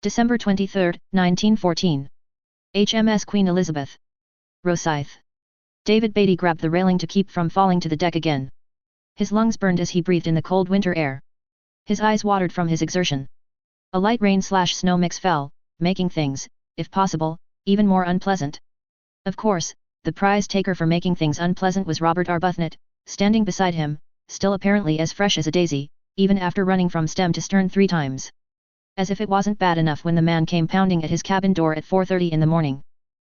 December 23, 1914. HMS Queen Elizabeth. Rosyth. David Beatty grabbed the railing to keep from falling to the deck again. His lungs burned as he breathed in the cold winter air. His eyes watered from his exertion. A light rain/snow mix fell, making things, if possible, even more unpleasant. Of course, the prize taker for making things unpleasant was Robert Arbuthnot, standing beside him, still apparently as fresh as a daisy, even after running from stem to stern 3 times. As if it wasn't bad enough when the man came pounding at his cabin door at 4:30 in the morning.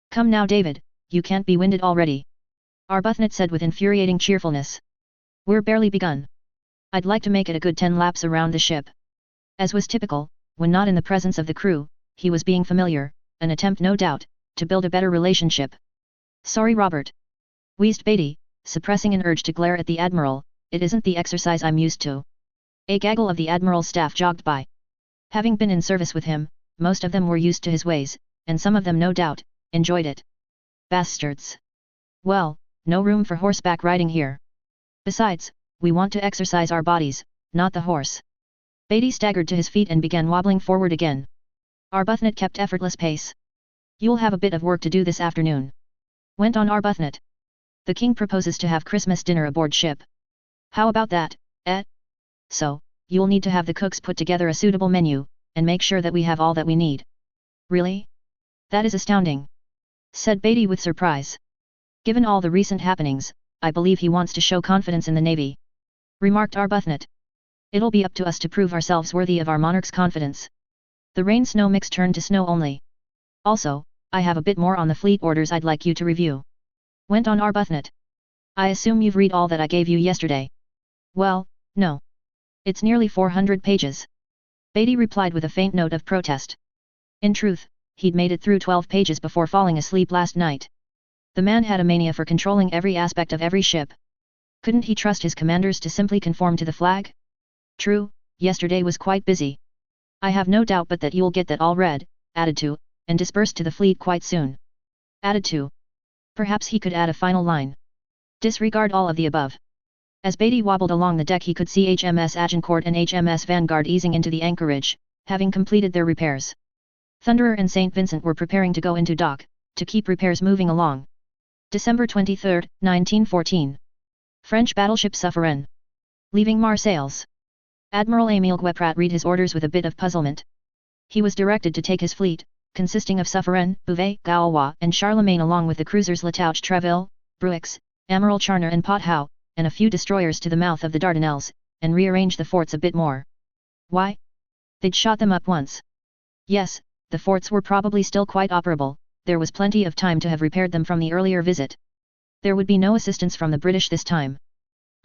"Come now, David, you can't be winded already," Arbuthnot said with infuriating cheerfulness. "We're barely begun. I'd like to make it a good 10 laps around the ship." As was typical, when not in the presence of the crew, he was being familiar, an attempt no doubt, to build a better relationship. "Sorry Robert," wheezed Beatty, suppressing an urge to glare at the Admiral, "it isn't the exercise I'm used to." A gaggle of the Admiral's staff jogged by. Having been in service with him, most of them were used to his ways, and some of them no doubt, enjoyed it. Bastards. Well, no room for horseback riding here. Besides, we want to exercise our bodies, not the horse. Beatty staggered to his feet and began wobbling forward again. Arbuthnot kept effortless pace. "You'll have a bit of work to do this afternoon," went on Arbuthnot. "The King proposes to have Christmas dinner aboard ship. How about that, eh? So, you'll need to have the cooks put together a suitable menu, and make sure that we have all that we need." "Really? That is astounding," said Beatty with surprise. "Given all the recent happenings, I believe he wants to show confidence in the Navy," remarked Arbuthnot. "It'll be up to us to prove ourselves worthy of our monarch's confidence." The rain-snow mix turned to snow only. "Also, I have a bit more on the fleet orders I'd like you to review," went on Arbuthnot. "I assume you've read all that I gave you yesterday." "Well, no. It's nearly 400 pages. Beatty replied with a faint note of protest. In truth, he'd made it through 12 pages before falling asleep last night. The man had a mania for controlling every aspect of every ship. Couldn't he trust his commanders to simply conform to the flag? True, yesterday was quite busy. I have no doubt but that you'll get that all read, added to, and dispersed to the fleet quite soon. Added to. Perhaps he could add a final line. Disregard all of the above. As Beatty wobbled along the deck he could see HMS Agincourt and HMS Vanguard easing into the anchorage, having completed their repairs. Thunderer and St. Vincent were preparing to go into dock, to keep repairs moving along. December 23, 1914. French battleship Suffren. Leaving Marseilles. Admiral Émile Gueprat read his orders with a bit of puzzlement. He was directed to take his fleet, consisting of Suffren, Bouvet, Gaulois and Charlemagne along with the cruisers La Touche Treville, Bruix, Amiral Charner and Pothau, and a few destroyers to the mouth of the Dardanelles, and rearrange the forts a bit more. Why? They'd shot them up once. Yes, the forts were probably still quite operable, there was plenty of time to have repaired them from the earlier visit. There would be no assistance from the British this time.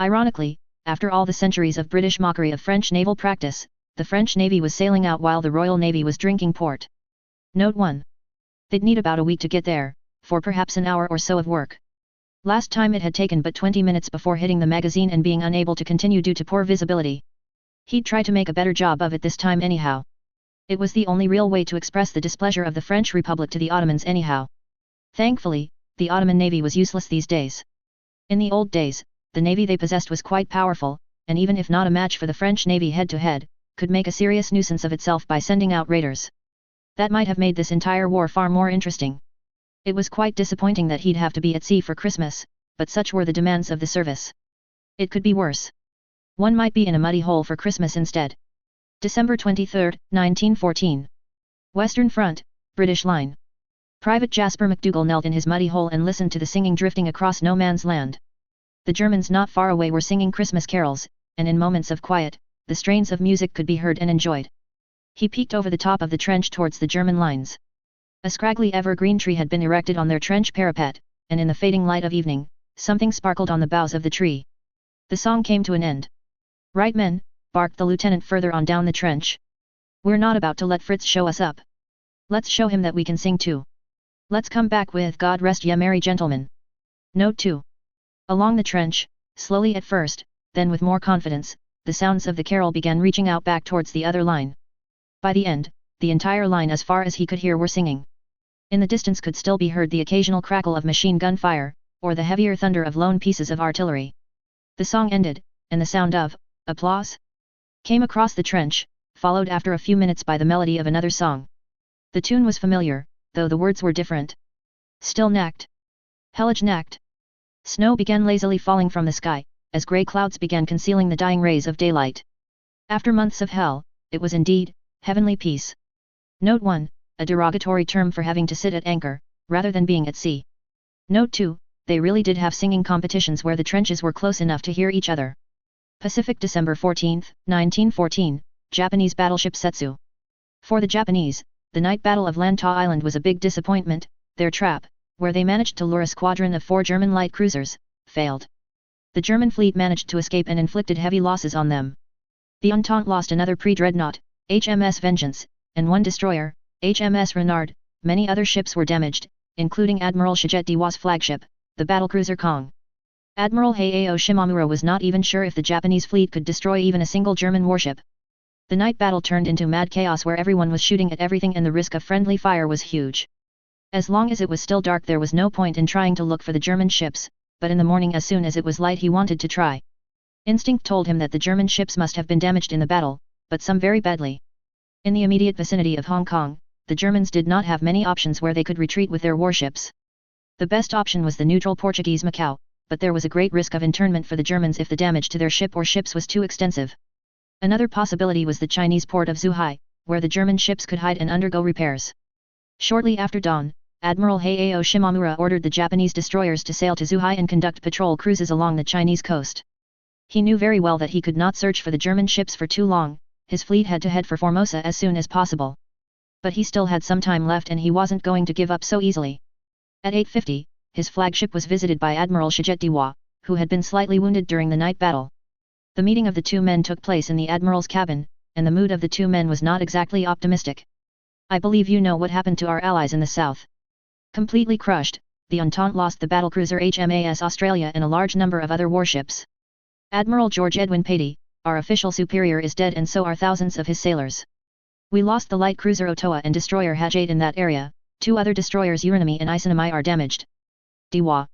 Ironically, after all the centuries of British mockery of French naval practice, the French Navy was sailing out while the Royal Navy was drinking port. Note 1. They'd need about a week to get there, for perhaps an hour or so of work. Last time it had taken but 20 minutes before hitting the magazine and being unable to continue due to poor visibility. He'd try to make a better job of it this time anyhow. It was the only real way to express the displeasure of the French Republic to the Ottomans anyhow. Thankfully, the Ottoman Navy was useless these days. In the old days, the navy they possessed was quite powerful, and even if not a match for the French Navy head-to-head, could make a serious nuisance of itself by sending out raiders. That might have made this entire war far more interesting. It was quite disappointing that he'd have to be at sea for Christmas, but such were the demands of the service. It could be worse. One might be in a muddy hole for Christmas instead. December 23, 1914. Western Front, British Line. Private Jasper McDougall knelt in his muddy hole and listened to the singing drifting across no man's land. The Germans not far away were singing Christmas carols, and in moments of quiet, the strains of music could be heard and enjoyed. He peeked over the top of the trench towards the German lines. A scraggly evergreen tree had been erected on their trench parapet, and in the fading light of evening, something sparkled on the boughs of the tree. The song came to an end. "Right men," barked the lieutenant further on down the trench. "We're not about to let Fritz show us up. Let's show him that we can sing too. Let's come back with God Rest Ye Merry Gentlemen." Note 2. Along the trench, slowly at first, then with more confidence, the sounds of the carol began reaching out back towards the other line. By the end, the entire line as far as he could hear were singing. In the distance could still be heard the occasional crackle of machine gun fire, or the heavier thunder of lone pieces of artillery. The song ended, and the sound of applause came across the trench, followed after a few minutes by the melody of another song. The tune was familiar, though the words were different. Still nacht. Hellig nacht. Snow began lazily falling from the sky, as grey clouds began concealing the dying rays of daylight. After months of hell, it was indeed heavenly peace. Note 1, a derogatory term for having to sit at anchor, rather than being at sea. Note 2, they really did have singing competitions where the trenches were close enough to hear each other. Pacific, December 14, 1914, Japanese battleship Setsu. For the Japanese, the night battle of Lantau Island was a big disappointment. Their trap, where they managed to lure a squadron of 4 German light cruisers, failed. The German fleet managed to escape and inflicted heavy losses on them. The Entente lost another pre-dreadnought, HMS Vengeance, and 1 destroyer, HMS Renard. Many other ships were damaged, including Admiral Shiget Dewa's flagship, the battlecruiser Kong. Admiral Hayao Shimamura was not even sure if the Japanese fleet could destroy even a single German warship. The night battle turned into mad chaos where everyone was shooting at everything and the risk of friendly fire was huge. As long as it was still dark there was no point in trying to look for the German ships, but in the morning as soon as it was light he wanted to try. Instinct told him that the German ships must have been damaged in the battle, but some very badly. In the immediate vicinity of Hong Kong, the Germans did not have many options where they could retreat with their warships. The best option was the neutral Portuguese Macau, but there was a great risk of internment for the Germans if the damage to their ship or ships was too extensive. Another possibility was the Chinese port of Zhuhai, where the German ships could hide and undergo repairs. Shortly after dawn, Admiral Hayao Shimamura ordered the Japanese destroyers to sail to Zhuhai and conduct patrol cruises along the Chinese coast. He knew very well that he could not search for the German ships for too long. His fleet had to head for Formosa as soon as possible. But he still had some time left and he wasn't going to give up so easily. At 8:50, his flagship was visited by Admiral Shiget Dewa, who had been slightly wounded during the night battle. The meeting of the two men took place in the Admiral's cabin, and the mood of the two men was not exactly optimistic. "I believe you know what happened to our allies in the south." Completely crushed, the Entente lost the battlecruiser HMAS Australia and a large number of other warships. Admiral George Edwin Patey, our official superior, is dead and so are thousands of his sailors. We lost the light cruiser Otoa and destroyer Hajate in that area. 2 other destroyers Uranami and Isanami are damaged. Dewa.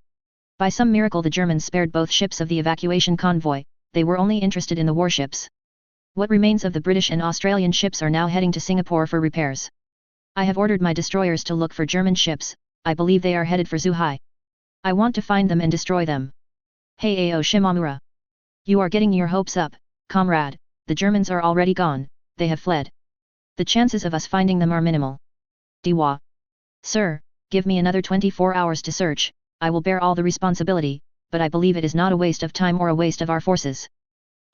By some miracle the Germans spared both ships of the evacuation convoy. They were only interested in the warships. What remains of the British and Australian ships are now heading to Singapore for repairs. I have ordered my destroyers to look for German ships. I believe they are headed for Zhuhai. I want to find them and destroy them. Hayao Shimamura. You are getting your hopes up, comrade. The Germans are already gone. They have fled. The chances of us finding them are minimal. Dewa. Sir, give me another 24 hours to search. I will bear all the responsibility, but I believe it is not a waste of time or a waste of our forces.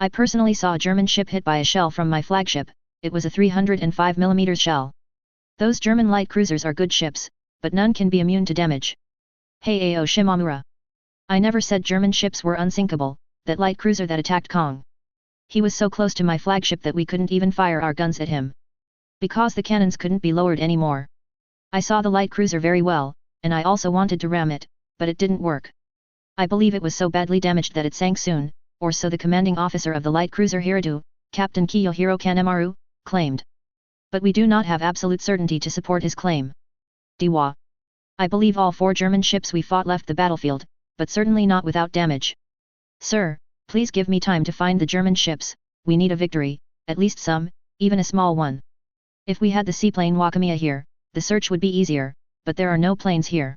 I personally saw a German ship hit by a shell from my flagship. It was a 305mm shell. Those German light cruisers are good ships, but none can be immune to damage. Hayao Shimamura. I never said German ships were unsinkable. That light cruiser that attacked Kong. He was so close to my flagship that we couldn't even fire our guns at him. Because the cannons couldn't be lowered anymore. I saw the light cruiser very well, and I also wanted to ram it, but it didn't work. I believe it was so badly damaged that it sank soon, or so the commanding officer of the light cruiser Hiradu, Captain Kiyohiro Kanemaru, claimed. But we do not have absolute certainty to support his claim. Dewa. I believe all 4 German ships we fought left the battlefield, but certainly not without damage. Sir, please give me time to find the German ships. We need a victory, at least some, even a small one. If we had the seaplane Wakamiya here, the search would be easier, but there are no planes here.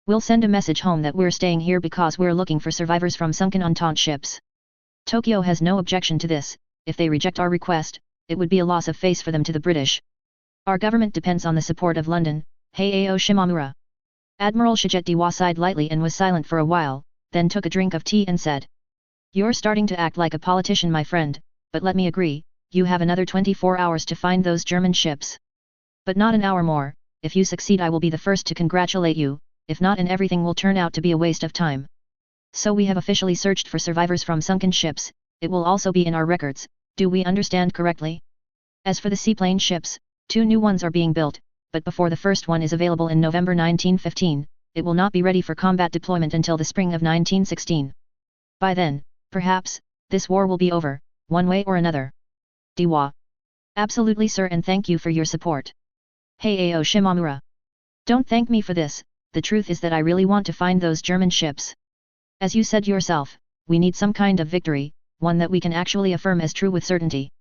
We'll send a message home that we're staying here because we're looking for survivors from sunken Entente ships. Tokyo has no objection to this. If they reject our request, it would be a loss of face for them to the British. Our government depends on the support of London. Hayao Shimamura. Admiral Shiget Dewa sighed lightly and was silent for a while, then took a drink of tea and said. You're starting to act like a politician, my friend, but let me agree, you have another 24 hours to find those German ships. But not an hour more. If you succeed I will be the first to congratulate you, if not and everything will turn out to be a waste of time. So we have officially searched for survivors from sunken ships. It will also be in our records. Do we understand correctly? As for the seaplane ships, 2 new ones are being built, but before the first one is available in November 1915, it will not be ready for combat deployment until the spring of 1916. By then, perhaps, this war will be over, one way or another. Dewa. Absolutely sir, and thank you for your support. Hayao Shimamura. Don't thank me for this. The truth is that I really want to find those German ships. As you said yourself, we need some kind of victory, one that we can actually affirm as true with certainty.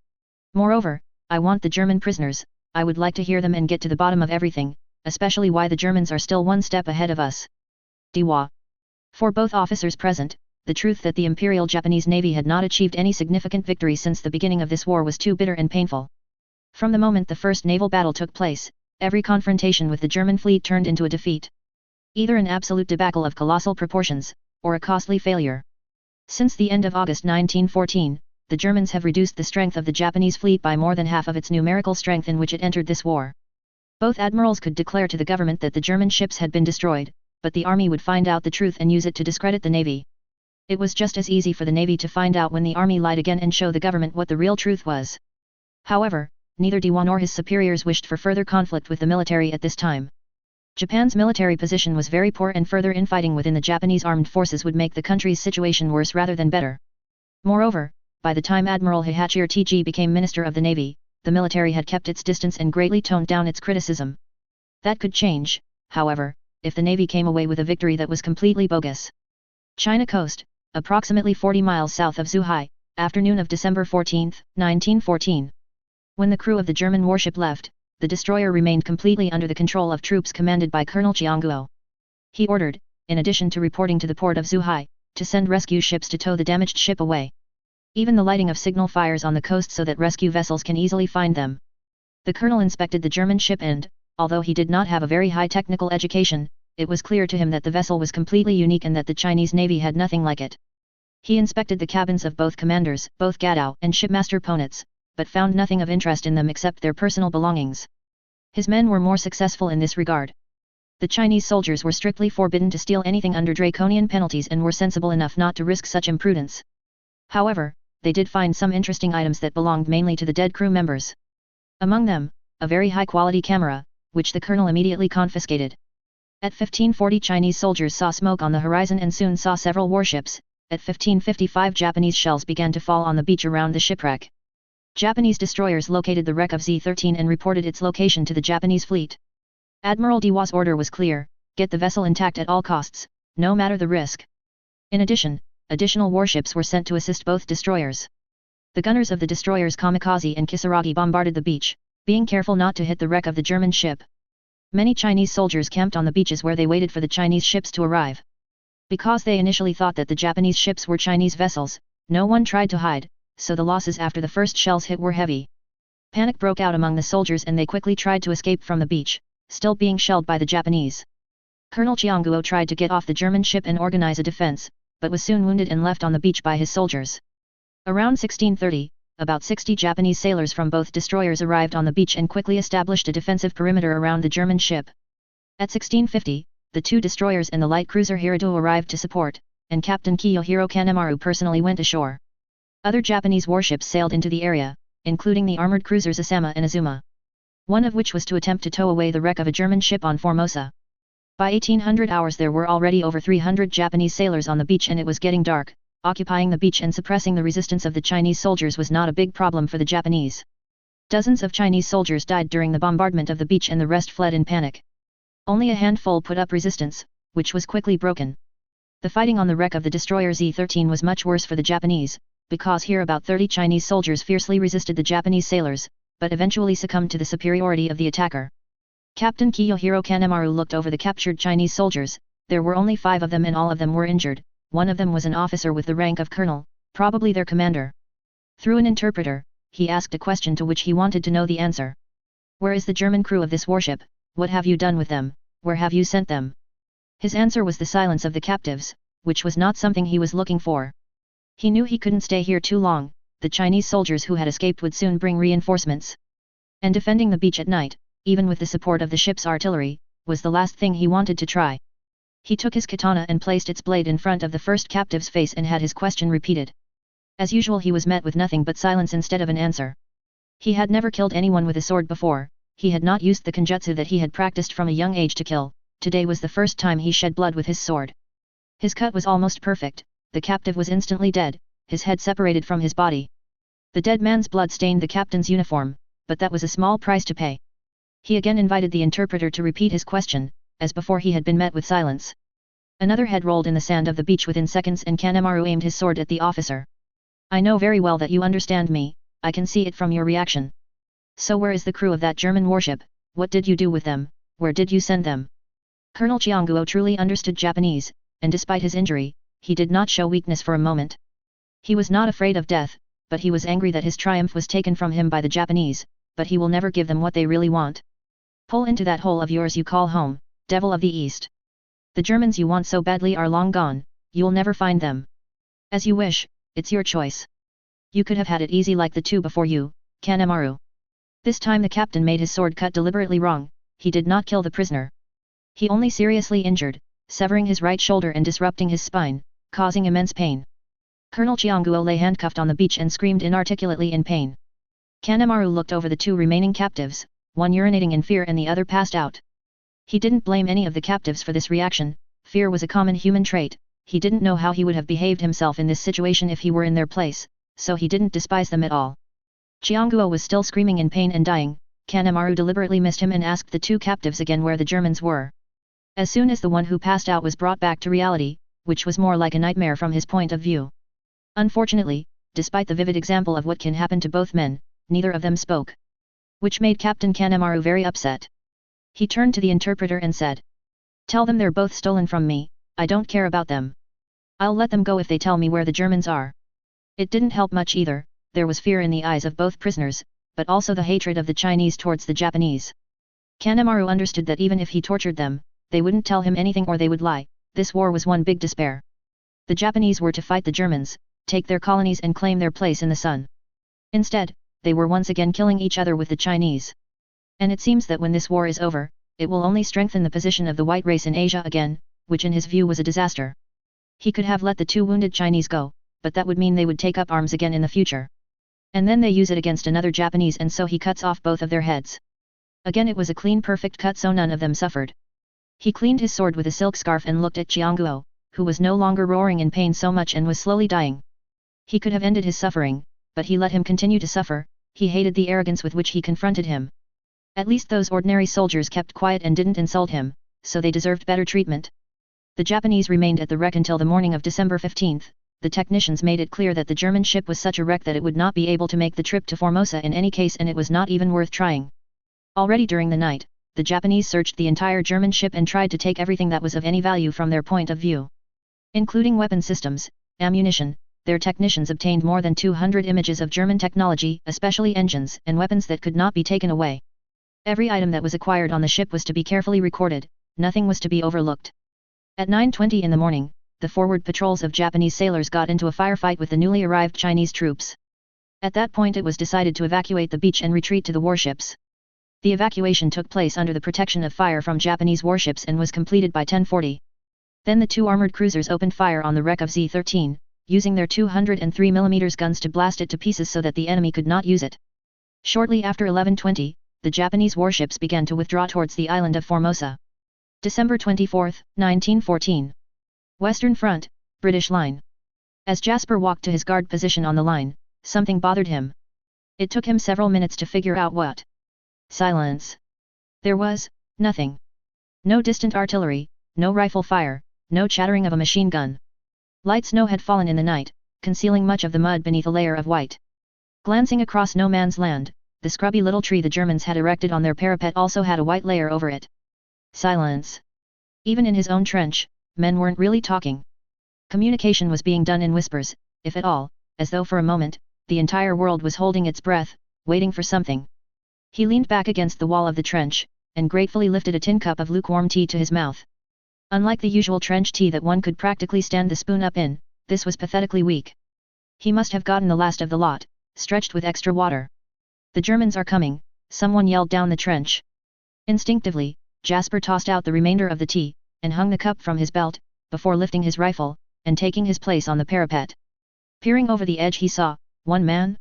Moreover, I want the German prisoners, I would like to hear them and get to the bottom of everything, especially why the Germans are still one step ahead of us. WI. For both officers present, the truth that the Imperial Japanese Navy had not achieved any significant victory since the beginning of this war was too bitter and painful. From the moment the first naval battle took place, every confrontation with the German fleet turned into a defeat. Either an absolute debacle of colossal proportions, or a costly failure. Since the end of August 1914, the Germans have reduced the strength of the Japanese fleet by more than half of its numerical strength in which it entered this war. Both admirals could declare to the government that the German ships had been destroyed, but the army would find out the truth and use it to discredit the navy. It was just as easy for the navy to find out when the army lied again and show the government what the real truth was. However, neither WI nor his superiors wished for further conflict with the military at this time. Japan's military position was very poor and further infighting within the Japanese armed forces would make the country's situation worse rather than better. Moreover, by the time Admiral Heihachi Tg became Minister of the Navy, the military had kept its distance and greatly toned down its criticism. That could change, however, if the Navy came away with a victory that was completely bogus. China coast, approximately 40 miles south of Zhuhai, afternoon of December 14, 1914. When the crew of the German warship left, the destroyer remained completely under the control of troops commanded by Colonel Chiangguo. He ordered, in addition to reporting to the port of Zhuhai, to send rescue ships to tow the damaged ship away. Even the lighting of signal fires on the coast so that rescue vessels can easily find them. The colonel inspected the German ship and, although he did not have a very high technical education, it was clear to him that the vessel was completely unique and that the Chinese Navy had nothing like it. He inspected the cabins of both commanders, both Gadao and shipmaster Ponitz, but found nothing of interest in them except their personal belongings. His men were more successful in this regard. The Chinese soldiers were strictly forbidden to steal anything under draconian penalties and were sensible enough not to risk such imprudence. However, they did find some interesting items that belonged mainly to the dead crew members. Among them, a very high-quality camera, which the colonel immediately confiscated. At 1540 Chinese soldiers saw smoke on the horizon and soon saw several warships. At 1555 Japanese shells began to fall on the beach around the shipwreck. Japanese destroyers located the wreck of Z-13 and reported its location to the Japanese fleet. Admiral Dewa's order was clear: get the vessel intact at all costs, no matter the risk. In addition, additional warships were sent to assist both destroyers. The gunners of the destroyers Kamikaze and Kisaragi bombarded the beach, being careful not to hit the wreck of the German ship. Many Chinese soldiers camped on the beaches where they waited for the Chinese ships to arrive. Because they initially thought that the Japanese ships were Chinese vessels, no one tried to hide, so the losses after the first shells hit were heavy. Panic broke out among the soldiers and they quickly tried to escape from the beach, still being shelled by the Japanese. Colonel Chiangguo tried to get off the German ship and organize a defense, but was soon wounded and left on the beach by his soldiers. Around 1630, about 60 Japanese sailors from both destroyers arrived on the beach and quickly established a defensive perimeter around the German ship. At 1650, the two destroyers and the light cruiser Hirado arrived to support, and Captain Kiyohiro Kanemaru personally went ashore. Other Japanese warships sailed into the area, including the armored cruisers Asama and Azuma. One of which was to attempt to tow away the wreck of a German ship on Formosa. By 1800 hours there were already over 300 Japanese sailors on the beach and it was getting dark. Occupying the beach and suppressing the resistance of the Chinese soldiers was not a big problem for the Japanese. Dozens of Chinese soldiers died during the bombardment of the beach and the rest fled in panic. Only a handful put up resistance, which was quickly broken. The fighting on the wreck of the destroyer Z-13 was much worse for the Japanese, because here about 30 Chinese soldiers fiercely resisted the Japanese sailors, but eventually succumbed to the superiority of the attacker. Captain Kiyohiro Kanemaru looked over the captured Chinese soldiers. There were only 5 of them and all of them were injured. One of them was an officer with the rank of colonel, probably their commander. Through an interpreter, he asked a question to which he wanted to know the answer. Where is the German crew of this warship? What have you done with them? Where have you sent them? His answer was the silence of the captives, which was not something he was looking for. He knew he couldn't stay here too long. The Chinese soldiers who had escaped would soon bring reinforcements. And defending the beach at night, even with the support of the ship's artillery, was the last thing he wanted to try. He took his katana and placed its blade in front of the first captive's face and had his question repeated. As usual he was met with nothing but silence instead of an answer. He had never killed anyone with a sword before, he had not used the kenjutsu that he had practiced from a young age to kill, today was the first time he shed blood with his sword. His cut was almost perfect, the captive was instantly dead, his head separated from his body. The dead man's blood stained the captain's uniform, but that was a small price to pay. He again invited the interpreter to repeat his question. As before he had been met with silence. Another head rolled in the sand of the beach within seconds and Kanemaru aimed his sword at the officer. I know very well that you understand me, I can see it from your reaction. So where is the crew of that German warship? What did you do with them? Where did you send them? Colonel Chiangguo truly understood Japanese, and despite his injury, he did not show weakness for a moment. He was not afraid of death, but he was angry that his triumph was taken from him by the Japanese, but he will never give them what they really want. Pull into that hole of yours you call home, devil of the East. The Germans you want so badly are long gone, you'll never find them. As you wish, it's your choice. You could have had it easy like the two before you, Kanemaru. This time the captain made his sword cut deliberately wrong, he did not kill the prisoner. He only seriously injured, severing his right shoulder and disrupting his spine, causing immense pain. Colonel Chiangguo lay handcuffed on the beach and screamed inarticulately in pain. Kanemaru looked over the two remaining captives, one urinating in fear and the other passed out. He didn't blame any of the captives for this reaction, fear was a common human trait, he didn't know how he would have behaved himself in this situation if he were in their place, so he didn't despise them at all. Chiangguo was still screaming in pain and dying, Kanemaru deliberately missed him and asked the two captives again where the Germans were. As soon as the one who passed out was brought back to reality, which was more like a nightmare from his point of view. Unfortunately, despite the vivid example of what can happen to both men, neither of them spoke. Which made Captain Kanemaru very upset. He turned to the interpreter and said, "Tell them they're both stolen from me, I don't care about them. I'll let them go if they tell me where the Germans are." It didn't help much either, there was fear in the eyes of both prisoners, but also the hatred of the Chinese towards the Japanese. Kanemaru understood that even if he tortured them, they wouldn't tell him anything or they would lie, this war was one big despair. The Japanese were to fight the Germans, take their colonies and claim their place in the sun. Instead, they were once again killing each other with the Chinese. And it seems that when this war is over, it will only strengthen the position of the white race in Asia again, which in his view was a disaster. He could have let the two wounded Chinese go, but that would mean they would take up arms again in the future. And then they use it against another Japanese and so he cuts off both of their heads. Again it was a clean perfect cut so none of them suffered. He cleaned his sword with a silk scarf and looked at Chiangguo, who was no longer roaring in pain so much and was slowly dying. He could have ended his suffering, but he let him continue to suffer, he hated the arrogance with which he confronted him. At least those ordinary soldiers kept quiet and didn't insult him, so they deserved better treatment. The Japanese remained at the wreck until the morning of December 15th, the technicians made it clear that the German ship was such a wreck that it would not be able to make the trip to Formosa in any case and it was not even worth trying. Already during the night, the Japanese searched the entire German ship and tried to take everything that was of any value from their point of view. Including weapon systems, ammunition, their technicians obtained more than 200 images of German technology, especially engines and weapons that could not be taken away. Every item that was acquired on the ship was to be carefully recorded, nothing was to be overlooked. At 9:20 in the morning, the forward patrols of Japanese sailors got into a firefight with the newly arrived Chinese troops. At that point it was decided to evacuate the beach and retreat to the warships. The evacuation took place under the protection of fire from Japanese warships and was completed by 10:40. Then the two armored cruisers opened fire on the wreck of Z-13, using their 203mm guns to blast it to pieces so that the enemy could not use it. Shortly after 11:20, the Japanese warships began to withdraw towards the island of Formosa. December 24, 1914. Western Front, British Line. As Jasper walked to his guard position on the line, something bothered him. It took him several minutes to figure out what. Silence. There was nothing. No distant artillery, no rifle fire, no chattering of a machine gun. Light snow had fallen in the night, concealing much of the mud beneath a layer of white. Glancing across no man's land, the scrubby little tree the Germans had erected on their parapet also had a white layer over it. Silence. Even in his own trench, men weren't really talking. Communication was being done in whispers, if at all, as though for a moment, the entire world was holding its breath, waiting for something. He leaned back against the wall of the trench, and gratefully lifted a tin cup of lukewarm tea to his mouth. Unlike the usual trench tea that one could practically stand the spoon up in, this was pathetically weak. He must have gotten the last of the lot, stretched with extra water. The Germans are coming, someone yelled down the trench. Instinctively, Jasper tossed out the remainder of the tea, and hung the cup from his belt, before lifting his rifle, and taking his place on the parapet. Peering over the edge he saw, one man.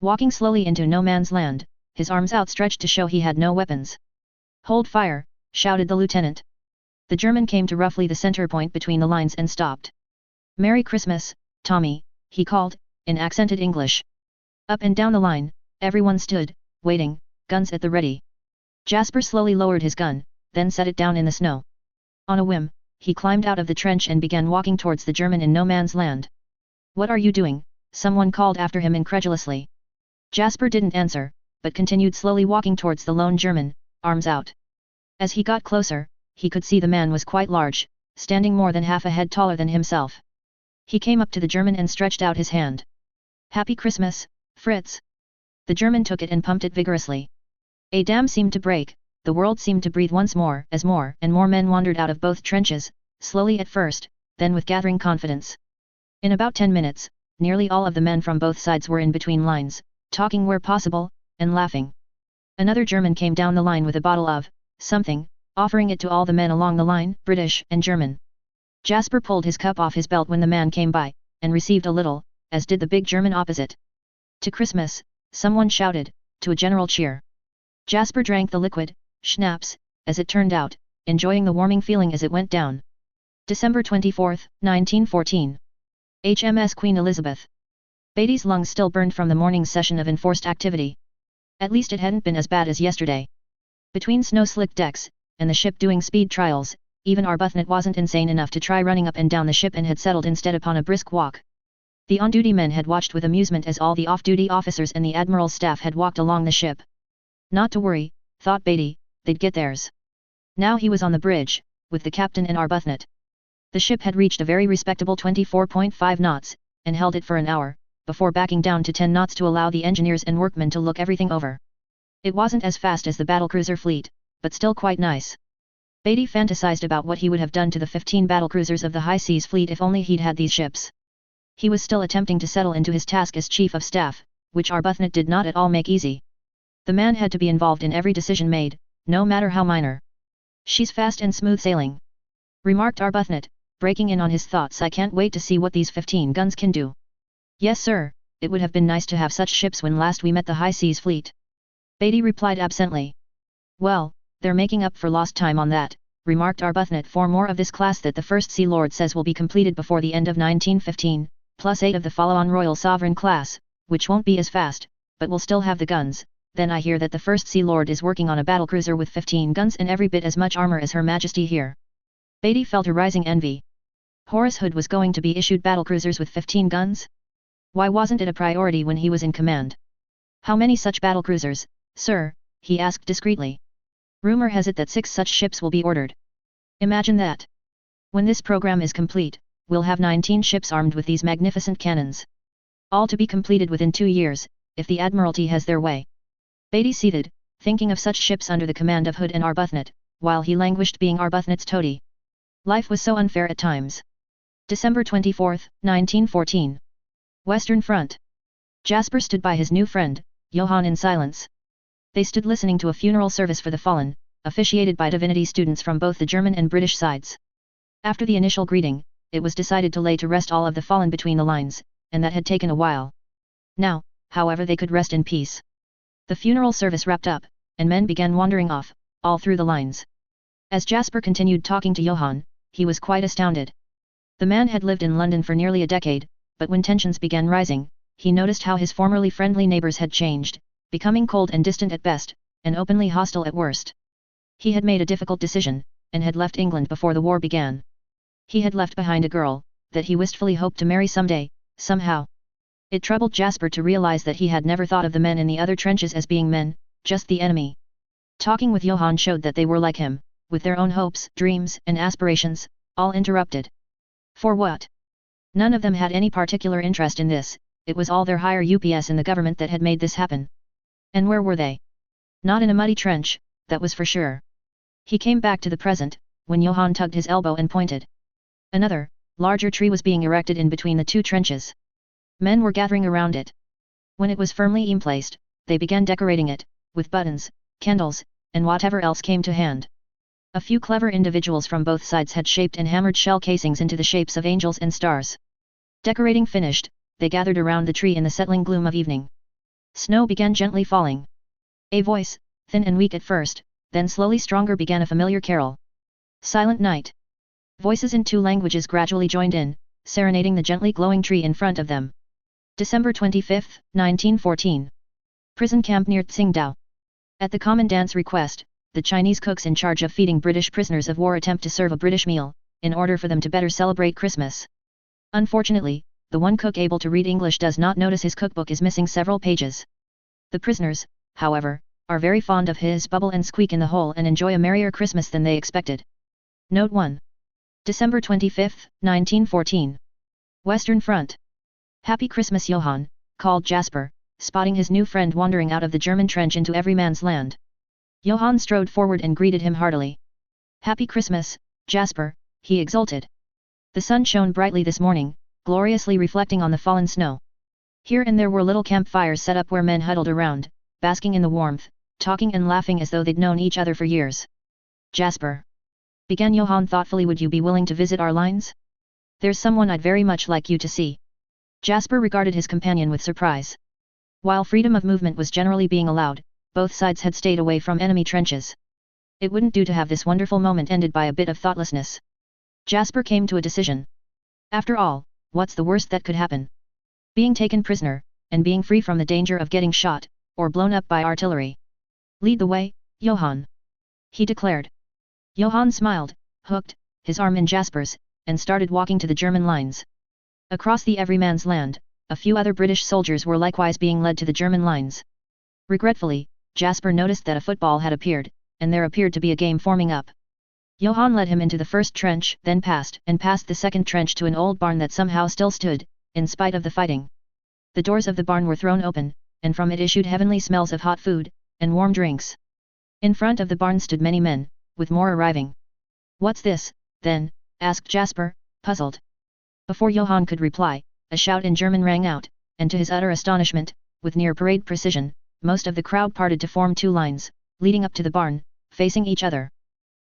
Walking slowly into no man's land, his arms outstretched to show he had no weapons. "Hold fire," shouted the lieutenant. The German came to roughly the center point between the lines and stopped. "Merry Christmas, Tommy," he called, in accented English. Up and down the line, everyone stood, waiting, guns at the ready. Jasper slowly lowered his gun, then set it down in the snow. On a whim, he climbed out of the trench and began walking towards the German in no man's land. "What are you doing?" someone called after him incredulously. Jasper didn't answer, but continued slowly walking towards the lone German, arms out. As he got closer, he could see the man was quite large, standing more than half a head taller than himself. He came up to the German and stretched out his hand. "Happy Christmas, Fritz." The German took it and pumped it vigorously. A dam seemed to break, the world seemed to breathe once more as more and more men wandered out of both trenches, slowly at first, then with gathering confidence. In about 10 minutes, nearly all of the men from both sides were in between lines, talking where possible, and laughing. Another German came down the line with a bottle of something, offering it to all the men along the line, British and German. Jasper pulled his cup off his belt when the man came by, and received a little, as did the big German opposite. "To Christmas," someone shouted, to a general cheer. Jasper drank the liquid, schnapps, as it turned out, enjoying the warming feeling as it went down. December 24, 1914. HMS Queen Elizabeth. Beatty's lungs still burned from the morning's session of enforced activity. At least it hadn't been as bad as yesterday. Between snow-slicked decks, and the ship doing speed trials, even Arbuthnot wasn't insane enough to try running up and down the ship and had settled instead upon a brisk walk. The on-duty men had watched with amusement as all the off-duty officers and the admiral's staff had walked along the ship. Not to worry, thought Beatty, they'd get theirs. Now he was on the bridge, with the captain and Arbuthnot. The ship had reached a very respectable 24.5 knots, and held it for an hour, before backing down to 10 knots to allow the engineers and workmen to look everything over. It wasn't as fast as the battlecruiser fleet, but still quite nice. Beatty fantasized about what he would have done to the 15 battlecruisers of the high seas fleet if only he'd had these ships. He was still attempting to settle into his task as chief of staff, which Arbuthnot did not at all make easy. The man had to be involved in every decision made, no matter how minor. "She's fast and smooth sailing," remarked Arbuthnot, breaking in on his thoughts. "I can't wait to see what these 15 guns can do." "Yes sir, it would have been nice to have such ships when last we met the high seas fleet," Beatty replied absently. "Well, they're making up for lost time on that," remarked Arbuthnot. "4 more of this class that the First Sea Lord says will be completed before the end of 1915, plus 8 of the follow-on Royal Sovereign class, which won't be as fast, but will still have the guns. Then I hear that the First Sea Lord is working on a battlecruiser with 15 guns and every bit as much armor as Her Majesty here." Beatty felt a rising envy. Horace Hood was going to be issued battlecruisers with 15 guns? Why wasn't it a priority when he was in command? "How many such battlecruisers, sir?" he asked discreetly. "Rumor has it that 6 such ships will be ordered." "Imagine that. When this program is complete, we'll have 19 ships armed with these magnificent cannons. All to be completed within 2 years, if the Admiralty has their way." Beatty seated, thinking of such ships under the command of Hood and Arbuthnot, while he languished being Arbuthnot's toady. Life was so unfair at times. December 24, 1914. Western Front. Jasper stood by his new friend, Johann, in silence. They stood listening to a funeral service for the fallen, officiated by divinity students from both the German and British sides. After the initial greeting, it was decided to lay to rest all of the fallen between the lines, and that had taken a while. Now, however, they could rest in peace. The funeral service wrapped up, and men began wandering off, all through the lines. As Jasper continued talking to Johann, he was quite astounded. The man had lived in London for nearly a decade, but when tensions began rising, he noticed how his formerly friendly neighbors had changed, becoming cold and distant at best, and openly hostile at worst. He had made a difficult decision, and had left England before the war began. He had left behind a girl, that he wistfully hoped to marry someday, somehow. It troubled Jasper to realize that he had never thought of the men in the other trenches as being men, just the enemy. Talking with Johann showed that they were like him, with their own hopes, dreams, and aspirations, all interrupted. For what? None of them had any particular interest in this, it was all their higher ups in the government that had made this happen. And where were they? Not in a muddy trench, that was for sure. He came back to the present, when Johann tugged his elbow and pointed. Another, larger tree was being erected in between the 2 trenches. Men were gathering around it. When it was firmly emplaced, they began decorating it, with buttons, candles, and whatever else came to hand. A few clever individuals from both sides had shaped and hammered shell casings into the shapes of angels and stars. Decorating finished, they gathered around the tree in the settling gloom of evening. Snow began gently falling. A voice, thin and weak at first, then slowly stronger, began a familiar carol. Silent Night. Voices in 2 languages gradually joined in, serenading the gently glowing tree in front of them. December 25, 1914. Prison camp near Tsingtao. At the commandant's request, the Chinese cooks in charge of feeding British prisoners of war attempt to serve a British meal, in order for them to better celebrate Christmas. Unfortunately, the one cook able to read English does not notice his cookbook is missing several pages. The prisoners, however, are very fond of his bubble and squeak in the hole and enjoy a merrier Christmas than they expected. Note 1. December 25, 1914. Western Front. Happy Christmas, Johann, called Jasper, spotting his new friend wandering out of the German trench into every man's land. Johann strode forward and greeted him heartily. Happy Christmas, Jasper, he exulted. The sun shone brightly this morning, gloriously reflecting on the fallen snow. Here and there were little campfires set up where men huddled around, basking in the warmth, talking and laughing as though they'd known each other for years. Jasper, began Johann thoughtfully, would you be willing to visit our lines? There's someone I'd very much like you to see. Jasper regarded his companion with surprise. While freedom of movement was generally being allowed, both sides had stayed away from enemy trenches. It wouldn't do to have this wonderful moment ended by a bit of thoughtlessness. Jasper came to a decision. After all, what's the worst that could happen? Being taken prisoner, and being free from the danger of getting shot, or blown up by artillery. Lead the way, Johann, he declared. Johann smiled, hooked his arm in Jasper's, and started walking to the German lines. Across the everyman's land, a few other British soldiers were likewise being led to the German lines. Regretfully, Jasper noticed that a football had appeared, and there appeared to be a game forming up. Johann led him into the first trench, then past the second trench to an old barn that somehow still stood, in spite of the fighting. The doors of the barn were thrown open, and from it issued heavenly smells of hot food, and warm drinks. In front of the barn stood many men, with more arriving. What's this, then? Asked Jasper, puzzled. Before Johann could reply, a shout in German rang out, and to his utter astonishment, with near parade precision, most of the crowd parted to form two lines, leading up to the barn, facing each other.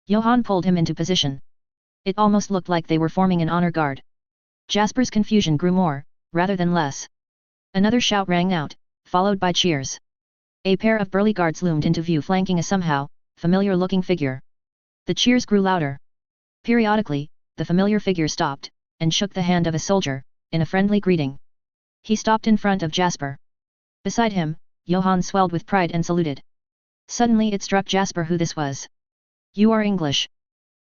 Johann pulled him into position. It almost looked like they were forming an honor guard. Jasper's confusion grew more, rather than less. Another shout rang out, followed by cheers. A pair of burly guards loomed into view flanking a somehow familiar-looking figure. The cheers grew louder. Periodically, the familiar figure stopped, and shook the hand of a soldier, in a friendly greeting. He stopped in front of Jasper. Beside him, Johann swelled with pride and saluted. Suddenly it struck Jasper who this was. You are English,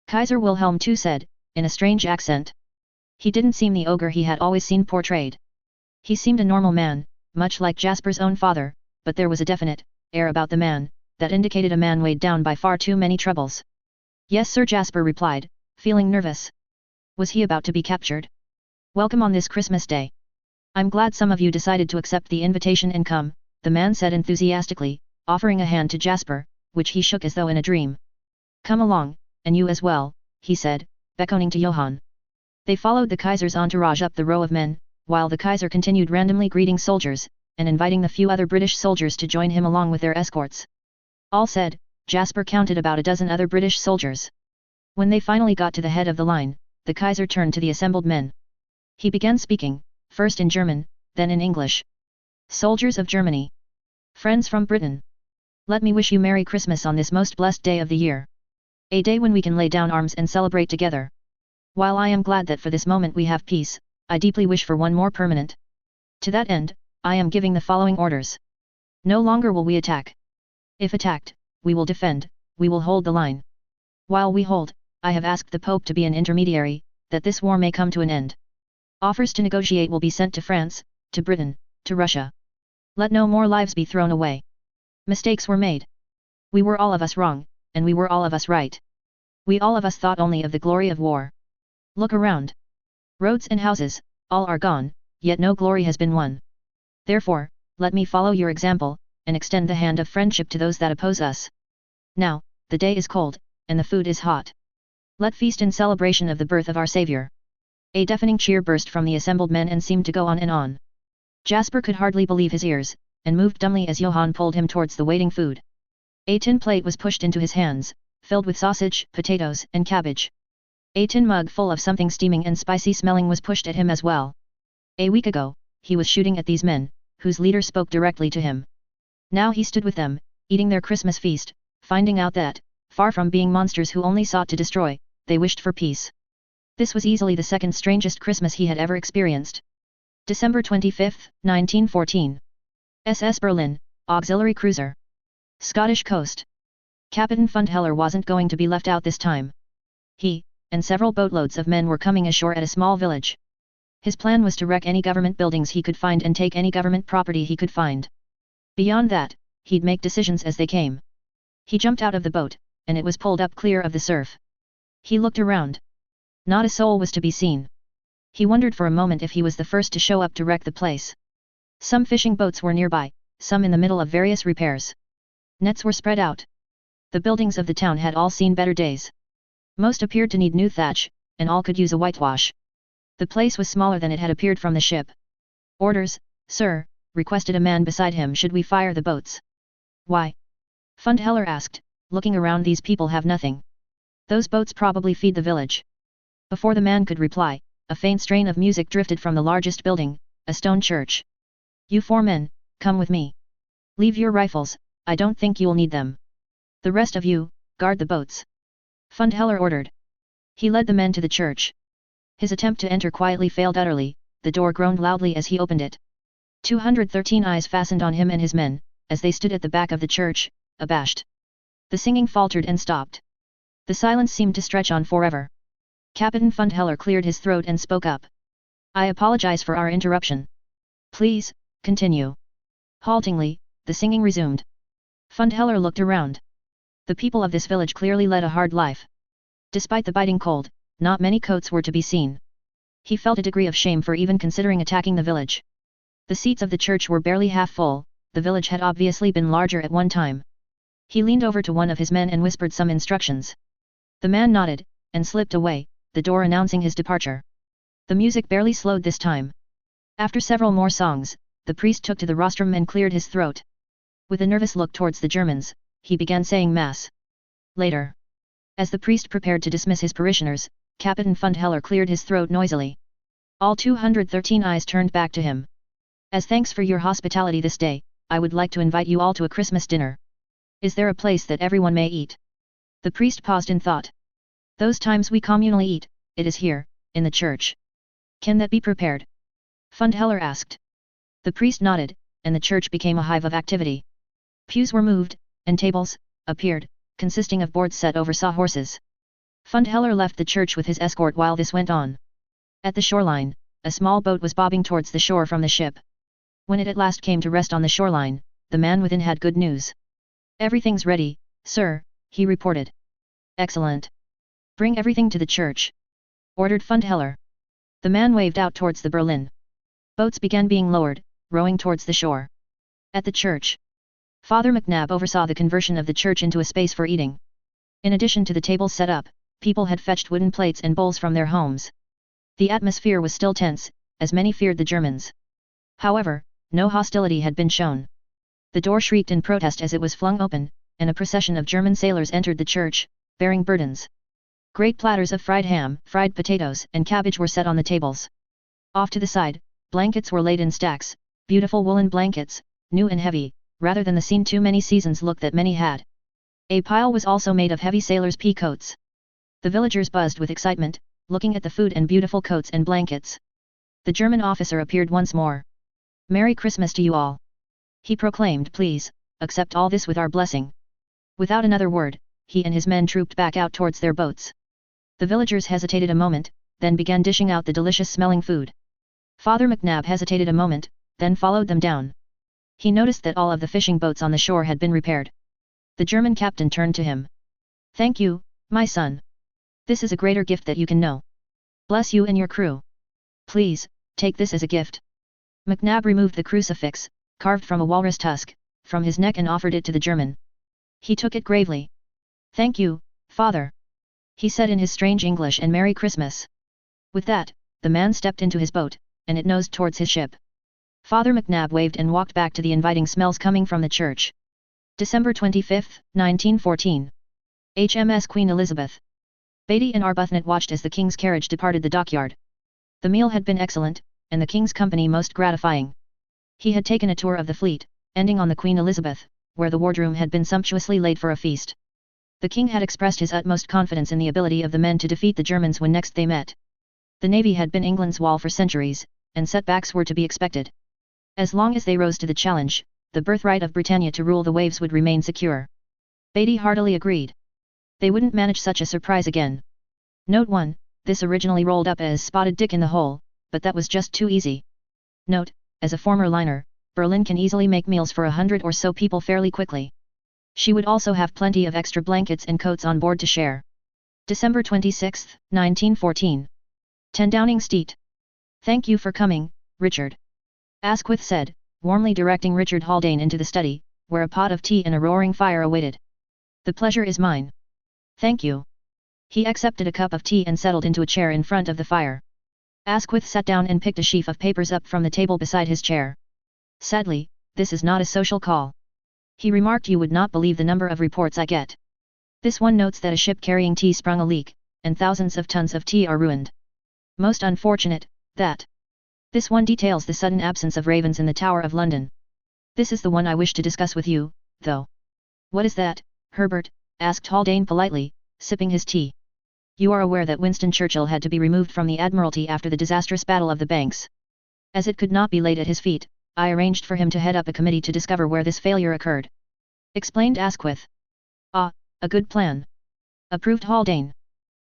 Kaiser Wilhelm II said, in a strange accent. He didn't seem the ogre he had always seen portrayed. He seemed a normal man, much like Jasper's own father, but there was a definite air about the man, that indicated a man weighed down by far too many troubles. Yes, sir, Jasper replied, feeling nervous. Was he about to be captured? Welcome on this Christmas day. I'm glad some of you decided to accept the invitation and come, the man said enthusiastically, offering a hand to Jasper, which he shook as though in a dream. Come along, and you as well, he said, beckoning to Johann. They followed the Kaiser's entourage up the row of men, while the Kaiser continued randomly greeting soldiers, and inviting the few other British soldiers to join him along with their escorts. All said, Jasper counted about a dozen other British soldiers. When they finally got to the head of the line, the Kaiser turned to the assembled men. He began speaking, first in German, then in English. Soldiers of Germany. Friends from Britain. Let me wish you Merry Christmas on this most blessed day of the year. A day when we can lay down arms and celebrate together. While I am glad that for this moment we have peace, I deeply wish for one more permanent. To that end, I am giving the following orders. No longer will we attack. If attacked, we will defend, we will hold the line. While we hold, I have asked the Pope to be an intermediary, that this war may come to an end. Offers to negotiate will be sent to France, to Britain, to Russia. Let no more lives be thrown away. Mistakes were made. We were all of us wrong, and we were all of us right. We all of us thought only of the glory of war. Look around. Roads and houses, all are gone, yet no glory has been won. Therefore, let me follow your example, and extend the hand of friendship to those that oppose us. Now, the day is cold, and the food is hot. Let feast in celebration of the birth of our Savior. A deafening cheer burst from the assembled men and seemed to go on and on. Jasper could hardly believe his ears, and moved dumbly as Johann pulled him towards the waiting food. A tin plate was pushed into his hands, filled with sausage, potatoes, and cabbage. A tin mug full of something steaming and spicy smelling was pushed at him as well. A week ago, he was shooting at these men, whose leader spoke directly to him. Now he stood with them, eating their Christmas feast, finding out that, far from being monsters who only sought to destroy, they wished for peace. This was easily the second strangest Christmas he had ever experienced. December 25, 1914. SS Berlin, auxiliary cruiser. Scottish coast. Captain Fundheller wasn't going to be left out this time. He, and several boatloads of men were coming ashore at a small village. His plan was to wreck any government buildings he could find and take any government property he could find. Beyond that, he'd make decisions as they came. He jumped out of the boat, and it was pulled up clear of the surf. He looked around. Not a soul was to be seen. He wondered for a moment if he was the first to show up to wreck the place. Some fishing boats were nearby, some in the middle of various repairs. Nets were spread out. The buildings of the town had all seen better days. Most appeared to need new thatch, and all could use a whitewash. The place was smaller than it had appeared from the ship. "Orders, sir," requested a man beside him. "Should we fire the boats?" "Why?" Fundheller asked, looking around. "These people have nothing. Those boats probably feed the village." Before the man could reply, a faint strain of music drifted from the largest building, a stone church. "You 4 men, come with me. Leave your rifles, I don't think you'll need them. The rest of you, guard the boats," Fundheller ordered. He led the men to the church. His attempt to enter quietly failed utterly. The door groaned loudly as he opened it. 213 eyes fastened on him and his men, as they stood at the back of the church, abashed. The singing faltered and stopped. The silence seemed to stretch on forever. Captain Fundheller cleared his throat and spoke up. "I apologize for our interruption. Please, continue." Haltingly, the singing resumed. Fundheller looked around. The people of this village clearly led a hard life. Despite the biting cold, not many coats were to be seen. He felt a degree of shame for even considering attacking the village. The seats of the church were barely half full, the village had obviously been larger at one time. He leaned over to one of his men and whispered some instructions. The man nodded, and slipped away, the door announcing his departure. The music barely slowed this time. After several more songs, the priest took to the rostrum and cleared his throat. With a nervous look towards the Germans, he began saying Mass. Later. As the priest prepared to dismiss his parishioners, Captain Fundheller cleared his throat noisily. All 213 eyes turned back to him. "As thanks for your hospitality this day, I would like to invite you all to a Christmas dinner. Is there a place that everyone may eat?" The priest paused in thought. "Those times we communally eat, it is here, in the church. Can that be prepared?" Fundheller asked. The priest nodded, and the church became a hive of activity. Pews were moved, and tables appeared, consisting of boards set over sawhorses. Fundheller left the church with his escort while this went on. At the shoreline, a small boat was bobbing towards the shore from the ship. When it at last came to rest on the shoreline, the man within had good news. "Everything's ready, sir," he reported. "Excellent. Bring everything to the church," ordered Fundheller. The man waved out towards the Berlin. Boats began being lowered, rowing towards the shore. At the church, Father McNabb oversaw the conversion of the church into a space for eating. In addition to the tables set up, people had fetched wooden plates and bowls from their homes. The atmosphere was still tense, as many feared the Germans. However, no hostility had been shown. The door shrieked in protest as it was flung open, and a procession of German sailors entered the church, bearing burdens. Great platters of fried ham, fried potatoes, and cabbage were set on the tables. Off to the side, blankets were laid in stacks, beautiful woolen blankets, new and heavy, rather than the seen too many seasons look that many had. A pile was also made of heavy sailors' pea coats. The villagers buzzed with excitement, looking at the food and beautiful coats and blankets. The German officer appeared once more. "Merry Christmas to you all," he proclaimed. "Please, accept all this with our blessing." Without another word, he and his men trooped back out towards their boats. The villagers hesitated a moment, then began dishing out the delicious-smelling food. Father McNabb hesitated a moment, then followed them down. He noticed that all of the fishing boats on the shore had been repaired. The German captain turned to him. "Thank you, my son. This is a greater gift that you can know. Bless you and your crew. Please, take this as a gift." McNabb removed the crucifix, carved from a walrus tusk, from his neck and offered it to the German. He took it gravely. "Thank you, father," he said in his strange English, "and Merry Christmas." With that, the man stepped into his boat, and it nosed towards his ship. Father McNabb waved and walked back to the inviting smells coming from the church. December 25, 1914. HMS Queen Elizabeth. Beatty and Arbuthnot watched as the King's carriage departed the dockyard. The meal had been excellent, and the King's company most gratifying. He had taken a tour of the fleet, ending on the Queen Elizabeth, where the wardroom had been sumptuously laid for a feast. The King had expressed his utmost confidence in the ability of the men to defeat the Germans when next they met. The navy had been England's wall for centuries, and setbacks were to be expected. As long as they rose to the challenge, the birthright of Britannia to rule the waves would remain secure. Beatty heartily agreed. They wouldn't manage such a surprise again. Note 1, this originally rolled up as Spotted Dick in the Hole, but that was just too easy. Note, as a former liner, Berlin can easily make meals for 100 or so people fairly quickly. She would also have plenty of extra blankets and coats on board to share. December 26, 1914. 10 Downing Street. Thank you for coming, Richard. Asquith said, warmly directing Richard Haldane into the study, where a pot of tea and a roaring fire awaited. The pleasure is mine. Thank you. He accepted a cup of tea and settled into a chair in front of the fire. Asquith sat down and picked a sheaf of papers up from the table beside his chair. Sadly, this is not a social call. He remarked, you would not believe the number of reports I get. This one notes that a ship carrying tea sprung a leak, and thousands of tons of tea are ruined. Most unfortunate, that. This one details the sudden absence of ravens in the Tower of London. This is the one I wish to discuss with you, though. What is that, Herbert? Asked Haldane politely, sipping his tea. You are aware that Winston Churchill had to be removed from the Admiralty after the disastrous Battle of the Banks. As it could not be laid at his feet, I arranged for him to head up a committee to discover where this failure occurred. Explained Asquith. Ah, a good plan. Approved Haldane.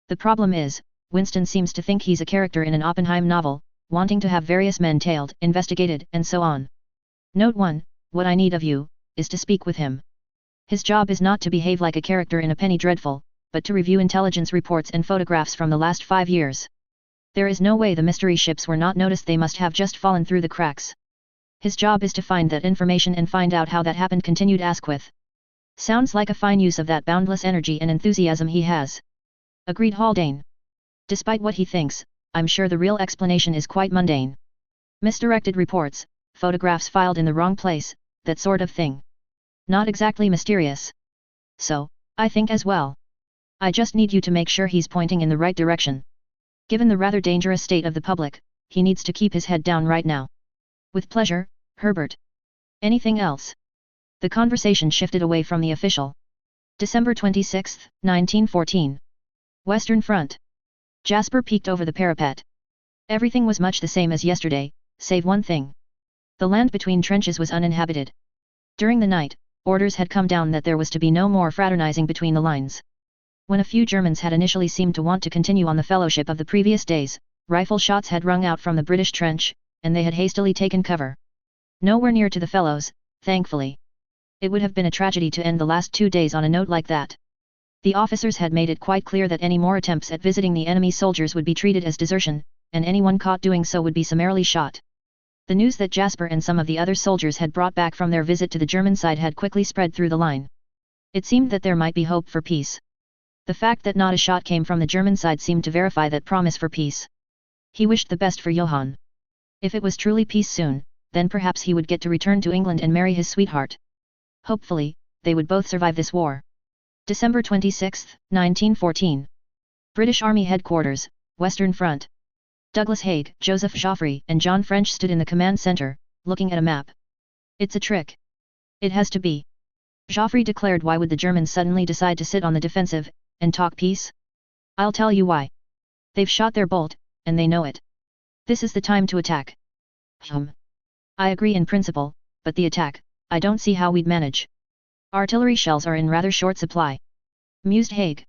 The problem is, Winston seems to think he's a character in an Oppenheim novel, wanting to have various men tailed, investigated, and so on. Note 1, what I need of you, is to speak with him. His job is not to behave like a character in a penny dreadful, but to review intelligence reports and photographs from the last 5 years. There is no way the mystery ships were not noticed, they must have just fallen through the cracks. His job is to find that information and find out how that happened, continued Asquith. Sounds like a fine use of that boundless energy and enthusiasm he has. Agreed Haldane. Despite what he thinks, I'm sure the real explanation is quite mundane. Misdirected reports, photographs filed in the wrong place, that sort of thing. Not exactly mysterious. So, I think as well. I just need you to make sure he's pointing in the right direction. Given the rather dangerous state of the public, he needs to keep his head down right now. With pleasure, Herbert. Anything else? The conversation shifted away from the official. December 26, 1914. Western Front. Jasper peeked over the parapet. Everything was much the same as yesterday, save one thing. The land between trenches was uninhabited. During the night, orders had come down that there was to be no more fraternizing between the lines. When a few Germans had initially seemed to want to continue on the fellowship of the previous days, rifle shots had rung out from the British trench, and they had hastily taken cover. Nowhere near to the fellows, thankfully. It would have been a tragedy to end the last 2 days on a note like that. The officers had made it quite clear that any more attempts at visiting the enemy soldiers would be treated as desertion, and anyone caught doing so would be summarily shot. The news that Jasper and some of the other soldiers had brought back from their visit to the German side had quickly spread through the line. It seemed that there might be hope for peace. The fact that not a shot came from the German side seemed to verify that promise for peace. He wished the best for Johann. If it was truly peace soon, then perhaps he would get to return to England and marry his sweetheart. Hopefully, they would both survive this war. December 26, 1914. British Army Headquarters, Western Front. Douglas Haig, Joseph Joffre, and John French stood in the command center, looking at a map. It's a trick. It has to be. Joffre declared. Why would the Germans suddenly decide to sit on the defensive, and talk peace? I'll tell you why. They've shot their bolt, and they know it. This is the time to attack. I agree in principle, but the attack, I don't see how we'd manage. Artillery shells are in rather short supply. Mused Haig.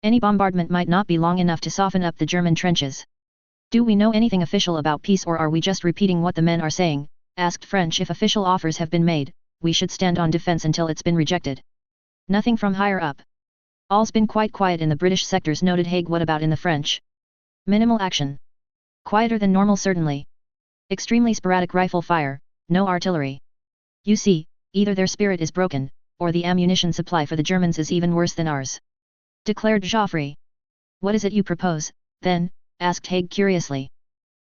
Any bombardment might not be long enough to soften up the German trenches. Do we know anything official about peace, or are we just repeating what the men are saying? Asked French. If official offers have been made, we should stand on defense until it's been rejected. Nothing from higher up. All's been quite quiet in the British sectors, noted Haig. What about in the French? Minimal action. Quieter than normal, certainly. Extremely sporadic rifle fire, no artillery. You see, either their spirit is broken, or the ammunition supply for the Germans is even worse than ours. Declared Joffre. What is it you propose, then? Asked Haig curiously.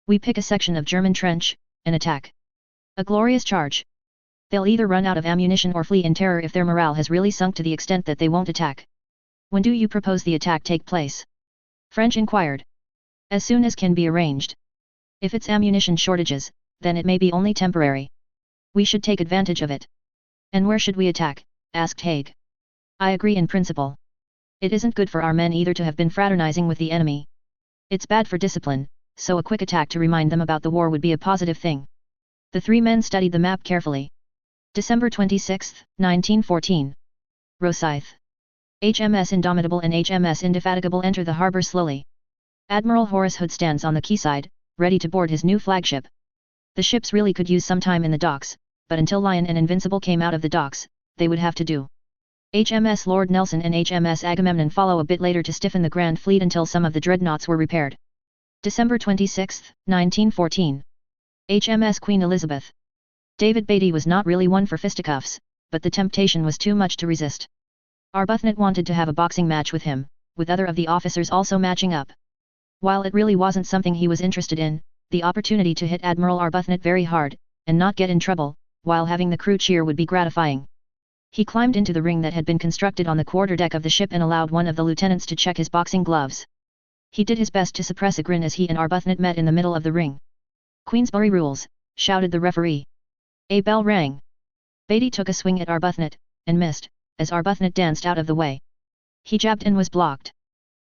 We pick a section of German trench, and attack. A glorious charge. They'll either run out of ammunition or flee in terror if their morale has really sunk to the extent that they won't attack. When do you propose the attack take place? French inquired. As soon as can be arranged. If it's ammunition shortages, then it may be only temporary. We should take advantage of it. And where should we attack? Asked Haig. I agree in principle. It isn't good for our men either to have been fraternizing with the enemy. It's bad for discipline, so a quick attack to remind them about the war would be a positive thing. The three men studied the map carefully. December 26, 1914. Rosyth. HMS Indomitable and HMS Indefatigable enter the harbour slowly. Admiral Horace Hood stands on the quayside, ready to board his new flagship. The ships really could use some time in the docks, but until Lion and Invincible came out of the docks, they would have to do. HMS Lord Nelson and HMS Agamemnon follow a bit later to stiffen the Grand Fleet until some of the dreadnoughts were repaired. December 26, 1914. HMS Queen Elizabeth. David Beatty was not really one for fisticuffs, but the temptation was too much to resist. Arbuthnot wanted to have a boxing match with him, with other of the officers also matching up. While it really wasn't something he was interested in, the opportunity to hit Admiral Arbuthnot very hard, and not get in trouble, while having the crew cheer would be gratifying. He climbed into the ring that had been constructed on the quarterdeck of the ship and allowed one of the lieutenants to check his boxing gloves. He did his best to suppress a grin as he and Arbuthnot met in the middle of the ring. "Queensbury rules," shouted the referee. A bell rang. Beatty took a swing at Arbuthnot, and missed, as Arbuthnot danced out of the way. He jabbed and was blocked.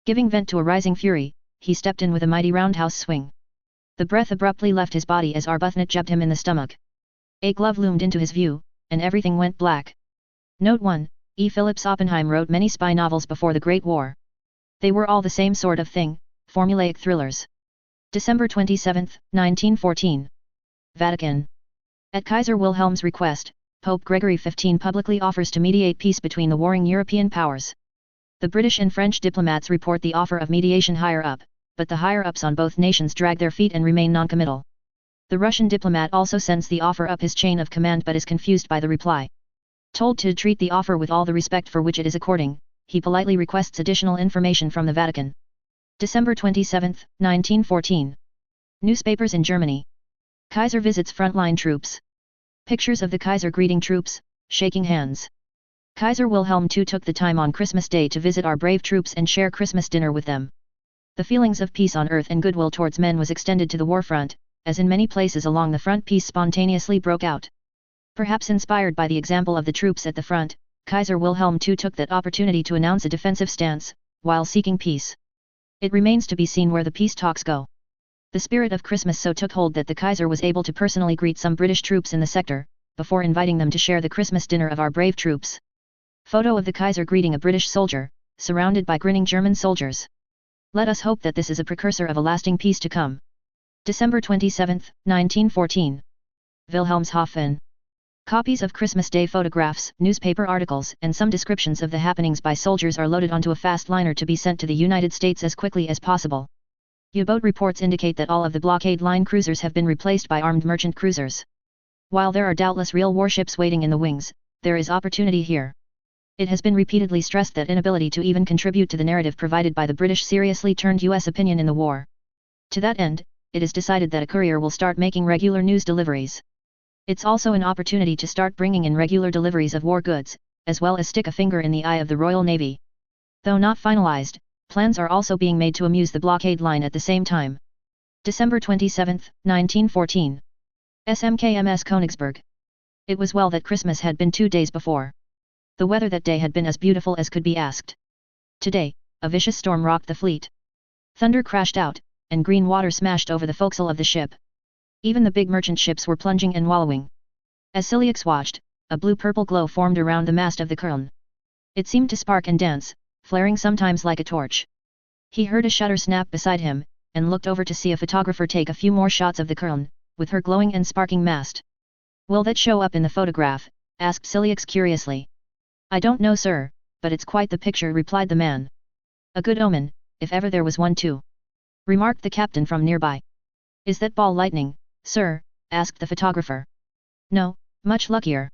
Giving vent to a rising fury, he stepped in with a mighty roundhouse swing. The breath abruptly left his body as Arbuthnot jabbed him in the stomach. A glove loomed into his view, and everything went black. Note 1, E. Phillips Oppenheim wrote many spy novels before the Great War. They were all the same sort of thing, formulaic thrillers. December 27, 1914. Vatican. At Kaiser Wilhelm's request, Pope Gregory XV publicly offers to mediate peace between the warring European powers. The British and French diplomats report the offer of mediation higher up, but the higher-ups on both nations drag their feet and remain noncommittal. The Russian diplomat also sends the offer up his chain of command but is confused by the reply. Told to treat the offer with all the respect for which it is according, he politely requests additional information from the Vatican. December 27, 1914. Newspapers in Germany. Kaiser visits frontline troops. Pictures of the Kaiser greeting troops, shaking hands. Kaiser Wilhelm II took the time on Christmas Day to visit our brave troops and share Christmas dinner with them. The feelings of peace on earth and goodwill towards men was extended to the war front, as in many places along the front peace spontaneously broke out. Perhaps inspired by the example of the troops at the front, Kaiser Wilhelm II took that opportunity to announce a defensive stance, while seeking peace. It remains to be seen where the peace talks go. The spirit of Christmas so took hold that the Kaiser was able to personally greet some British troops in the sector, before inviting them to share the Christmas dinner of our brave troops. Photo of the Kaiser greeting a British soldier, surrounded by grinning German soldiers. Let us hope that this is a precursor of a lasting peace to come. December 27, 1914. Wilhelmshaven. Copies of Christmas Day photographs, newspaper articles, and some descriptions of the happenings by soldiers are loaded onto a fast liner to be sent to the United States as quickly as possible. U-boat reports indicate that all of the blockade line cruisers have been replaced by armed merchant cruisers. While there are doubtless real warships waiting in the wings, there is opportunity here. It has been repeatedly stressed that inability to even contribute to the narrative provided by the British seriously turned US opinion in the war. To that end, it is decided that a courier will start making regular news deliveries. It's also an opportunity to start bringing in regular deliveries of war goods, as well as stick a finger in the eye of the Royal Navy. Though not finalized, plans are also being made to amuse the blockade line at the same time. December 27, 1914. SMKMS Königsberg. It was well that Christmas had been 2 days before. The weather that day had been as beautiful as could be asked. Today, a vicious storm rocked the fleet. Thunder crashed out, and green water smashed over the forecastle of the ship. Even the big merchant ships were plunging and wallowing. As Ciliax watched, a blue-purple glow formed around the mast of the Köln. It seemed to spark and dance, flaring sometimes like a torch. He heard a shutter snap beside him, and looked over to see a photographer take a few more shots of the Köln, with her glowing and sparking mast. "Will that show up in the photograph?" asked Ciliax curiously. "I don't know, sir, but it's quite the picture," replied the man. "A good omen, if ever there was one too," remarked the captain from nearby. "Is that ball lightning, sir?" asked the photographer. "No, much luckier.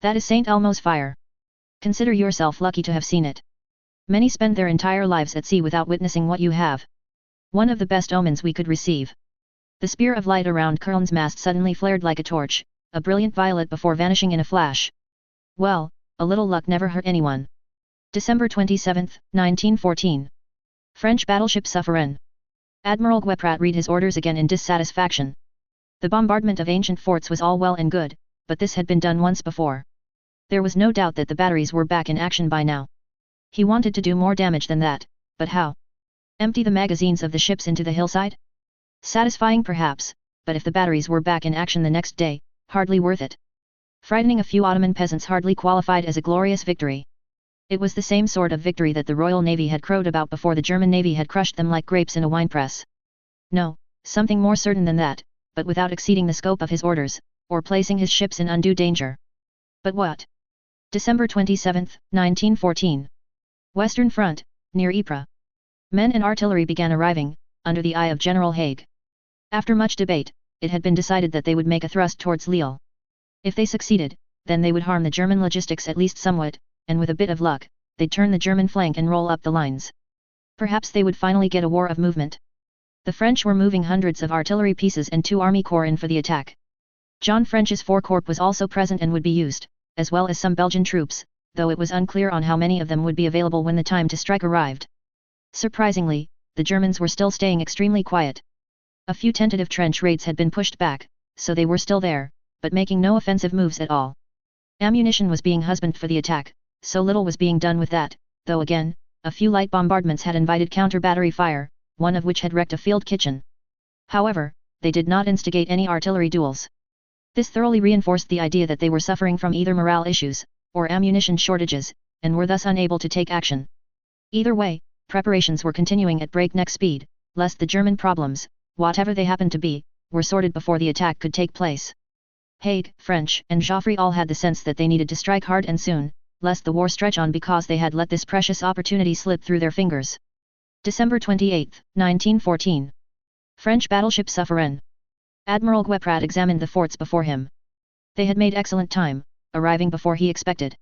That is St. Elmo's fire. Consider yourself lucky to have seen it. Many spend their entire lives at sea without witnessing what you have. One of the best omens we could receive." The spear of light around Köln's mast suddenly flared like a torch, a brilliant violet before vanishing in a flash. Well, a little luck never hurt anyone. December 27, 1914. French battleship Souverain. Admiral Gueprat read his orders again in dissatisfaction. The bombardment of ancient forts was all well and good, but this had been done once before. There was no doubt that the batteries were back in action by now. He wanted to do more damage than that, but how? Empty the magazines of the ships into the hillside? Satisfying perhaps, but if the batteries were back in action the next day, hardly worth it. Frightening a few Ottoman peasants hardly qualified as a glorious victory. It was the same sort of victory that the Royal Navy had crowed about before the German Navy had crushed them like grapes in a winepress. No, something more certain than that, but without exceeding the scope of his orders, or placing his ships in undue danger. But what? December 27, 1914. Western Front, near Ypres. Men and artillery began arriving, under the eye of General Haig. After much debate, it had been decided that they would make a thrust towards Lille. If they succeeded, then they would harm the German logistics at least somewhat, and with a bit of luck, they'd turn the German flank and roll up the lines. Perhaps they would finally get a war of movement. The French were moving hundreds of artillery pieces and 2 army corps in for the attack. John French's 4 Corps was also present and would be used, as well as some Belgian troops, though it was unclear on how many of them would be available when the time to strike arrived. Surprisingly, the Germans were still staying extremely quiet. A few tentative trench raids had been pushed back, so they were still there, but making no offensive moves at all. Ammunition was being husbanded for the attack, so little was being done with that, though again, a few light bombardments had invited counter-battery fire, one of which had wrecked a field kitchen. However, they did not instigate any artillery duels. This thoroughly reinforced the idea that they were suffering from either morale issues, or ammunition shortages, and were thus unable to take action. Either way, preparations were continuing at breakneck speed, lest the German problems, whatever they happened to be, were sorted before the attack could take place. Haig, French, and Joffre all had the sense that they needed to strike hard and soon, lest the war stretch on because they had let this precious opportunity slip through their fingers. December 28, 1914. French battleship Suffren. Admiral Gueprat examined the forts before him. They had made excellent time, arriving before he expected.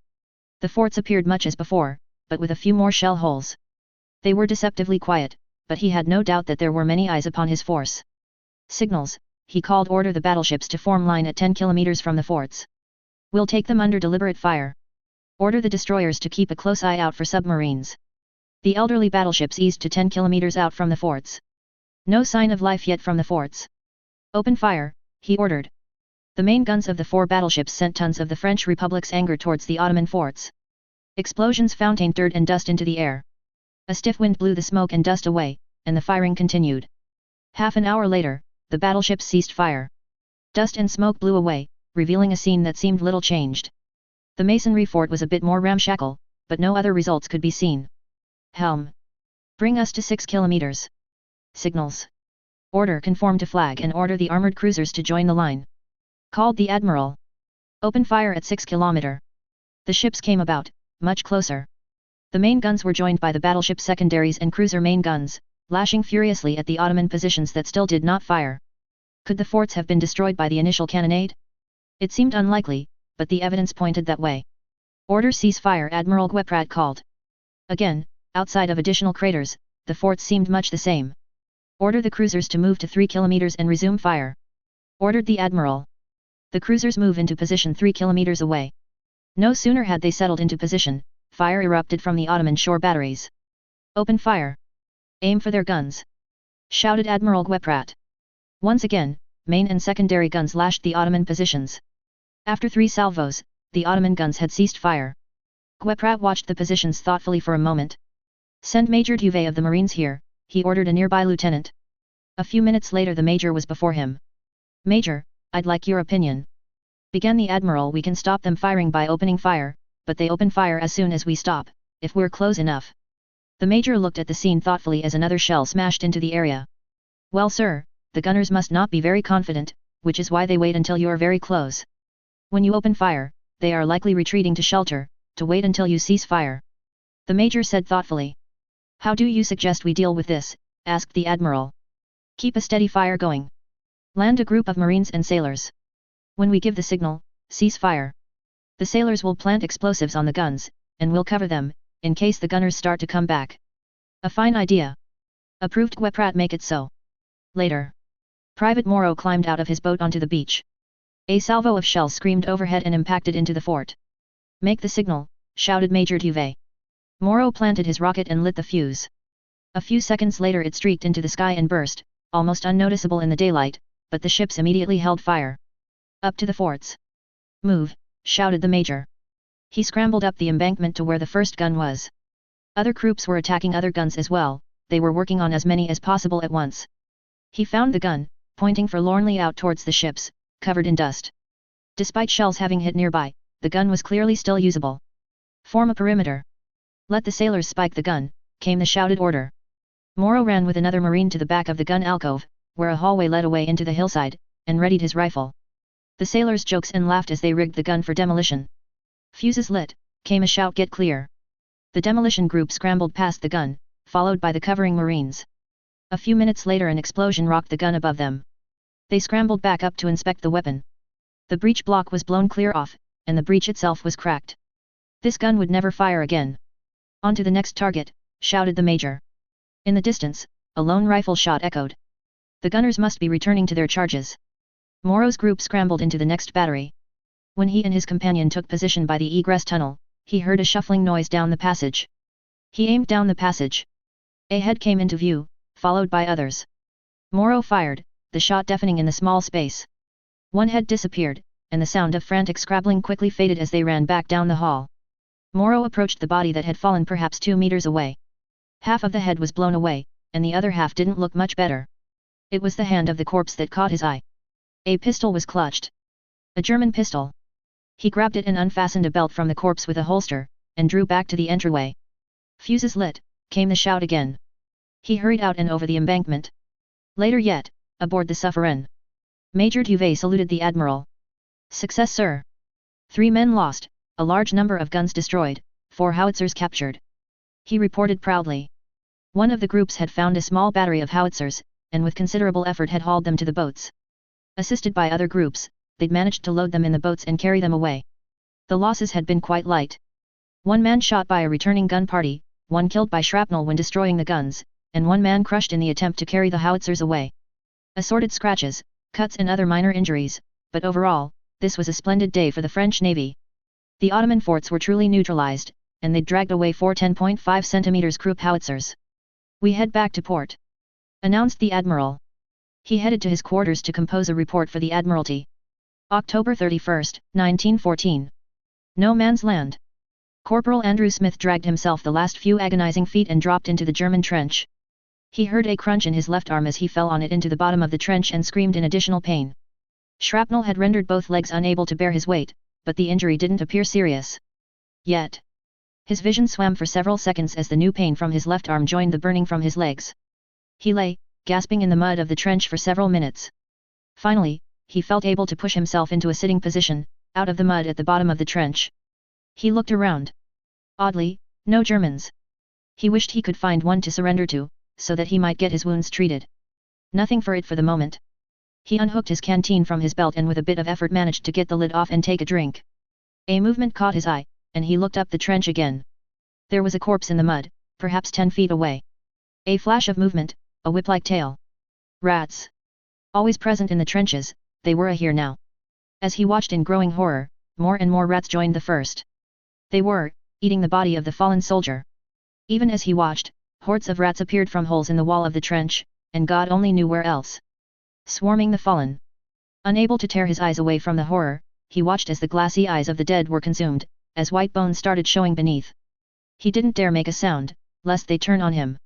The forts appeared much as before, but with a few more shell holes. They were deceptively quiet, but he had no doubt that there were many eyes upon his force. Signals, he called order the battleships to form line at 10 kilometers from the forts. We'll take them under deliberate fire. Order the destroyers to keep a close eye out for submarines. The elderly battleships eased to 10 kilometers out from the forts. No sign of life yet from the forts. Open fire, he ordered. The main guns of the 4 battleships sent tons of the French Republic's anger towards the Ottoman forts. Explosions fountained dirt and dust into the air. A stiff wind blew the smoke and dust away, and the firing continued. Half an hour later, the battleships ceased fire. Dust and smoke blew away, revealing a scene that seemed little changed. The masonry fort was a bit more ramshackle, but no other results could be seen. Helm. Bring us to 6 kilometers. Signals. Order conform to flag and order the armored cruisers to join the line. Called the admiral. Open fire at 6 kilometer. The ships came about, much closer. The main guns were joined by the battleship secondaries and cruiser main guns, lashing furiously at the Ottoman positions that still did not fire. Could the forts have been destroyed by the initial cannonade? It seemed unlikely, but the evidence pointed that way. Order cease fire, Admiral Gueprat called. Again, outside of additional craters, the forts seemed much the same. Order the cruisers to move to 3 kilometers and resume fire. Ordered the admiral. The cruisers move into position 3 kilometers away. No sooner had they settled into position, fire erupted from the Ottoman shore batteries. Open fire. Aim for their guns. Shouted Admiral Gueprat. Once again, main and secondary guns lashed the Ottoman positions. After 3 salvos, the Ottoman guns had ceased fire. Gueprat watched the positions thoughtfully for a moment. Send Major Duvet of the Marines here, he ordered a nearby lieutenant. A few minutes later the major was before him. Major, I'd like your opinion. Began the admiral. We can stop them firing by opening fire, but they open fire as soon as we stop, if we're close enough. The major looked at the scene thoughtfully as another shell smashed into the area. Well sir, the gunners must not be very confident, which is why they wait until you are very close. When you open fire, they are likely retreating to shelter, to wait until you cease fire. The major said thoughtfully. How do you suggest we deal with this? Asked the admiral. Keep a steady fire going. Land a group of marines and sailors. When we give the signal, cease fire. The sailors will plant explosives on the guns, and will cover them, in case the gunners start to come back. A fine idea. Approved Gueprat. Make it so. Later. Private Moreau climbed out of his boat onto the beach. A salvo of shells screamed overhead and impacted into the fort. Make the signal, shouted Major Duvet. Moreau planted his rocket and lit the fuse. A few seconds later it streaked into the sky and burst, almost unnoticeable in the daylight, but the ships immediately held fire. Up to the forts. Move, shouted the major. He scrambled up the embankment to where the first gun was. Other groups were attacking other guns as well, they were working on as many as possible at once. He found the gun, pointing forlornly out towards the ships, covered in dust. Despite shells having hit nearby, the gun was clearly still usable. Form a perimeter. Let the sailors spike the gun, came the shouted order. Moreau ran with another marine to the back of the gun alcove, where a hallway led away into the hillside, and readied his rifle. The sailors joked and laughed as they rigged the gun for demolition. Fuses lit, came a shout, "Get clear!" The demolition group scrambled past the gun, followed by the covering marines. A few minutes later an explosion rocked the gun above them. They scrambled back up to inspect the weapon. The breech block was blown clear off, and the breech itself was cracked. This gun would never fire again. "On to the next target," shouted the major. In the distance, a lone rifle shot echoed. The gunners must be returning to their charges. Moro's group scrambled into the next battery. When he and his companion took position by the egress tunnel, he heard a shuffling noise down the passage. He aimed down the passage. A head came into view, followed by others. Moro fired, the shot deafening in the small space. One head disappeared, and the sound of frantic scrabbling quickly faded as they ran back down the hall. Moro approached the body that had fallen perhaps 2 meters away. Half of the head was blown away, and the other half didn't look much better. It was the hand of the corpse that caught his eye. A pistol was clutched. A German pistol. He grabbed it and unfastened a belt from the corpse with a holster, and drew back to the entryway. Fuses lit, came the shout again. He hurried out and over the embankment. Later yet, aboard the Sovereign. Major Duvet saluted the admiral. "Success, sir. 3 men lost, a large number of guns destroyed, 4 howitzers captured," he reported proudly. One of the groups had found a small battery of howitzers, and with considerable effort had hauled them to the boats. Assisted by other groups, they'd managed to load them in the boats and carry them away. The losses had been quite light. 1 man shot by a returning gun party, 1 killed by shrapnel when destroying the guns, and 1 man crushed in the attempt to carry the howitzers away. Assorted scratches, cuts and other minor injuries, but overall, this was a splendid day for the French Navy. The Ottoman forts were truly neutralized, and they'd dragged away 4 10.5 cm Krupp howitzers. "We head back to port," announced the admiral. He headed to his quarters to compose a report for the Admiralty. October 31, 1914. No Man's Land. Corporal Andrew Smith dragged himself the last few agonizing feet and dropped into the German trench. He heard a crunch in his left arm as he fell on it into the bottom of the trench and screamed in additional pain. Shrapnel had rendered both legs unable to bear his weight, but the injury didn't appear serious. Yet. His vision swam for several seconds as the new pain from his left arm joined the burning from his legs. He lay, gasping in the mud of the trench for several minutes. Finally, he felt able to push himself into a sitting position, out of the mud at the bottom of the trench. He looked around. Oddly, no Germans. He wished he could find one to surrender to, so that he might get his wounds treated. Nothing for it for the moment. He unhooked his canteen from his belt and with a bit of effort managed to get the lid off and take a drink. A movement caught his eye, and he looked up the trench again. There was a corpse in the mud, perhaps 10 feet away. A flash of movement, a whip-like tail. Rats. Always present in the trenches, they were here now. As he watched in growing horror, more and more rats joined the first. They were, eating the body of the fallen soldier. Even as he watched, hordes of rats appeared from holes in the wall of the trench, and God only knew where else. Swarming the fallen. Unable to tear his eyes away from the horror, he watched as the glassy eyes of the dead were consumed, as white bones started showing beneath. He didn't dare make a sound, lest they turn on him.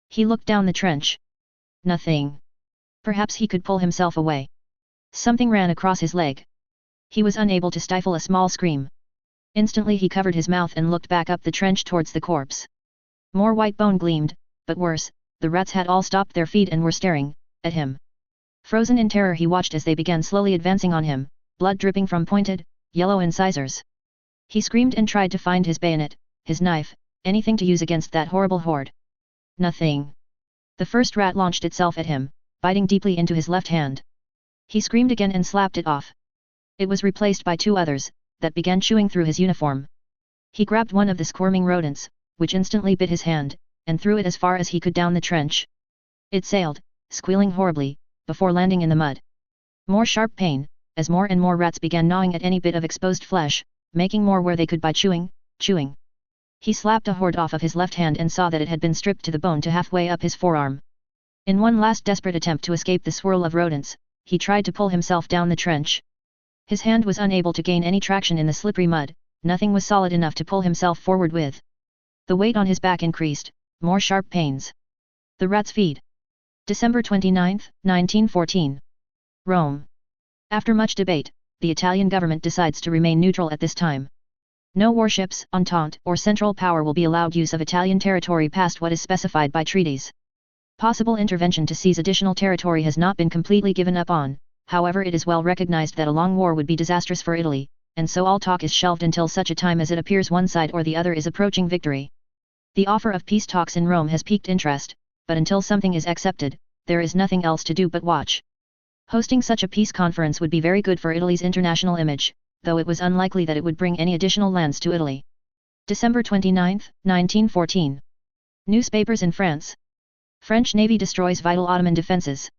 He looked down the trench. Nothing. Perhaps he could pull himself away. Something ran across his leg. He was unable to stifle a small scream. Instantly he covered his mouth and looked back up the trench towards the corpse. More white bone gleamed, but worse, the rats had all stopped their feet and were staring at him. Frozen in terror he watched as they began slowly advancing on him, blood dripping from pointed, yellow incisors. He screamed and tried to find his bayonet, his knife, anything to use against that horrible horde. Nothing. The first rat launched itself at him, biting deeply into his left hand. He screamed again and slapped it off. It was replaced by 2 others, that began chewing through his uniform. He grabbed one of the squirming rodents, which instantly bit his hand, and threw it as far as he could down the trench. It sailed, squealing horribly, before landing in the mud. More sharp pain, as more and more rats began gnawing at any bit of exposed flesh, making more where they could by chewing. He slapped a horde off of his left hand and saw that it had been stripped to the bone to halfway up his forearm. In one last desperate attempt to escape the swirl of rodents, he tried to pull himself down the trench. His hand was unable to gain any traction in the slippery mud, nothing was solid enough to pull himself forward with. The weight on his back increased, more sharp pains. The rats feed. December 29, 1914. Rome. After much debate, the Italian government decides to remain neutral at this time. No warships, Entente, or Central Power will be allowed use of Italian territory past what is specified by treaties. Possible intervention to seize additional territory has not been completely given up on, however it is well recognized that a long war would be disastrous for Italy, and so all talk is shelved until such a time as it appears one side or the other is approaching victory. The offer of peace talks in Rome has piqued interest, but until something is accepted, there is nothing else to do but watch. Hosting such a peace conference would be very good for Italy's international image, though it was unlikely that it would bring any additional lands to Italy. December 29, 1914. Newspapers in France. French Navy destroys vital Ottoman defences.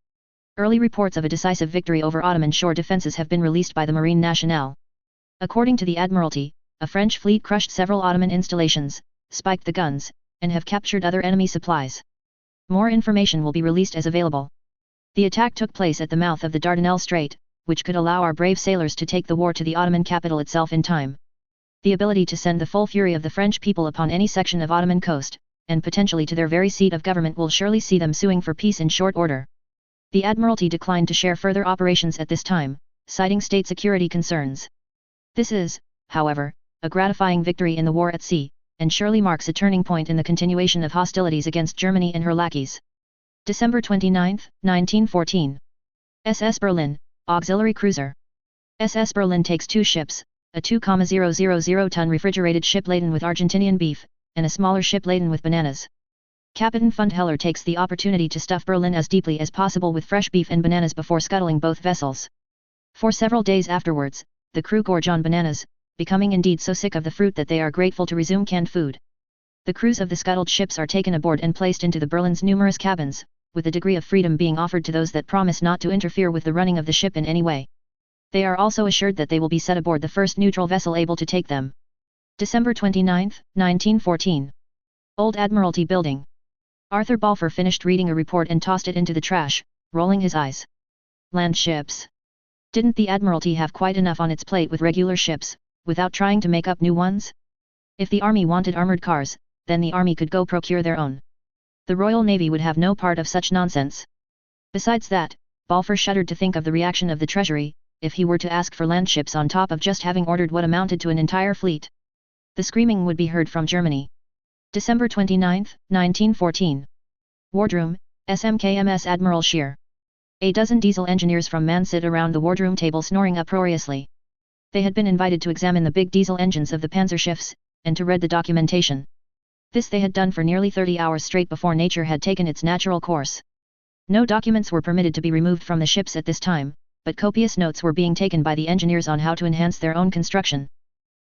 Early reports of a decisive victory over Ottoman shore defences have been released by the Marine Nationale. According to the Admiralty, a French fleet crushed several Ottoman installations, spiked the guns, and have captured other enemy supplies. More information will be released as available. The attack took place at the mouth of the Dardanelles Strait, which could allow our brave sailors to take the war to the Ottoman capital itself in time. The ability to send the full fury of the French people upon any section of Ottoman coast, and potentially to their very seat of government, will surely see them suing for peace in short order. The Admiralty declined to share further operations at this time, citing state security concerns. This is, however, a gratifying victory in the war at sea, and surely marks a turning point in the continuation of hostilities against Germany and her lackeys. December 29, 1914. SS Berlin, auxiliary cruiser. SS Berlin takes two ships, a 2,000-ton refrigerated ship laden with Argentinian beef, and a smaller ship laden with bananas. Captain Fundheller takes the opportunity to stuff Berlin as deeply as possible with fresh beef and bananas before scuttling both vessels. For several days afterwards, the crew gorge on bananas, becoming indeed so sick of the fruit that they are grateful to resume canned food. The crews of the scuttled ships are taken aboard and placed into the Berlin's numerous cabins, with a degree of freedom being offered to those that promise not to interfere with the running of the ship in any way. They are also assured that they will be set aboard the first neutral vessel able to take them. December 29, 1914. Old Admiralty Building. Arthur Balfour finished reading a report and tossed it into the trash, rolling his eyes. Land ships. Didn't the Admiralty have quite enough on its plate with regular ships, without trying to make up new ones? If the Army wanted armoured cars, then the Army could go procure their own. The Royal Navy would have no part of such nonsense. Besides that, Balfour shuddered to think of the reaction of the Treasury, if he were to ask for land ships on top of just having ordered what amounted to an entire fleet. The screaming would be heard from Germany. December 29, 1914. Wardroom, SMKMS Admiral Scheer. A dozen diesel engineers from Man sit around the wardroom table snoring uproariously. They had been invited to examine the big diesel engines of the Panzerschiffs, and to read the documentation. This they had done for nearly 30 hours straight before nature had taken its natural course. No documents were permitted to be removed from the ships at this time, but copious notes were being taken by the engineers on how to enhance their own construction.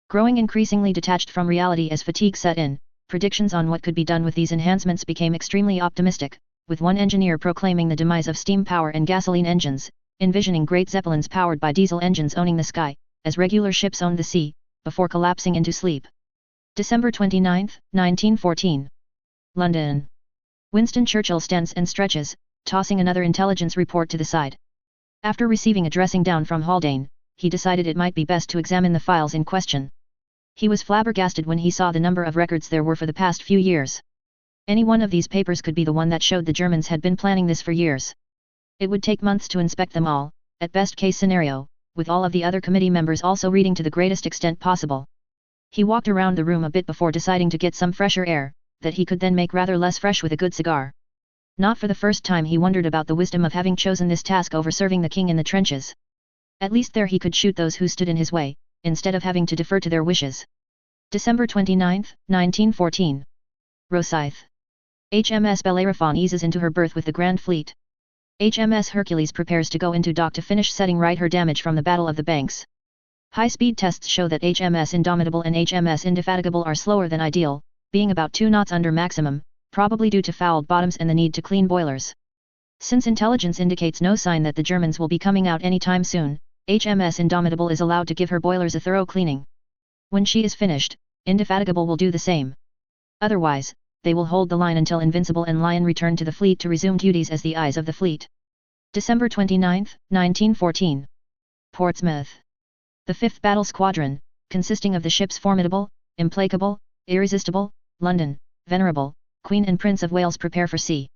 Growing increasingly detached from reality as fatigue set in, predictions on what could be done with these enhancements became extremely optimistic, with one engineer proclaiming the demise of steam power and gasoline engines, envisioning great zeppelins powered by diesel engines owning the sky, as regular ships owned the sea, before collapsing into sleep. December 29, 1914. London. Winston Churchill stands and stretches, tossing another intelligence report to the side. After receiving a dressing down from Haldane, he decided it might be best to examine the files in question. He was flabbergasted when he saw the number of records there were for the past few years. Any one of these papers could be the one that showed the Germans had been planning this for years. It would take months to inspect them all, at best case scenario, with all of the other committee members also reading to the greatest extent possible. He walked around the room a bit before deciding to get some fresher air, that he could then make rather less fresh with a good cigar. Not for the first time he wondered about the wisdom of having chosen this task over serving the king in the trenches. At least there he could shoot those who stood in his way, instead of having to defer to their wishes. December 29, 1914. Rosyth. HMS Bellerophon eases into her berth with the Grand Fleet. HMS Hercules prepares to go into dock to finish setting right her damage from the Battle of the Banks. High-speed tests show that HMS Indomitable and HMS Indefatigable are slower than ideal, being about 2 knots under maximum, probably due to fouled bottoms and the need to clean boilers. Since intelligence indicates no sign that the Germans will be coming out any time soon, HMS Indomitable is allowed to give her boilers a thorough cleaning. When she is finished, Indefatigable will do the same. Otherwise, they will hold the line until Invincible and Lion return to the fleet to resume duties as the eyes of the fleet. December 29, 1914. Portsmouth. The 5th Battle Squadron, consisting of the ships Formidable, Implacable, Irresistible, London, Venerable, Queen and Prince of Wales prepare for sea.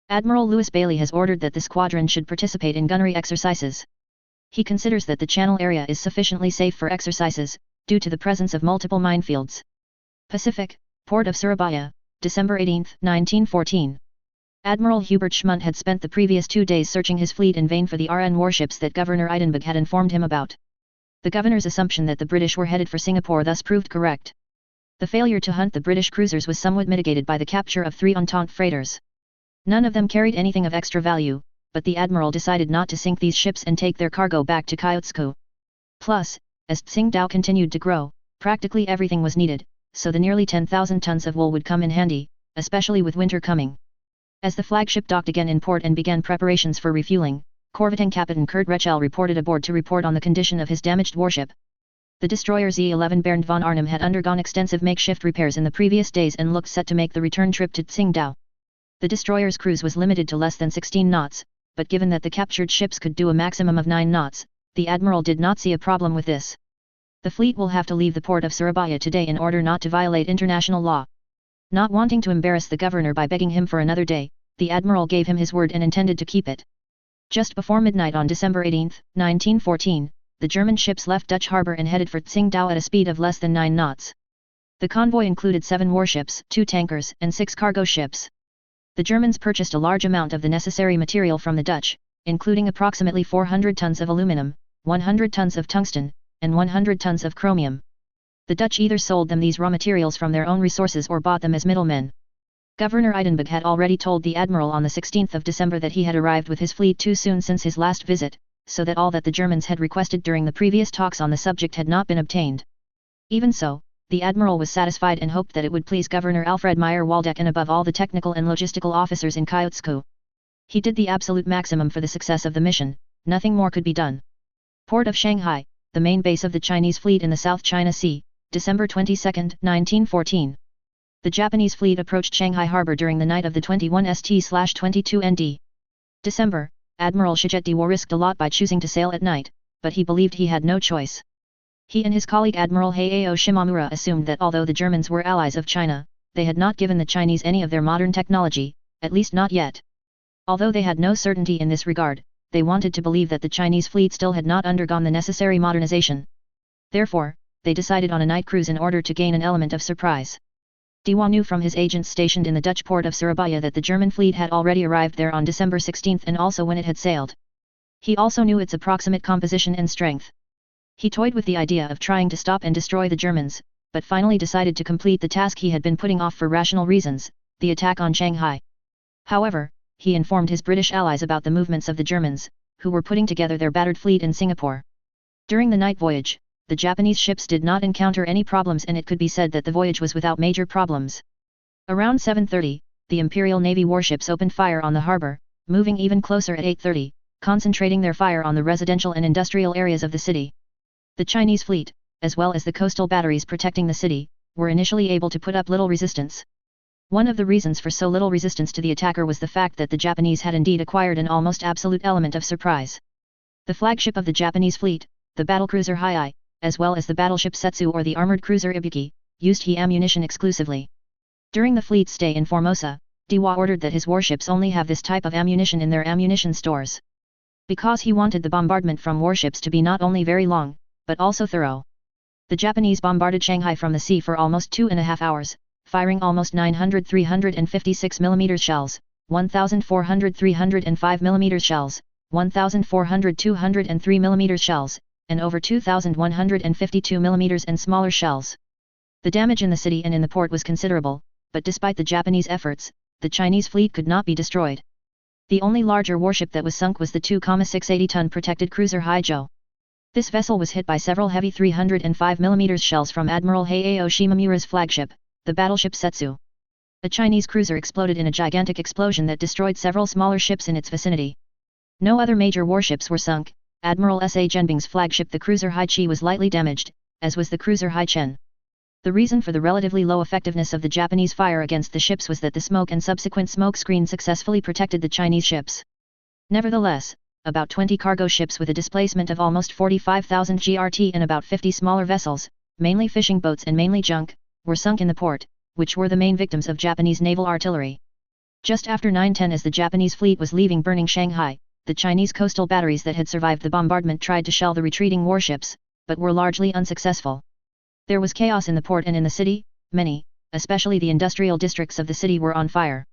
Admiral Lewis Bailey has ordered that the squadron should participate in gunnery exercises. He considers that the Channel area is sufficiently safe for exercises, due to the presence of multiple minefields. Pacific, Port of Surabaya, December 18, 1914. Admiral Hubert Schmundt had spent the previous 2 days searching his fleet in vain for the RN warships that Governor Eidenberg had informed him about. The governor's assumption that the British were headed for Singapore thus proved correct. The failure to hunt the British cruisers was somewhat mitigated by the capture of 3 Entente freighters. None of them carried anything of extra value, but the admiral decided not to sink these ships and take their cargo back to Kiotsuku. Plus, as Tsingtao continued to grow, practically everything was needed, so the nearly 10,000 tons of wool would come in handy, especially with winter coming. As the flagship docked again in port and began preparations for refueling, Corvetting Captain Kurt Rechel reported aboard to report on the condition of his damaged warship. The destroyer Z-11 Bernd von Arnim had undergone extensive makeshift repairs in the previous days and looked set to make the return trip to Tsingtao. The destroyer's cruise was limited to less than 16 knots, but given that the captured ships could do a maximum of 9 knots, the admiral did not see a problem with this. The fleet will have to leave the port of Surabaya today in order not to violate international law. Not wanting to embarrass the governor by begging him for another day, the admiral gave him his word and intended to keep it. Just before midnight on December 18, 1914, the German ships left Dutch harbour and headed for Tsingtao at a speed of less than 9 knots. The convoy included 7 warships, 2 tankers, and 6 cargo ships. The Germans purchased a large amount of the necessary material from the Dutch, including approximately 400 tons of aluminum, 100 tons of tungsten, and 100 tons of chromium. The Dutch either sold them these raw materials from their own resources or bought them as middlemen. Governor Eidenberg had already told the admiral on the 16th of December that he had arrived with his fleet too soon since his last visit, so that all that the Germans had requested during the previous talks on the subject had not been obtained. Even so, the admiral was satisfied and hoped that it would please Governor Alfred Meyer-Waldeck and above all the technical and logistical officers in Kiotsuku. He did the absolute maximum for the success of the mission, nothing more could be done. Port of Shanghai, the main base of the Chinese fleet in the South China Sea, December 22, 1914. The Japanese fleet approached Shanghai harbor during the night of the 21 St/22 ND. December, Admiral Shiget Dewa risked a lot by choosing to sail at night, but he believed he had no choice. He and his colleague Admiral Hayao Shimamura assumed that although the Germans were allies of China, they had not given the Chinese any of their modern technology, at least not yet. Although they had no certainty in this regard, they wanted to believe that the Chinese fleet still had not undergone the necessary modernization. Therefore, they decided on a night cruise in order to gain an element of surprise. Dewa knew from his agents stationed in the Dutch port of Surabaya that the German fleet had already arrived there on December 16 and also when it had sailed. He also knew its approximate composition and strength. He toyed with the idea of trying to stop and destroy the Germans, but finally decided to complete the task he had been putting off for rational reasons, the attack on Shanghai. However, he informed his British allies about the movements of the Germans, who were putting together their battered fleet in Singapore. During the night voyage, the Japanese ships did not encounter any problems and it could be said that the voyage was without major problems. Around 7:30, the Imperial Navy warships opened fire on the harbour, moving even closer at 8:30, concentrating their fire on the residential and industrial areas of the city. The Chinese fleet, as well as the coastal batteries protecting the city, were initially able to put up little resistance. One of the reasons for so little resistance to the attacker was the fact that the Japanese had indeed acquired an almost absolute element of surprise. The flagship of the Japanese fleet, the battlecruiser Hiei, as well as the battleship Setsu or the armoured cruiser Ibuki, used He ammunition exclusively. During the fleet's stay in Formosa, Dewa ordered that his warships only have this type of ammunition in their ammunition stores. Because he wanted the bombardment from warships to be not only very long, but also thorough. The Japanese bombarded Shanghai from the sea for almost 2.5 hours, firing almost 900 356 mm shells, 1,400 305 mm shells, 1,400 203 mm shells, and over 2,152 mm and smaller shells. The damage in the city and in the port was considerable, but despite the Japanese efforts, the Chinese fleet could not be destroyed. The only larger warship that was sunk was the 2,680-ton protected cruiser Haijo. This vessel was hit by several heavy 305 mm shells from Admiral Hayao Shimamura's flagship, the battleship Setsu. A Chinese cruiser exploded in a gigantic explosion that destroyed several smaller ships in its vicinity. No other major warships were sunk. Admiral S.A. Genbing's flagship the cruiser Haichi was lightly damaged, as was the cruiser Haichen. The reason for the relatively low effectiveness of the Japanese fire against the ships was that the smoke and subsequent smoke screen successfully protected the Chinese ships. Nevertheless, about 20 cargo ships with a displacement of almost 45,000 GRT and about 50 smaller vessels, mainly fishing boats and mainly junk, were sunk in the port, which were the main victims of Japanese naval artillery. Just after 9:10 as the Japanese fleet was leaving burning Shanghai, the Chinese coastal batteries that had survived the bombardment tried to shell the retreating warships, but were largely unsuccessful. There was chaos in the port and in the city. Many, especially the industrial districts of the city, were on fire.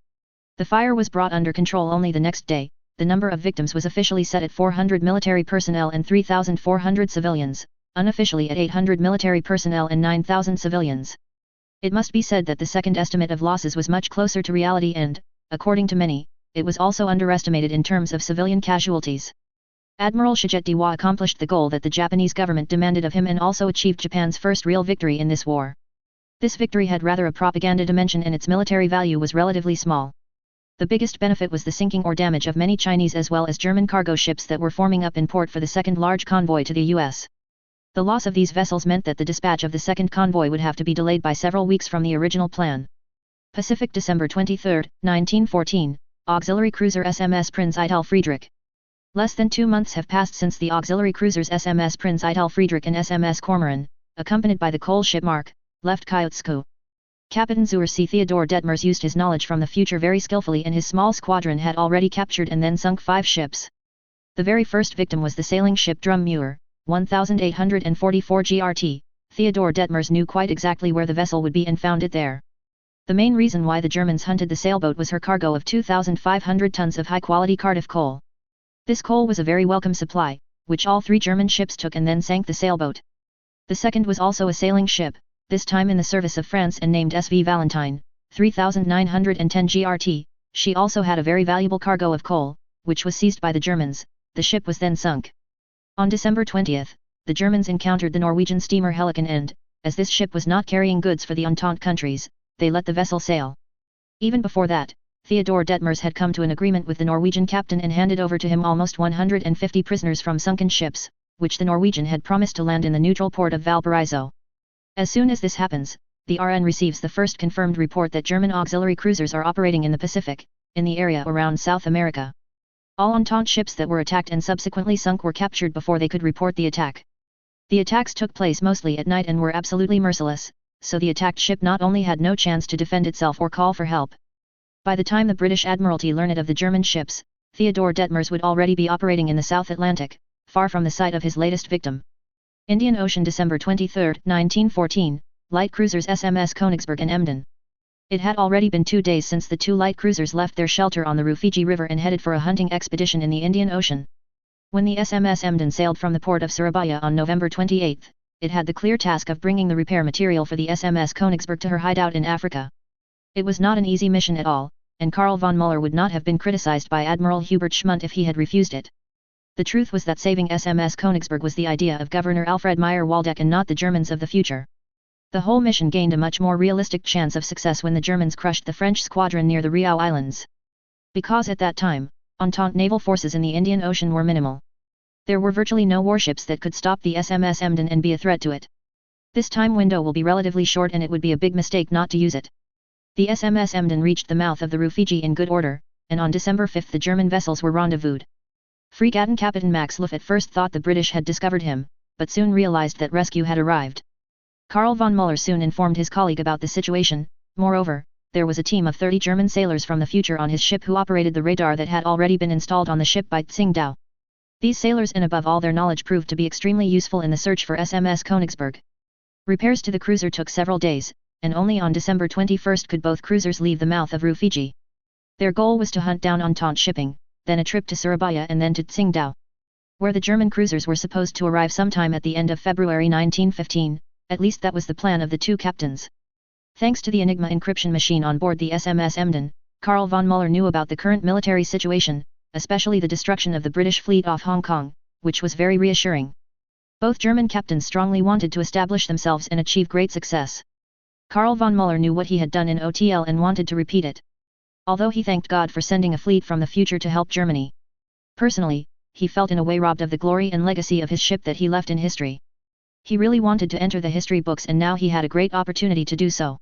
The fire was brought under control only the next day. The number of victims was officially set at 400 military personnel and 3,400 civilians, unofficially at 800 military personnel and 9,000 civilians. It must be said that the second estimate of losses was much closer to reality and, according to many, it was also underestimated in terms of civilian casualties. Admiral Shiget Dewa accomplished the goal that the Japanese government demanded of him and also achieved Japan's first real victory in this war. This victory had rather a propaganda dimension and its military value was relatively small. The biggest benefit was the sinking or damage of many Chinese as well as German cargo ships that were forming up in port for the second large convoy to the U.S. The loss of these vessels meant that the dispatch of the second convoy would have to be delayed by several weeks from the original plan. Pacific, December 23, 1914, Auxiliary Cruiser SMS Prinz Eitel Friedrich. Less than 2 months have passed since the auxiliary cruisers SMS Prinz Eitel Friedrich and SMS Cormoran, accompanied by the coal ship Mark, left Kyotsko. Captain Zur C. Theodor Detmers used his knowledge from the future very skillfully and his small squadron had already captured and then sunk 5 ships. The very first victim was the sailing ship Drum Muir, 1844 GRT. Theodor Detmers knew quite exactly where the vessel would be and found it there. The main reason why the Germans hunted the sailboat was her cargo of 2,500 tons of high-quality Cardiff coal. This coal was a very welcome supply, which all 3 German ships took and then sank the sailboat. The second was also a sailing ship, this time in the service of France and named SV Valentine, 3910 GRT. She also had a very valuable cargo of coal, which was seized by the Germans. The ship was then sunk. On December 20, the Germans encountered the Norwegian steamer Helican and, as this ship was not carrying goods for the Entente countries, they let the vessel sail. Even before that, Theodor Detmers had come to an agreement with the Norwegian captain and handed over to him almost 150 prisoners from sunken ships, which the Norwegian had promised to land in the neutral port of Valparaiso. As soon as this happens, the RN receives the first confirmed report that German auxiliary cruisers are operating in the Pacific, in the area around South America. All Entente ships that were attacked and subsequently sunk were captured before they could report the attack. The attacks took place mostly at night and were absolutely merciless, so the attacked ship not only had no chance to defend itself or call for help. By the time the British Admiralty learned of the German ships, Theodor Detmers would already be operating in the South Atlantic, far from the site of his latest victim. Indian Ocean, December 23, 1914, light cruisers SMS Königsberg and Emden. It had already been 2 days since the 2 light cruisers left their shelter on the Rufiji River and headed for a hunting expedition in the Indian Ocean. When the SMS Emden sailed from the port of Surabaya on November 28, it had the clear task of bringing the repair material for the SMS Königsberg to her hideout in Africa. It was not an easy mission at all, and Karl von Müller would not have been criticized by Admiral Hubert Schmundt if he had refused it. The truth was that saving SMS Königsberg was the idea of Governor Alfred Meyer Waldeck and not the Germans of the future. The whole mission gained a much more realistic chance of success when the Germans crushed the French squadron near the Riau Islands. Because at that time, Entente naval forces in the Indian Ocean were minimal. There were virtually no warships that could stop the SMS Emden and be a threat to it. This time window will be relatively short and it would be a big mistake not to use it. The SMS Emden reached the mouth of the Rufiji in good order, and on December 5 the German vessels were rendezvoused. Fregatten-Captain Max Luff at first thought the British had discovered him, but soon realized that rescue had arrived. Karl von Müller soon informed his colleague about the situation. Moreover, there was a team of 30 German sailors from the future on his ship who operated the radar that had already been installed on the ship by Tsingtao. These sailors and above all their knowledge proved to be extremely useful in the search for SMS Königsberg. Repairs to the cruiser took several days, and only on December 21 could both cruisers leave the mouth of Rufiji. Their goal was to hunt down Entente shipping, then a trip to Surabaya and then to Tsingtao, where the German cruisers were supposed to arrive sometime at the end of February 1915, at least that was the plan of the 2 captains. Thanks to the Enigma encryption machine on board the SMS Emden, Karl von Müller knew about the current military situation, especially the destruction of the British fleet off Hong Kong, which was very reassuring. Both German captains strongly wanted to establish themselves and achieve great success. Karl von Müller knew what he had done in OTL and wanted to repeat it. Although he thanked God for sending a fleet from the future to help Germany. Personally, he felt in a way robbed of the glory and legacy of his ship that he left in history. He really wanted to enter the history books and now he had a great opportunity to do so.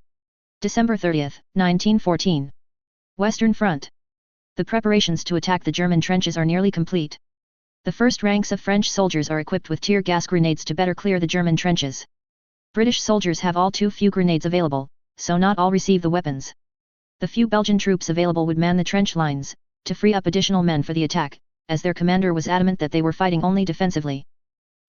December 30, 1914. Western Front. The preparations to attack the German trenches are nearly complete. The first ranks of French soldiers are equipped with tear gas grenades to better clear the German trenches. British soldiers have all too few grenades available, so not all receive the weapons. The few Belgian troops available would man the trench lines, to free up additional men for the attack, as their commander was adamant that they were fighting only defensively.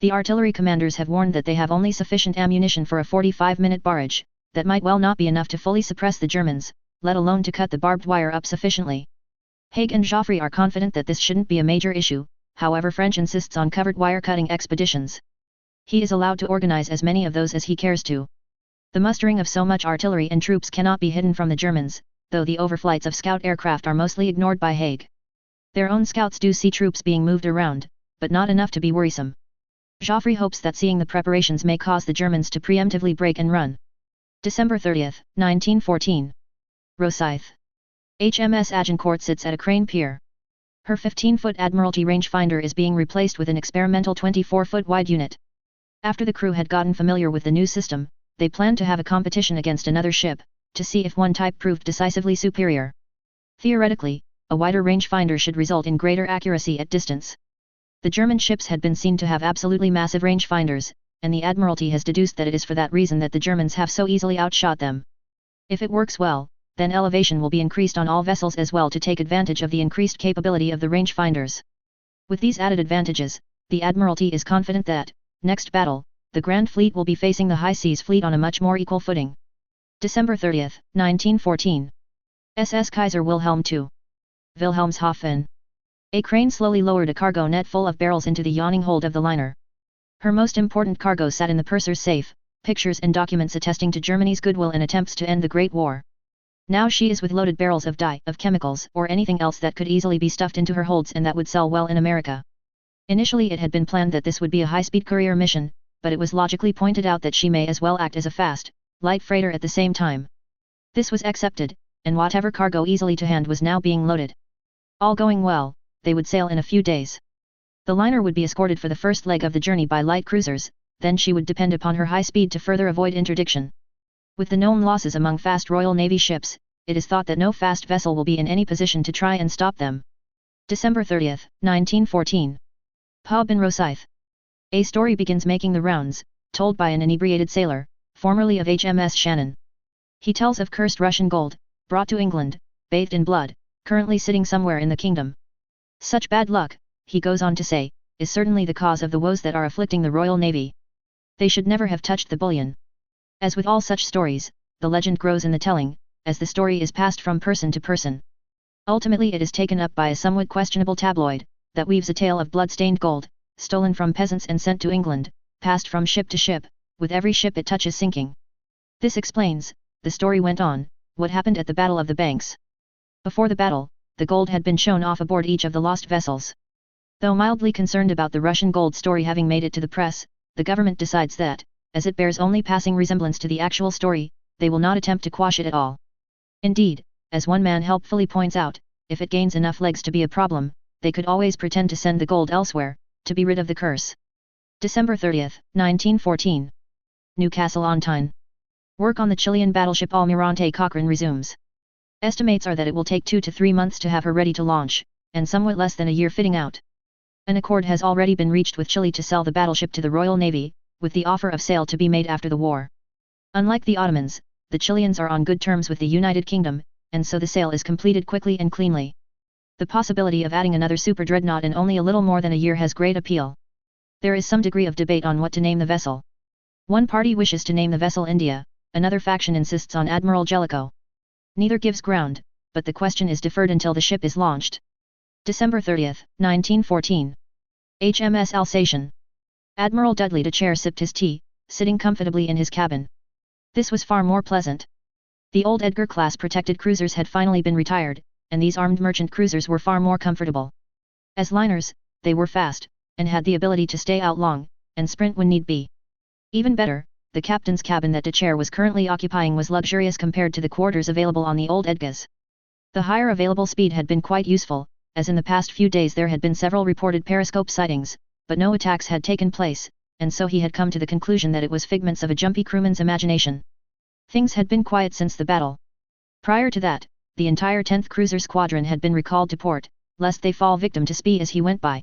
The artillery commanders have warned that they have only sufficient ammunition for a 45-minute barrage, that might well not be enough to fully suppress the Germans, let alone to cut the barbed wire up sufficiently. Haig and Joffre are confident that this shouldn't be a major issue, however French insists on covered wire cutting expeditions. He is allowed to organize as many of those as he cares to. The mustering of so much artillery and troops cannot be hidden from the Germans, though the overflights of scout aircraft are mostly ignored by Haig. Their own scouts do see troops being moved around, but not enough to be worrisome. Joffre hopes that seeing the preparations may cause the Germans to preemptively break and run. December 30, 1914. Rosyth. HMS Agincourt sits at a crane pier. Her 15-foot Admiralty rangefinder is being replaced with an experimental 24-foot wide unit. After the crew had gotten familiar with the new system, they planned to have a competition against another ship, to see if one type proved decisively superior. Theoretically, a wider rangefinder should result in greater accuracy at distance. The German ships had been seen to have absolutely massive rangefinders, and the Admiralty has deduced that it is for that reason that the Germans have so easily outshot them. If it works well, then elevation will be increased on all vessels as well to take advantage of the increased capability of the rangefinders. With these added advantages, the Admiralty is confident that, next battle, the Grand Fleet will be facing the High Seas Fleet on a much more equal footing. December 30, 1914. SS Kaiser Wilhelm II. Wilhelmshaven. A crane slowly lowered a cargo net full of barrels into the yawning hold of the liner. Her most important cargo sat in the purser's safe, pictures and documents attesting to Germany's goodwill and attempts to end the Great War. Now she is with loaded barrels of dye, of chemicals, or anything else that could easily be stuffed into her holds and that would sell well in America. Initially it had been planned that this would be a high-speed courier mission, but it was logically pointed out that she may as well act as a fast, light freighter at the same time. This was accepted, and whatever cargo easily to hand was now being loaded. All going well, they would sail in a few days. The liner would be escorted for the first leg of the journey by light cruisers, then she would depend upon her high speed to further avoid interdiction. With the known losses among fast Royal Navy ships, it is thought that no fast vessel will be in any position to try and stop them. December 30, 1914. Pub in Rosyth. A story begins making the rounds, told by an inebriated sailor, formerly of HMS Shannon. He tells of cursed Russian gold, brought to England, bathed in blood, currently sitting somewhere in the kingdom. Such bad luck, he goes on to say, is certainly the cause of the woes that are afflicting the Royal Navy. They should never have touched the bullion. As with all such stories, the legend grows in the telling, as the story is passed from person to person. Ultimately it is taken up by a somewhat questionable tabloid, that weaves a tale of blood-stained gold, stolen from peasants and sent to England, passed from ship to ship, with every ship it touches sinking. This explains, the story went on, what happened at the Battle of the Banks. Before the battle, the gold had been shown off aboard each of the lost vessels. Though mildly concerned about the Russian gold story having made it to the press, the government decides that, as it bears only passing resemblance to the actual story, they will not attempt to quash it at all. Indeed, as one man helpfully points out, if it gains enough legs to be a problem, they could always pretend to send the gold elsewhere, to be rid of the curse. December 30, 1914. Newcastle on Tyne. Work on the Chilean battleship Almirante Cochrane resumes. Estimates are that it will take 2 to 3 months to have her ready to launch, and somewhat less than a year fitting out. An accord has already been reached with Chile to sell the battleship to the Royal Navy, with the offer of sale to be made after the war. Unlike the Ottomans, the Chileans are on good terms with the United Kingdom, and so the sale is completed quickly and cleanly. The possibility of adding another super dreadnought in only a little more than a year has great appeal. There is some degree of debate on what to name the vessel. One party wishes to name the vessel India, another faction insists on Admiral Jellicoe. Neither gives ground, but the question is deferred until the ship is launched. December 30, 1914. HMS Alsatian. Admiral Dudley de Chair sipped his tea, sitting comfortably in his cabin. This was far more pleasant. The old Edgar-class protected cruisers had finally been retired, and these armed merchant cruisers were far more comfortable. As liners, they were fast, and had the ability to stay out long, and sprint when need be. Even better, the captain's cabin that de Chair was currently occupying was luxurious compared to the quarters available on the old Edgas. The higher available speed had been quite useful, as in the past few days there had been several reported periscope sightings, but no attacks had taken place, and so he had come to the conclusion that it was figments of a jumpy crewman's imagination. Things had been quiet since the battle. Prior to that, the entire 10th Cruiser Squadron had been recalled to port, lest they fall victim to Spee as he went by.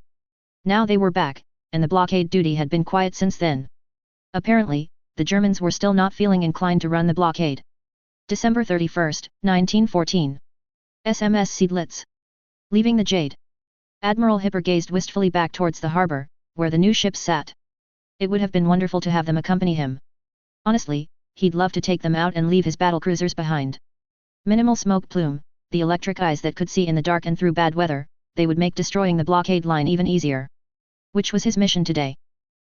Now they were back, and the blockade duty had been quiet since then. Apparently, the Germans were still not feeling inclined to run the blockade. December 31, 1914. SMS Seydlitz. Leaving the Jade. Admiral Hipper gazed wistfully back towards the harbour, where the new ships sat. It would have been wonderful to have them accompany him. Honestly, he'd love to take them out and leave his battlecruisers behind. Minimal smoke plume, the electric eyes that could see in the dark and through bad weather, they would make destroying the blockade line even easier. Which was his mission today.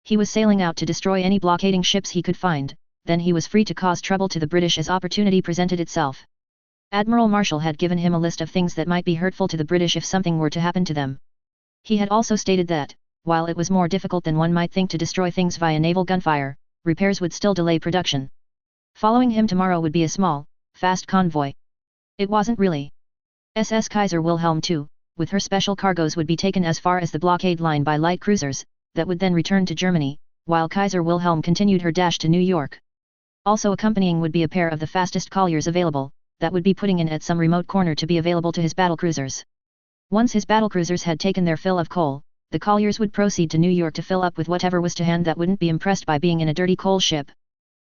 He was sailing out to destroy any blockading ships he could find, then he was free to cause trouble to the British as opportunity presented itself. Admiral Marshall had given him a list of things that might be hurtful to the British if something were to happen to them. He had also stated that, while it was more difficult than one might think to destroy things via naval gunfire, repairs would still delay production. Following him tomorrow would be a small, fast convoy. It wasn't really. SS Kaiser Wilhelm II, with her special cargoes would be taken as far as the blockade line by light cruisers, that would then return to Germany, while Kaiser Wilhelm continued her dash to New York. Also accompanying would be a pair of the fastest colliers available, that would be putting in at some remote corner to be available to his battlecruisers. Once his battlecruisers had taken their fill of coal, the colliers would proceed to New York to fill up with whatever was to hand that wouldn't be impressed by being in a dirty coal ship.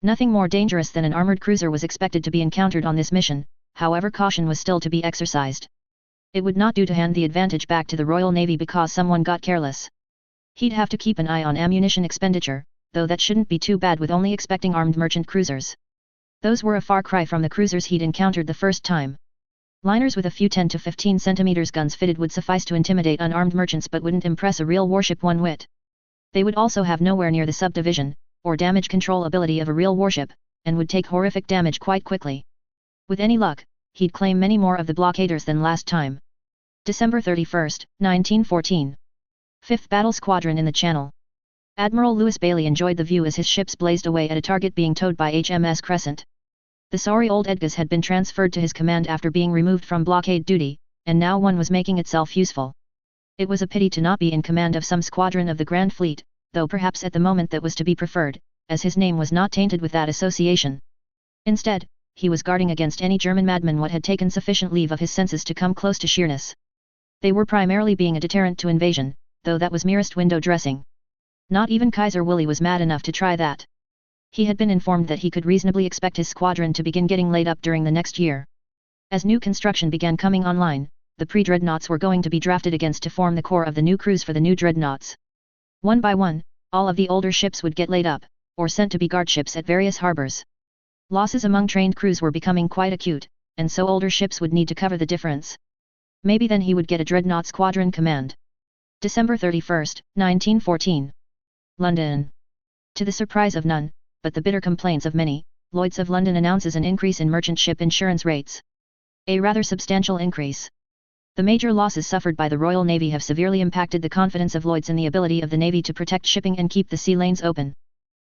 Nothing more dangerous than an armored cruiser was expected to be encountered on this mission, however caution was still to be exercised. It would not do to hand the advantage back to the Royal Navy because someone got careless. He'd have to keep an eye on ammunition expenditure, though that shouldn't be too bad with only expecting armed merchant cruisers. Those were a far cry from the cruisers he'd encountered the first time. Liners with a few 10 to 15 centimeters guns fitted would suffice to intimidate unarmed merchants but wouldn't impress a real warship one whit. They would also have nowhere near the subdivision, or damage control ability of a real warship, and would take horrific damage quite quickly. With any luck, he'd claim many more of the blockaders than last time. December 31, 1914. 5th Battle Squadron in the Channel. Admiral Louis Bailey enjoyed the view as his ships blazed away at a target being towed by HMS Crescent. The sorry old Edgas had been transferred to his command after being removed from blockade duty, and now one was making itself useful. It was a pity to not be in command of some squadron of the Grand Fleet, though perhaps at the moment that was to be preferred, as his name was not tainted with that association. Instead, he was guarding against any German madman what had taken sufficient leave of his senses to come close to sheerness. They were primarily being a deterrent to invasion, though that was merest window dressing. Not even Kaiser Willy was mad enough to try that. He had been informed that he could reasonably expect his squadron to begin getting laid up during the next year. As new construction began coming online, the pre-dreadnoughts were going to be drafted against to form the core of the new crews for the new dreadnoughts. One by one, all of the older ships would get laid up, or sent to be guardships at various harbors. Losses among trained crews were becoming quite acute, and so older ships would need to cover the difference. Maybe then he would get a dreadnought squadron command. December 31, 1914. London. To the surprise of none, but the bitter complaints of many, Lloyd's of London announces an increase in merchant ship insurance rates. A rather substantial increase. The major losses suffered by the Royal Navy have severely impacted the confidence of Lloyd's in the ability of the Navy to protect shipping and keep the sea lanes open.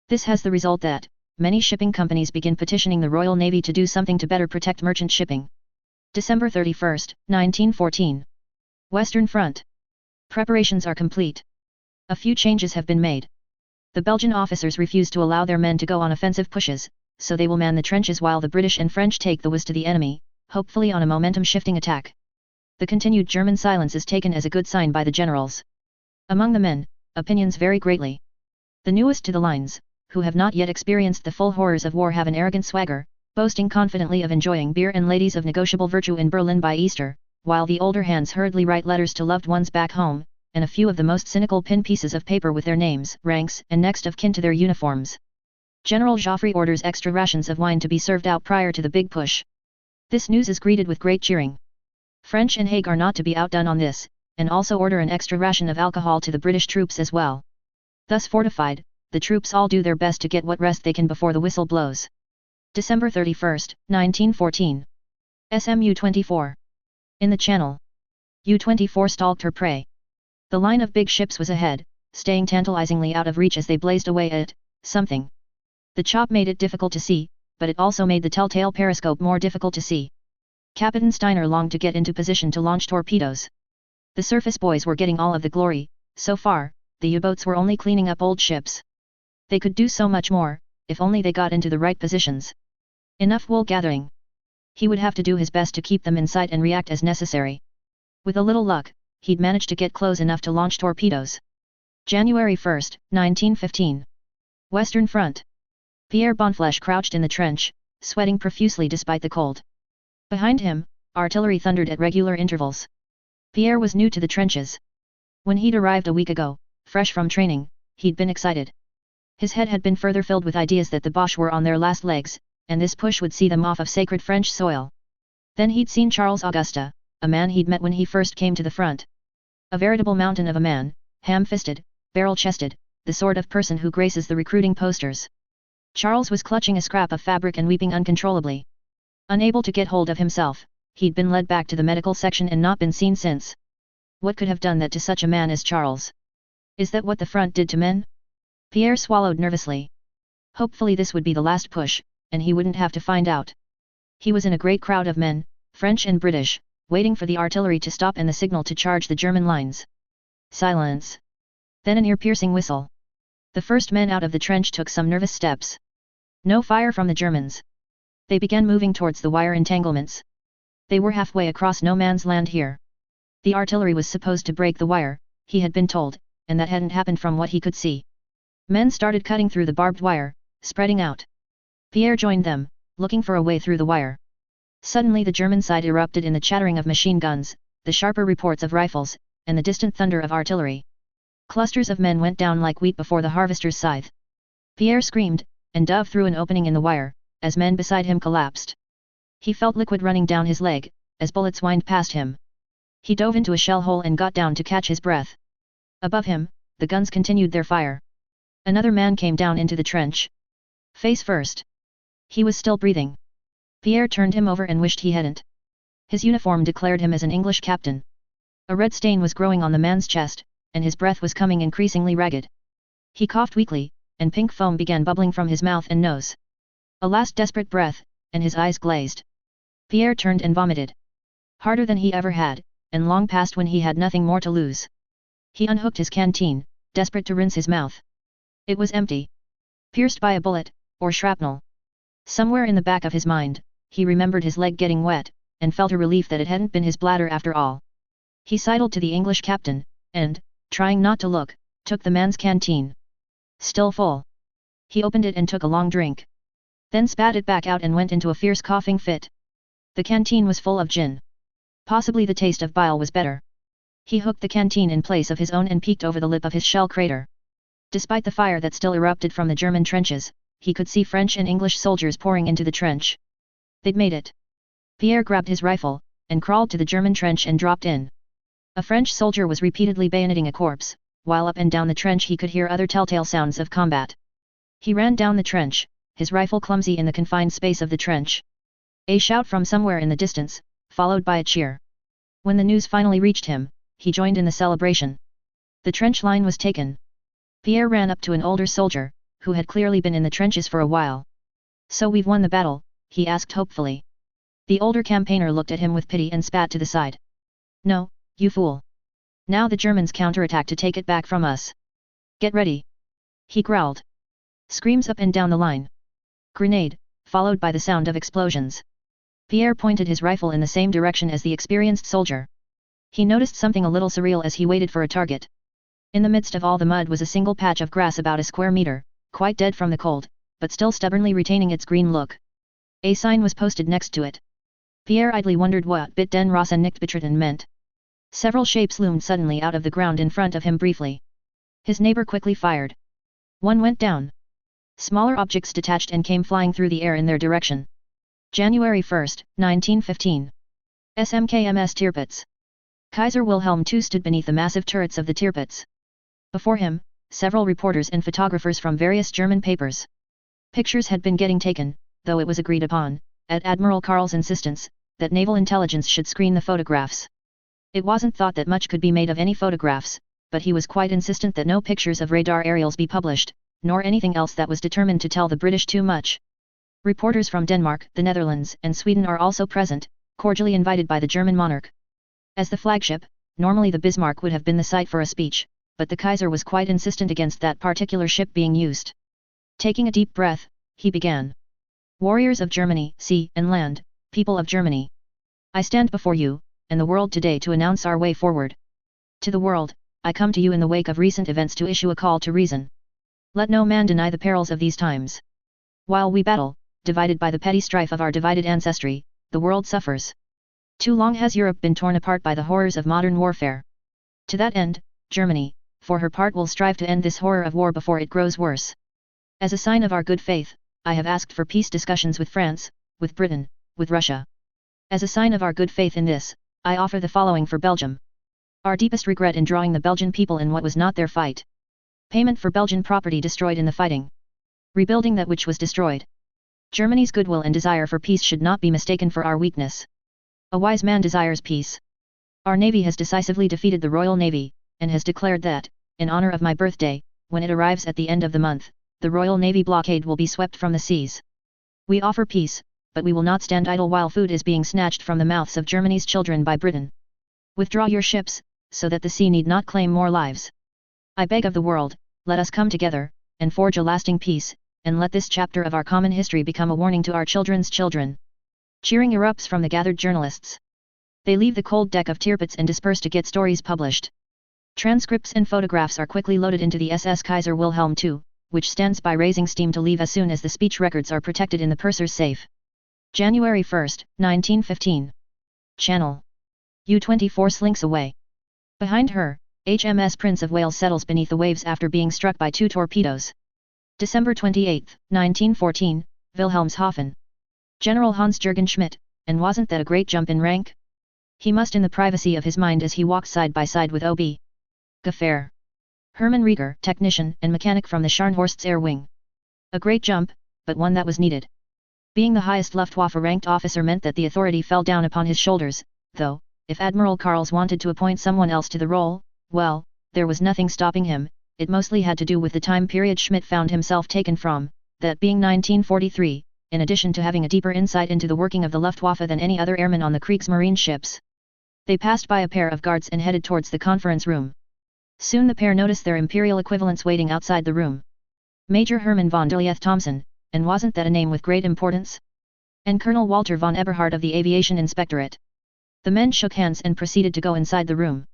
This has the result that many shipping companies begin petitioning the Royal Navy to do something to better protect merchant shipping. December 31, 1914. Western Front. Preparations are complete. A few changes have been made. The Belgian officers refuse to allow their men to go on offensive pushes, so they will man the trenches while the British and French take the whiz to the enemy, hopefully on a momentum-shifting attack. The continued German silence is taken as a good sign by the generals. Among the men, opinions vary greatly. The newest to the lines, who have not yet experienced the full horrors of war, have an arrogant swagger, boasting confidently of enjoying beer and ladies of negotiable virtue in Berlin by Easter, while the older hands hurriedly write letters to loved ones back home, and a few of the most cynical pin pieces of paper with their names, ranks, and next of kin to their uniforms. General Joffre orders extra rations of wine to be served out prior to the big push. This news is greeted with great cheering. French and Haig are not to be outdone on this, and also order an extra ration of alcohol to the British troops as well. Thus fortified, the troops all do their best to get what rest they can before the whistle blows. December 31, 1914. SMU-24. In the Channel. U-24 stalked her prey. The line of big ships was ahead, staying tantalizingly out of reach as they blazed away at something. The chop made it difficult to see, but it also made the telltale periscope more difficult to see. Captain Steiner longed to get into position to launch torpedoes. The surface boys were getting all of the glory. So far, the U-boats were only cleaning up old ships. They could do so much more, if only they got into the right positions. Enough wool gathering. He would have to do his best to keep them in sight and react as necessary. With a little luck, he'd manage to get close enough to launch torpedoes. January 1, 1915. Western Front. Pierre Bonfleche crouched in the trench, sweating profusely despite the cold. Behind him, artillery thundered at regular intervals. Pierre was new to the trenches. When he'd arrived a week ago, fresh from training, he'd been excited. His head had been further filled with ideas that the Boche were on their last legs, and this push would see them off of sacred French soil. Then he'd seen Charles Augusta, a man he'd met when he first came to the front. A veritable mountain of a man, ham-fisted, barrel-chested, the sort of person who graces the recruiting posters. Charles was clutching a scrap of fabric and weeping uncontrollably. Unable to get hold of himself, he'd been led back to the medical section and not been seen since. What could have done that to such a man as Charles? Is that what the front did to men? Pierre swallowed nervously. Hopefully this would be the last push, and he wouldn't have to find out. He was in a great crowd of men, French and British, waiting for the artillery to stop and the signal to charge the German lines. Silence. Then an ear-piercing whistle. The first men out of the trench took some nervous steps. No fire from the Germans. They began moving towards the wire entanglements. They were halfway across no man's land here. The artillery was supposed to break the wire, he had been told, and that hadn't happened from what he could see. Men started cutting through the barbed wire, spreading out. Pierre joined them, looking for a way through the wire. Suddenly the German side erupted in the chattering of machine guns, the sharper reports of rifles, and the distant thunder of artillery. Clusters of men went down like wheat before the harvester's scythe. Pierre screamed, and dove through an opening in the wire, as men beside him collapsed. He felt liquid running down his leg, as bullets whined past him. He dove into a shell hole and got down to catch his breath. Above him, the guns continued their fire. Another man came down into the trench. Face first. He was still breathing. Pierre turned him over and wished he hadn't. His uniform declared him as an English captain. A red stain was growing on the man's chest, and his breath was coming increasingly ragged. He coughed weakly, and pink foam began bubbling from his mouth and nose. A last desperate breath, and his eyes glazed. Pierre turned and vomited. Harder than he ever had, and long past when he had nothing more to lose. He unhooked his canteen, desperate to rinse his mouth. It was empty. Pierced by a bullet, or shrapnel. Somewhere in the back of his mind, he remembered his leg getting wet, and felt a relief that it hadn't been his bladder after all. He sidled to the English captain, and, trying not to look, took the man's canteen. Still full. He opened it and took a long drink. Then spat it back out and went into a fierce coughing fit. The canteen was full of gin. Possibly the taste of bile was better. He hooked the canteen in place of his own and peeked over the lip of his shell crater. Despite the fire that still erupted from the German trenches, he could see French and English soldiers pouring into the trench. They'd made it. Pierre grabbed his rifle, and crawled to the German trench and dropped in. A French soldier was repeatedly bayoneting a corpse, while up and down the trench he could hear other telltale sounds of combat. He ran down the trench, his rifle clumsy in the confined space of the trench. A shout from somewhere in the distance, followed by a cheer. When the news finally reached him, he joined in the celebration. The trench line was taken. Pierre ran up to an older soldier, who had clearly been in the trenches for a while. "So we've won the battle?" he asked hopefully. The older campaigner looked at him with pity and spat to the side. "No, you fool. Now the Germans counterattack to take it back from us. Get ready!" he growled. Screams up and down the line. Grenade, followed by the sound of explosions. Pierre pointed his rifle in the same direction as the experienced soldier. He noticed something a little surreal as he waited for a target. In the midst of all the mud was a single patch of grass about a square meter, quite dead from the cold, but still stubbornly retaining its green look. A sign was posted next to it. Pierre idly wondered what "Bit den Ross and nicht betreten" meant. Several shapes loomed suddenly out of the ground in front of him briefly. His neighbor quickly fired. One went down. Smaller objects detached and came flying through the air in their direction. January 1, 1915. SMKMS Tirpitz. Kaiser Wilhelm II stood beneath the massive turrets of the Tirpitz. Before him, several reporters and photographers from various German papers. Pictures had been getting taken, though it was agreed upon, at Admiral Karl's insistence, that naval intelligence should screen the photographs. It wasn't thought that much could be made of any photographs, but he was quite insistent that no pictures of radar aerials be published, nor anything else that was determined to tell the British too much. Reporters from Denmark, the Netherlands, and Sweden are also present, cordially invited by the German monarch. As the flagship, normally the Bismarck would have been the site for a speech, but the Kaiser was quite insistent against that particular ship being used. Taking a deep breath, he began. "Warriors of Germany, sea and land, people of Germany. I stand before you, and the world today to announce our way forward. To the world, I come to you in the wake of recent events to issue a call to reason. Let no man deny the perils of these times. While we battle, divided by the petty strife of our divided ancestry, the world suffers. Too long has Europe been torn apart by the horrors of modern warfare. To that end, Germany, for her part, will strive to end this horror of war before it grows worse. As a sign of our good faith, I have asked for peace discussions with France, with Britain, with Russia. As a sign of our good faith in this, I offer the following for Belgium. Our deepest regret in drawing the Belgian people in what was not their fight. Payment for Belgian property destroyed in the fighting. Rebuilding that which was destroyed. Germany's goodwill and desire for peace should not be mistaken for our weakness. A wise man desires peace. Our Navy has decisively defeated the Royal Navy, and has declared that, in honor of my birthday, when it arrives at the end of the month, the Royal Navy blockade will be swept from the seas. We offer peace, but we will not stand idle while food is being snatched from the mouths of Germany's children by Britain. Withdraw your ships, so that the sea need not claim more lives. I beg of the world, let us come together, and forge a lasting peace, and let this chapter of our common history become a warning to our children's children. Cheering erupts from the gathered journalists. They leave the cold deck of tearpits and disperse to get stories published. Transcripts and photographs are quickly loaded into the SS Kaiser Wilhelm II, which stands by raising steam to leave as soon as the speech records are protected in the purser's safe. January 1, 1915. Channel U-24 slinks away. Behind her, HMS Prince of Wales settles beneath the waves after being struck by 2 torpedoes. December 28, 1914, Wilhelmshaven. General Hans-Jürgen Schmidt, and wasn't that a great jump in rank? He must in the privacy of his mind as he walked side by side with O.B. Gaffer. Hermann Rieger, technician and mechanic from the Scharnhorst's Air Wing. A great jump, but one that was needed. Being the highest Luftwaffe-ranked officer meant that the authority fell down upon his shoulders, though, if Admiral Karls wanted to appoint someone else to the role, well, there was nothing stopping him. It mostly had to do with the time period Schmidt found himself taken from, that being 1943, in addition to having a deeper insight into the working of the Luftwaffe than any other airman on the Kriegsmarine ships. They passed by a pair of guards and headed towards the conference room. Soon the pair noticed their imperial equivalents waiting outside the room. Major Herman von der Lieth Thomson, and wasn't that a name with great importance? And Colonel Walter von Eberhard of the Aviation Inspectorate. The men shook hands and proceeded to go inside the room.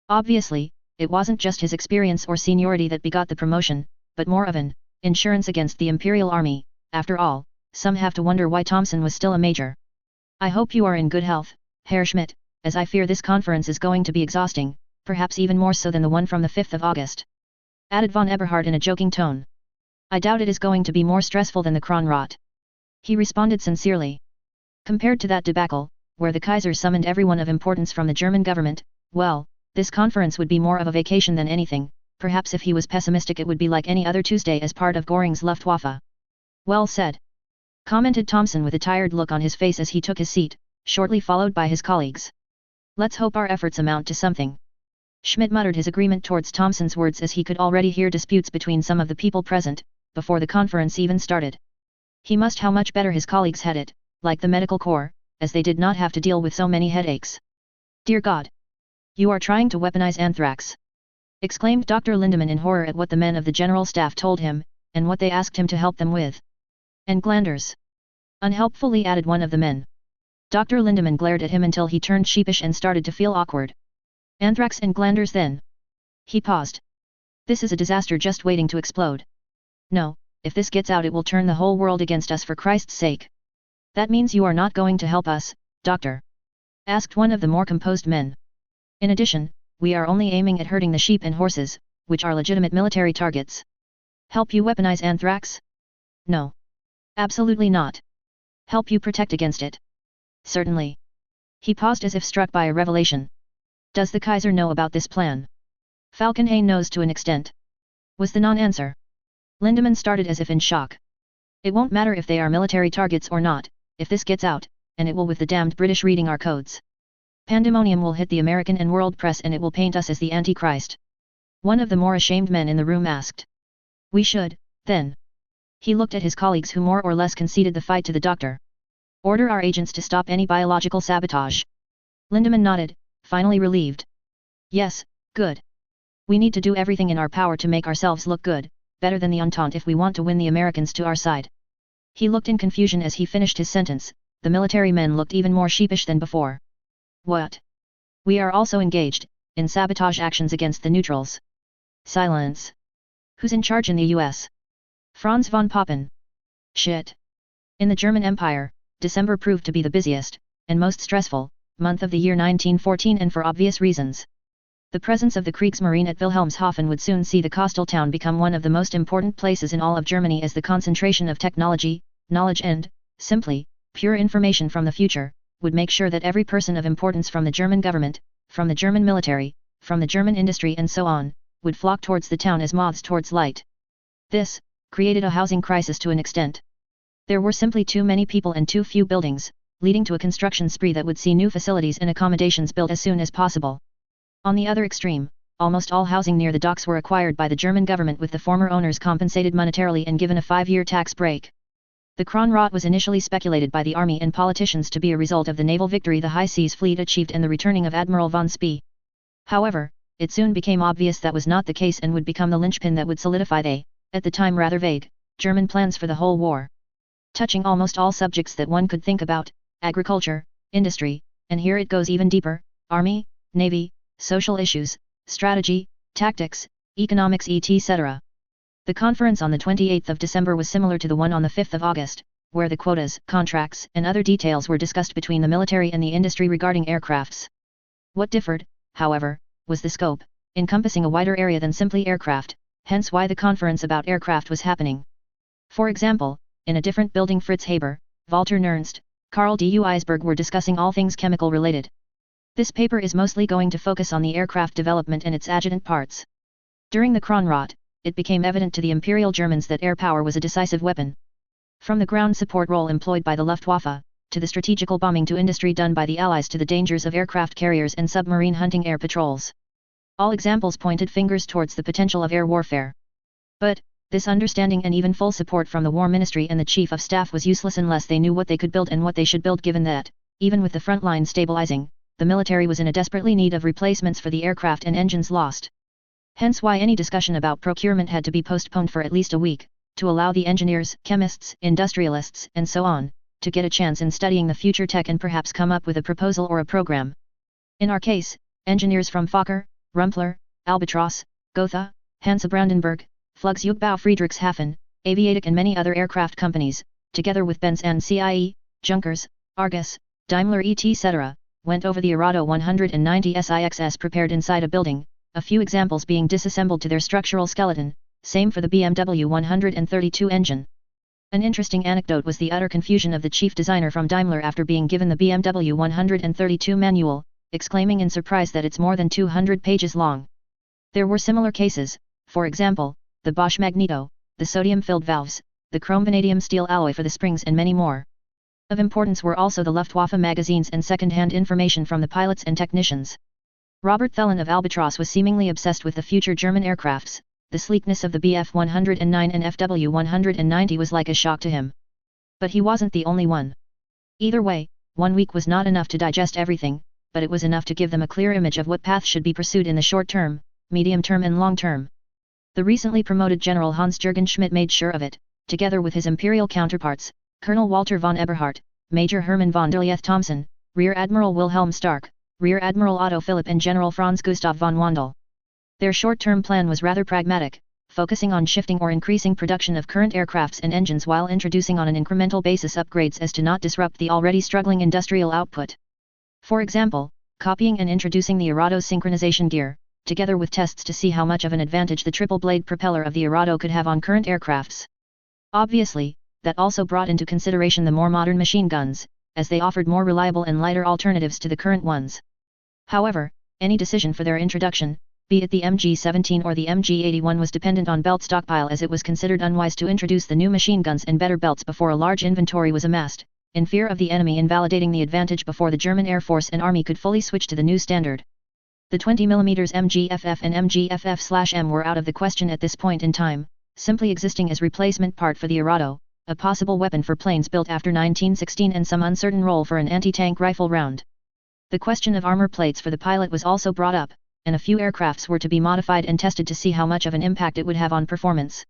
Obviously, it wasn't just his experience or seniority that begot the promotion, but more of an insurance against the Imperial Army. After all, some have to wonder why Thomson was still a major. I hope you are in good health, Herr Schmidt, as I fear this conference is going to be exhausting, perhaps even more so than the one from the 5th of August. Added von Eberhard in a joking tone. I doubt it is going to be more stressful than the Kronrat. He responded sincerely. Compared to that debacle, where the Kaiser summoned everyone of importance from the German government, well, this conference would be more of a vacation than anything. Perhaps if he was pessimistic it would be like any other Tuesday as part of Göring's Luftwaffe. Well said. Commented Thomson with a tired look on his face as he took his seat, shortly followed by his colleagues. Let's hope our efforts amount to something. Schmidt muttered his agreement towards Thomson's words as he could already hear disputes between some of the people present, before the conference even started. He must how much better his colleagues had it, like the medical corps, as they did not have to deal with so many headaches. Dear God! You are trying to weaponize anthrax! Exclaimed Dr. Lindemann in horror at what the men of the general staff told him, and what they asked him to help them with. And glanders! Unhelpfully added one of the men. Dr. Lindemann glared at him until he turned sheepish and started to feel awkward. Anthrax and glanders then? He paused. This is a disaster just waiting to explode. No, if this gets out it will turn the whole world against us for Christ's sake. That means you are not going to help us, Doctor? Asked one of the more composed men. In addition, we are only aiming at hurting the sheep and horses, which are legitimate military targets. Help you weaponize anthrax? No. Absolutely not. Help you protect against it? Certainly. He paused as if struck by a revelation. Does the Kaiser know about this plan? Falkenhayn knows to an extent. Was the non-answer. Lindemann started as if in shock. It won't matter if they are military targets or not, if this gets out, and it will with the damned British reading our codes. Pandemonium will hit the American and world press and it will paint us as the Antichrist. One of the more ashamed men in the room asked. We should, then. He looked at his colleagues who more or less conceded the fight to the doctor. Order our agents to stop any biological sabotage. Lindemann nodded, finally relieved. Yes, good. We need to do everything in our power to make ourselves look good, better than the Entente if we want to win the Americans to our side. He looked in confusion as he finished his sentence. The military men looked even more sheepish than before. What? We are also engaged in sabotage actions against the neutrals. Silence. Who's in charge in the US? Franz von Papen. Shit. In the German Empire, December proved to be the busiest, and most stressful, month of the year 1914 and for obvious reasons. The presence of the Kriegsmarine at Wilhelmshaven would soon see the coastal town become one of the most important places in all of Germany as the concentration of technology, knowledge and, simply, pure information from the future, would make sure that every person of importance from the German government, from the German military, from the German industry and so on, would flock towards the town as moths towards light. This created a housing crisis to an extent. There were simply too many people and too few buildings, leading to a construction spree that would see new facilities and accommodations built as soon as possible. On the other extreme, almost all housing near the docks were acquired by the German government, with the former owners compensated monetarily and given a 5-year tax break. The Kronrot was initially speculated by the army and politicians to be a result of the naval victory the High Seas Fleet achieved and the returning of Admiral von Spee. However, it soon became obvious that was not the case and would become the linchpin that would solidify the, at the time rather vague, German plans for the whole war. Touching almost all subjects that one could think about: agriculture, industry, and here it goes even deeper, army, navy, social issues, strategy, tactics, economics etc. The conference on the 28th of December was similar to the one on the 5th of August, where the quotas, contracts and other details were discussed between the military and the industry regarding aircrafts. What differed, however, was the scope, encompassing a wider area than simply aircraft, hence why the conference about aircraft was happening. For example, in a different building Fritz Haber, Walter Nernst, Karl du Eisberg were discussing all things chemical related. This paper is mostly going to focus on the aircraft development and its adjutant parts. During the Kronrot, it became evident to the Imperial Germans that air power was a decisive weapon. From the ground support role employed by the Luftwaffe, to the strategical bombing to industry done by the Allies, to the dangers of aircraft carriers and submarine hunting air patrols. All examples pointed fingers towards the potential of air warfare. But, this understanding and even full support from the War Ministry and the Chief of Staff was useless unless they knew what they could build and what they should build, given that, even with the front line stabilizing, the military was in a desperately need of replacements for the aircraft and engines lost. Hence why any discussion about procurement had to be postponed for at least a week, to allow the engineers, chemists, industrialists, and so on, to get a chance in studying the future tech and perhaps come up with a proposal or a program. In our case, engineers from Fokker, Rumpler, Albatros, Gotha, Hansa Brandenburg, Flugzeugbau Friedrichshafen, Aviatik and many other aircraft companies, together with Benz and CIE, Junkers, Argus, Daimler etc., went over the Arado 190 SIXS prepared inside a building, a few examples being disassembled to their structural skeleton, same for the BMW 132 engine. An interesting anecdote was the utter confusion of the chief designer from Daimler after being given the BMW 132 manual, exclaiming in surprise that it's more than 200 pages long. There were similar cases, for example, the Bosch Magneto, the sodium-filled valves, the chrome-vanadium steel alloy for the springs and many more. Of importance were also the Luftwaffe magazines and second-hand information from the pilots and technicians. Robert Thelen of Albatros was seemingly obsessed with the future German aircrafts. The sleekness of the Bf 109 and FW 190 was like a shock to him. But he wasn't the only one. Either way, 1 week was not enough to digest everything, but it was enough to give them a clear image of what path should be pursued in the short term, medium term and long term. The recently promoted General Hans-Jürgen Schmidt made sure of it, together with his imperial counterparts, Colonel Walter von Eberhardt, Major Hermann von der Lieth Thomson, Rear Admiral Wilhelm Stark, Rear Admiral Otto Philipp and General Franz Gustav von Wandel. Their short-term plan was rather pragmatic, focusing on shifting or increasing production of current aircrafts and engines while introducing on an incremental basis upgrades as to not disrupt the already struggling industrial output. For example, copying and introducing the Arado synchronization gear, together with tests to see how much of an advantage the triple-blade propeller of the Arado could have on current aircrafts. Obviously, that also brought into consideration the more modern machine guns, as they offered more reliable and lighter alternatives to the current ones. However, any decision for their introduction, be it the MG-17 or the MG-81, was dependent on belt stockpile, as it was considered unwise to introduce the new machine guns and better belts before a large inventory was amassed, in fear of the enemy invalidating the advantage before the German Air Force and Army could fully switch to the new standard. The 20mm MGFF and MGFF/M were out of the question at this point in time, simply existing as replacement part for the Arado, a possible weapon for planes built after 1916 and some uncertain role for an anti-tank rifle round. The question of armor plates for the pilot was also brought up, and a few aircrafts were to be modified and tested to see how much of an impact it would have on performance.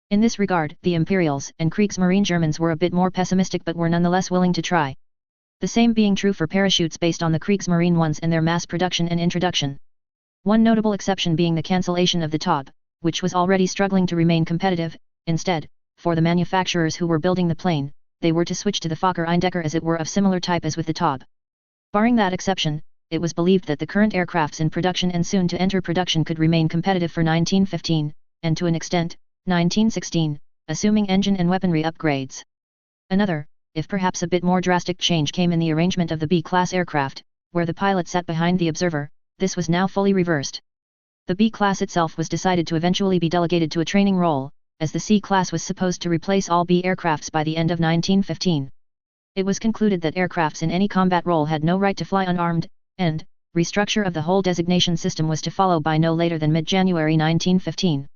In this regard, the Imperials and Kriegsmarine Germans were a bit more pessimistic but were nonetheless willing to try. The same being true for parachutes based on the Kriegsmarine ones and their mass production and introduction. One notable exception being the cancellation of the Taube, which was already struggling to remain competitive. Instead, for the manufacturers who were building the plane, they were to switch to the Fokker Eindecker as it were of similar type as with the Taube. Barring that exception, it was believed that the current aircrafts in production and soon to enter production could remain competitive for 1915, and to an extent, 1916, assuming engine and weaponry upgrades. Another, if perhaps a bit more drastic change came in the arrangement of the B-class aircraft, where the pilot sat behind the observer. This was now fully reversed. The B-class itself was decided to eventually be delegated to a training role, as the C-class was supposed to replace all B aircrafts by the end of 1915. It was concluded that aircrafts in any combat role had no right to fly unarmed, and restructure of the whole designation system was to follow by no later than mid-January 1915.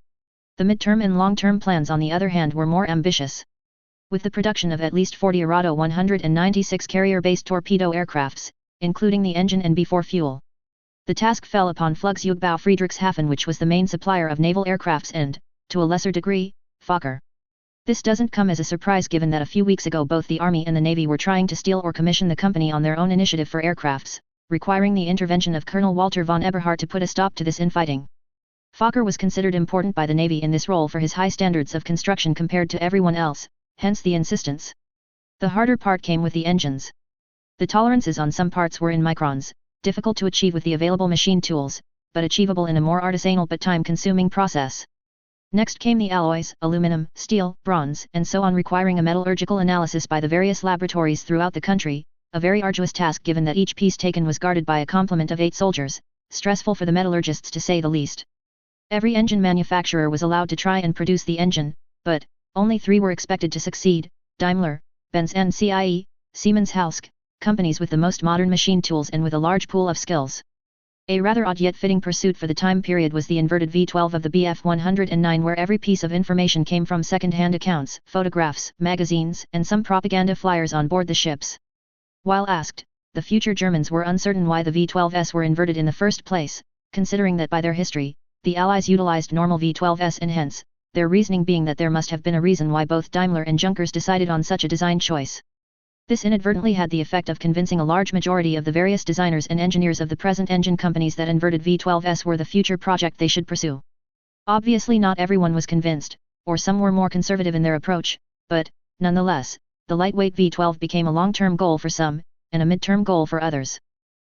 The mid-term and long-term plans on the other hand were more ambitious. With the production of at least 40 Arado 196 carrier-based torpedo aircrafts, including the engine and B-4 fuel. The task fell upon Flugzeugbau Friedrichshafen, which was the main supplier of naval aircrafts and, to a lesser degree, Fokker. This doesn't come as a surprise given that a few weeks ago both the Army and the Navy were trying to steal or commission the company on their own initiative for aircrafts, requiring the intervention of Colonel Walter von Eberhardt to put a stop to this infighting. Fokker was considered important by the Navy in this role for his high standards of construction compared to everyone else, hence the insistence. The harder part came with the engines. The tolerances on some parts were in microns, difficult to achieve with the available machine tools, but achievable in a more artisanal but time-consuming process. Next came the alloys, aluminum, steel, bronze, and so on, requiring a metallurgical analysis by the various laboratories throughout the country, a very arduous task given that each piece taken was guarded by a complement of 8 soldiers, stressful for the metallurgists to say the least. Every engine manufacturer was allowed to try and produce the engine, but only 3 were expected to succeed: Daimler, Benz and CIE, Siemens Halske, companies with the most modern machine tools and with a large pool of skills. A rather odd yet fitting pursuit for the time period was the inverted V-12 of the Bf-109, where every piece of information came from second-hand accounts, photographs, magazines, and some propaganda flyers on board the ships. While asked, the future Germans were uncertain why the V-12s were inverted in the first place, considering that by their history, the Allies utilized normal V-12s, and hence, their reasoning being that there must have been a reason why both Daimler and Junkers decided on such a design choice. This inadvertently had the effect of convincing a large majority of the various designers and engineers of the present engine companies that inverted V-12s were the future project they should pursue. Obviously not everyone was convinced, or some were more conservative in their approach, but, nonetheless, the lightweight V-12 became a long-term goal for some, and a mid-term goal for others.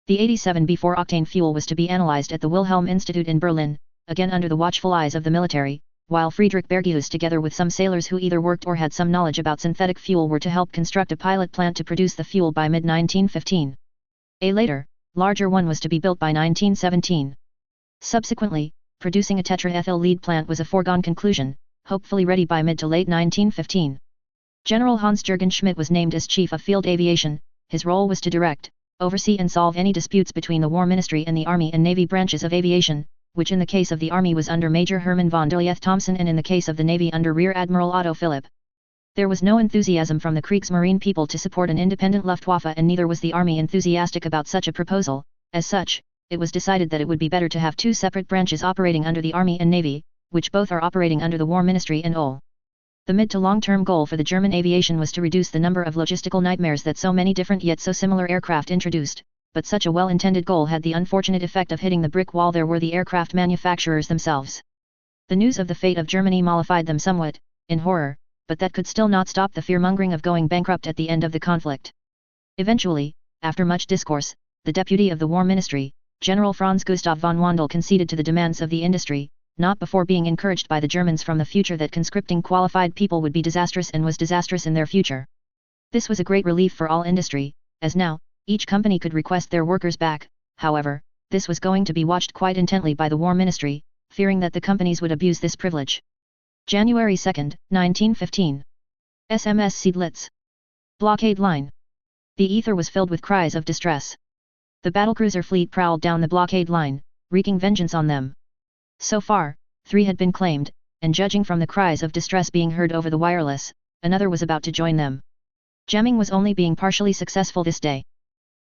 The 87 B4 octane fuel was to be analyzed at the Wilhelm Institute in Berlin, again under the watchful eyes of the military, while Friedrich Bergius together with some sailors who either worked or had some knowledge about synthetic fuel were to help construct a pilot plant to produce the fuel by mid-1915. A later, larger one was to be built by 1917. Subsequently, producing a tetraethyl lead plant was a foregone conclusion, hopefully ready by mid to late 1915. General Hans-Jürgen Schmidt was named as Chief of Field Aviation. His role was to direct, oversee and solve any disputes between the War Ministry and the Army and Navy branches of aviation, which in the case of the Army was under Major Herman von der Lieth Thompson and in the case of the Navy under Rear Admiral Otto Philipp. There was no enthusiasm from the Kriegsmarine people to support an independent Luftwaffe, and neither was the Army enthusiastic about such a proposal. As such, it was decided that it would be better to have 2 separate branches operating under the Army and Navy, which both are operating under the War Ministry and OL. The mid to long-term goal for the German aviation was to reduce the number of logistical nightmares that so many different yet so similar aircraft introduced, but such a well-intended goal had the unfortunate effect of hitting the brick wall. There were the aircraft manufacturers themselves. The news of the fate of Germany mollified them somewhat, in horror, but that could still not stop the fear-mongering of going bankrupt at the end of the conflict. Eventually, after much discourse, the deputy of the War Ministry, General Franz Gustav von Wandel, conceded to the demands of the industry, not before being encouraged by the Germans from the future that conscripting qualified people would be disastrous and was disastrous in their future. This was a great relief for all industry, as now, each company could request their workers back. However, this was going to be watched quite intently by the War Ministry, fearing that the companies would abuse this privilege. January 2, 1915. SMS Seydlitz. Blockade line. The ether was filled with cries of distress. The battlecruiser fleet prowled down the blockade line, wreaking vengeance on them. So far, 3 had been claimed, and judging from the cries of distress being heard over the wireless, another was about to join them. Jamming was only being partially successful this day.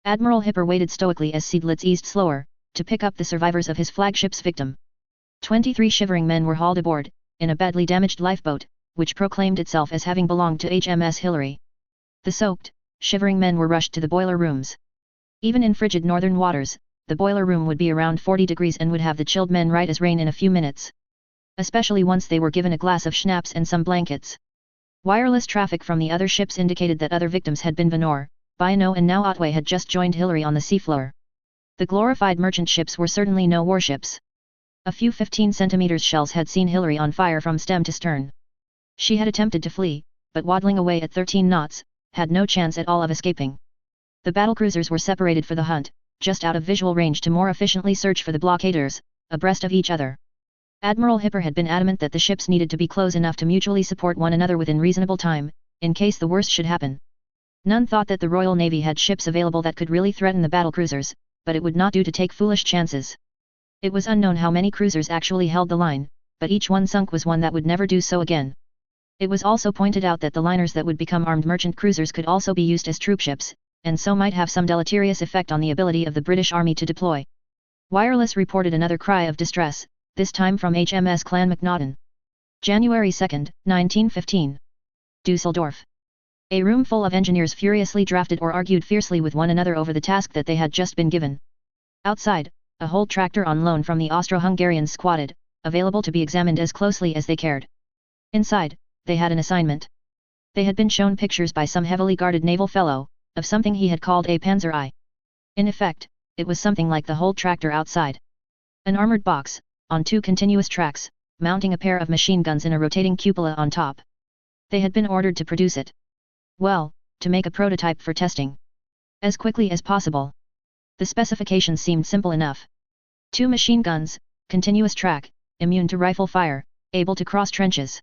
Admiral Hipper waited stoically as Seydlitz eased slower, to pick up the survivors of his flagship's victim. 23 shivering men were hauled aboard, in a badly damaged lifeboat, which proclaimed itself as having belonged to HMS Hillary. The soaked, shivering men were rushed to the boiler rooms. Even in frigid northern waters, the boiler room would be around 40 degrees and would have the chilled men right as rain in a few minutes. Especially once they were given a glass of schnapps and some blankets. Wireless traffic from the other ships indicated that other victims had been Vanor, Bayano and now Otway had just joined Hillary on the seafloor. The glorified merchant ships were certainly no warships. A few 15 cm shells had seen Hillary on fire from stem to stern. She had attempted to flee, but waddling away at 13 knots, had no chance at all of escaping. The battlecruisers were separated for the hunt, just out of visual range to more efficiently search for the blockaders, abreast of each other. Admiral Hipper had been adamant that the ships needed to be close enough to mutually support one another within reasonable time, in case the worst should happen. None thought that the Royal Navy had ships available that could really threaten the battlecruisers, but it would not do to take foolish chances. It was unknown how many cruisers actually held the line, but each one sunk was one that would never do so again. It was also pointed out that the liners that would become armed merchant cruisers could also be used as troopships, and so might have some deleterious effect on the ability of the British Army to deploy. Wireless reported another cry of distress, this time from HMS Clan Macnaghten. January 2, 1915. Dusseldorf. A room full of engineers furiously drafted or argued fiercely with one another over the task that they had just been given. Outside, a whole tractor on loan from the Austro-Hungarians squatted, available to be examined as closely as they cared. Inside, they had an assignment. They had been shown pictures by some heavily guarded naval fellow, of something he had called a Panzer I. In effect, it was something like the whole tractor outside. An armored box, on 2 continuous tracks, mounting a pair of machine guns in a rotating cupola on top. They had been ordered to produce it. Well, to make a prototype for testing. As quickly as possible. The specifications seemed simple enough. 2 machine guns, continuous track, immune to rifle fire, able to cross trenches.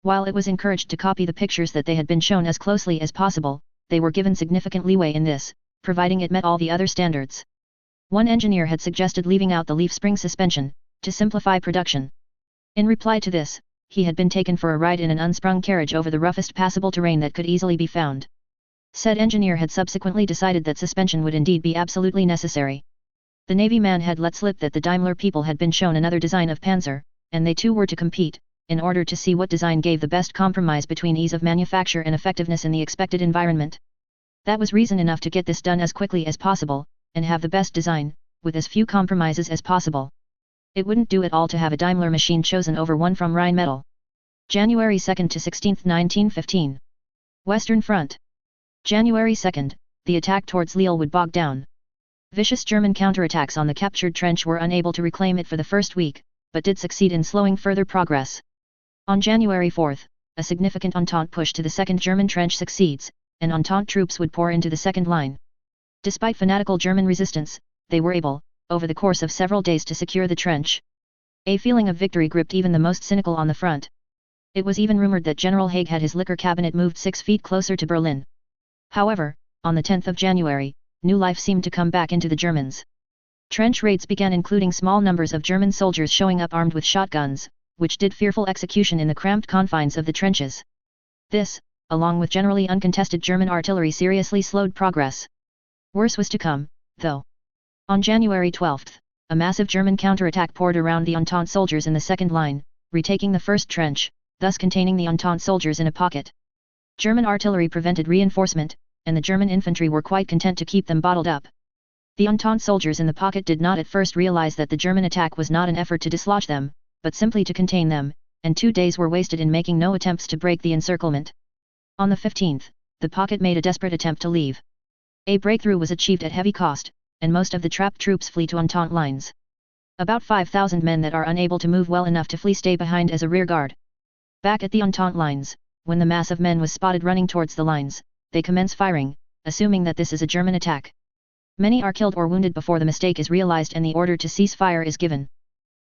While it was encouraged to copy the pictures that they had been shown as closely as possible, they were given significant leeway in this, providing it met all the other standards. One engineer had suggested leaving out the leaf spring suspension, to simplify production. In reply to this, he had been taken for a ride in an unsprung carriage over the roughest passable terrain that could easily be found. Said engineer had subsequently decided that suspension would indeed be absolutely necessary. The Navy man had let slip that the Daimler people had been shown another design of Panzer, and they too were to compete, in order to see what design gave the best compromise between ease of manufacture and effectiveness in the expected environment. That was reason enough to get this done as quickly as possible, and have the best design, with as few compromises as possible. It wouldn't do at all to have a Daimler machine chosen over one from Rheinmetall. January 2 to 16, 1915. Western Front. January 2, the attack towards Lille would bog down. Vicious German counterattacks on the captured trench were unable to reclaim it for the first week, but did succeed in slowing further progress. On January 4, a significant Entente push to the second German trench succeeds, and Entente troops would pour into the second line. Despite fanatical German resistance, they were able, over the course of several days, to secure the trench. A feeling of victory gripped even the most cynical on the front. It was even rumored that General Haig had his liquor cabinet moved 6 feet closer to Berlin. However, on the 10th of January, new life seemed to come back into the Germans. Trench raids began, including small numbers of German soldiers showing up armed with shotguns, which did fearful execution in the cramped confines of the trenches. This, along with generally uncontested German artillery, seriously slowed progress. Worse was to come, though. On January 12, a massive German counterattack poured around the Entente soldiers in the second line, retaking the first trench, thus containing the Entente soldiers in a pocket. German artillery prevented reinforcement, and the German infantry were quite content to keep them bottled up. The Entente soldiers in the pocket did not at first realize that the German attack was not an effort to dislodge them, but simply to contain them, and 2 days were wasted in making no attempts to break the encirclement. On the 15th, the pocket made a desperate attempt to leave. A breakthrough was achieved at heavy cost, and most of the trapped troops flee to Entente lines. About 5,000 men that are unable to move well enough to flee stay behind as a rear guard. Back at the Entente lines, when the mass of men was spotted running towards the lines, they commence firing, assuming that this is a German attack. Many are killed or wounded before the mistake is realized and the order to cease fire is given.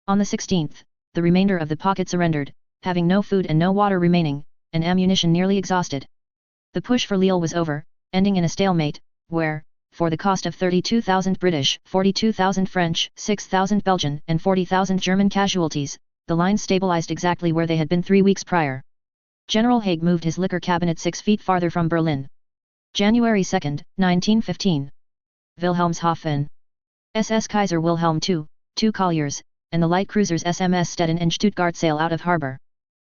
On the 16th, the remainder of the pocket surrendered, having no food and no water remaining, and ammunition nearly exhausted. The push for Lille was over, ending in a stalemate, where, for the cost of 32,000 British, 42,000 French, 6,000 Belgian, and 40,000 German casualties, the lines stabilized exactly where they had been 3 weeks prior. General Haig moved his liquor cabinet 6 feet farther from Berlin. January 2, 1915. Wilhelmshaven. SS Kaiser Wilhelm II, 2 colliers, and the light cruisers SMS Stettin and Stuttgart sail out of harbor.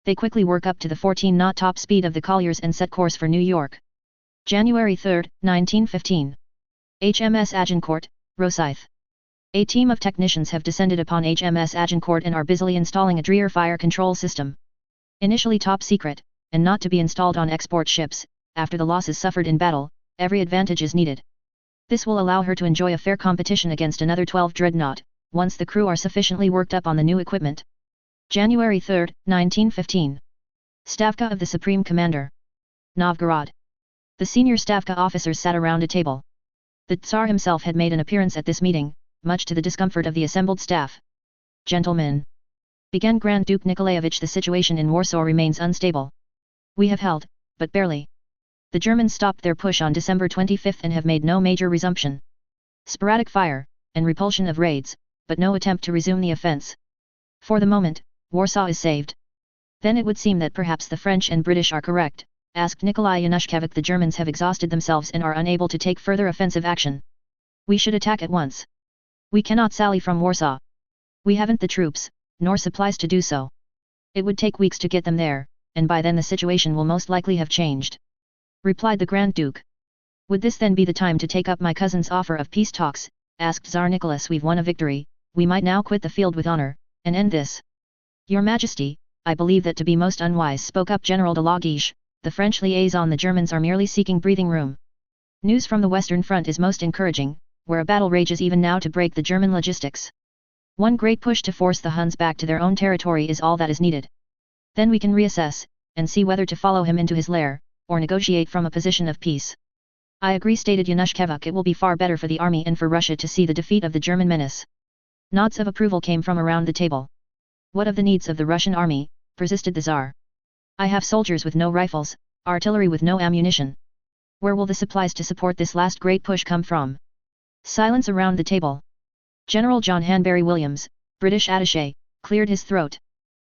They quickly work up to the 14-knot top speed of the colliers and set course for New York. January 3, 1915. HMS Agincourt, Rosyth. A team of technicians have descended upon HMS Agincourt and are busily installing a Dreher fire control system. Initially top secret, and not to be installed on export ships, after the losses suffered in battle, every advantage is needed. This will allow her to enjoy a fair competition against another 12 dreadnought, once the crew are sufficiently worked up on the new equipment. January 3, 1915. Stavka of the Supreme Commander. Novgorod. The senior Stavka officers sat around a table. The Tsar himself had made an appearance at this meeting, much to the discomfort of the assembled staff. Gentlemen, began Grand Duke Nikolaevich, the situation in Warsaw remains unstable. We have held, but barely. The Germans stopped their push on December 25 and have made no major resumption. Sporadic fire, and repulsion of raids, but no attempt to resume the offense. For the moment, Warsaw is saved. Then it would seem that perhaps the French and British are correct, asked Nikolai Yanushkevich. The Germans have exhausted themselves and are unable to take further offensive action. We should attack at once. We cannot sally from Warsaw. We haven't the troops, nor supplies to do so. It would take weeks to get them there, and by then the situation will most likely have changed. Replied the Grand Duke. Would this then be the time to take up my cousin's offer of peace talks, asked Tsar Nicholas. We've won a victory, we might now quit the field with honor, and end this. Your Majesty, I believe that to be most unwise, spoke up General de la Guiche, the French liaison. The Germans are merely seeking breathing room. News from the Western Front is most encouraging, where a battle rages even now to break the German logistics. One great push to force the Huns back to their own territory is all that is needed. Then we can reassess, and see whether to follow him into his lair, or negotiate from a position of peace. I agree, stated Yanushkevich. It will be far better for the army and for Russia to see the defeat of the German menace. Nods of approval came from around the table. What of the needs of the Russian army, persisted the Tsar. I have soldiers with no rifles, artillery with no ammunition. Where will the supplies to support this last great push come from? Silence around the table. General John Hanbury Williams, British attaché, cleared his throat.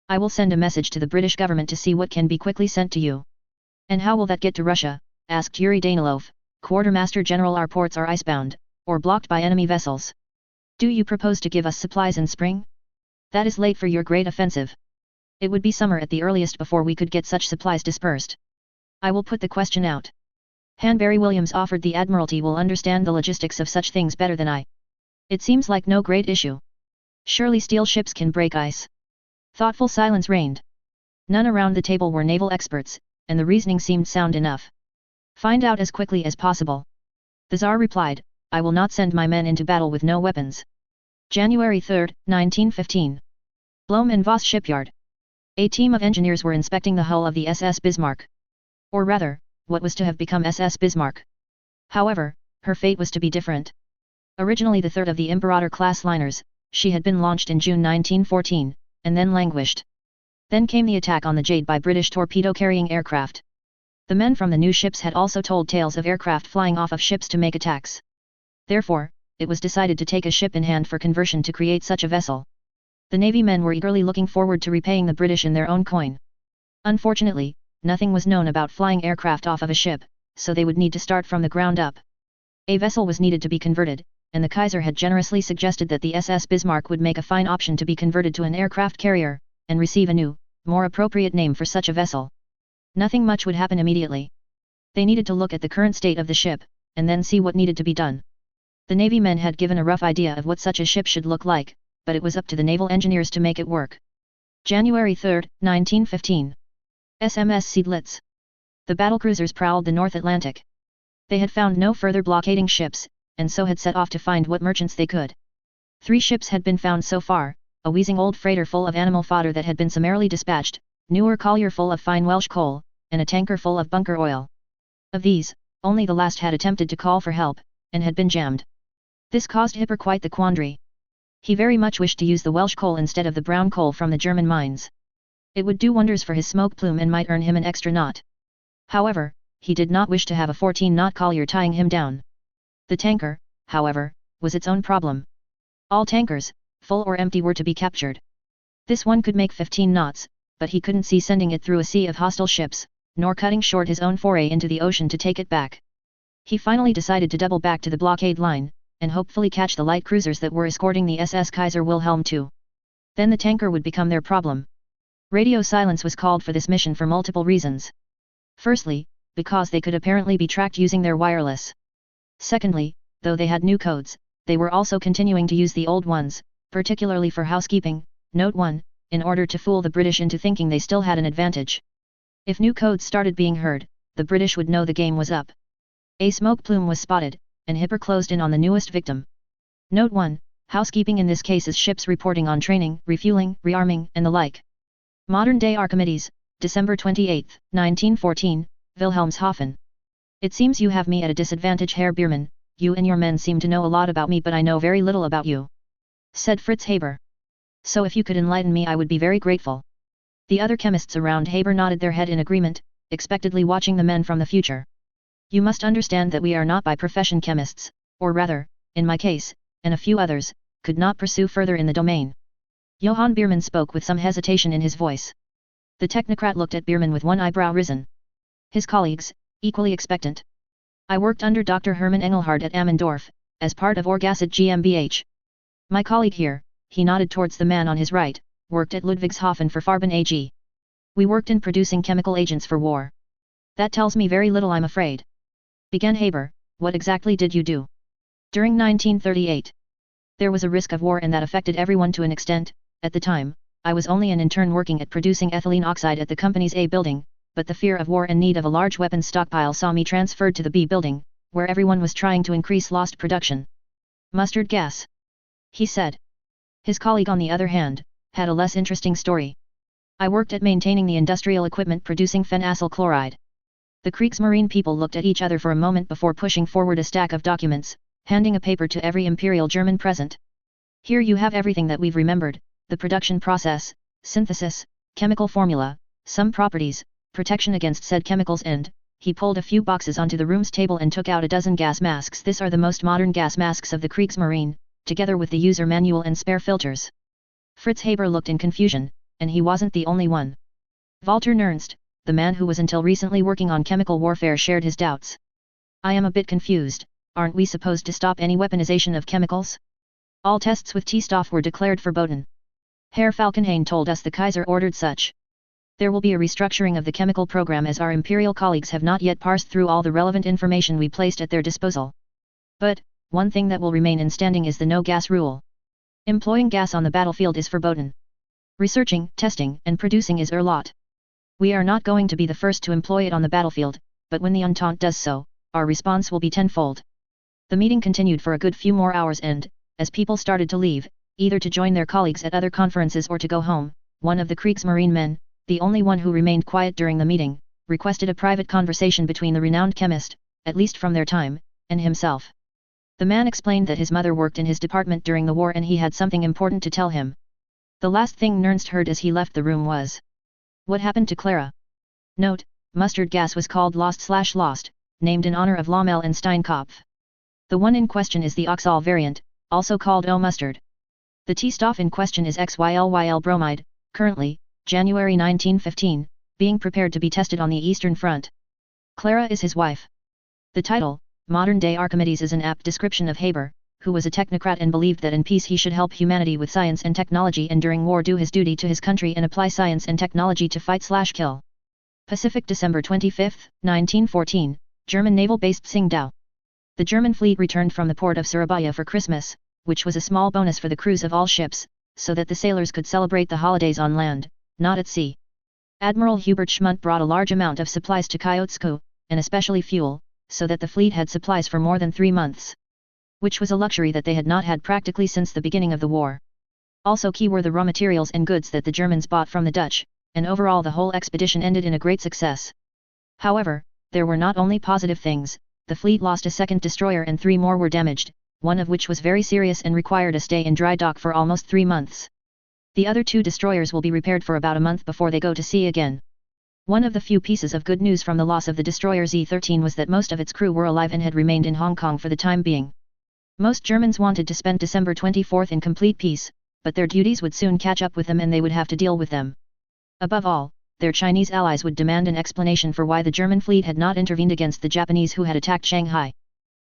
I will send a message to the British government to see what can be quickly sent to you. And how will that get to Russia? Asked Yuri Danilov, Quartermaster General. Our ports are icebound, or blocked by enemy vessels. Do you propose to give us supplies in spring? That is late for your great offensive. It would be summer at the earliest before we could get such supplies dispersed. I will put the question out. Hanbury Williams offered. The Admiralty will understand the logistics of such things better than I. It seems like no great issue. Surely steel ships can break ice. Thoughtful silence reigned. None around the table were naval experts, and the reasoning seemed sound enough. Find out as quickly as possible. The Tsar replied, I will not send my men into battle with no weapons. January 3, 1915. Blohm and Voss shipyard. A team of engineers were inspecting the hull of the SS Bismarck. Or rather, what was to have become SS Bismarck. However, her fate was to be different. Originally the third of the Imperator-class liners, she had been launched in June 1914, and then languished. Then came the attack on the Jade by British torpedo-carrying aircraft. The men from the new ships had also told tales of aircraft flying off of ships to make attacks. Therefore, it was decided to take a ship in hand for conversion to create such a vessel. The Navy men were eagerly looking forward to repaying the British in their own coin. Unfortunately, nothing was known about flying aircraft off of a ship, so they would need to start from the ground up. A vessel was needed to be converted, and the Kaiser had generously suggested that the SS Bismarck would make a fine option to be converted to an aircraft carrier, and receive a new, more appropriate name for such a vessel. Nothing much would happen immediately. They needed to look at the current state of the ship, and then see what needed to be done. The Navy men had given a rough idea of what such a ship should look like, but it was up to the naval engineers to make it work. January 3, 1915. SMS Seydlitz. The battlecruisers prowled the North Atlantic. They had found no further blockading ships, and so had set off to find what merchants they could. 3 ships had been found so far, a wheezing old freighter full of animal fodder that had been summarily dispatched, newer collier full of fine Welsh coal, and a tanker full of bunker oil. Of these, only the last had attempted to call for help, and had been jammed. This caused Hipper quite the quandary. He very much wished to use the Welsh coal instead of the brown coal from the German mines. It would do wonders for his smoke plume and might earn him an extra knot. However, he did not wish to have a 14-knot collier tying him down. The tanker, however, was its own problem. All tankers, full or empty, were to be captured. This one could make 15 knots, but he couldn't see sending it through a sea of hostile ships, nor cutting short his own foray into the ocean to take it back. He finally decided to double back to the blockade line, and hopefully catch the light cruisers that were escorting the SS Kaiser Wilhelm II. Then the tanker would become their problem. Radio silence was called for this mission for multiple reasons. Firstly, because they could apparently be tracked using their wireless. Secondly, though they had new codes, they were also continuing to use the old ones, particularly for housekeeping. Note 1, in order to fool the British into thinking they still had an advantage. If new codes started being heard, the British would know the game was up. A smoke plume was spotted, and Hipper closed in on the newest victim. Note 1, housekeeping in this case is ships reporting on training, refueling, rearming, and the like. Modern-day Archimedes, December 28, 1914, Wilhelmshaven. It seems you have me at a disadvantage, Herr Biermann. You and your men seem to know a lot about me, but I know very little about you," said Fritz Haber. "So if you could enlighten me, I would be very grateful." The other chemists around Haber nodded their head in agreement, expectantly watching the men from the future. "You must understand that we are not by profession chemists, or rather, in my case, and a few others, could not pursue further in the domain." Johann Biermann spoke with some hesitation in his voice. The technocrat looked at Biermann with one eyebrow risen. His colleagues, equally expectant. "I worked under Dr. Hermann Engelhard at Ammendorf, as part of Orgacid GmbH. My colleague here," he nodded towards the man on his right, "worked at Ludwigshafen for Farben AG. We worked in producing chemical agents for war." "That tells me very little, I'm afraid," began Haber. "What exactly did you do?" "During 1938. There was a risk of war and that affected everyone to an extent. At the time, I was only an intern working at producing ethylene oxide at the company's A building, but the fear of war and need of a large weapons stockpile saw me transferred to the B building, where everyone was trying to increase lost production. Mustard gas," he said. His colleague, on the other hand, had a less interesting story. "I worked at maintaining the industrial equipment producing phenacyl chloride." The Kriegsmarine people looked at each other for a moment before pushing forward a stack of documents, handing a paper to every Imperial German present. "Here you have everything that we've remembered, the production process, synthesis, chemical formula, some properties, protection against said chemicals, and," he pulled a few boxes onto the room's table and took out a dozen gas masks. "This are the most modern gas masks of the Kriegsmarine, together with the user manual and spare filters." Fritz Haber looked in confusion, and he wasn't the only one. Walter Nernst, the man who was until recently working on chemical warfare, shared his doubts. "I am a bit confused. Aren't we supposed to stop any weaponization of chemicals? All tests with T-Stoff were declared verboten. Herr Falkenhayn told us the Kaiser ordered such. There will be a restructuring of the chemical program as our imperial colleagues have not yet parsed through all the relevant information we placed at their disposal. But, one thing that will remain in standing is the no-gas rule. Employing gas on the battlefield is verboten. Researching, testing, and producing is erlaubt. We are not going to be the first to employ it on the battlefield, but when the Entente does so, our response will be tenfold." The meeting continued for a good few more hours and, as people started to leave, either to join their colleagues at other conferences or to go home, one of the Kriegsmarine men, the only one who remained quiet during the meeting, requested a private conversation between the renowned chemist, at least from their time, and himself. The man explained that his mother worked in his department during the war and he had something important to tell him. The last thing Nernst heard as he left the room was, "What happened to Clara?" Note: mustard gas was called Lost, named in honor of Lommel and Steinkopf. The one in question is the oxal variant, also called O-mustard. The T-Stoff in question is XYLYL bromide, currently, January 1915, being prepared to be tested on the Eastern Front. Clara is his wife. The title, Modern-Day Archimedes, is an apt description of Haber, who was a technocrat and believed that in peace he should help humanity with science and technology, and during war do his duty to his country and apply science and technology to fight/kill. Pacific, December 25, 1914, German naval base Tsingtao. The German fleet returned from the port of Surabaya for Christmas, which was a small bonus for the crews of all ships, so that the sailors could celebrate the holidays on land, not at sea. Admiral Hubert Schmundt brought a large amount of supplies to Kyotsku, and especially fuel, so that the fleet had supplies for more than 3 months. Which was a luxury that they had not had practically since the beginning of the war. Also key were the raw materials and goods that the Germans bought from the Dutch, and overall the whole expedition ended in a great success. However, there were not only positive things. The fleet lost a second destroyer and 3 more were damaged, one of which was very serious and required a stay in dry dock for almost 3 months. The other 2 destroyers will be repaired for about a month before they go to sea again. One of the few pieces of good news from the loss of the destroyer Z-13 was that most of its crew were alive and had remained in Hong Kong for the time being. Most Germans wanted to spend December 24 in complete peace, but their duties would soon catch up with them and they would have to deal with them. Above all, their Chinese allies would demand an explanation for why the German fleet had not intervened against the Japanese who had attacked Shanghai.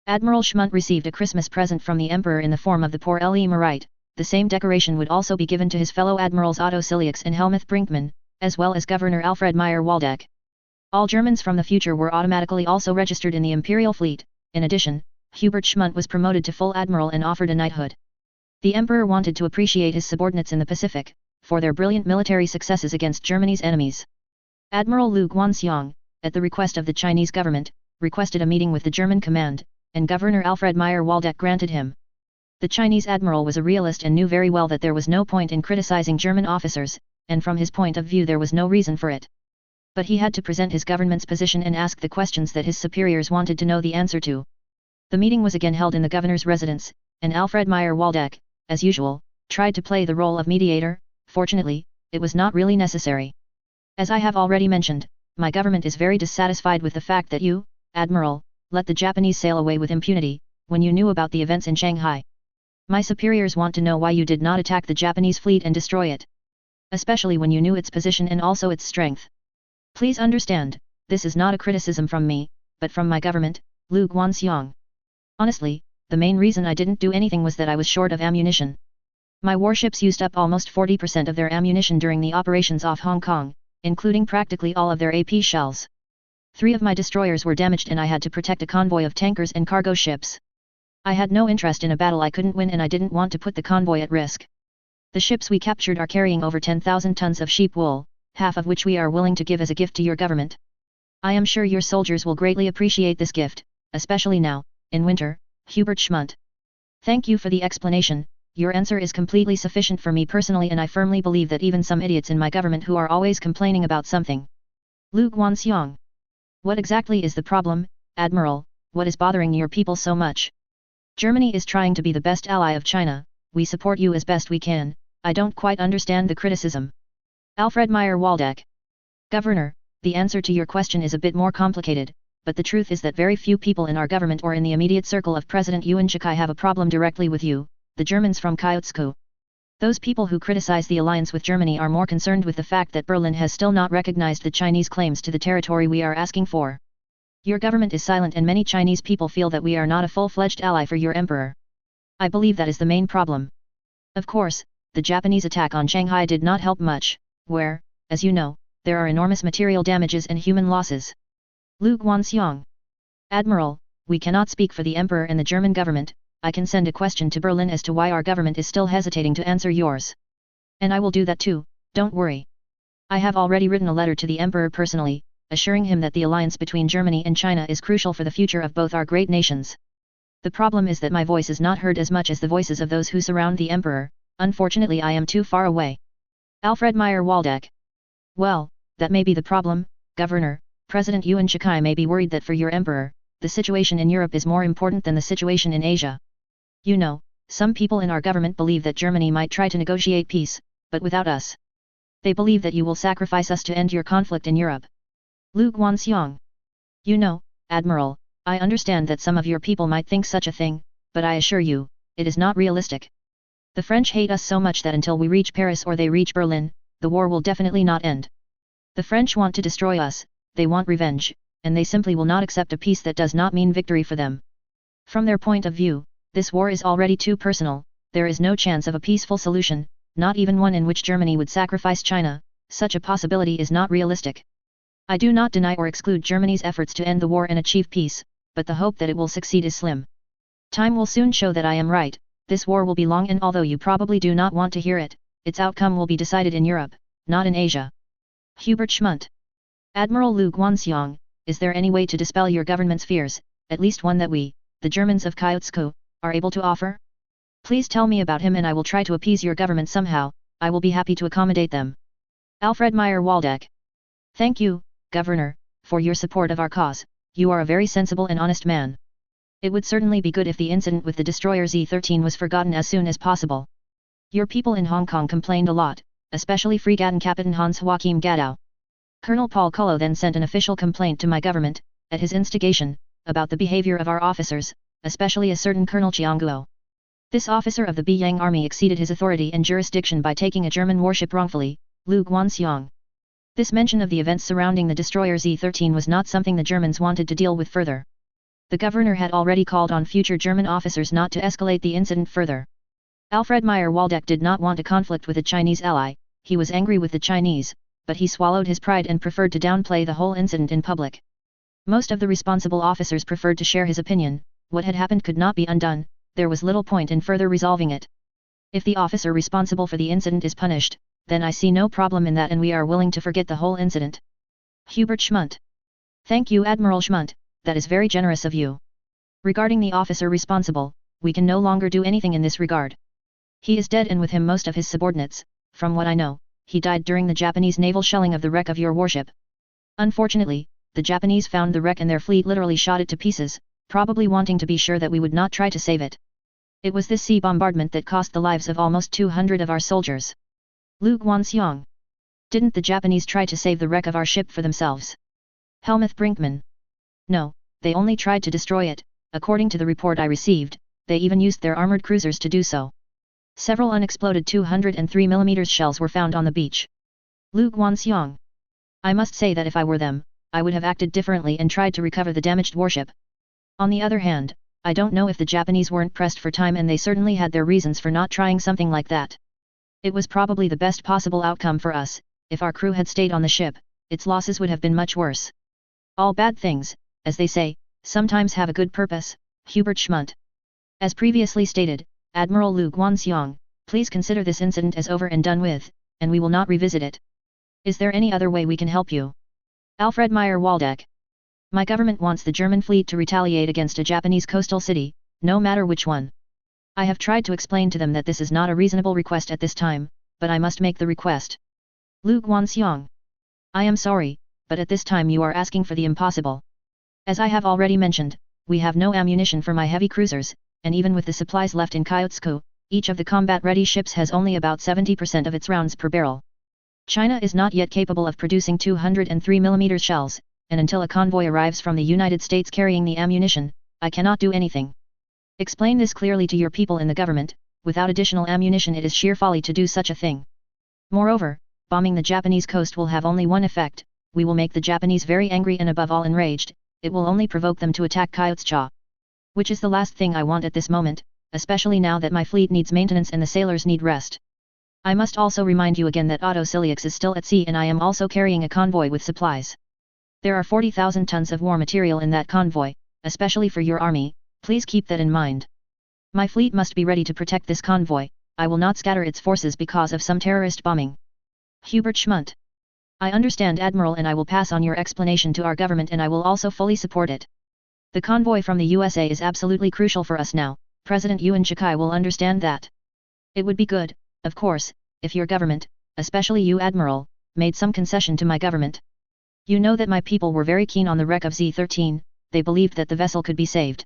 Admiral Schmundt received a Christmas present from the Emperor in the form of the Pour le Mérite. The same decoration would also be given to his fellow admirals Otto Siliux and Helmuth Brinkmann, as well as Governor Alfred Meyer-Waldeck. All Germans from the future were automatically also registered in the Imperial Fleet. In addition, Hubert Schmundt was promoted to full admiral and offered a knighthood. The Emperor wanted to appreciate his subordinates in the Pacific, for their brilliant military successes against Germany's enemies. Admiral Liu Guanxiang, at the request of the Chinese government, requested a meeting with the German command, and Governor Alfred Meyer-Waldeck granted him. The Chinese admiral was a realist and knew very well that there was no point in criticizing German officers, and from his point of view there was no reason for it. But he had to present his government's position and ask the questions that his superiors wanted to know the answer to. The meeting was again held in the governor's residence, and Alfred Meyer Waldeck, as usual, tried to play the role of mediator. Fortunately, it was not really necessary. As I have already mentioned, my government is very dissatisfied with the fact that you, Admiral, let the Japanese sail away with impunity, when you knew about the events in Shanghai. My superiors want to know why you did not attack the Japanese fleet and destroy it. Especially when you knew its position and also its strength. Please understand, this is not a criticism from me, but from my government, Lu Guanxiang. Honestly, the main reason I didn't do anything was that I was short of ammunition. My warships used up almost 40% of their ammunition during the operations off Hong Kong, including practically all of their AP shells. 3 of my destroyers were damaged and I had to protect a convoy of tankers and cargo ships. I had no interest in a battle I couldn't win and I didn't want to put the convoy at risk. The ships we captured are carrying over 10,000 tons of sheep wool, half of which we are willing to give as a gift to your government. I am sure your soldiers will greatly appreciate this gift, especially now, in winter, Hubert Schmunt. Thank you for the explanation. Your answer is completely sufficient for me personally and I firmly believe that even some idiots in my government who are always complaining about something. Lu Guanxiang. What exactly is the problem, Admiral? What is bothering your people so much? Germany is trying to be the best ally of China, we support you as best we can, I don't quite understand the criticism. Alfred Meyer Waldeck. Governor, the answer to your question is a bit more complicated, but the truth is that very few people in our government or in the immediate circle of President Yuan Shikai have a problem directly with you, the Germans from Kyotsko. Those people who criticize the alliance with Germany are more concerned with the fact that Berlin has still not recognized the Chinese claims to the territory we are asking for. Your government is silent and many Chinese people feel that we are not a full-fledged ally for your emperor. I believe that is the main problem. Of course, the Japanese attack on Shanghai did not help much, where, as you know, there are enormous material damages and human losses. Lu Guanxiang. Admiral, we cannot speak for the emperor and the German government. I can send a question to Berlin as to why our government is still hesitating to answer yours. And I will do that too, don't worry. I have already written a letter to the Emperor personally, assuring him that the alliance between Germany and China is crucial for the future of both our great nations. The problem is that my voice is not heard as much as the voices of those who surround the Emperor. Unfortunately I am too far away. Alfred Meyer Waldeck. Well, that may be the problem, Governor. President Yuan Shikai may be worried that for your Emperor, the situation in Europe is more important than the situation in Asia. You know, some people in our government believe that Germany might try to negotiate peace, but without us. They believe that you will sacrifice us to end your conflict in Europe. Lu Guanxiang. You know, Admiral, I understand that some of your people might think such a thing, but I assure you, it is not realistic. The French hate us so much that until we reach Paris or they reach Berlin, the war will definitely not end. The French want to destroy us, they want revenge, and they simply will not accept a peace that does not mean victory for them. From their point of view, this war is already too personal, there is no chance of a peaceful solution, not even one in which Germany would sacrifice China. Such a possibility is not realistic. I do not deny or exclude Germany's efforts to end the war and achieve peace, but the hope that it will succeed is slim. Time will soon show that I am right, this war will be long and although you probably do not want to hear it, its outcome will be decided in Europe, not in Asia. Hubert Schmunt. Admiral Lu Guanxiang, is there any way to dispel your government's fears, at least one that we, the Germans of Kyotsko, are able to offer? Please tell me about him and I will try to appease your government somehow, I will be happy to accommodate them. Alfred Meyer Waldeck. Thank you, Governor, for your support of our cause, you are a very sensible and honest man. It would certainly be good if the incident with the destroyer Z-13 was forgotten as soon as possible. Your people in Hong Kong complained a lot, especially Fregatten Captain Hans Joachim Gadow. Colonel Paul Cullo then sent an official complaint to my government, at his instigation, about the behavior of our officers, especially a certain Colonel Chiang Guo. This officer of the Beiyang Army exceeded his authority and jurisdiction by taking a German warship wrongfully, Lu Guanxiang. This mention of the events surrounding the destroyer Z-13 was not something the Germans wanted to deal with further. The governor had already called on future German officers not to escalate the incident further. Alfred Meyer Waldeck did not want a conflict with a Chinese ally, he was angry with the Chinese, but he swallowed his pride and preferred to downplay the whole incident in public. Most of the responsible officers preferred to share his opinion. What had happened could not be undone, there was little point in further resolving it. If the officer responsible for the incident is punished, then I see no problem in that and we are willing to forget the whole incident. Hubert Schmunt. Thank you Admiral Schmunt, that is very generous of you. Regarding the officer responsible, we can no longer do anything in this regard. He is dead and with him most of his subordinates, from what I know, he died during the Japanese naval shelling of the wreck of your warship. Unfortunately, the Japanese found the wreck and their fleet literally shot it to pieces, probably wanting to be sure that we would not try to save it. It was this sea bombardment that cost the lives of almost 200 of our soldiers. Lu Guanxiang. Didn't the Japanese try to save the wreck of our ship for themselves? Helmuth Brinkman. No, they only tried to destroy it. According to the report I received, they even used their armored cruisers to do so. Several unexploded 203mm shells were found on the beach. Lu Guanxiang. I must say that if I were them, I would have acted differently and tried to recover the damaged warship. On the other hand, I don't know if the Japanese weren't pressed for time, and they certainly had their reasons for not trying something like that. It was probably the best possible outcome for us. If our crew had stayed on the ship, its losses would have been much worse. All bad things, as they say, sometimes have a good purpose. Hubert Schmunt. As previously stated, Admiral Lu Guanxiang, please consider this incident as over and done with, and we will not revisit it. Is there any other way we can help you? Alfred Meyer Waldeck. My government wants the German fleet to retaliate against a Japanese coastal city, no matter which one. I have tried to explain to them that this is not a reasonable request at this time, but I must make the request. Lu Guanxiang. I am sorry, but at this time you are asking for the impossible. As I have already mentioned, we have no ammunition for my heavy cruisers, and even with the supplies left in Kyotsko, each of the combat-ready ships has only about 70% of its rounds per barrel. China is not yet capable of producing 203mm shells, and until a convoy arrives from the United States carrying the ammunition, I cannot do anything. Explain this clearly to your people in the government. Without additional ammunition it is sheer folly to do such a thing. Moreover, bombing the Japanese coast will have only one effect: we will make the Japanese very angry and above all enraged. It will only provoke them to attack Kyotsko. Which is the last thing I want at this moment, especially now that my fleet needs maintenance and the sailors need rest. I must also remind you again that Otto Silix is still at sea, and I am also carrying a convoy with supplies. There are 40,000 tons of war material in that convoy, especially for your army. Please keep that in mind. My fleet must be ready to protect this convoy. I will not scatter its forces because of some terrorist bombing. Hubert Schmunt. I understand, Admiral, and I will pass on your explanation to our government, and I will also fully support it. The convoy from the USA is absolutely crucial for us now. President Yuan Shikai will understand that. It would be good, of course, if your government, especially you, Admiral, made some concession to my government. You know that my people were very keen on the wreck of Z-13, they believed that the vessel could be saved.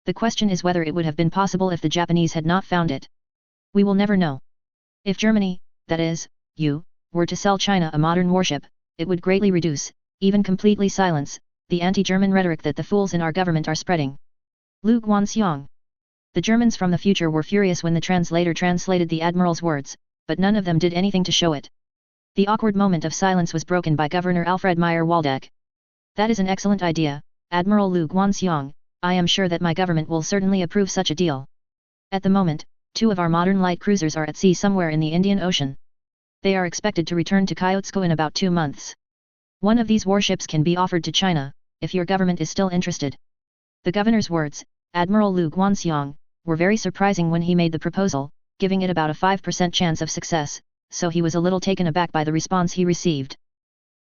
The question is whether it would have been possible if the Japanese had not found it. We will never know. If Germany, that is, you, were to sell China a modern warship, it would greatly reduce, even completely silence, the anti-German rhetoric that the fools in our government are spreading. Lu Guanxiang. The Germans from the future were furious when the translator translated the Admiral's words, but none of them did anything to show it. The awkward moment of silence was broken by Governor Alfred Meyer Waldeck. That is an excellent idea, Admiral Lu Guanxiang. I am sure that my government will certainly approve such a deal. At the moment, 2 of our modern light cruisers are at sea somewhere in the Indian Ocean. They are expected to return to Kyotsko in about 2 months. One of these warships can be offered to China, if your government is still interested. The governor's words, Admiral Lu Guanxiang, were very surprising when he made the proposal, giving it about a 5% chance of success, so he was a little taken aback by the response he received.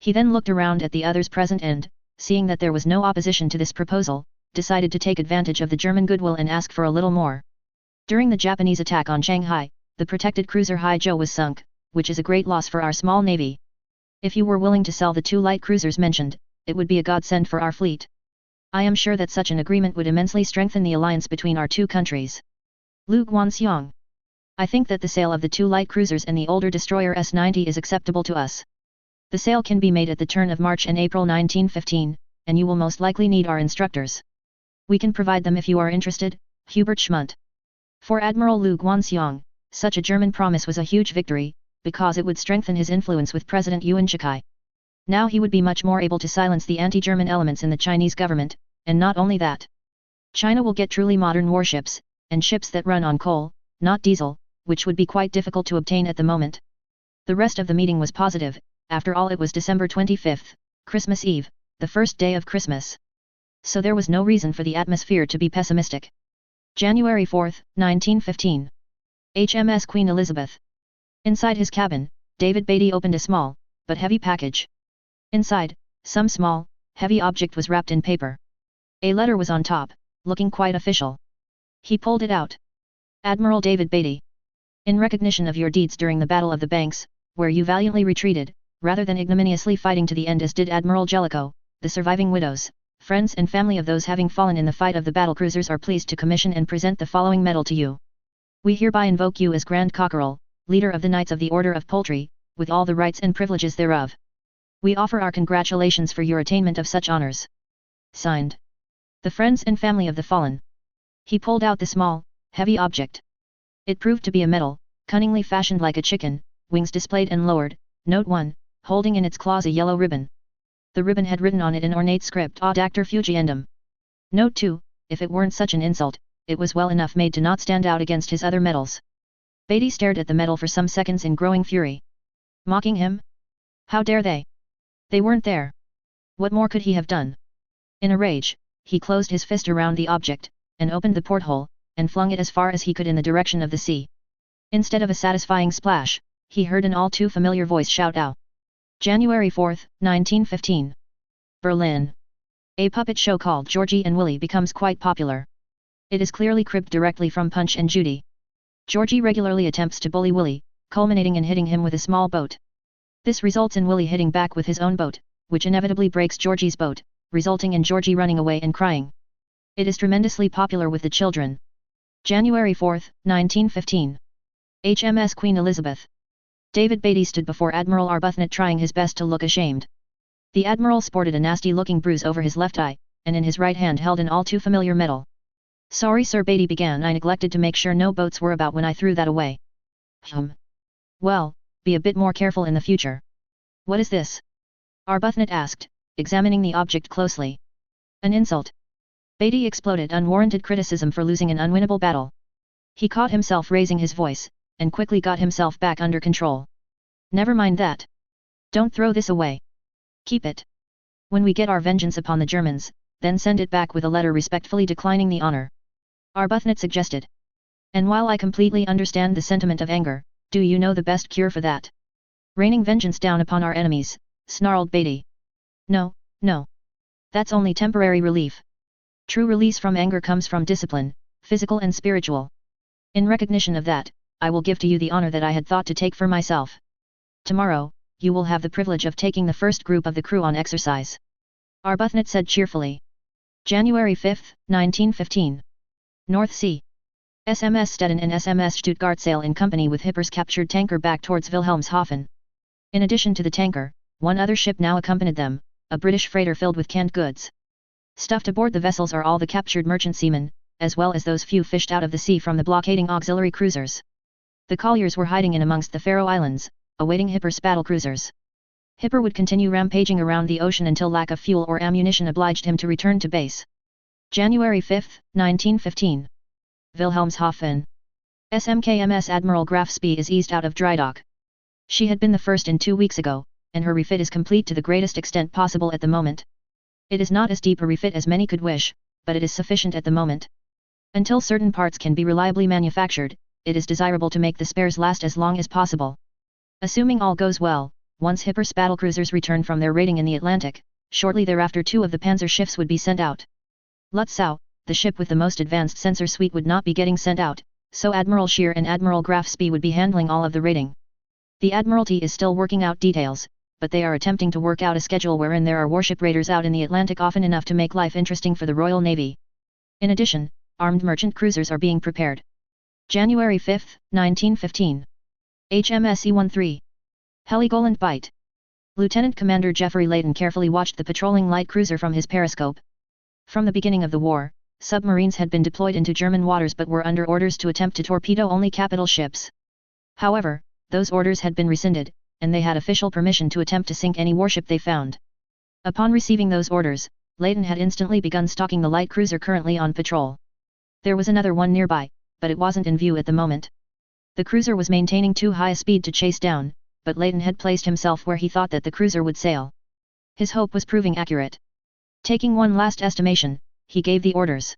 He then looked around at the others present and, seeing that there was no opposition to this proposal, decided to take advantage of the German goodwill and ask for a little more. During the Japanese attack on Shanghai, the protected cruiser Haizhou was sunk, which is a great loss for our small navy. If you were willing to sell the 2 light cruisers mentioned, it would be a godsend for our fleet. I am sure that such an agreement would immensely strengthen the alliance between our 2 countries. Lu Guanxiang. I think that the sale of the 2 light cruisers and the older destroyer S-90 is acceptable to us. The sale can be made at the turn of March and April 1915, and you will most likely need our instructors. We can provide them if you are interested, Hubert Schmunt. For Admiral Lu Guanxiang, such a German promise was a huge victory, because it would strengthen his influence with President Yuan Shikai. Now he would be much more able to silence the anti-German elements in the Chinese government, and not only that. China will get truly modern warships, and ships that run on coal, not diesel, which would be quite difficult to obtain at the moment. The rest of the meeting was positive. After all, it was December 25th, Christmas Eve, the first day of Christmas. So there was no reason for the atmosphere to be pessimistic. January 4th, 1915. HMS Queen Elizabeth. Inside his cabin, David Beatty opened a small, but heavy package. Inside, some small, heavy object was wrapped in paper. A letter was on top, looking quite official. He pulled it out. Admiral David Beatty. In recognition of your deeds during the Battle of the Banks, where you valiantly retreated, rather than ignominiously fighting to the end as did Admiral Jellicoe. The surviving widows, friends and family of those having fallen in the fight of the battlecruisers are pleased to commission and present the following medal to you. We hereby invoke you as Grand Cockerel, leader of the Knights of the Order of Poultry, with all the rights and privileges thereof. We offer our congratulations for your attainment of such honors. Signed. The friends and family of the fallen. He pulled out the small, heavy object. It proved to be a medal, cunningly fashioned like a chicken, wings displayed and lowered. Note 1, holding in its claws a yellow ribbon. The ribbon had written on it in ornate script Ad Actor Fugiendum. Note 2, if it weren't such an insult, it was well enough made to not stand out against his other medals. Beatty stared at the medal for some seconds in growing fury. Mocking him? How dare they? They weren't there. What more could he have done? In a rage, he closed his fist around the object, and opened the porthole, and flung it as far as he could in the direction of the sea. Instead of a satisfying splash, he heard an all too familiar voice shout out. January 4, 1915. Berlin. A puppet show called Georgie and Willie becomes quite popular. It is clearly cribbed directly from Punch and Judy. Georgie regularly attempts to bully Willie, culminating in hitting him with a small boat. This results in Willie hitting back with his own boat, which inevitably breaks Georgie's boat, resulting in Georgie running away and crying. It is tremendously popular with the children. January 4, 1915. HMS Queen Elizabeth. David Beatty stood before Admiral Arbuthnot trying his best to look ashamed. The Admiral sported a nasty-looking bruise over his left eye, and in his right hand held an all too familiar medal. Sorry Sir, Beatty began. I neglected to make sure no boats were about when I threw that away. Well, be a bit more careful in the future. What is this? Arbuthnot asked, examining the object closely. An insult. Beatty exploded unwarranted criticism for losing an unwinnable battle. He caught himself raising his voice, and quickly got himself back under control. Never mind that. Don't throw this away. Keep it. When we get our vengeance upon the Germans, then send it back with a letter respectfully declining the honor. Arbuthnot suggested. And while I completely understand the sentiment of anger, do you know the best cure for that? Raining vengeance down upon our enemies, snarled Beatty. No, no. That's only temporary relief. True release from anger comes from discipline, physical and spiritual. In recognition of that, I will give to you the honor that I had thought to take for myself. Tomorrow, you will have the privilege of taking the first group of the crew on exercise. Arbuthnot said cheerfully. January 5, 1915. North Sea. SMS Stettin and SMS Stuttgart sail in company with Hipper's captured tanker back towards Wilhelmshaven. In addition to the tanker, one other ship now accompanied them, a British freighter filled with canned goods. Stuffed aboard the vessels are all the captured merchant seamen, as well as those few fished out of the sea from the blockading auxiliary cruisers. The colliers were hiding in amongst the Faroe Islands, awaiting Hipper's battle cruisers. Hipper would continue rampaging around the ocean until lack of fuel or ammunition obliged him to return to base. January 5, 1915. Wilhelmshaven. SMKMS Admiral Graf Spee is eased out of dry dock. She had been the first in 2 weeks ago, and her refit is complete to the greatest extent possible at the moment. It is not as deep a refit as many could wish, but it is sufficient at the moment. Until certain parts can be reliably manufactured, it is desirable to make the spares last as long as possible. Assuming all goes well, once Hipper's battlecruisers return from their raiding in the Atlantic, shortly thereafter 2 of the Panzer ships would be sent out. Lutzow, the ship with the most advanced sensor suite, would not be getting sent out, so Admiral Scheer and Admiral Graf Spee would be handling all of the raiding. The Admiralty is still working out details, but they are attempting to work out a schedule wherein there are warship raiders out in the Atlantic often enough to make life interesting for the Royal Navy. In addition, armed merchant cruisers are being prepared. January 5, 1915. HMS E-13. Heligoland Bight. Lieutenant Commander Geoffrey Layton carefully watched the patrolling light cruiser from his periscope. From the beginning of the war, submarines had been deployed into German waters but were under orders to attempt to torpedo only capital ships. However, those orders had been rescinded, and they had official permission to attempt to sink any warship they found. Upon receiving those orders, Layton had instantly begun stalking the light cruiser currently on patrol. There was another one nearby, but it wasn't in view at the moment. The cruiser was maintaining too high a speed to chase down, but Layton had placed himself where he thought that the cruiser would sail. His hope was proving accurate. Taking one last estimation, he gave the orders.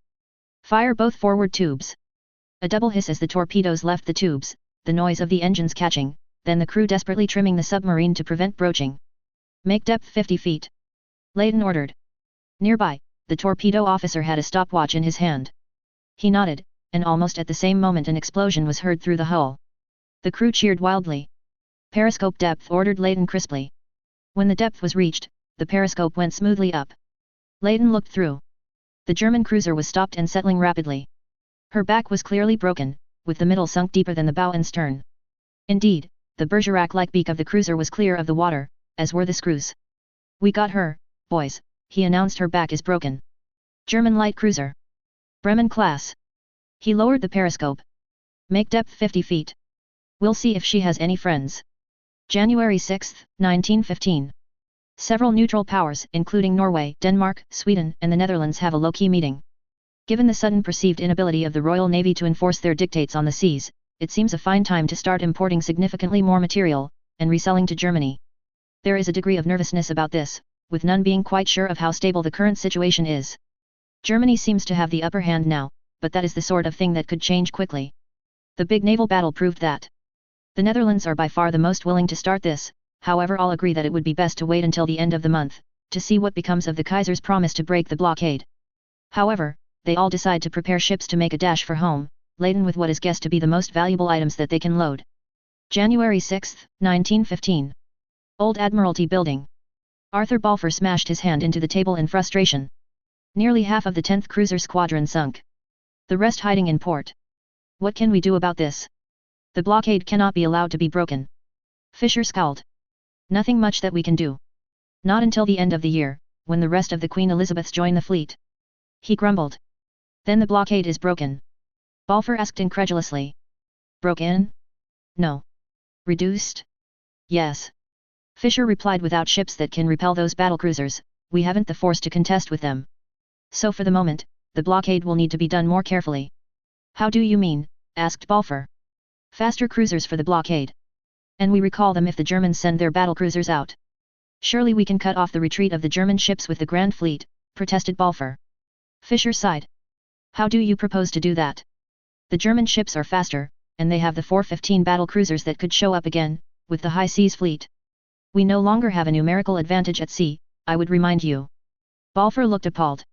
Fire both forward tubes. A double hiss as the torpedoes left the tubes, the noise of the engines catching, then the crew desperately trimming the submarine to prevent broaching. Make depth 50 feet. Layton ordered. Nearby, the torpedo officer had a stopwatch in his hand. He nodded, and almost at the same moment an explosion was heard through the hull. The crew cheered wildly. Periscope depth, ordered Layton crisply. When the depth was reached, the periscope went smoothly up. Leighton looked through. The German cruiser was stopped and settling rapidly. Her back was clearly broken, with the middle sunk deeper than the bow and stern. Indeed, the Bergerac-like beak of the cruiser was clear of the water, as were the screws. "We got her, boys," he announced. "Her back is broken. German light cruiser. Bremen class." He lowered the periscope. "Make depth 50 feet. We'll see if she has any friends." January 6, 1915. Several neutral powers, including Norway, Denmark, Sweden, and the Netherlands, have a low-key meeting. Given the sudden perceived inability of the Royal Navy to enforce their dictates on the seas, it seems a fine time to start importing significantly more material, and reselling to Germany. There is a degree of nervousness about this, with none being quite sure of how stable the current situation is. Germany seems to have the upper hand now, but that is the sort of thing that could change quickly. The big naval battle proved that. The Netherlands are by far the most willing to start this, however all agree that it would be best to wait until the end of the month, to see what becomes of the Kaiser's promise to break the blockade. However, they all decide to prepare ships to make a dash for home, laden with what is guessed to be the most valuable items that they can load. January 6, 1915. Old Admiralty Building. Arthur Balfour smashed his hand into the table in frustration. Nearly half of the 10th Cruiser Squadron sunk. The rest hiding in port. What can we do about this? The blockade cannot be allowed to be broken. Fisher scowled. Nothing much that we can do. Not until the end of the year, when the rest of the Queen Elizabeths join the fleet. He grumbled. Then the blockade is broken? Balfour asked incredulously. Broken? No. Reduced? Yes. Fisher replied. Without ships that can repel those battlecruisers, we haven't the force to contest with them. So for the moment, the blockade will need to be done more carefully. How do you mean? Asked Balfour. Faster cruisers for the blockade. And we recall them if the Germans send their battlecruisers out. Surely we can cut off the retreat of the German ships with the Grand Fleet, protested Balfour. Fisher sighed. How do you propose to do that? The German ships are faster, and they have the 415 battlecruisers that could show up again, with the high seas fleet. We no longer have a numerical advantage at sea, I would remind you. Balfour looked appalled.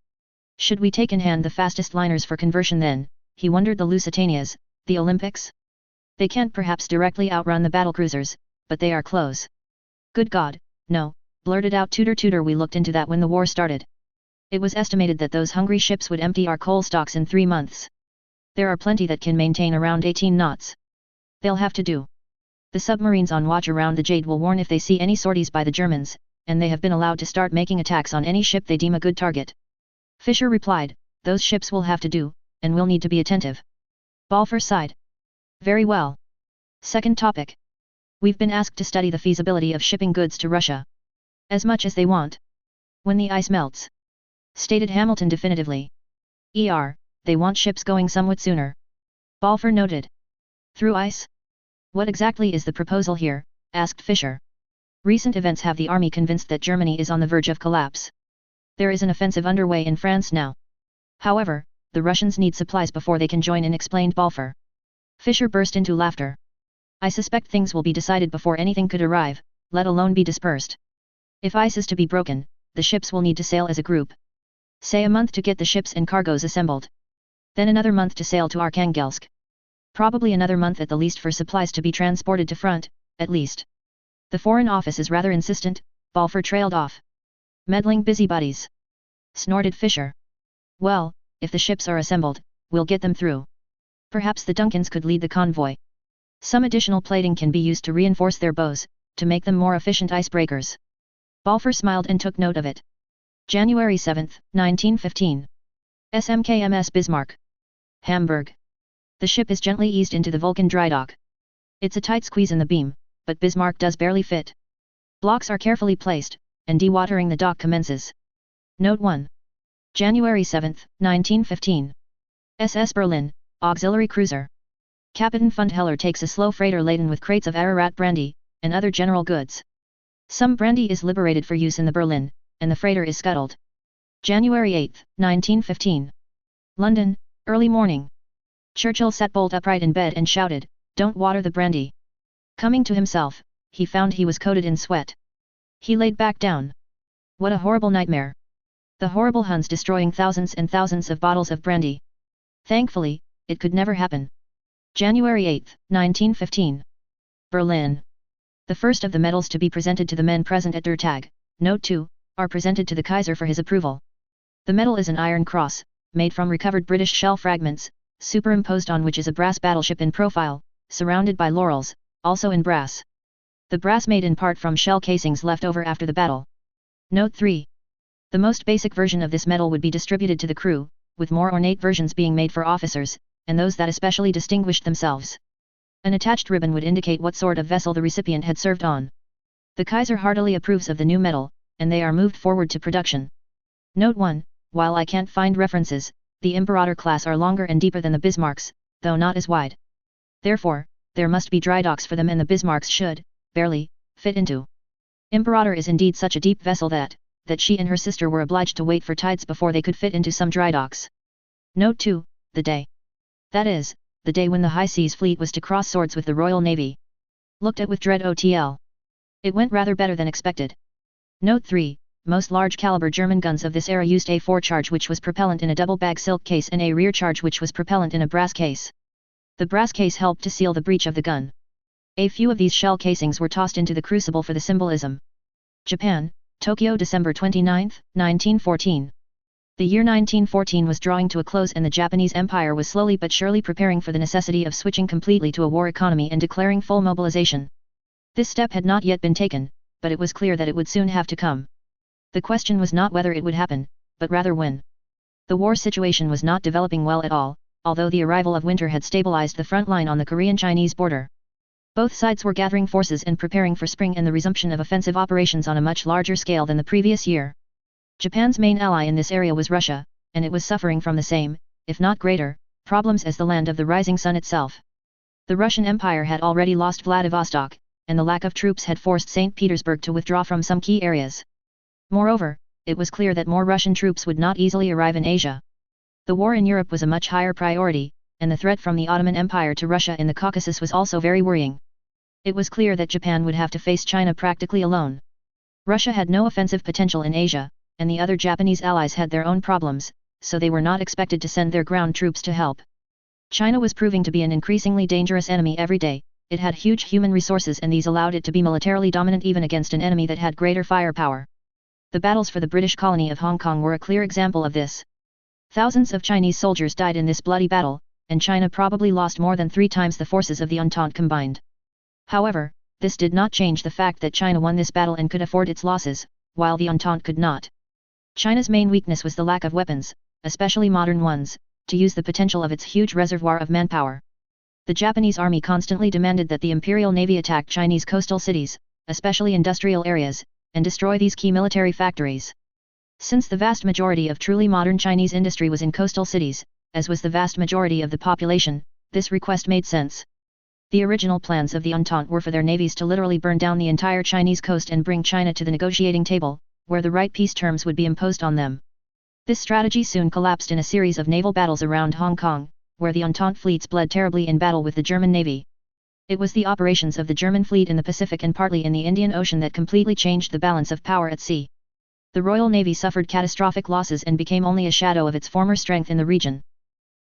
Should we take in hand the fastest liners for conversion then? He wondered. The Lusitanias, the Olympics? They can't perhaps directly outrun the battlecruisers, but they are close. Good God, no, blurted out Tudor. We looked into that when the war started. It was estimated that those hungry ships would empty our coal stocks in 3 months. There are plenty that can maintain around 18 knots. They'll have to do. The submarines on watch around the Jade will warn if they see any sorties by the Germans, and they have been allowed to start making attacks on any ship they deem a good target. Fisher replied, those ships will have to do, and we'll need to be attentive. Balfour sighed. Very well. Second topic. We've been asked to study the feasibility of shipping goods to Russia. As much as they want. When the ice melts. Stated Hamilton definitively. They want ships going somewhat sooner. Balfour noted. Through ice? What exactly is the proposal here? Asked Fisher. Recent events have the army convinced that Germany is on the verge of collapse. There is an offensive underway in France now. However, the Russians need supplies before they can join in, explained Balfour. Fisher burst into laughter. I suspect things will be decided before anything could arrive, let alone be dispersed. If ice is to be broken, the ships will need to sail as a group. Say a month to get the ships and cargoes assembled. Then another month to sail to Arkhangelsk. Probably another month at the least for supplies to be transported to front, at least. The Foreign Office is rather insistent, Balfour trailed off. Meddling busybodies. Snorted Fisher. Well, if the ships are assembled, we'll get them through. Perhaps the Duncans could lead the convoy. Some additional plating can be used to reinforce their bows, to make them more efficient icebreakers. Balfour smiled and took note of it. January 7, 1915. SMKMS Bismarck. Hamburg. The ship is gently eased into the Vulcan dry dock. It's a tight squeeze in the beam, but Bismarck does barely fit. Blocks are carefully placed, and dewatering the dock commences. Note 1. January 7, 1915. SS Berlin, auxiliary cruiser. Captain Fundheller takes a slow freighter laden with crates of Ararat brandy, and other general goods. Some brandy is liberated for use in the Berlin, and the freighter is scuttled. January 8, 1915. London, early morning. Churchill sat bolt upright in bed and shouted, "Don't water the brandy." Coming to himself, he found he was coated in sweat. He laid back down. What a horrible nightmare. The horrible Huns destroying thousands and thousands of bottles of brandy. Thankfully, it could never happen. January 8, 1915. Berlin. The first of the medals to be presented to the men present at Der Tag, Note 2, are presented to the Kaiser for his approval. The medal is an iron cross, made from recovered British shell fragments, superimposed on which is a brass battleship in profile, surrounded by laurels, also in brass. The brass made in part from shell casings left over after the battle. Note 3. The most basic version of this medal would be distributed to the crew, with more ornate versions being made for officers, and those that especially distinguished themselves. An attached ribbon would indicate what sort of vessel the recipient had served on. The Kaiser heartily approves of the new medal, and they are moved forward to production. Note 1. While I can't find references, the Imperator class are longer and deeper than the Bismarcks, though not as wide. Therefore, there must be dry docks for them, and the Bismarcks should, barely, fit into. Imperator is indeed such a deep vessel that she and her sister were obliged to wait for tides before they could fit into some dry docks. Note 2. The day. That is, the day when the High Seas Fleet was to cross swords with the Royal Navy. Looked at with dread OTL. It went rather better than expected. Note 3. Most large-caliber German guns of this era used a forecharge which was propellant in a double-bag silk case and a rear charge which was propellant in a brass case. The brass case helped to seal the breech of the gun. A few of these shell casings were tossed into the crucible for the symbolism. Japan, Tokyo, December 29, 1914. The year 1914 was drawing to a close, and the Japanese Empire was slowly but surely preparing for the necessity of switching completely to a war economy and declaring full mobilization. This step had not yet been taken, but it was clear that it would soon have to come. The question was not whether it would happen, but rather when. The war situation was not developing well at all, although the arrival of winter had stabilized the front line on the Korean-Chinese border. Both sides were gathering forces and preparing for spring and the resumption of offensive operations on a much larger scale than the previous year. Japan's main ally in this area was Russia, and it was suffering from the same, if not greater, problems as the land of the rising sun itself. The Russian Empire had already lost Vladivostok, and the lack of troops had forced St. Petersburg to withdraw from some key areas. Moreover, it was clear that more Russian troops would not easily arrive in Asia. The war in Europe was a much higher priority, and the threat from the Ottoman Empire to Russia in the Caucasus was also very worrying. It was clear that Japan would have to face China practically alone. Russia had no offensive potential in Asia, and the other Japanese allies had their own problems, so they were not expected to send their ground troops to help. China was proving to be an increasingly dangerous enemy every day. It had huge human resources, and these allowed it to be militarily dominant even against an enemy that had greater firepower. The battles for the British colony of Hong Kong were a clear example of this. Thousands of Chinese soldiers died in this bloody battle, and China probably lost more than 3 times the forces of the Entente combined. However, this did not change the fact that China won this battle and could afford its losses, while the Entente could not. China's main weakness was the lack of weapons, especially modern ones, to use the potential of its huge reservoir of manpower. The Japanese army constantly demanded that the Imperial Navy attack Chinese coastal cities, especially industrial areas, and destroy these key military factories. Since the vast majority of truly modern Chinese industry was in coastal cities, as was the vast majority of the population, this request made sense. The original plans of the Entente were for their navies to literally burn down the entire Chinese coast and bring China to the negotiating table, where the right peace terms would be imposed on them. This strategy soon collapsed in a series of naval battles around Hong Kong, where the Entente fleets bled terribly in battle with the German Navy. It was the operations of the German fleet in the Pacific and partly in the Indian Ocean that completely changed the balance of power at sea. The Royal Navy suffered catastrophic losses and became only a shadow of its former strength in the region.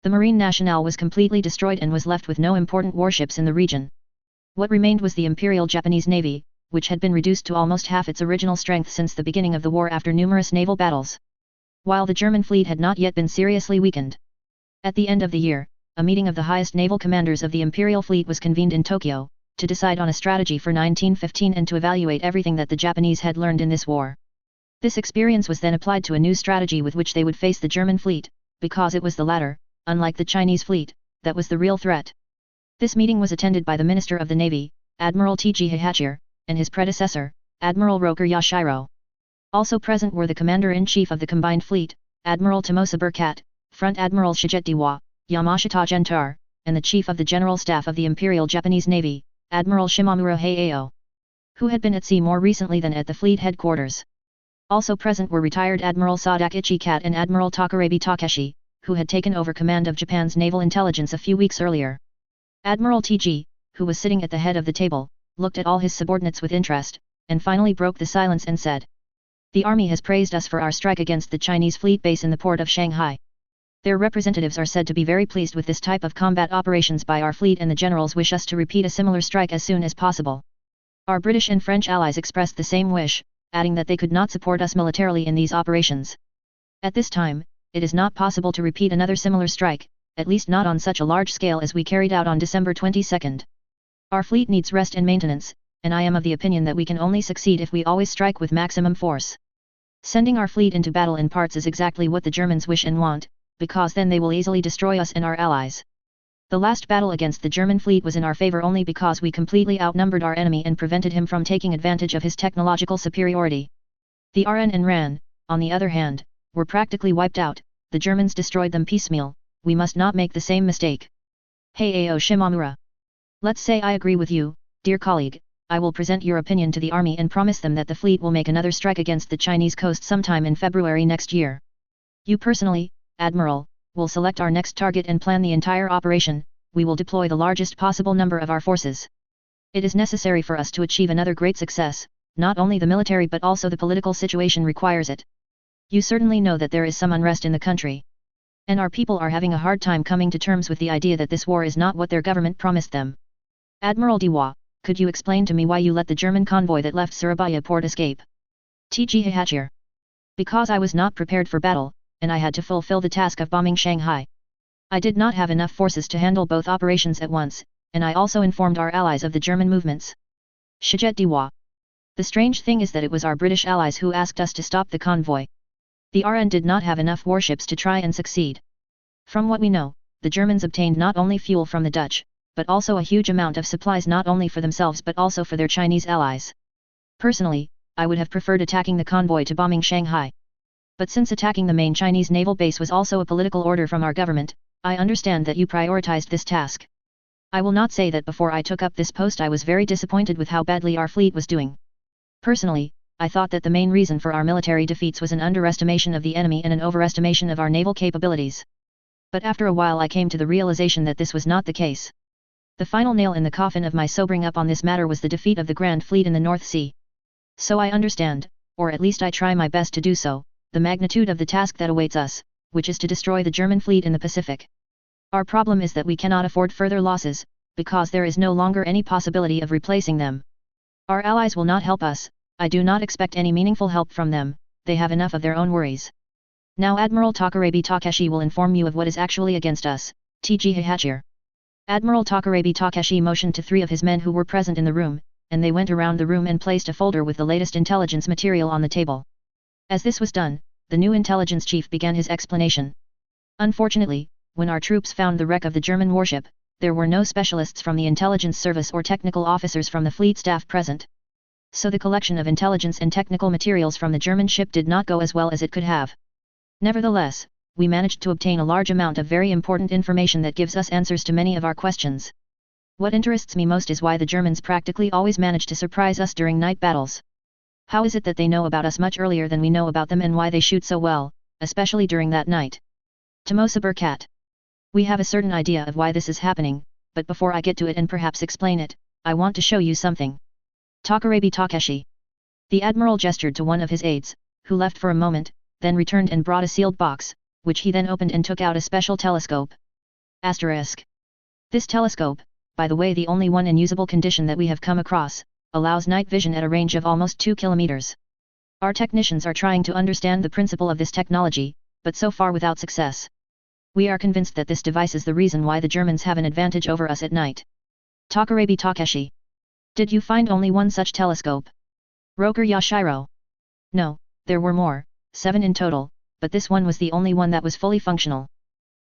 The Marine Nationale was completely destroyed and was left with no important warships in the region. What remained was the Imperial Japanese Navy, which had been reduced to almost half its original strength since the beginning of the war after numerous naval battles. While the German fleet had not yet been seriously weakened. At the end of the year, a meeting of the highest naval commanders of the Imperial fleet was convened in Tokyo, to decide on a strategy for 1915 and to evaluate everything that the Japanese had learned in this war. This experience was then applied to a new strategy with which they would face the German fleet, because it was the latter, unlike the Chinese fleet, that was the real threat. This meeting was attended by the Minister of the Navy, Admiral T.G. Heihachier, and his predecessor, Admiral Roker Yashiro. Also present were the Commander-in-Chief of the Combined Fleet, Admiral Tomosa Burkat, Front Admiral Shigetdiwa, Yamashita Gentar, and the Chief of the General Staff of the Imperial Japanese Navy, Admiral Shimamura Heiao, who had been at sea more recently than at the fleet headquarters. Also present were retired Admiral Sadakichi Kat and Admiral Takarabe Takeshi, who had taken over command of Japan's naval intelligence a few weeks earlier. Admiral T.G., who was sitting at the head of the table, looked at all his subordinates with interest, and finally broke the silence and said, "The Army has praised us for our strike against the Chinese fleet base in the port of Shanghai. Their representatives are said to be very pleased with this type of combat operations by our fleet, and the generals wish us to repeat a similar strike as soon as possible. Our British and French allies expressed the same wish, adding that they could not support us militarily in these operations. At this time, it is not possible to repeat another similar strike, at least not on such a large scale as we carried out on December 22. Our fleet needs rest and maintenance, and I am of the opinion that we can only succeed if we always strike with maximum force. Sending our fleet into battle in parts is exactly what the Germans wish and want, because then they will easily destroy us and our allies. The last battle against the German fleet was in our favor only because we completely outnumbered our enemy and prevented him from taking advantage of his technological superiority. The RN and RAN, on the other hand, were practically wiped out. The Germans destroyed them piecemeal. We must not make the same mistake. Hey Ao Shimamura. Let's say I agree with you, dear colleague. I will present your opinion to the army and promise them that the fleet will make another strike against the Chinese coast sometime in February next year. You personally, Admiral, will select our next target and plan the entire operation. We will deploy the largest possible number of our forces. It is necessary for us to achieve another great success. Not only the military but also the political situation requires it. You certainly know that there is some unrest in the country. And our people are having a hard time coming to terms with the idea that this war is not what their government promised them. Admiral Diwa, could you explain to me why you let the German convoy that left Surabaya port escape? T.G. Hachir. Because I was not prepared for battle, and I had to fulfill the task of bombing Shanghai. I did not have enough forces to handle both operations at once, and I also informed our allies of the German movements. Shijet Diwa. The strange thing is that it was our British allies who asked us to stop the convoy. The RN did not have enough warships to try and succeed. From what we know, the Germans obtained not only fuel from the Dutch, but also a huge amount of supplies not only for themselves but also for their Chinese allies. Personally, I would have preferred attacking the convoy to bombing Shanghai. But since attacking the main Chinese naval base was also a political order from our government, I understand that you prioritized this task. I will not say that before I took up this post I was very disappointed with how badly our fleet was doing. Personally, I thought that the main reason for our military defeats was an underestimation of the enemy and an overestimation of our naval capabilities. But after a while I came to the realization that this was not the case. The final nail in the coffin of my sobering up on this matter was the defeat of the Grand Fleet in the North Sea. So I understand, or at least I try my best to do so, the magnitude of the task that awaits us, which is to destroy the German fleet in the Pacific. Our problem is that we cannot afford further losses, because there is no longer any possibility of replacing them. Our allies will not help us. I do not expect any meaningful help from them, they have enough of their own worries. Now Admiral Takarabe Takeshi will inform you of what is actually against us. T.G. Hachir. Admiral Takarabe Takeshi motioned to 3 of his men who were present in the room, and they went around the room and placed a folder with the latest intelligence material on the table. As this was done, the new intelligence chief began his explanation. Unfortunately, when our troops found the wreck of the German warship, there were no specialists from the intelligence service or technical officers from the fleet staff present. So the collection of intelligence and technical materials from the German ship did not go as well as it could have. Nevertheless, we managed to obtain a large amount of very important information that gives us answers to many of our questions. What interests me most is why the Germans practically always manage to surprise us during night battles. How is it that they know about us much earlier than we know about them and why they shoot so well, especially during that night? Tomosa Burkat. We have a certain idea of why this is happening, but before I get to it and perhaps explain it, I want to show you something. Takarabe Takeshi. The Admiral gestured to one of his aides, who left for a moment, then returned and brought a sealed box, which he then opened and took out a special telescope. Asterisk. This telescope, by the way the only one in usable condition that we have come across, allows night vision at a range of almost 2 kilometers. Our technicians are trying to understand the principle of this technology, but so far without success. We are convinced that this device is the reason why the Germans have an advantage over us at night. Takarabe Takeshi. Did you find only one such telescope? Roker Yashiro. No, there were more, 7 in total, but this one was the only one that was fully functional.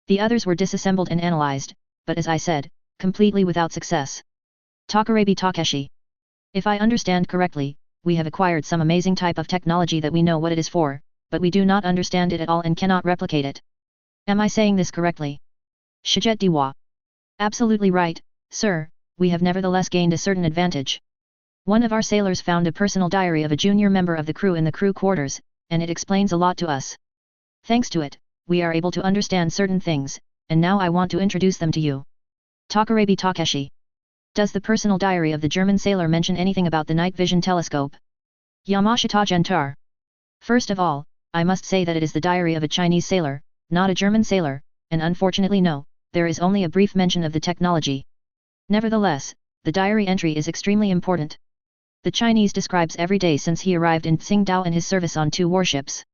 The others were disassembled and analyzed, but as I said, completely without success. Takarabe Takeshi. If I understand correctly, we have acquired some amazing type of technology that we know what it is for, but we do not understand it at all and cannot replicate it. Am I saying this correctly? Shijet Diwa. Absolutely right, sir, we have nevertheless gained a certain advantage. One of our sailors found a personal diary of a junior member of the crew in the crew quarters, and it explains a lot to us. Thanks to it, we are able to understand certain things, and now I want to introduce them to you. Takarabe Takeshi. Does the personal diary of the German sailor mention anything about the night vision telescope? Yamashita Gentar. First of all, I must say that it is the diary of a Chinese sailor, not a German sailor, and unfortunately no, there is only a brief mention of the technology. Nevertheless, the diary entry is extremely important. The Chinese describes every day since he arrived in Tsingtao and his service on 2 warships.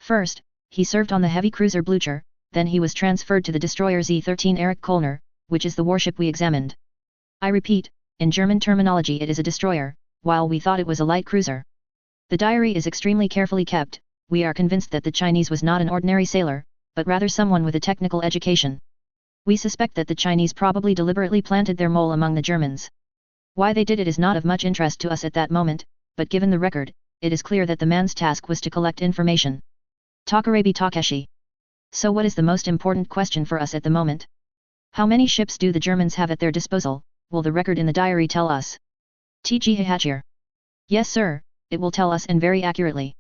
First, he served on the heavy cruiser Blucher, then he was transferred to the destroyer Z-13 Erich Kollner, which is the warship we examined. I repeat, in German terminology it is a destroyer, while we thought it was a light cruiser. The diary is extremely carefully kept. We are convinced that the Chinese was not an ordinary sailor, but rather someone with a technical education. We suspect that the Chinese probably deliberately planted their mole among the Germans. Why they did it is not of much interest to us at that moment, but given the record, it is clear that the man's task was to collect information. Takarabe Takeshi. So what is the most important question for us at the moment? How many ships do the Germans have at their disposal, will the record in the diary tell us? T.G. Hachir. Yes sir, it will tell us and very accurately.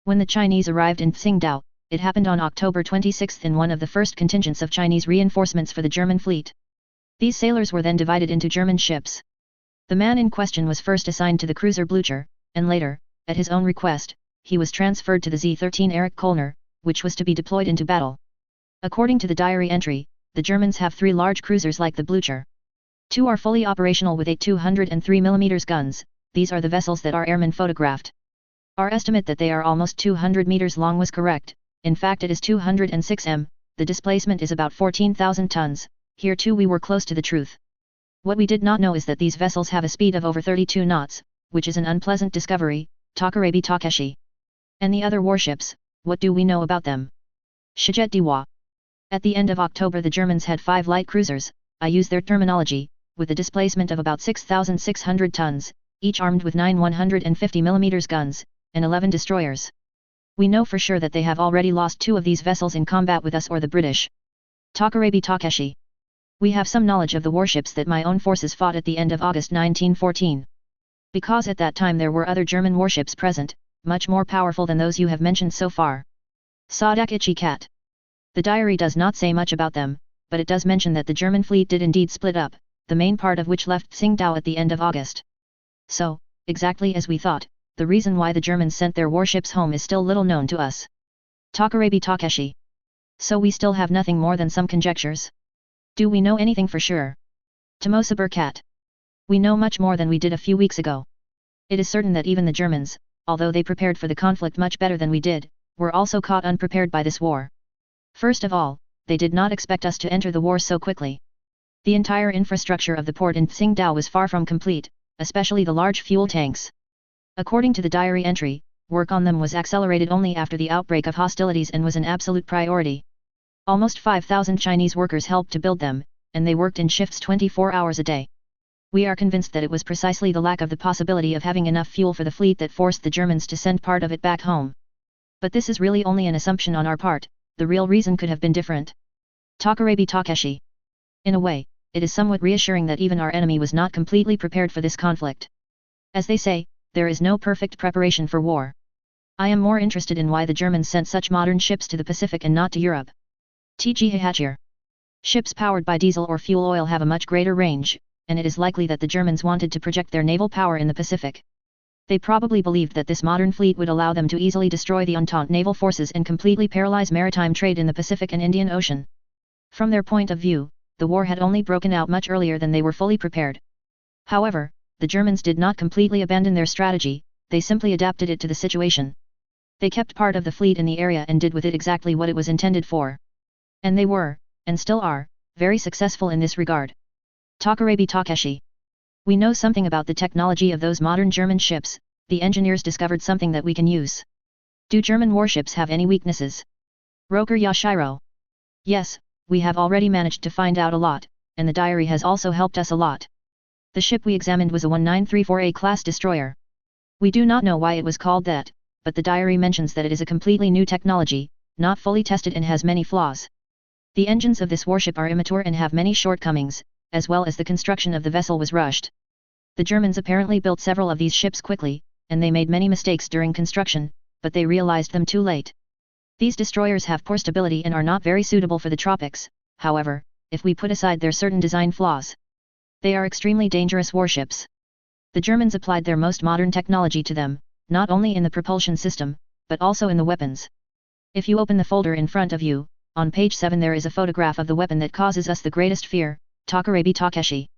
When the Chinese arrived in Tsingtao, it happened on October 26 in one of the first contingents of Chinese reinforcements for the German fleet. These sailors were then divided into German ships. The man in question was first assigned to the cruiser Blucher, and later, at his own request, he was transferred to the Z-13 Erich Kollner, which was to be deployed into battle. According to the diary entry, the Germans have 3 large cruisers like the Blucher. 2 are fully operational with 8 203mm guns, these are the vessels that our airmen photographed. Our estimate that they are almost 200 meters long was correct, in fact it is 206 m, the displacement is about 14,000 tons, here too we were close to the truth. What we did not know is that these vessels have a speed of over 32 knots, which is an unpleasant discovery, Takarabe Takeshi. And the other warships, what do we know about them? Shijet Diwa. At the end of October the Germans had 5 light cruisers, I use their terminology, with a displacement of about 6,600 tons, each armed with 9 150mm guns, and 11 destroyers. We know for sure that they have already lost 2 of these vessels in combat with us or the British. Takarabe Takeshi. We have some knowledge of the warships that my own forces fought at the end of August 1914. Because at that time there were other German warships present, much more powerful than those you have mentioned so far. Sadak Ichi Kat. The diary does not say much about them, but it does mention that the German fleet did indeed split up, the main part of which left Tsingtao at the end of August. So, exactly as we thought, the reason why the Germans sent their warships home is still little known to us. Takarabe Takeshi. So we still have nothing more than some conjectures? Do we know anything for sure? Tomosa Burkat. We know much more than we did a few weeks ago. It is certain that even the Germans, although they prepared for the conflict much better than we did, were also caught unprepared by this war. First of all, they did not expect us to enter the war so quickly. The entire infrastructure of the port in Tsingtao was far from complete, especially the large fuel tanks. According to the diary entry, work on them was accelerated only after the outbreak of hostilities and was an absolute priority. Almost 5,000 Chinese workers helped to build them, and they worked in shifts 24 hours a day. We are convinced that it was precisely the lack of the possibility of having enough fuel for the fleet that forced the Germans to send part of it back home. But this is really only an assumption on our part, the real reason could have been different. Takarabe Takeshi. In a way, it is somewhat reassuring that even our enemy was not completely prepared for this conflict. As they say, there is no perfect preparation for war. I am more interested in why the Germans sent such modern ships to the Pacific and not to Europe. T.G. Hachir. Ships powered by diesel or fuel oil have a much greater range, and it is likely that the Germans wanted to project their naval power in the Pacific. They probably believed that this modern fleet would allow them to easily destroy the Entente naval forces and completely paralyze maritime trade in the Pacific and Indian Ocean. From their point of view, the war had only broken out much earlier than they were fully prepared. However, the Germans did not completely abandon their strategy, they simply adapted it to the situation. They kept part of the fleet in the area and did with it exactly what it was intended for. And they were, and still are, very successful in this regard. Takarabe Takeshi. We know something about the technology of those modern German ships, the engineers discovered something that we can use. Do German warships have any weaknesses? Roker Yashiro. Yes, we have already managed to find out a lot, and the diary has also helped us a lot. The ship we examined was a 1934A class destroyer. We do not know why it was called that, but the diary mentions that it is a completely new technology, not fully tested and has many flaws. The engines of this warship are immature and have many shortcomings, as well as the construction of the vessel was rushed. The Germans apparently built several of these ships quickly, and they made many mistakes during construction, but they realized them too late. These destroyers have poor stability and are not very suitable for the tropics, however, if we put aside their certain design flaws. They are extremely dangerous warships. The Germans applied their most modern technology to them, not only in the propulsion system, but also in the weapons. If you open the folder in front of you, on page 7 there is a photograph of the weapon that causes us the greatest fear, Takarabe Takeshi.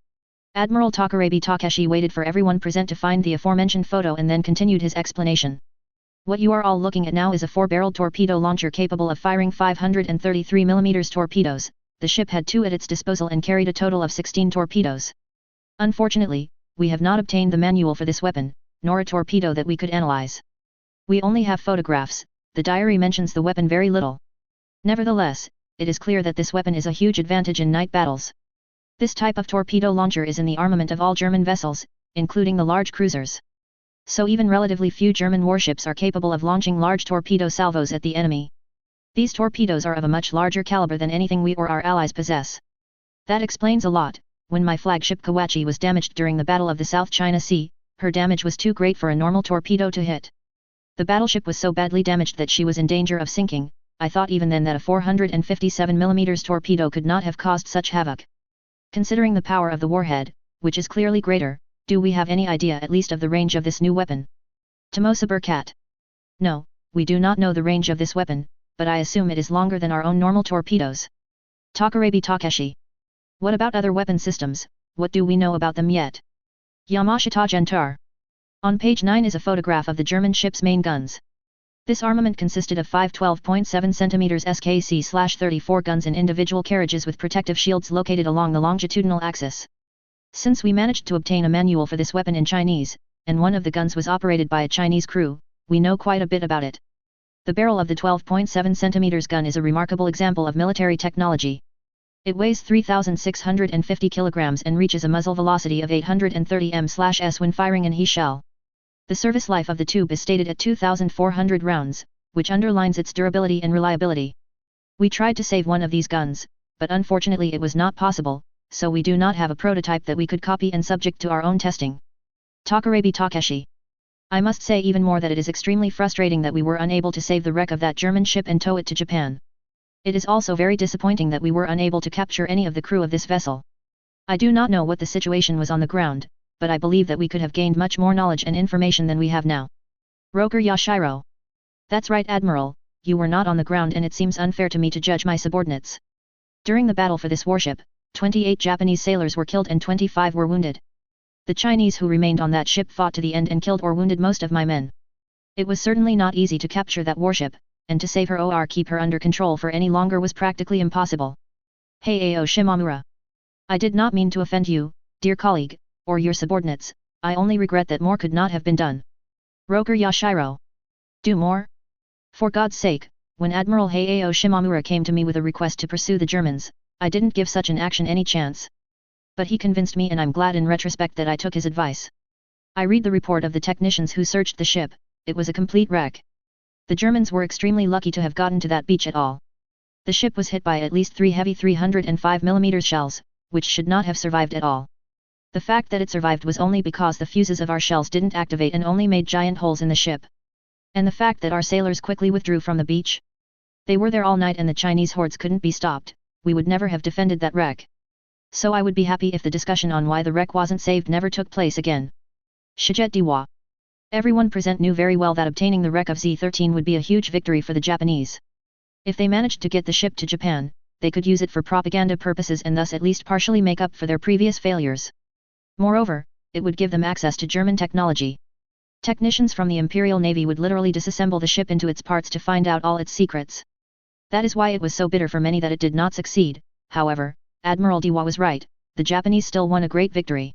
Admiral Takarabe Takeshi waited for everyone present to find the aforementioned photo and then continued his explanation. What you are all looking at now is a 4-barreled torpedo launcher capable of firing 533mm torpedoes. The ship had 2 at its disposal and carried a total of 16 torpedoes. Unfortunately, we have not obtained the manual for this weapon, nor a torpedo that we could analyze. We only have photographs. The diary mentions the weapon very little. Nevertheless, it is clear that this weapon is a huge advantage in night battles. This type of torpedo launcher is in the armament of all German vessels, including the large cruisers. So even relatively few German warships are capable of launching large torpedo salvos at the enemy. These torpedoes are of a much larger caliber than anything we or our allies possess. That explains a lot. When my flagship Kawachi was damaged during the Battle of the South China Sea, her damage was too great for a normal torpedo to hit. The battleship was so badly damaged that she was in danger of sinking. I thought even then that a 457mm torpedo could not have caused such havoc. Considering the power of the warhead, which is clearly greater, do we have any idea at least of the range of this new weapon? Tomosa Burkat. No, we do not know the range of this weapon, but I assume it is longer than our own normal torpedoes. Takarabe Takeshi. What about other weapon systems, what do we know about them yet? Yamashita Gentar. On page 9 is a photograph of the German ship's main guns. This armament consisted of 5 12.7 cm SKC/34 guns in individual carriages with protective shields located along the longitudinal axis. Since we managed to obtain a manual for this weapon in Chinese, and one of the guns was operated by a Chinese crew, we know quite a bit about it. The barrel of the 12.7 cm gun is a remarkable example of military technology. It weighs 3,650 kilograms and reaches a muzzle velocity of 830 ms/s when firing an He shell. The service life of the tube is stated at 2,400 rounds, which underlines its durability and reliability. We tried to save one of these guns, but unfortunately it was not possible, so we do not have a prototype that we could copy and subject to our own testing. Takarabe Takeshi. I must say even more that it is extremely frustrating that we were unable to save the wreck of that German ship and tow it to Japan. It is also very disappointing that we were unable to capture any of the crew of this vessel. I do not know what the situation was on the ground, but I believe that we could have gained much more knowledge and information than we have now. Roker Yashiro. That's right, Admiral, you were not on the ground and it seems unfair to me to judge my subordinates. During the battle for this warship, 28 Japanese sailors were killed and 25 were wounded. The Chinese who remained on that ship fought to the end and killed or wounded most of my men. It was certainly not easy to capture that warship, and to save her or keep her under control for any longer was practically impossible. Hayao Shimamura. I did not mean to offend you, dear colleague, or your subordinates, I only regret that more could not have been done. Roker Yashiro. Do more? For God's sake, when Admiral Hayao Shimamura came to me with a request to pursue the Germans, I didn't give such an action any chance. But he convinced me and I'm glad in retrospect that I took his advice. I read the report of the technicians who searched the ship, it was a complete wreck. The Germans were extremely lucky to have gotten to that beach at all. The ship was hit by at least 3 heavy 305mm shells, which should not have survived at all. The fact that it survived was only because the fuses of our shells didn't activate and only made giant holes in the ship. And the fact that our sailors quickly withdrew from the beach. They were there all night and the Chinese hordes couldn't be stopped, we would never have defended that wreck. So I would be happy if the discussion on why the wreck wasn't saved never took place again. Shijet Diwa. Everyone present knew very well that obtaining the wreck of Z-13 would be a huge victory for the Japanese. If they managed to get the ship to Japan, they could use it for propaganda purposes and thus at least partially make up for their previous failures. Moreover, it would give them access to German technology. Technicians from the Imperial Navy would literally disassemble the ship into its parts to find out all its secrets. That is why it was so bitter for many that it did not succeed. However, Admiral Diwa was right, the Japanese still won a great victory.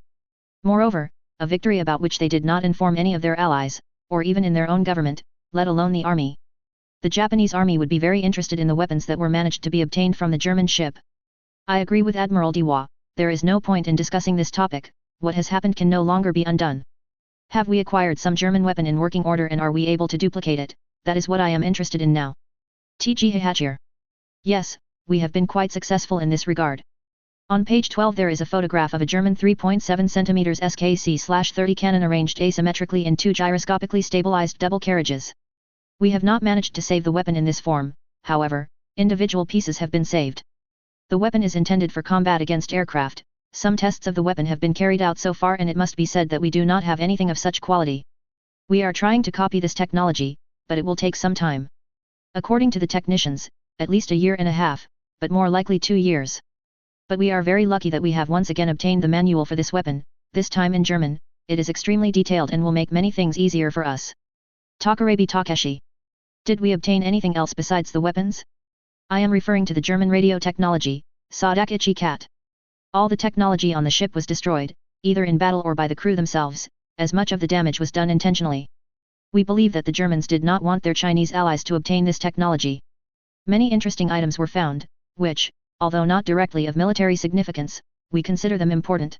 Moreover, a victory about which they did not inform any of their allies, or even in their own government, let alone the army. The Japanese army would be very interested in the weapons that were managed to be obtained from the German ship. I agree with Admiral Diwa, there is no point in discussing this topic. What has happened can no longer be undone. Have we acquired some German weapon in working order and are we able to duplicate it? That is what I am interested in now. T.G. Hachir. Yes, we have been quite successful in this regard. On page 12 there is a photograph of a German 3.7 cm SKC/30 cannon arranged asymmetrically in 2 gyroscopically stabilized double carriages. We have not managed to save the weapon in this form, however, individual pieces have been saved. The weapon is intended for combat against aircraft. Some tests of the weapon have been carried out so far and it must be said that we do not have anything of such quality. We are trying to copy this technology, but it will take some time. According to the technicians, at least a year and a half, but more likely 2 years. But we are very lucky that we have once again obtained the manual for this weapon, this time in German. It is extremely detailed and will make many things easier for us. Takarabe Takeshi. Did we obtain anything else besides the weapons? I am referring to the German radio technology, Sadakichi Cat. All the technology on the ship was destroyed, either in battle or by the crew themselves, as much of the damage was done intentionally. We believe that the Germans did not want their Chinese allies to obtain this technology. Many interesting items were found, which, although not directly of military significance, we consider them important.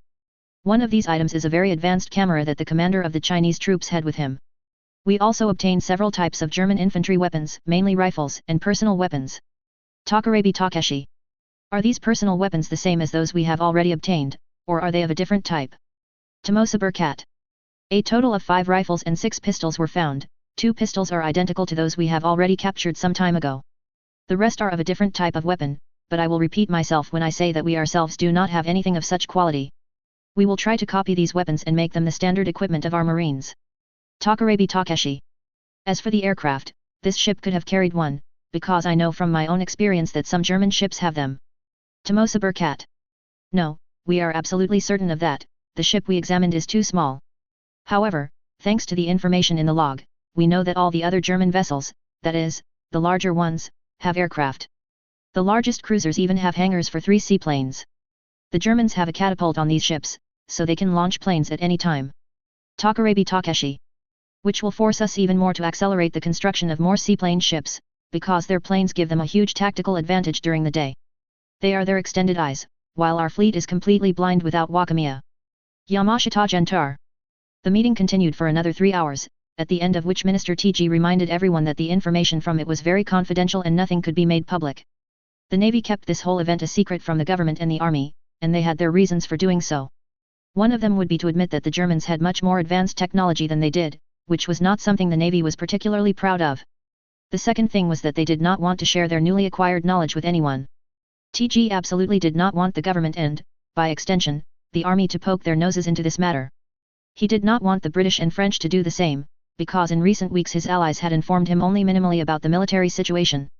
One of these items is a very advanced camera that the commander of the Chinese troops had with him. We also obtained several types of German infantry weapons, mainly rifles and personal weapons. Takarabe Takeshi. Are these personal weapons the same as those we have already obtained, or are they of a different type? Tomosaber Cat. A total of 5 rifles and 6 pistols were found. 2 pistols are identical to those we have already captured some time ago. The rest are of a different type of weapon, but I will repeat myself when I say that we ourselves do not have anything of such quality. We will try to copy these weapons and make them the standard equipment of our Marines. Takarabe Takeshi. As for the aircraft, this ship could have carried one, because I know from my own experience that some German ships have them. Tomosaber Cat. No, we are absolutely certain of that. The ship we examined is too small. However, thanks to the information in the log, we know that all the other German vessels, that is, the larger ones, have aircraft. The largest cruisers even have hangars for 3 seaplanes. The Germans have a catapult on these ships, so they can launch planes at any time. Takarabe Takeshi. Which will force us even more to accelerate the construction of more seaplane ships, because their planes give them a huge tactical advantage during the day. They are their extended eyes, while our fleet is completely blind without Wakamiya. Yamashita Gentar. The meeting continued for another 3 hours, at the end of which Minister TG reminded everyone that the information from it was very confidential and nothing could be made public. The Navy kept this whole event a secret from the government and the army, and they had their reasons for doing so. One of them would be to admit that the Germans had much more advanced technology than they did, which was not something the Navy was particularly proud of. The second thing was that they did not want to share their newly acquired knowledge with anyone. TG absolutely did not want the government and, by extension, the army to poke their noses into this matter. He did not want the British and French to do the same, because in recent weeks his allies had informed him only minimally about the military situation.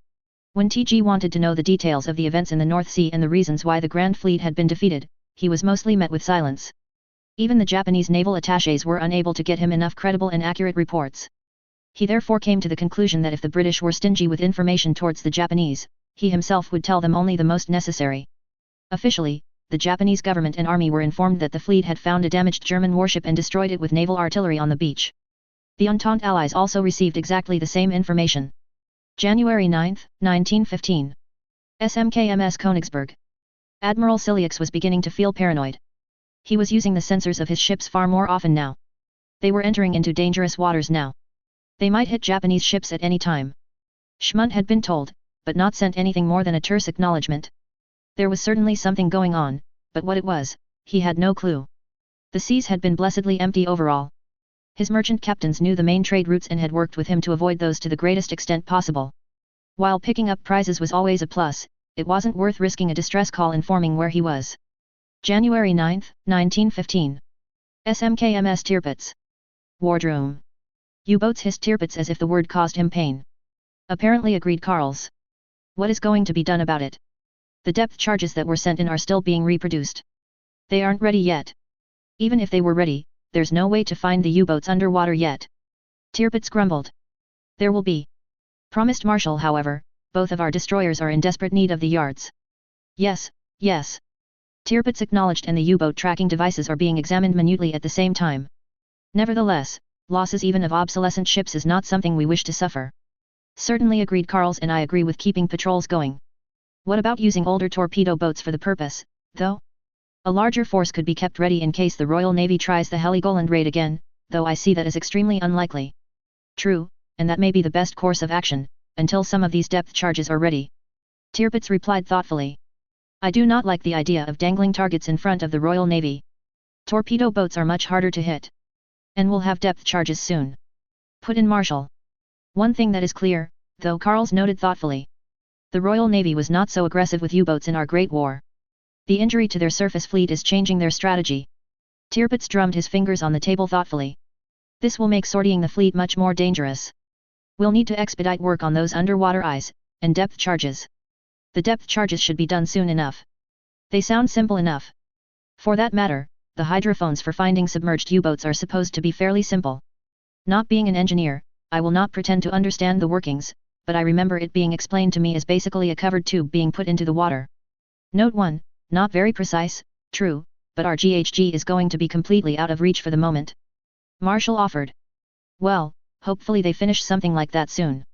When TG wanted to know the details of the events in the North Sea and the reasons why the Grand Fleet had been defeated, he was mostly met with silence. Even the Japanese naval attachés were unable to get him enough credible and accurate reports. He therefore came to the conclusion that if the British were stingy with information towards the Japanese, he himself would tell them only the most necessary. Officially, the Japanese government and army were informed that the fleet had found a damaged German warship and destroyed it with naval artillery on the beach. The Entente Allies also received exactly the same information. January 9, 1915. SMKMS Königsberg. Admiral Siliux was beginning to feel paranoid. He was using the sensors of his ships far more often now. They were entering into dangerous waters now. They might hit Japanese ships at any time. Schmunt had been told, but not sent anything more than a terse acknowledgement. There was certainly something going on, but what it was, he had no clue. The seas had been blessedly empty overall. His merchant captains knew the main trade routes and had worked with him to avoid those to the greatest extent possible. While picking up prizes was always a plus, it wasn't worth risking a distress call informing where he was. January 9, 1915. SMKMS Tirpitz. Wardroom. U-boats hissed Tirpitz as if the word caused him pain. Apparently agreed Carls. What is going to be done about it? The depth charges that were sent in are still being reproduced. They aren't ready yet. Even if they were ready, there's no way to find the U-boats underwater yet. Tirpitz grumbled. There will be. Promised Marshall. However, both of our destroyers are in desperate need of the yards. Yes, yes. Tirpitz acknowledged, and the U-boat tracking devices are being examined minutely at the same time. Nevertheless, losses even of obsolescent ships is not something we wish to suffer. Certainly agreed Carls, and I agree with keeping patrols going. What about using older torpedo boats for the purpose, though? A larger force could be kept ready in case the Royal Navy tries the Heligoland raid again, though I see that as extremely unlikely. True, and that may be the best course of action, until some of these depth charges are ready. Tirpitz replied thoughtfully. I do not like the idea of dangling targets in front of the Royal Navy. Torpedo boats are much harder to hit. And will have depth charges soon. Put in Marshall. One thing that is clear, though, Carls noted thoughtfully. The Royal Navy was not so aggressive with U-boats in our Great War. The injury to their surface fleet is changing their strategy. Tirpitz drummed his fingers on the table thoughtfully. This will make sortying the fleet much more dangerous. We'll need to expedite work on those underwater eyes, and depth charges. The depth charges should be done soon enough. They sound simple enough. For that matter, the hydrophones for finding submerged U-boats are supposed to be fairly simple. Not being an engineer, I will not pretend to understand the workings, but I remember it being explained to me as basically a covered tube being put into the water. Note 1, not very precise, true, but our GHG is going to be completely out of reach for the moment. Marshall offered. Well, hopefully they finish something like that soon.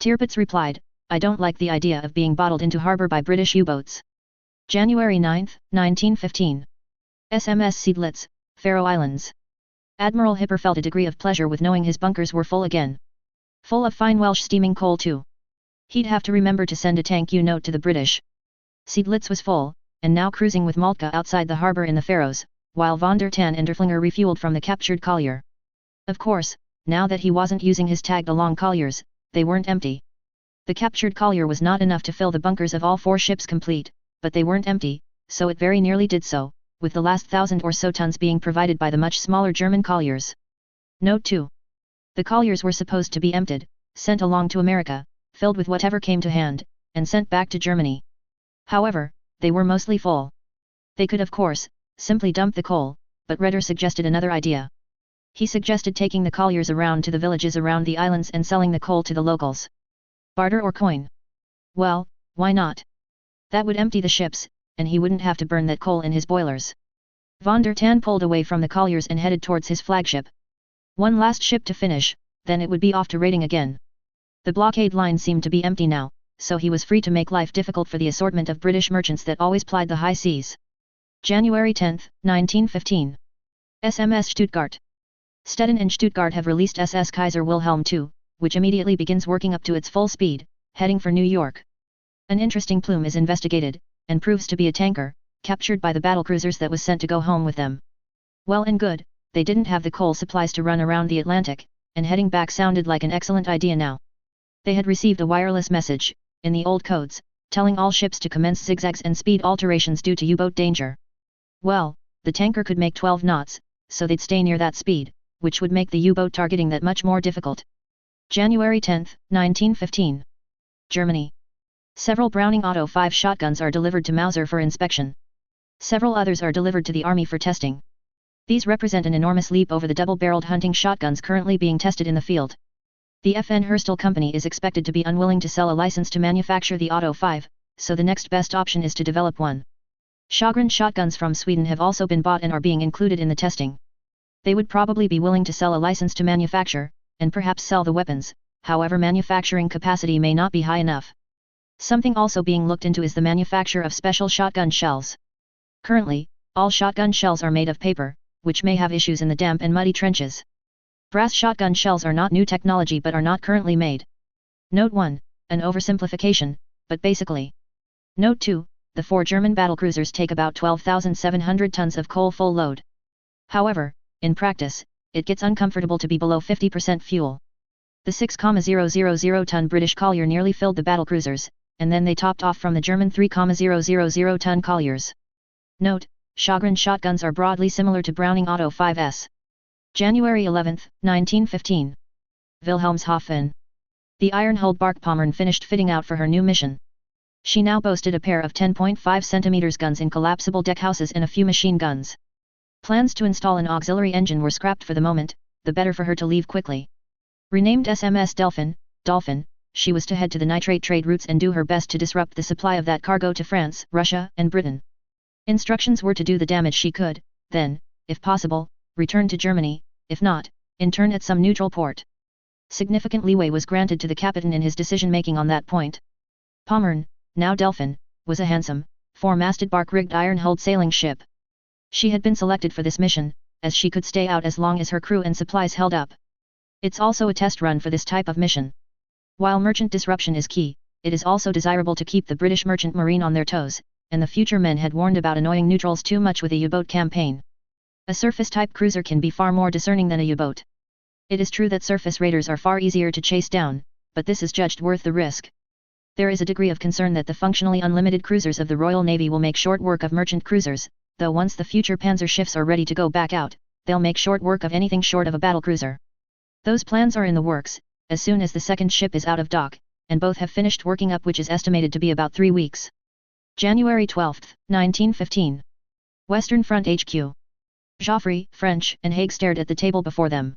Tirpitz replied, I don't like the idea of being bottled into harbor by British U-boats. January 9, 1915. SMS Seydlitz, Faroe Islands. Admiral Hipper felt a degree of pleasure with knowing his bunkers were full again. Full of fine Welsh steaming coal too. He'd have to remember to send a thank you note to the British. Seydlitz was full, and now cruising with Moltke outside the harbour in the Faroes, while von der Tann and Derflinger refueled from the captured collier. Of course, now that he wasn't using his tagged-along colliers, they weren't empty. The captured collier was not enough to fill the bunkers of all 4 ships complete, but they weren't empty, so it very nearly did so, with the last 1,000 or so tons being provided by the much smaller German colliers. Note 2. The colliers were supposed to be emptied, sent along to America, filled with whatever came to hand, and sent back to Germany. However, they were mostly full. They could of course, simply dump the coal, but Redder suggested another idea. He suggested taking the colliers around to the villages around the islands and selling the coal to the locals. Barter or coin? Well, why not? That would empty the ships, and he wouldn't have to burn that coal in his boilers. Von der Tann pulled away from the colliers and headed towards his flagship. One last ship to finish, then it would be off to raiding again. The blockade line seemed to be empty now, so he was free to make life difficult for the assortment of British merchants that always plied the high seas. January 10, 1915. SMS Stuttgart. Stettin and Stuttgart have released SS Kaiser Wilhelm II, which immediately begins working up to its full speed, heading for New York. An interesting plume is investigated, and proves to be a tanker, captured by the battlecruisers that was sent to go home with them. Well and good, they didn't have the coal supplies to run around the Atlantic, and heading back sounded like an excellent idea now. They had received a wireless message, in the old codes, telling all ships to commence zigzags and speed alterations due to U-boat danger. Well, the tanker could make 12 knots, so they'd stay near that speed, which would make the U-boat targeting that much more difficult. January 10, 1915. Germany. Several Browning Auto 5 shotguns are delivered to Mauser for inspection. Several others are delivered to the Army for testing. These represent an enormous leap over the double-barreled hunting shotguns currently being tested in the field. The FN Herstal Company is expected to be unwilling to sell a license to manufacture the Auto 5, so the next best option is to develop one. Sjögren shotguns from Sweden have also been bought and are being included in the testing. They would probably be willing to sell a license to manufacture, and perhaps sell the weapons, however manufacturing capacity may not be high enough. Something also being looked into is the manufacture of special shotgun shells. Currently, all shotgun shells are made of paper, which may have issues in the damp and muddy trenches. Brass shotgun shells are not new technology but are not currently made. Note 1, an oversimplification, but basically. Note 2, the 4 German battlecruisers take about 12,700 tons of coal full load. However, in practice, it gets uncomfortable to be below 50% fuel. The 6,000-ton British collier nearly filled the battlecruisers, and then they topped off from the German 3,000-ton colliers. Note, Sjögren shotguns are broadly similar to Browning Auto 5s. January 11, 1915. Wilhelmshaven. The iron-hulled bark Pommern finished fitting out for her new mission. She now boasted a pair of 10.5 cm guns in collapsible deckhouses and a few machine guns. Plans to install an auxiliary engine were scrapped for the moment, the better for her to leave quickly. Renamed SMS Dolphin, she was to head to the nitrate trade routes and do her best to disrupt the supply of that cargo to France, Russia, and Britain. Instructions were to do the damage she could, then, if possible, return to Germany, if not, intern at some neutral port. Significant leeway was granted to the captain in his decision-making on that point. Pommern, now Delphin, was a handsome, 4-masted bark-rigged iron-hulled sailing ship. She had been selected for this mission, as she could stay out as long as her crew and supplies held up. It's also a test run for this type of mission. While merchant disruption is key, it is also desirable to keep the British merchant marine on their toes, and the future men had warned about annoying neutrals too much with a U-boat campaign. A surface-type cruiser can be far more discerning than a U-boat. It is true that surface raiders are far easier to chase down, but this is judged worth the risk. There is a degree of concern that the functionally unlimited cruisers of the Royal Navy will make short work of merchant cruisers, though once the future panzer ships are ready to go back out, they'll make short work of anything short of a battlecruiser. Those plans are in the works, as soon as the second ship is out of dock, and both have finished working up, which is estimated to be about 3 weeks. January 12, 1915. Western Front HQ. Joffre, French, and Haig stared at the table before them.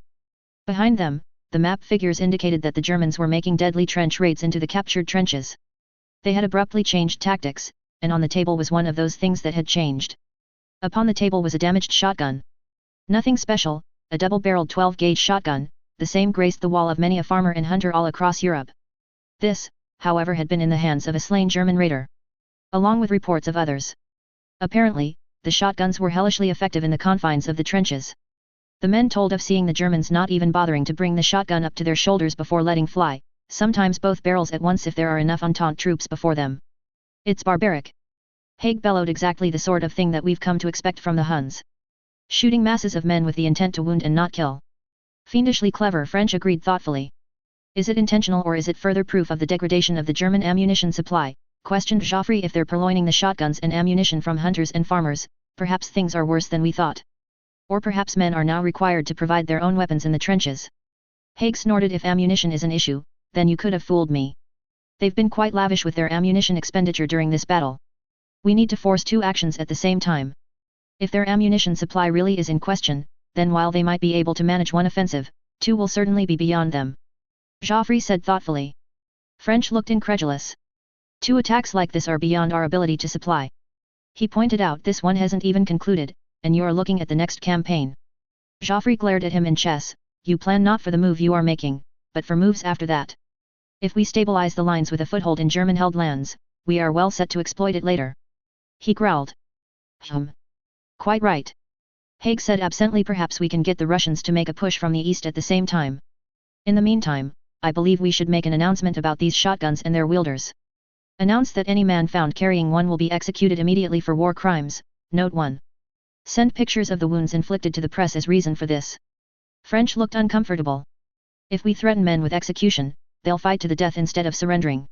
Behind them, the map figures indicated that the Germans were making deadly trench raids into the captured trenches. They had abruptly changed tactics, and on the table was one of those things that had changed. Upon the table was a damaged shotgun. Nothing special, a double-barreled 12-gauge shotgun, the same graced the wall of many a farmer and hunter all across Europe. This, however, had been in the hands of a slain German raider, along with reports of others. Apparently, the shotguns were hellishly effective in the confines of the trenches. The men told of seeing the Germans not even bothering to bring the shotgun up to their shoulders before letting fly, sometimes both barrels at once if there are enough Entente troops before them. It's barbaric. Haig bellowed, exactly the sort of thing that we've come to expect from the Huns. Shooting masses of men with the intent to wound and not kill. Fiendishly clever, French agreed thoughtfully. Is it intentional or is it further proof of the degradation of the German ammunition supply? Questioned Joffre. If they're purloining the shotguns and ammunition from hunters and farmers, perhaps things are worse than we thought. Or perhaps men are now required to provide their own weapons in the trenches. Haig snorted. If ammunition is an issue, then you could have fooled me. They've been quite lavish with their ammunition expenditure during this battle. We need to force two actions at the same time. If their ammunition supply really is in question, then while they might be able to manage one offensive, two will certainly be beyond them. Joffre said thoughtfully. French looked incredulous. Two attacks like this are beyond our ability to supply. He pointed out, this one hasn't even concluded, and you are looking at the next campaign. Joffre glared at him. In chess, you plan not for the move you are making, but for moves after that. If we stabilize the lines with a foothold in German-held lands, we are well set to exploit it later. He growled. Quite right. Haig said absently. Perhaps we can get the Russians to make a push from the east at the same time. In the meantime, I believe we should make an announcement about these shotguns and their wielders. Announce that any man found carrying one will be executed immediately for war crimes. Note 1. Send pictures of the wounds inflicted to the press as reason for this. French looked uncomfortable. If we threaten men with execution, they'll fight to the death instead of surrendering.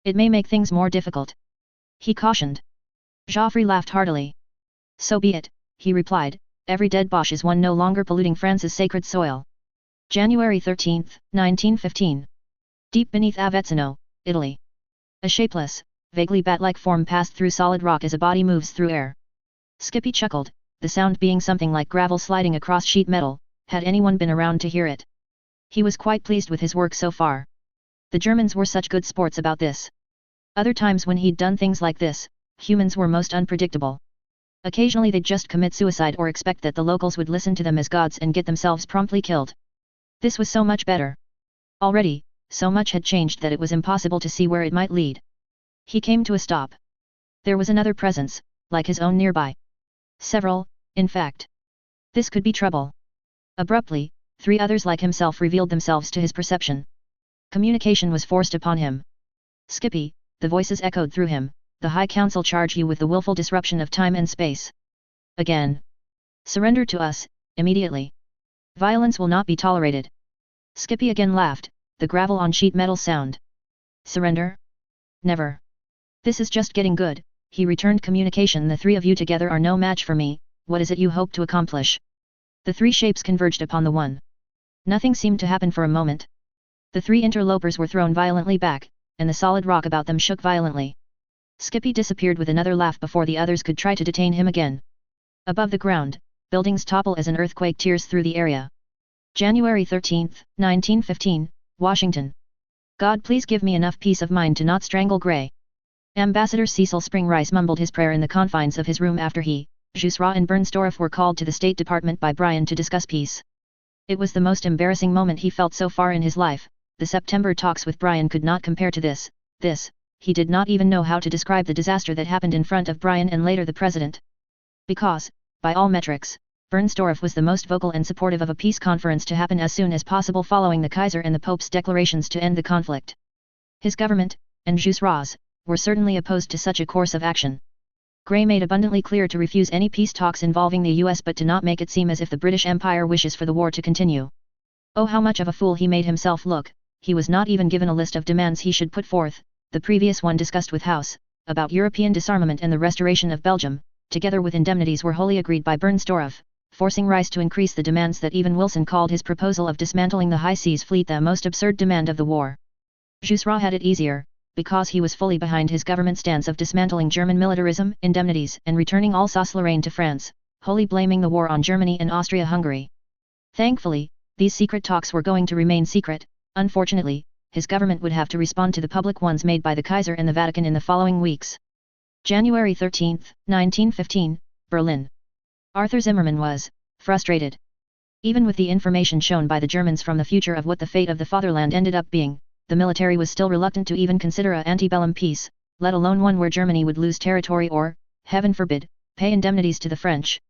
It may make things more difficult. He cautioned. Joffre laughed heartily. So be it, he replied, every dead Boche is one no longer polluting France's sacred soil. January 13, 1915. Deep beneath Avezzano, Italy. A shapeless, vaguely bat-like form passed through solid rock as a body moves through air. Skippy chuckled, the sound being something like gravel sliding across sheet metal, had anyone been around to hear it. He was quite pleased with his work so far. The Germans were such good sports about this. Other times when he'd done things like this, humans were most unpredictable. Occasionally they'd just commit suicide or expect that the locals would listen to them as gods and get themselves promptly killed. This was so much better. Already, so much had changed that it was impossible to see where it might lead. He came to a stop. There was another presence, like his own nearby. Several, in fact. This could be trouble. Abruptly, three others like himself revealed themselves to his perception. Communication was forced upon him. Skippy, the voices echoed through him, the High Council charge you with the willful disruption of time and space. Again. Surrender to us, immediately. Violence will not be tolerated. Skippy again laughed, the gravel on sheet metal sound. Surrender? Never. This is just getting good, he returned communication. The three of you together are no match for me, what is it you hope to accomplish? The three shapes converged upon the one. Nothing seemed to happen for a moment. The three interlopers were thrown violently back, and the solid rock about them shook violently. Skippy disappeared with another laugh before the others could try to detain him again. Above the ground, buildings topple as an earthquake tears through the area. January 13, 1915, Washington. God, please give me enough peace of mind to not strangle Gray. Ambassador Cecil Spring Rice mumbled his prayer in the confines of his room after he, Jusra and Bernstorff were called to the State Department by Bryan to discuss peace. It was the most embarrassing moment he felt so far in his life. The September talks with Bryan could not compare to this. He did not even know how to describe the disaster that happened in front of Bryan and later the President. Because, by all metrics, Bernstorff was the most vocal and supportive of a peace conference to happen as soon as possible following the Kaiser and the Pope's declarations to end the conflict. His government, and Jusra's, were certainly opposed to such a course of action. Gray made abundantly clear to refuse any peace talks involving the US but to not make it seem as if the British Empire wishes for the war to continue. Oh, how much of a fool he made himself look. He was not even given a list of demands he should put forth, the previous one discussed with House, about European disarmament and the restoration of Belgium, together with indemnities were wholly agreed by Bernstorff, forcing Rice to increase the demands that even Wilson called his proposal of dismantling the High Seas Fleet the most absurd demand of the war. Jusra had it easier, because he was fully behind his government stance of dismantling German militarism, indemnities, and returning Alsace-Lorraine to France, wholly blaming the war on Germany and Austria-Hungary. Thankfully, these secret talks were going to remain secret. Unfortunately, his government would have to respond to the public ones made by the Kaiser and the Vatican in the following weeks. January 13, 1915, Berlin. Arthur Zimmermann was frustrated. Even with the information shown by the Germans from the future of what the fate of the fatherland ended up being, the military was still reluctant to even consider an antebellum peace, let alone one where Germany would lose territory or, heaven forbid, pay indemnities to the French.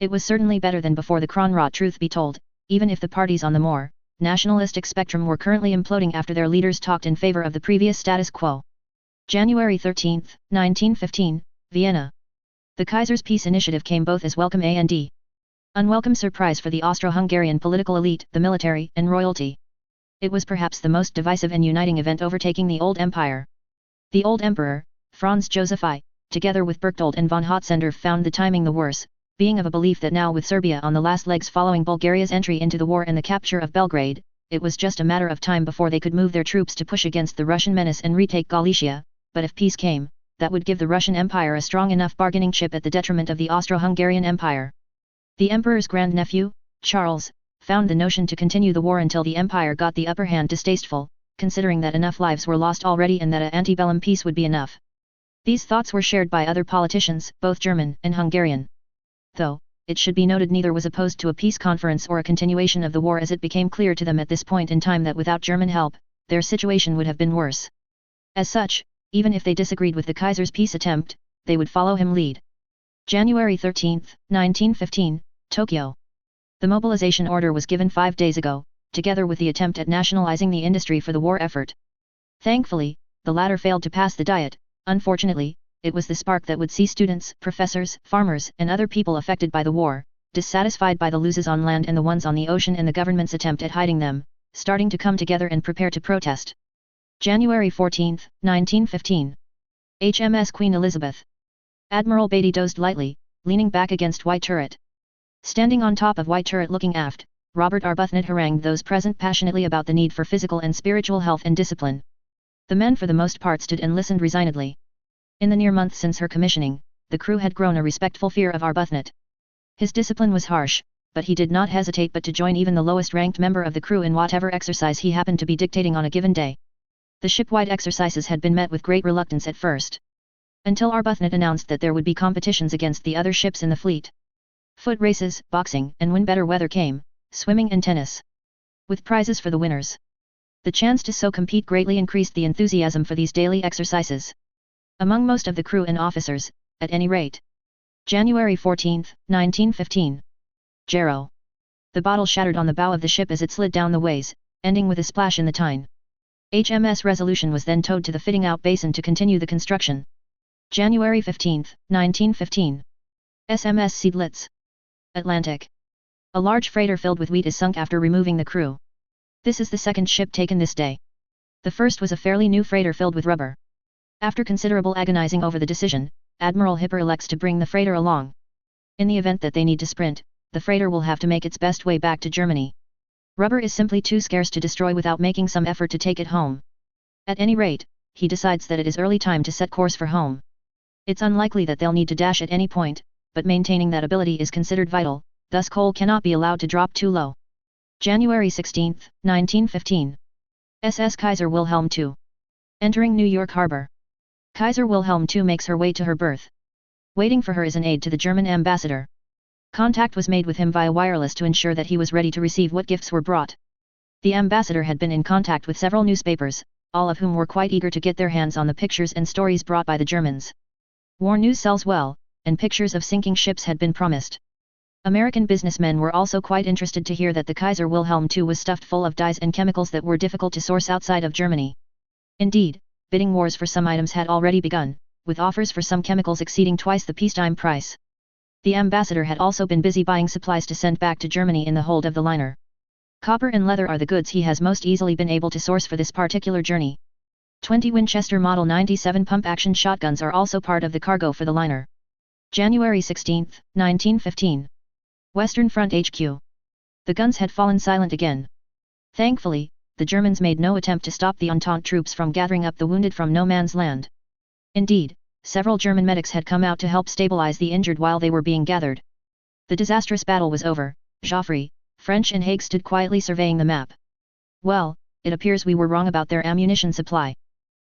It was certainly better than before the Kronrath, truth be told, even if the parties on the more nationalistic spectrum were currently imploding after their leaders talked in favor of the previous status quo. January 13, 1915, Vienna. The Kaiser's peace initiative came both as welcome and unwelcome surprise for the Austro-Hungarian political elite, the military, and royalty. It was perhaps the most divisive and uniting event overtaking the old empire. The old emperor, Franz Joseph I, together with Berchtold and von Hotzendorf, found the timing the worse, being of a belief that now with Serbia on the last legs following Bulgaria's entry into the war and the capture of Belgrade, it was just a matter of time before they could move their troops to push against the Russian menace and retake Galicia, but if peace came, that would give the Russian Empire a strong enough bargaining chip at the detriment of the Austro-Hungarian Empire. The emperor's grandnephew, Charles, found the notion to continue the war until the empire got the upper hand distasteful, considering that enough lives were lost already and that an antebellum peace would be enough. These thoughts were shared by other politicians, both German and Hungarian. Though, it should be noted neither was opposed to a peace conference or a continuation of the war, as it became clear to them at this point in time that without German help, their situation would have been worse. As such, even if they disagreed with the Kaiser's peace attempt, they would follow him lead. January 13, 1915, Tokyo. The mobilization order was given 5 days ago, together with the attempt at nationalizing the industry for the war effort. Thankfully, the latter failed to pass the Diet. Unfortunately, it was the spark that would see students, professors, farmers, and other people affected by the war, dissatisfied by the losses on land and the ones on the ocean and the government's attempt at hiding them, starting to come together and prepare to protest. January 14, 1915. HMS Queen Elizabeth. Admiral Beatty dozed lightly, leaning back against White Turret. Standing on top of White Turret looking aft, Robert Arbuthnot harangued those present passionately about the need for physical and spiritual health and discipline. The men for the most part stood and listened resignedly. In the near month since her commissioning, the crew had grown a respectful fear of Arbuthnot. His discipline was harsh, but he did not hesitate but to join even the lowest-ranked member of the crew in whatever exercise he happened to be dictating on a given day. The ship-wide exercises had been met with great reluctance at first, until Arbuthnot announced that there would be competitions against the other ships in the fleet. Foot races, boxing, and when better weather came, swimming and tennis, with prizes for the winners. The chance to so compete greatly increased the enthusiasm for these daily exercises among most of the crew and officers, at any rate. January 14, 1915. Jarrow. The bottle shattered on the bow of the ship as it slid down the ways, ending with a splash in the Tyne. HMS Resolution was then towed to the fitting-out basin to continue the construction. January 15, 1915. SMS Seydlitz. Atlantic. A large freighter filled with wheat is sunk after removing the crew. This is the second ship taken this day. The first was a fairly new freighter filled with rubber. After considerable agonizing over the decision, Admiral Hipper elects to bring the freighter along. In the event that they need to sprint, the freighter will have to make its best way back to Germany. Rubber is simply too scarce to destroy without making some effort to take it home. At any rate, he decides that it is early time to set course for home. It's unlikely that they'll need to dash at any point, but maintaining that ability is considered vital, thus coal cannot be allowed to drop too low. January 16, 1915. SS Kaiser Wilhelm II. Entering New York Harbor. Kaiser Wilhelm II makes her way to her berth. Waiting for her is an aide to the German ambassador. Contact was made with him via wireless to ensure that he was ready to receive what gifts were brought. The ambassador had been in contact with several newspapers, all of whom were quite eager to get their hands on the pictures and stories brought by the Germans. War news sells well, and pictures of sinking ships had been promised. American businessmen were also quite interested to hear that the Kaiser Wilhelm II was stuffed full of dyes and chemicals that were difficult to source outside of Germany. Indeed, bidding wars for some items had already begun, with offers for some chemicals exceeding twice the peacetime price. The ambassador had also been busy buying supplies to send back to Germany in the hold of the liner. Copper and leather are the goods he has most easily been able to source for this particular journey. 20 Winchester Model 97 pump-action shotguns are also part of the cargo for the liner. January 16, 1915. Western Front HQ. The guns had fallen silent again. Thankfully, the Germans made no attempt to stop the Entente troops from gathering up the wounded from no man's land. Indeed, several German medics had come out to help stabilize the injured while they were being gathered. The disastrous battle was over. Joffre, French and Haig stood quietly surveying the map. Well, it appears we were wrong about their ammunition supply.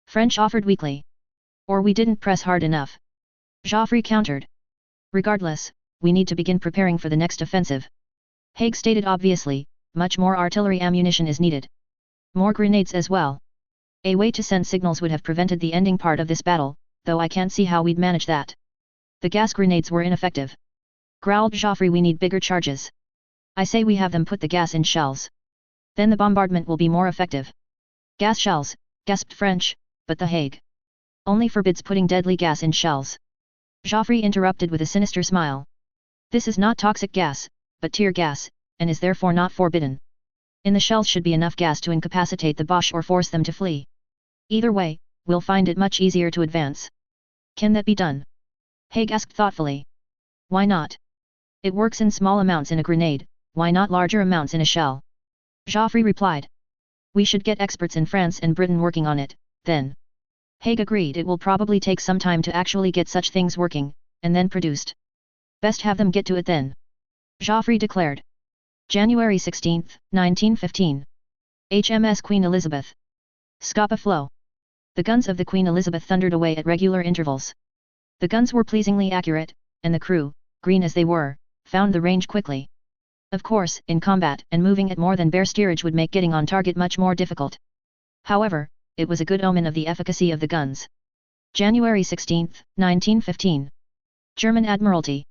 French offered weakly. Or we didn't press hard enough. Joffre countered. Regardless, we need to begin preparing for the next offensive. Haig stated obviously, much more artillery ammunition is needed. More grenades as well. A way to send signals would have prevented the ending part of this battle, though I can't see how we'd manage that. The gas grenades were ineffective. Growled Joffre, we need bigger charges. I say we have them put the gas in shells. Then the bombardment will be more effective. Gas shells, gasped French, but the Haig only forbids putting deadly gas in shells. Joffre interrupted with a sinister smile. This is not toxic gas, but tear gas, and is therefore not forbidden. In the shells should be enough gas to incapacitate the Boche or force them to flee. Either way, we'll find it much easier to advance. Can that be done? Haig asked thoughtfully. Why not? It works in small amounts in a grenade, why not larger amounts in a shell? Joffre replied. We should get experts in France and Britain working on it, then. Haig agreed it will probably take some time to actually get such things working, and then produced. Best have them get to it then. Joffre declared. January 16, 1915. HMS Queen Elizabeth. Scapa Flow. The guns of the Queen Elizabeth thundered away at regular intervals. The guns were pleasingly accurate, and the crew, green as they were, found the range quickly. Of course, in combat and moving at more than bare steerage would make getting on target much more difficult. However, it was a good omen of the efficacy of the guns. January 16, 1915. German Admiralty.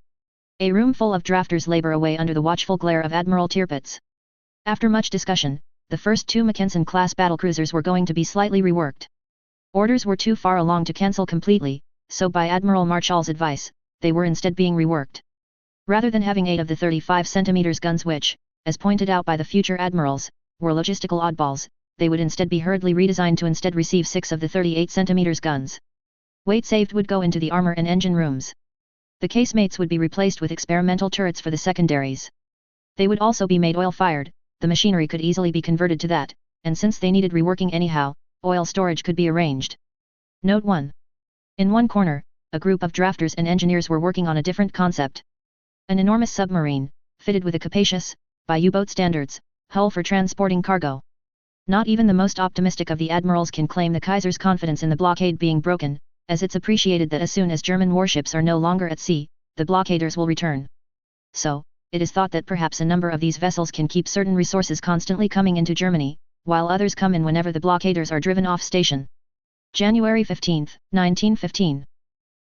A room full of drafters labor away under the watchful glare of Admiral Tirpitz. After much discussion, the first two Mackensen-class battlecruisers were going to be slightly reworked. Orders were too far along to cancel completely, so by Admiral Marschall's advice, they were instead being reworked. Rather than having 8 of the 35 cm guns which, as pointed out by the future admirals, were logistical oddballs, they would instead be hurriedly redesigned to instead receive 6 of the 38 cm guns. Weight saved would go into the armor and engine rooms. The casemates would be replaced with experimental turrets for the secondaries. They would also be made oil-fired, the machinery could easily be converted to that, and since they needed reworking anyhow, oil storage could be arranged. Note 1. In one corner, a group of drafters and engineers were working on a different concept. An enormous submarine, fitted with a capacious, by U-boat standards, hull for transporting cargo. Not even the most optimistic of the admirals can claim the Kaiser's confidence in the blockade being broken, as it's appreciated that as soon as German warships are no longer at sea, the blockaders will return. So, it is thought that perhaps a number of these vessels can keep certain resources constantly coming into Germany, while others come in whenever the blockaders are driven off station. January 15, 1915.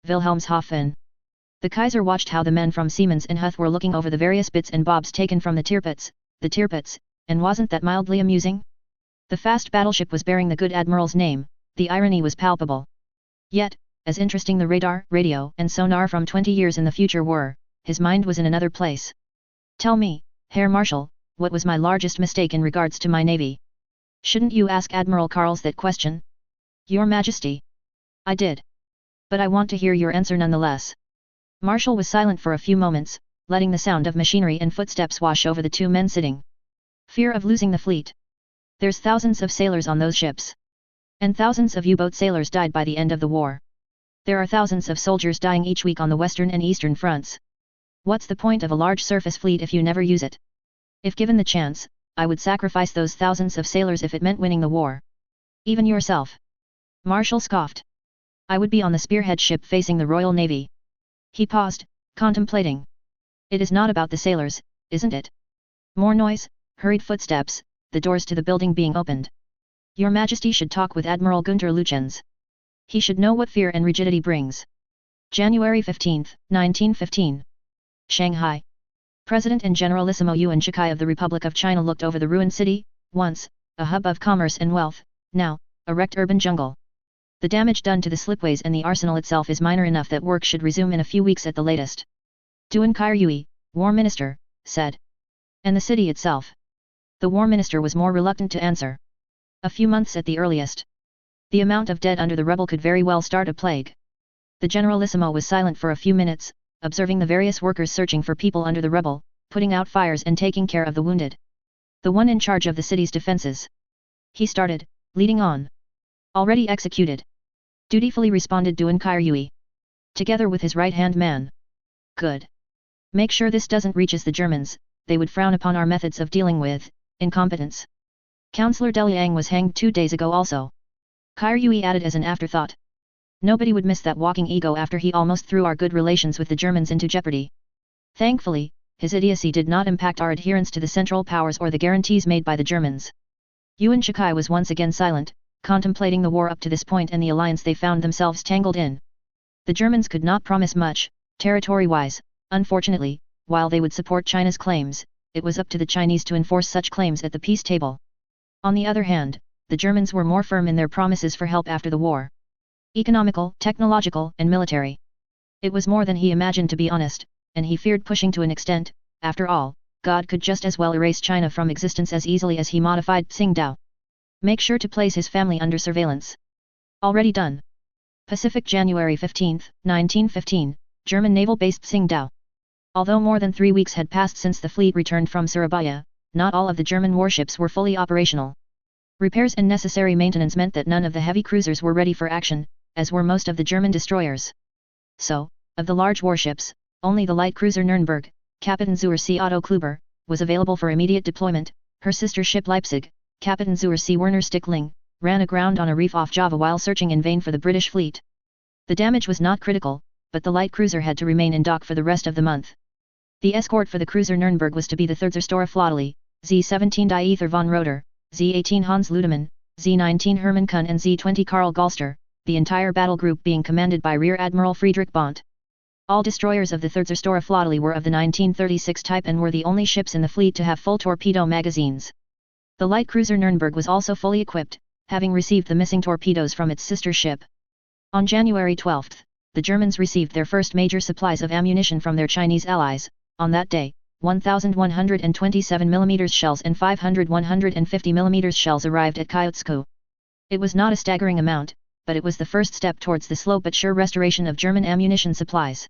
Wilhelmshaven. The Kaiser watched how the men from Siemens and Huth were looking over the various bits and bobs taken from the Tirpitz, and wasn't that mildly amusing? The fast battleship was bearing the good admiral's name, the irony was palpable. Yet, as interesting the radar, radio, and sonar from 20 years in the future were, his mind was in another place. Tell me, Herr Marshal, what was my largest mistake in regards to my navy? Shouldn't you ask Admiral Karls that question? Your Majesty. I did. But I want to hear your answer nonetheless. Marshal was silent for a few moments, letting the sound of machinery and footsteps wash over the two men sitting. Fear of losing the fleet. There's thousands of sailors on those ships. And thousands of U-boat sailors died by the end of the war. There are thousands of soldiers dying each week on the western and eastern fronts. What's the point of a large surface fleet if you never use it? If given the chance, I would sacrifice those thousands of sailors if it meant winning the war. Even yourself. Marshal scoffed. I would be on the spearhead ship facing the Royal Navy. He paused, contemplating. It is not about the sailors, isn't it? More noise, hurried footsteps, the doors to the building being opened. Your Majesty should talk with Admiral Günther Lütjens. He should know what fear and rigidity brings. January 15, 1915. Shanghai. President and Generalissimo Yuan Shikai of the Republic of China looked over the ruined city, once, a hub of commerce and wealth, now, a wrecked urban jungle. The damage done to the slipways and the arsenal itself is minor enough that work should resume in a few weeks at the latest. Duan Kaiyue, War Minister, said. And the city itself? The War Minister was more reluctant to answer. A few months at the earliest. The amount of dead under the rubble could very well start a plague. The Generalissimo was silent for a few minutes, observing the various workers searching for people under the rubble, putting out fires and taking care of the wounded. The one in charge of the city's defenses. He started, leading on. Already executed. Dutifully responded Duan Kaiyue. Together with his right-hand man. Good. Make sure this doesn't reaches the Germans, they would frown upon our methods of dealing with incompetence. Councillor Deliang was hanged 2 days ago also. Kaiyue added as an afterthought. Nobody would miss that walking ego after he almost threw our good relations with the Germans into jeopardy. Thankfully, his idiocy did not impact our adherence to the Central Powers or the guarantees made by the Germans. Yuan Shikai was once again silent, contemplating the war up to this point and the alliance they found themselves tangled in. The Germans could not promise much, territory-wise, unfortunately, while they would support China's claims, it was up to the Chinese to enforce such claims at the peace table. On the other hand, the Germans were more firm in their promises for help after the war. Economical, technological, and military. It was more than he imagined, to be honest, and he feared pushing to an extent. After all, God could just as well erase China from existence as easily as he modified Tsingtao. Make sure to place his family under surveillance. Already done. Pacific, January 15, 1915, German naval base Tsingtao. Although more than 3 weeks had passed since the fleet returned from Surabaya, not all of the German warships were fully operational. Repairs and necessary maintenance meant that none of the heavy cruisers were ready for action, as were most of the German destroyers. So, of the large warships, only the light cruiser Nürnberg, Captain zur See Otto Kluber, was available for immediate deployment. Her sister ship Leipzig, Captain zur See Werner Stickling, ran aground on a reef off Java while searching in vain for the British fleet. The damage was not critical, but the light cruiser had to remain in dock for the rest of the month. The escort for the cruiser Nürnberg was to be the 3rd Zerstorer Flottille, Z-17 Dieter von Roeder, Z-18 Hans Ludemann, Z-19 Hermann Kuhn and Z-20 Karl Galster, the entire battle group being commanded by Rear Admiral Friedrich Bondt. All destroyers of the 3rd Zerstorer Flottille were of the 1936 type and were the only ships in the fleet to have full torpedo magazines. The light cruiser Nürnberg was also fully equipped, having received the missing torpedoes from its sister ship. On January 12, the Germans received their first major supplies of ammunition from their Chinese allies. On that day, 1,127 mm shells and 500 150 mm shells arrived at Kyotsku. It was not a staggering amount, but it was the first step towards the slow but sure restoration of German ammunition supplies.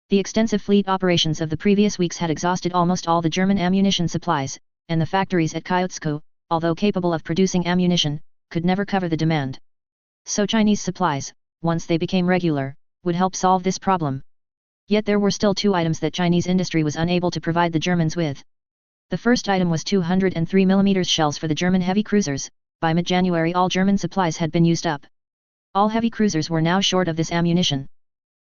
The extensive fleet operations of the previous weeks had exhausted almost all the German ammunition supplies, and the factories at Kyotsku, although capable of producing ammunition, could never cover the demand. So Chinese supplies, once they became regular, would help solve this problem. Yet there were still 2 items that Chinese industry was unable to provide the Germans with. The first item was 203 mm shells for the German heavy cruisers. By mid-January all German supplies had been used up. All heavy cruisers were now short of this ammunition.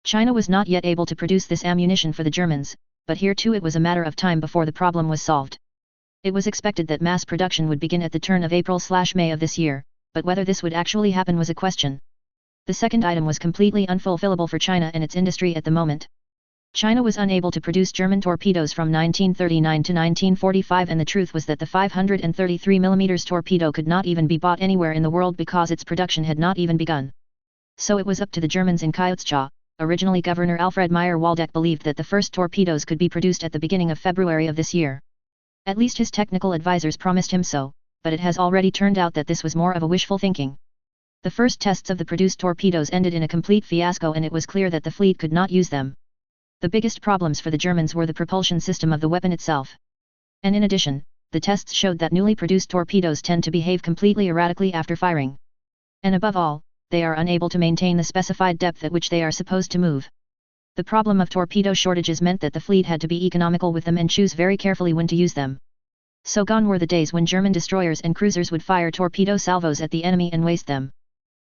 China was not yet able to produce this ammunition for the Germans, but here too it was a matter of time before the problem was solved. It was expected that mass production would begin at the turn of April/May of this year, but whether this would actually happen was a question. The second item was completely unfulfillable for China and its industry at the moment. China was unable to produce German torpedoes from 1939 to 1945, and the truth was that the 533 mm torpedo could not even be bought anywhere in the world because its production had not even begun. So it was up to the Germans in Kyotsku. Originally Governor Alfred Meyer Waldeck believed that the first torpedoes could be produced at the beginning of February of this year. At least his technical advisors promised him so, but it has already turned out that this was more of a wishful thinking. The first tests of the produced torpedoes ended in a complete fiasco, and it was clear that the fleet could not use them. The biggest problems for the Germans were the propulsion system of the weapon itself. And in addition, the tests showed that newly produced torpedoes tend to behave completely erratically after firing. And above all, they are unable to maintain the specified depth at which they are supposed to move. The problem of torpedo shortages meant that the fleet had to be economical with them and choose very carefully when to use them. So gone were the days when German destroyers and cruisers would fire torpedo salvos at the enemy and waste them.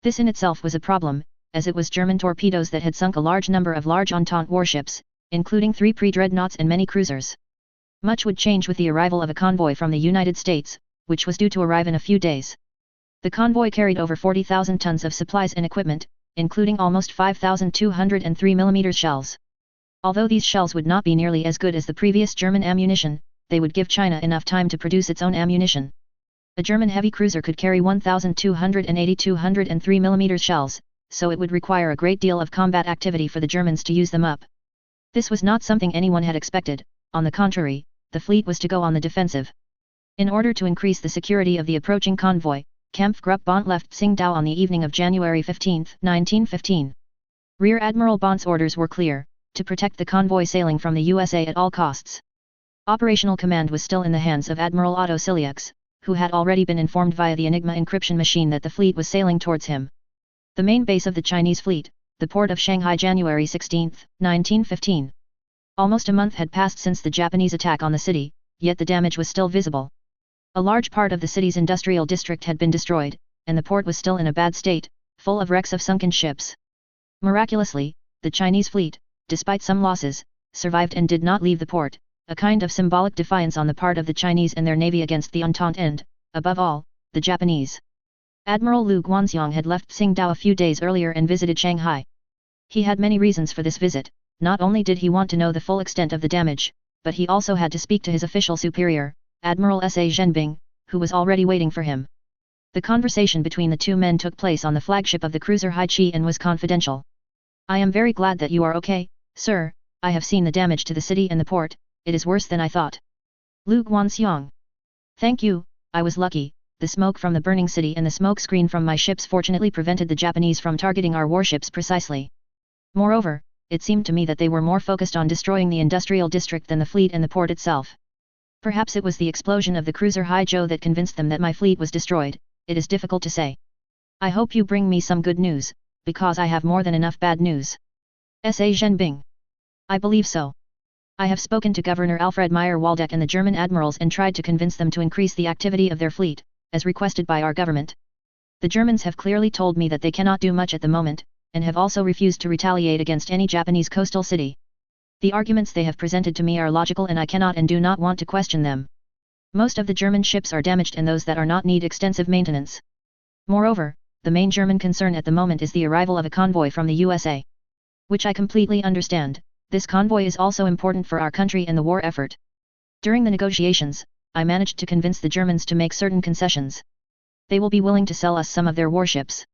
This in itself was a problem, as it was German torpedoes that had sunk a large number of large Entente warships, including 3 pre-dreadnoughts and many cruisers. Much would change with the arrival of a convoy from the United States, which was due to arrive in a few days. The convoy carried over 40,000 tons of supplies and equipment, including almost 5,203 mm shells. Although these shells would not be nearly as good as the previous German ammunition, they would give China enough time to produce its own ammunition. A German heavy cruiser could carry 1,280 203 mm shells, so it would require a great deal of combat activity for the Germans to use them up. This was not something anyone had expected. On the contrary, the fleet was to go on the defensive. In order to increase the security of the approaching convoy, Kampfgruppe Bondt left Tsingtao on the evening of January 15, 1915. Rear Admiral Bondt's orders were clear: to protect the convoy sailing from the USA at all costs. Operational command was still in the hands of Admiral Otto Siliux, who had already been informed via the Enigma encryption machine that the fleet was sailing towards him. The main base of the Chinese fleet, the port of Shanghai, January 16, 1915. Almost a month had passed since the Japanese attack on the city, yet the damage was still visible. A large part of the city's industrial district had been destroyed, and the port was still in a bad state, full of wrecks of sunken ships. Miraculously, the Chinese fleet, despite some losses, survived and did not leave the port, a kind of symbolic defiance on the part of the Chinese and their navy against the Entente and, above all, the Japanese. Admiral Lu Guanxiang had left Tsingtao a few days earlier and visited Shanghai. He had many reasons for this visit. Not only did he want to know the full extent of the damage, but he also had to speak to his official superior, Admiral Issei Zhenbing, who was already waiting for him. The conversation between the two men took place on the flagship of the cruiser Haichi and was confidential. "I am very glad that you are okay, sir. I have seen the damage to the city and the port. It is worse than I thought." Lu Guanxiang. "Thank you, I was lucky. The smoke from the burning city and the smoke screen from my ships fortunately prevented the Japanese from targeting our warships precisely. Moreover, it seemed to me that they were more focused on destroying the industrial district than the fleet and the port itself. Perhaps it was the explosion of the cruiser Haijo that convinced them that my fleet was destroyed. It is difficult to say. I hope you bring me some good news, because I have more than enough bad news." Issei Zhenbing. "I believe so. I have spoken to Governor Alfred Meyer-Waldeck and the German admirals and tried to convince them to increase the activity of their fleet, as requested by our government. The Germans have clearly told me that they cannot do much at the moment, and have also refused to retaliate against any Japanese coastal city. The arguments they have presented to me are logical and I cannot and do not want to question them. Most of the German ships are damaged and those that are not need extensive maintenance. Moreover, the main German concern at the moment is the arrival of a convoy from the USA. Which I completely understand. This convoy is also important for our country and the war effort. During the negotiations, I managed to convince the Germans to make certain concessions. They will be willing to sell us some of their warships."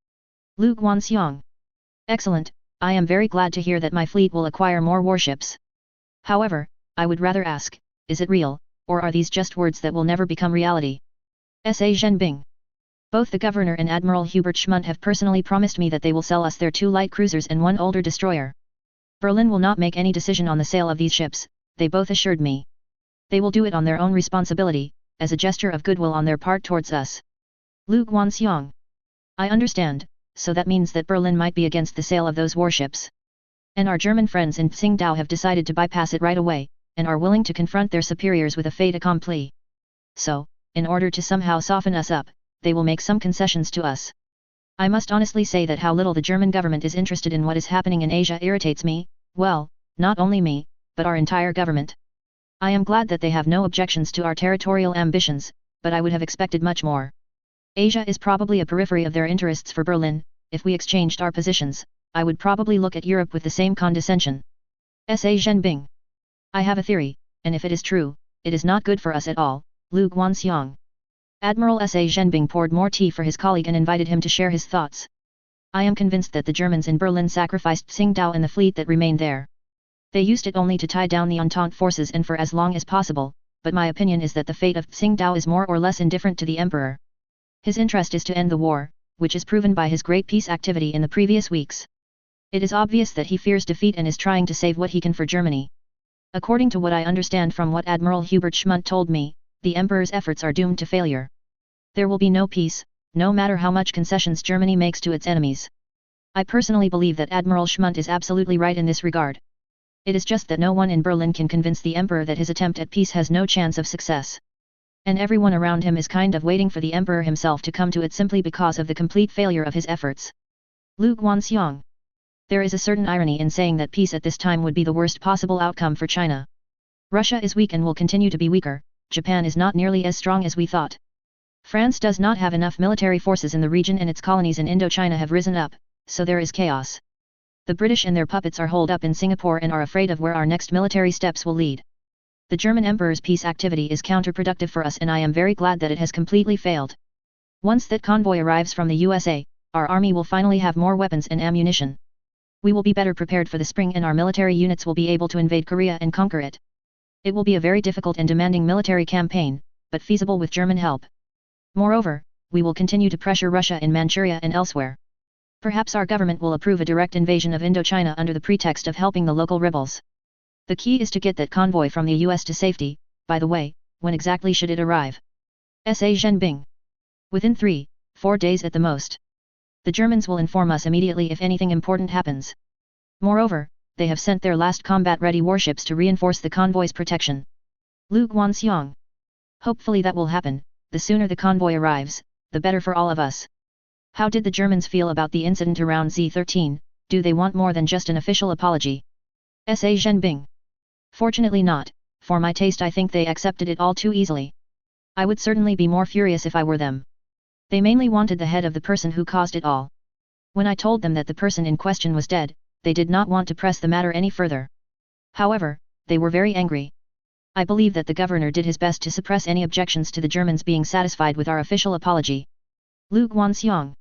Lu Guanxiang. "Excellent, I am very glad to hear that my fleet will acquire more warships. However, I would rather ask, is it real, or are these just words that will never become reality?" Issei Zhenbing. "Both the Governor and Admiral Hubert Schmundt have personally promised me that they will sell us their 2 light cruisers and 1 older destroyer. Berlin will not make any decision on the sale of these ships, they both assured me. They will do it on their own responsibility, as a gesture of goodwill on their part towards us." Lu Guanxiang. "I understand, so that means that Berlin might be against the sale of those warships. And our German friends in Tsingtao have decided to bypass it right away, and are willing to confront their superiors with a fait accompli. So, in order to somehow soften us up, they will make some concessions to us. I must honestly say that how little the German government is interested in what is happening in Asia irritates me, well, not only me, but our entire government. I am glad that they have no objections to our territorial ambitions, but I would have expected much more. Asia is probably a periphery of their interests for Berlin. If we exchanged our positions, I would probably look at Europe with the same condescension." Issei Zhenbing. "I have a theory, and if it is true, it is not good for us at all." Lu Guanxiang. Admiral Issei Zhenbing poured more tea for his colleague and invited him to share his thoughts. "I am convinced that the Germans in Berlin sacrificed Tsingtao and the fleet that remained there. They used it only to tie down the Entente forces and for as long as possible, but my opinion is that the fate of Tsingtao is more or less indifferent to the Emperor. His interest is to end the war, which is proven by his great peace activity in the previous weeks. It is obvious that he fears defeat and is trying to save what he can for Germany. According to what I understand from what Admiral Hubert Schmundt told me, the Emperor's efforts are doomed to failure. There will be no peace, no matter how much concessions Germany makes to its enemies. I personally believe that Admiral Schmundt is absolutely right in this regard. It is just that no one in Berlin can convince the Emperor that his attempt at peace has no chance of success. And everyone around him is kind of waiting for the Emperor himself to come to it simply because of the complete failure of his efforts." Lu Guanxiang. "There is a certain irony in saying that peace at this time would be the worst possible outcome for China. Russia is weak and will continue to be weaker, Japan is not nearly as strong as we thought. France does not have enough military forces in the region and its colonies in Indochina have risen up, so there is chaos. The British and their puppets are holed up in Singapore and are afraid of where our next military steps will lead. The German Emperor's peace activity is counterproductive for us and I am very glad that it has completely failed. Once that convoy arrives from the USA, our army will finally have more weapons and ammunition. We will be better prepared for the spring and our military units will be able to invade Korea and conquer it. It will be a very difficult and demanding military campaign, but feasible with German help. Moreover, we will continue to pressure Russia in Manchuria and elsewhere. Perhaps our government will approve a direct invasion of Indochina under the pretext of helping the local rebels. The key is to get that convoy from the US to safety. By the way, when exactly should it arrive?" Sa Zhenbing. Within 3-4 days at the most. The Germans will inform us immediately if anything important happens. Moreover, they have sent their last combat-ready warships to reinforce the convoy's protection. Lu Guanxiang. Hopefully that will happen. The sooner the convoy arrives, the better for all of us. How did the Germans feel about the incident around Z-13? Do they want more than just an official apology? Sa Zhenbing. Fortunately not, for my taste I think they accepted it all too easily. I would certainly be more furious if I were them. They mainly wanted the head of the person who caused it all. When I told them that the person in question was dead, they did not want to press the matter any further. However, they were very angry. I believe that the governor did his best to suppress any objections to the Germans being satisfied with our official apology. Lu Guanxiang.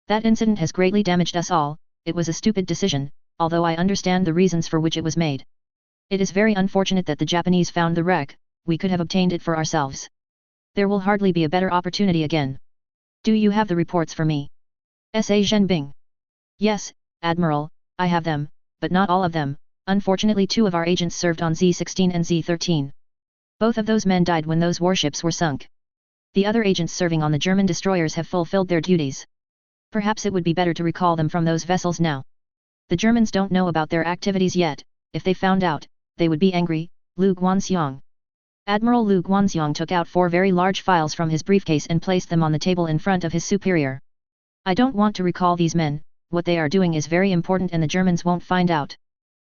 That incident has greatly damaged us all. It was a stupid decision, although I understand the reasons for which it was made. It is very unfortunate that the Japanese found the wreck. We could have obtained it for ourselves. There will hardly be a better opportunity again. Do you have the reports for me? Sa Zhenbing. Yes, Admiral, I have them, but not all of them. Unfortunately 2 of our agents served on Z-16 and Z-13. Both of those men died when those warships were sunk. The other agents serving on the German destroyers have fulfilled their duties. Perhaps it would be better to recall them from those vessels now. The Germans don't know about their activities yet. If they found out, they would be angry. Lu Guanxiang. Admiral Lu Guanxiang took out 4 very large files from his briefcase and placed them on the table in front of his superior. I don't want to recall these men. What they are doing is very important and the Germans won't find out.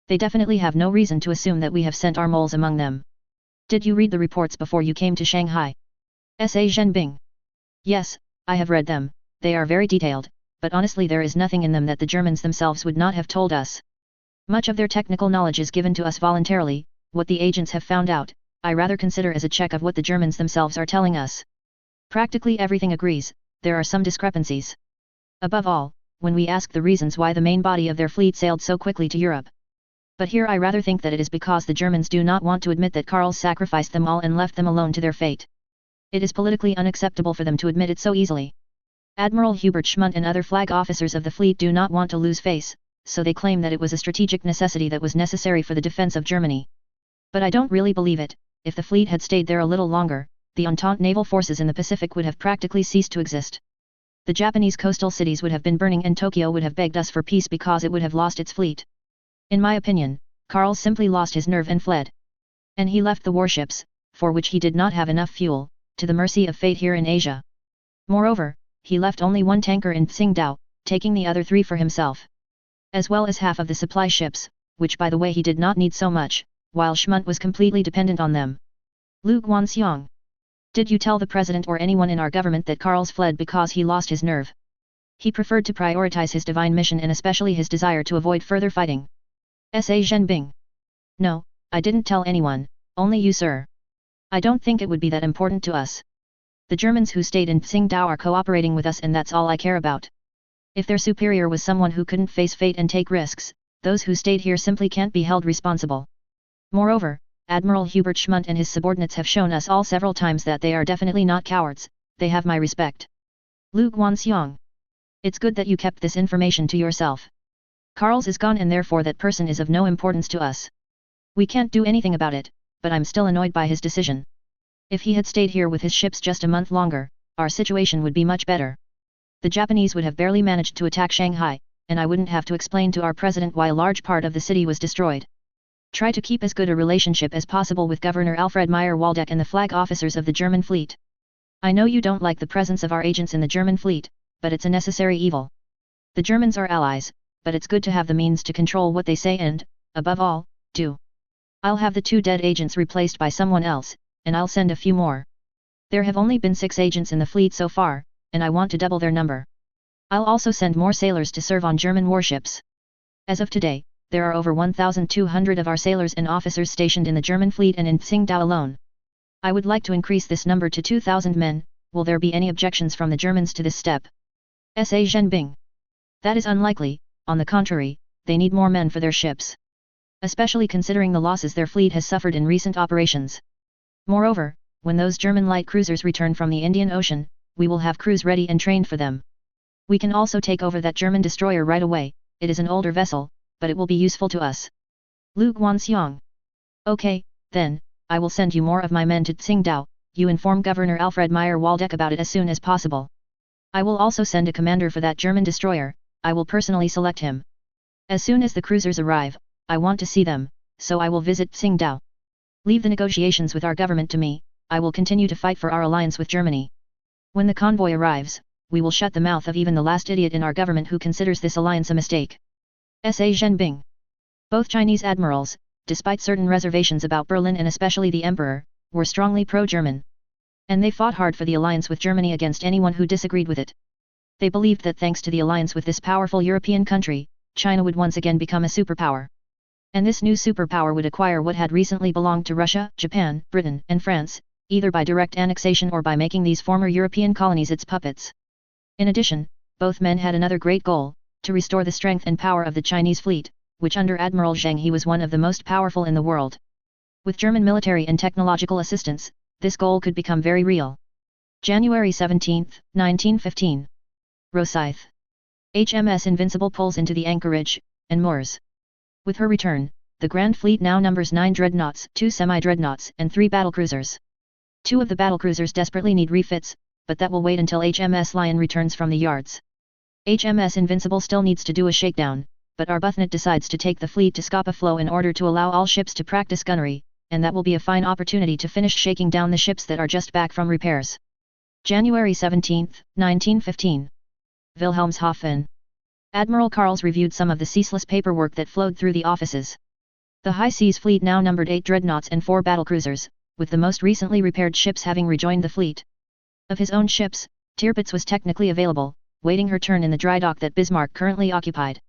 They definitely have no reason to assume that we have sent our moles among them. Did you read the reports before you came to Shanghai? Sa Zhenbing. Yes, I have read them. They are very detailed, but honestly there is nothing in them that the Germans themselves would not have told us. Much of their technical knowledge is given to us voluntarily. What the agents have found out, I rather consider as a check of what the Germans themselves are telling us. Practically everything agrees. There are some discrepancies. Above all, when we ask the reasons why the main body of their fleet sailed so quickly to Europe. But here I rather think that it is because the Germans do not want to admit that Karl sacrificed them all and left them alone to their fate. It is politically unacceptable for them to admit it so easily. Admiral Hubert Schmundt and other flag officers of the fleet do not want to lose face, so they claim that it was a strategic necessity that was necessary for the defense of Germany. But I don't really believe it. If the fleet had stayed there a little longer, the Entente naval forces in the Pacific would have practically ceased to exist. The Japanese coastal cities would have been burning and Tokyo would have begged us for peace because it would have lost its fleet. In my opinion, Karl simply lost his nerve and fled. And he left the warships, for which he did not have enough fuel, to the mercy of fate here in Asia. Moreover, he left only 1 tanker in Tsingtao, taking the other 3 for himself. As well as half of the supply ships, which by the way he did not need so much, while Schmundt was completely dependent on them. Lu Guanxiang. Did you tell the president or anyone in our government that Karl's fled because he lost his nerve? He preferred to prioritize his divine mission and especially his desire to avoid further fighting. Sa Zhenbing. No, I didn't tell anyone, only you sir. I don't think it would be that important to us. The Germans who stayed in Tsingtao are cooperating with us and that's all I care about. If their superior was someone who couldn't face fate and take risks, those who stayed here simply can't be held responsible. Moreover, Admiral Hubert Schmundt and his subordinates have shown us all several times that they are definitely not cowards. They have my respect. Lu Guanxiang. It's good that you kept this information to yourself. Karl's is gone and therefore that person is of no importance to us. We can't do anything about it, but I'm still annoyed by his decision. If he had stayed here with his ships just a month longer, our situation would be much better. The Japanese would have barely managed to attack Shanghai, and I wouldn't have to explain to our president why a large part of the city was destroyed. Try to keep as good a relationship as possible with Governor Alfred Meyer-Waldeck and the flag officers of the German fleet. I know you don't like the presence of our agents in the German fleet, but it's a necessary evil. The Germans are allies, but it's good to have the means to control what they say and, above all, do. I'll have the 2 dead agents replaced by someone else, and I'll send a few more. There have only been 6 agents in the fleet so far, and I want to double their number. I'll also send more sailors to serve on German warships. As of today, there are over 1,200 of our sailors and officers stationed in the German fleet and in Tsingtao alone. I would like to increase this number to 2,000 men. Will there be any objections from the Germans to this step? Sa Zhenbing. That is unlikely, on the contrary, they need more men for their ships. Especially considering the losses their fleet has suffered in recent operations. Moreover, when those German light cruisers return from the Indian Ocean, we will have crews ready and trained for them. We can also take over that German destroyer right away. It is an older vessel, but it will be useful to us. Lu Guanxiang. Okay, then, I will send you more of my men to Tsingtao. you inform Governor Alfred Meyer Waldeck about it as soon as possible. I will also send a commander for that German destroyer, I will personally select him. As soon as the cruisers arrive, I want to see them, so I will visit Tsingtao. Leave the negotiations with our government to me, I will continue to fight for our alliance with Germany. When the convoy arrives, we will shut the mouth of even the last idiot in our government who considers this alliance a mistake. S.A. Zhenbing. Both Chinese admirals, despite certain reservations about Berlin and especially the Emperor, were strongly pro-German. And they fought hard for the alliance with Germany against anyone who disagreed with it. They believed that thanks to the alliance with this powerful European country, China would once again become a superpower. And this new superpower would acquire what had recently belonged to Russia, Japan, Britain, and France, either by direct annexation or by making these former European colonies its puppets. In addition, both men had another great goal, to restore the strength and power of the Chinese fleet, which under Admiral Zheng he was one of the most powerful in the world. With German military and technological assistance, this goal could become very real. January 17, 1915. Rosyth. HMS Invincible pulls into the anchorage, and moors. With her return, the Grand Fleet now numbers 9 dreadnoughts, 2 semi-dreadnoughts, and 3 battlecruisers. 2 of the battlecruisers desperately need refits, but that will wait until HMS Lion returns from the yards. HMS Invincible still needs to do a shakedown, but Arbuthnot decides to take the fleet to Scapa Flow in order to allow all ships to practice gunnery, and that will be a fine opportunity to finish shaking down the ships that are just back from repairs. January 17, 1915. Wilhelmshaven. Admiral Karls reviewed some of the ceaseless paperwork that flowed through the offices. The High Seas Fleet now numbered 8 dreadnoughts and 4 battlecruisers, with the most recently repaired ships having rejoined the fleet. Of his own ships, Tirpitz was technically available, waiting her turn in the dry dock that Bismarck currently occupied.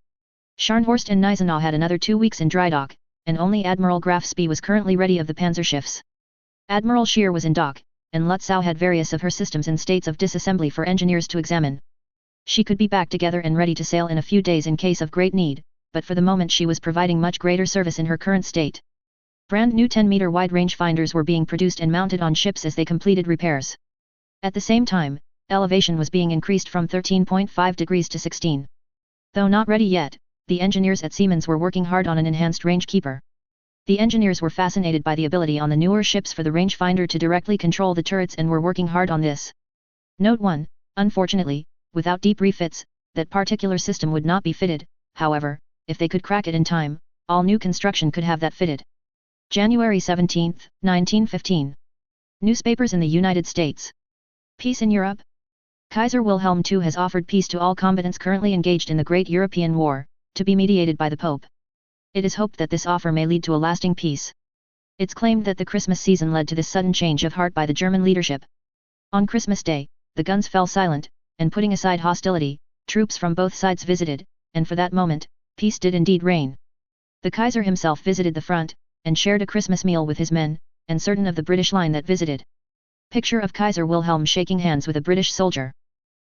Scharnhorst and Gneisenau had another 2 weeks in dry dock, and only Admiral Graf Spee was currently ready of the Panzerschiffs. Admiral Scheer was in dock, and Lutzow had various of her systems in states of disassembly for engineers to examine. She could be back together and ready to sail in a few days in case of great need, but for the moment she was providing much greater service in her current state. Brand new 10-meter wide rangefinders were being produced and mounted on ships as they completed repairs. At the same time, elevation was being increased from 13.5 degrees to 16. Though not ready yet, the engineers at Siemens were working hard on an enhanced rangekeeper. The engineers were fascinated by the ability on the newer ships for the rangefinder to directly control the turrets and were working hard on this. Note 1, unfortunately, without deep refits, that particular system would not be fitted, however, if they could crack it in time, all new construction could have that fitted. January 17, 1915. Newspapers in the United States. Peace in Europe? Kaiser Wilhelm II has offered peace to all combatants currently engaged in the Great European War, to be mediated by the Pope. It is hoped that this offer may lead to a lasting peace. It's claimed that the Christmas season led to this sudden change of heart by the German leadership. On Christmas Day, the guns fell silent, and putting aside hostility, troops from both sides visited, and for that moment, peace did indeed reign. The Kaiser himself visited the front, and shared a Christmas meal with his men, and certain of the British line that visited. Picture of Kaiser Wilhelm shaking hands with a British soldier.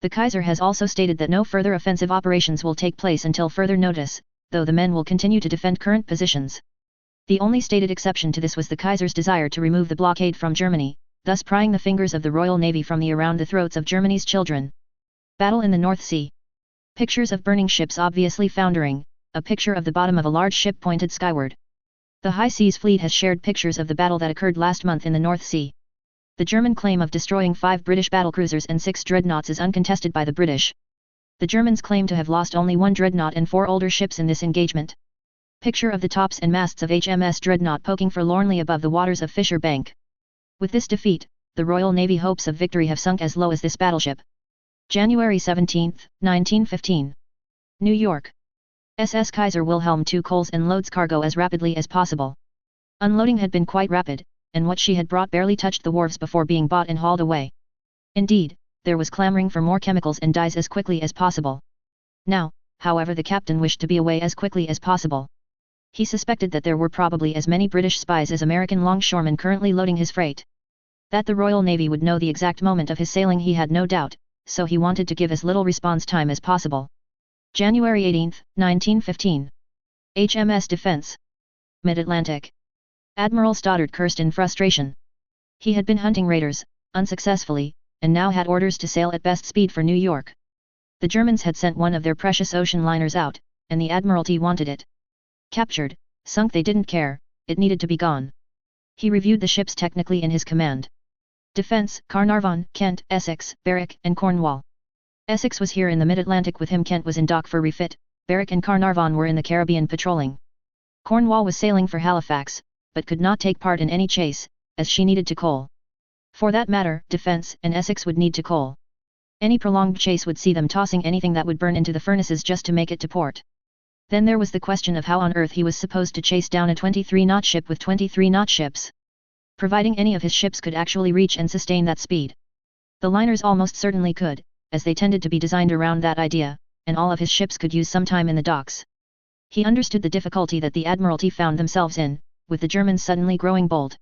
The Kaiser has also stated that no further offensive operations will take place until further notice, though the men will continue to defend current positions. The only stated exception to this was the Kaiser's desire to remove the blockade from Germany, thus prying the fingers of the Royal Navy from around the throats of Germany's children. Battle in the North Sea. Pictures of burning ships obviously foundering, a picture of the bottom of a large ship pointed skyward. The High Seas Fleet has shared pictures of the battle that occurred last month in the North Sea. The German claim of destroying 5 British battlecruisers and 6 dreadnoughts is uncontested by the British. The Germans claim to have lost only 1 dreadnought and 4 older ships in this engagement. Picture of the tops and masts of HMS Dreadnought poking forlornly above the waters of Fisher Bank. With this defeat, the Royal Navy hopes of victory have sunk as low as this battleship. January 17, 1915. New York. SS Kaiser Wilhelm II coals and loads cargo as rapidly as possible. Unloading had been quite rapid, and what she had brought barely touched the wharves before being bought and hauled away. Indeed, there was clamoring for more chemicals and dyes as quickly as possible. Now, however, the captain wished to be away as quickly as possible. He suspected that there were probably as many British spies as American longshoremen currently loading his freight. That the Royal Navy would know the exact moment of his sailing he had no doubt, so he wanted to give as little response time as possible. January 18, 1915. HMS Defense. Mid-Atlantic. Admiral Stoddard cursed in frustration. He had been hunting raiders, unsuccessfully, and now had orders to sail at best speed for New York. The Germans had sent one of their precious ocean liners out, and the Admiralty wanted it. Captured, sunk they didn't care, it needed to be gone. He reviewed the ships technically in his command. Defence, Carnarvon, Kent, Essex, Berwick, and Cornwall. Essex was here in the mid-Atlantic with him. Kent was in dock for refit, Berwick and Carnarvon were in the Caribbean patrolling. Cornwall was sailing for Halifax, but could not take part in any chase, as she needed to coal. For that matter, Defence and Essex would need to coal. Any prolonged chase would see them tossing anything that would burn into the furnaces just to make it to port. Then there was the question of how on earth he was supposed to chase down a 23-knot ship with 23-knot ships. Providing any of his ships could actually reach and sustain that speed. The liners almost certainly could, as they tended to be designed around that idea, and all of his ships could use some time in the docks. He understood the difficulty that the Admiralty found themselves in, with the Germans suddenly growing bold.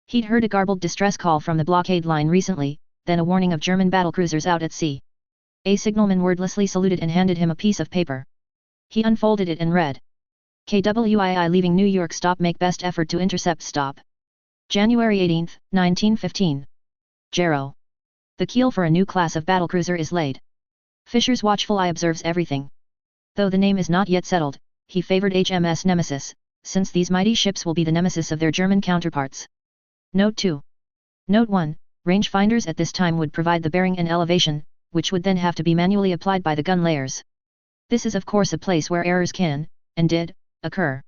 He'd heard a garbled distress call from the blockade line recently, then a warning of German battlecruisers out at sea. A signalman wordlessly saluted and handed him a piece of paper. He unfolded it and read. KWII leaving New York stop, make best effort to intercept stop. January 18, 1915. Jarrow. The keel for a new class of battlecruiser is laid. Fisher's watchful eye observes everything. Though the name is not yet settled, he favored HMS Nemesis, since these mighty ships will be the nemesis of their German counterparts. Note 2. Note 1. Rangefinders at this time would provide the bearing and elevation, which would then have to be manually applied by the gun layers. This is of course a place where errors can, and did, occur.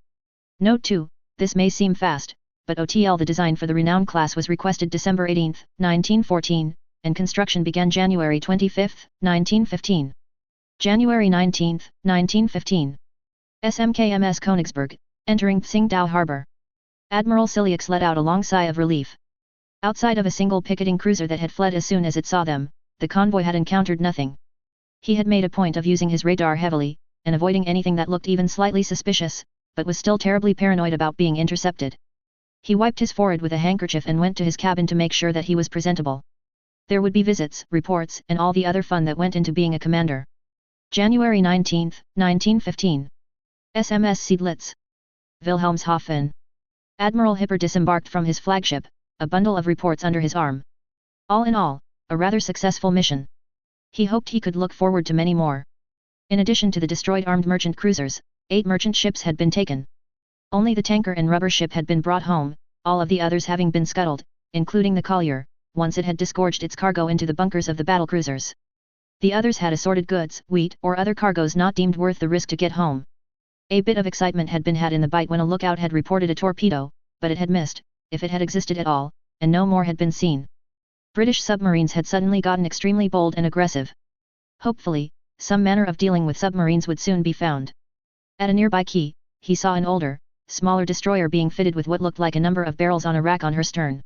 Note 2. This may seem fast, but OTL the design for the Renown class was requested December 18, 1914, and construction began January 25, 1915. January 19, 1915. SMKMS Königsberg, entering Tsingtao Harbor. Admiral Siliox let out a long sigh of relief. Outside of a single picketing cruiser that had fled as soon as it saw them, the convoy had encountered nothing. He had made a point of using his radar heavily, and avoiding anything that looked even slightly suspicious, but was still terribly paranoid about being intercepted. He wiped his forehead with a handkerchief and went to his cabin to make sure that he was presentable. There would be visits, reports, and all the other fun that went into being a commander. January 19, 1915. SMS Seydlitz. Wilhelmshaven. Admiral Hipper disembarked from his flagship, a bundle of reports under his arm. All in all, a rather successful mission. He hoped he could look forward to many more. In addition to the destroyed armed merchant cruisers, 8 merchant ships had been taken. Only the tanker and rubber ship had been brought home, all of the others having been scuttled, including the collier, once it had disgorged its cargo into the bunkers of the battlecruisers. The others had assorted goods, wheat, or other cargoes not deemed worth the risk to get home. A bit of excitement had been had in the bight when a lookout had reported a torpedo, but it had missed, if it had existed at all, and no more had been seen. British submarines had suddenly gotten extremely bold and aggressive. Hopefully, some manner of dealing with submarines would soon be found. At a nearby quay, he saw an older, smaller destroyer being fitted with what looked like a number of barrels on a rack on her stern.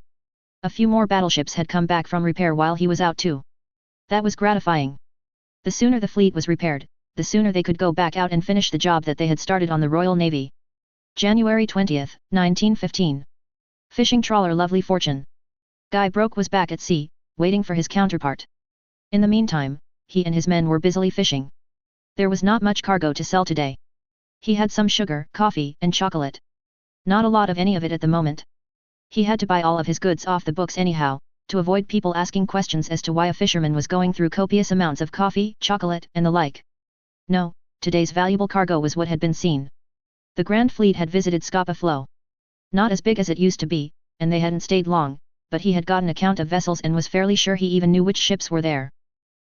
A few more battleships had come back from repair while he was out too. That was gratifying. The sooner the fleet was repaired, the sooner they could go back out and finish the job that they had started on the Royal Navy. January 20, 1915. Fishing trawler Lovely Fortune. Guy Broke was back at sea, waiting for his counterpart. In the meantime, he and his men were busily fishing. There was not much cargo to sell today. He had some sugar, coffee, and chocolate. Not a lot of any of it at the moment. He had to buy all of his goods off the books anyhow, to avoid people asking questions as to why a fisherman was going through copious amounts of coffee, chocolate, and the like. No, today's valuable cargo was what had been seen. The Grand Fleet had visited Scapa Flow. Not as big as it used to be, and they hadn't stayed long, but he had gotten a count of vessels and was fairly sure he even knew which ships were there.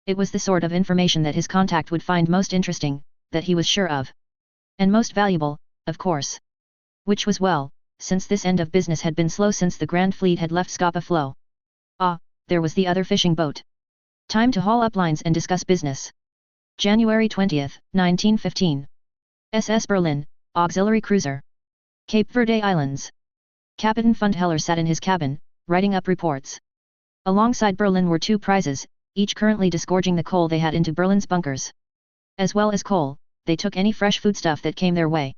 It was the sort of information that his contact would find most interesting, that he was sure of. And most valuable, of course. Which was well, since this end of business had been slow since the Grand Fleet had left Scapa Flow. Ah, there was the other fishing boat. Time to haul up lines and discuss business. January 20, 1915. SS Berlin, auxiliary cruiser. Cape Verde Islands. Captain Fundheller sat in his cabin, writing up reports. Alongside Berlin were 2 prizes, each currently disgorging the coal they had into Berlin's bunkers. As well as coal, they took any fresh foodstuff that came their way.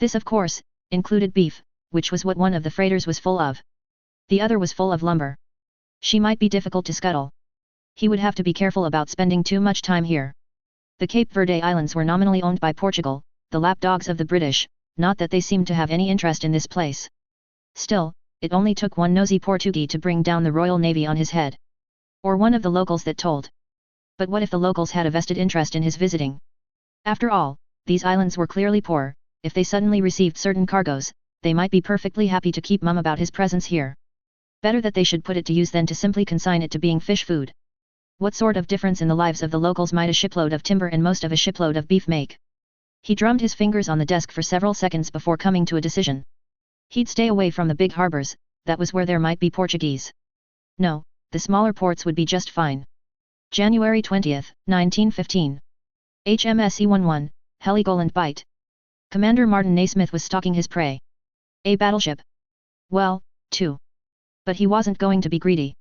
This of course, included beef, which was what one of the freighters was full of. The other was full of lumber. She might be difficult to scuttle. He would have to be careful about spending too much time here. The Cape Verde Islands were nominally owned by Portugal, the lapdogs of the British, not that they seemed to have any interest in this place. Still, it only took one nosy Portuguese to bring down the Royal Navy on his head. Or one of the locals that told. But what if the locals had a vested interest in his visiting? After all, these islands were clearly poor. If they suddenly received certain cargoes, they might be perfectly happy to keep mum about his presence here. Better that they should put it to use than to simply consign it to being fish food. What sort of difference in the lives of the locals might a shipload of timber and most of a shipload of beef make? He drummed his fingers on the desk for several seconds before coming to a decision. He'd stay away from the big harbors, that was where there might be Portuguese. No, the smaller ports would be just fine. January 20, 1915. HMS E11, Heligoland Bight. Commander Martin Naismith was stalking his prey. A battleship. Well, two. But he wasn't going to be greedy.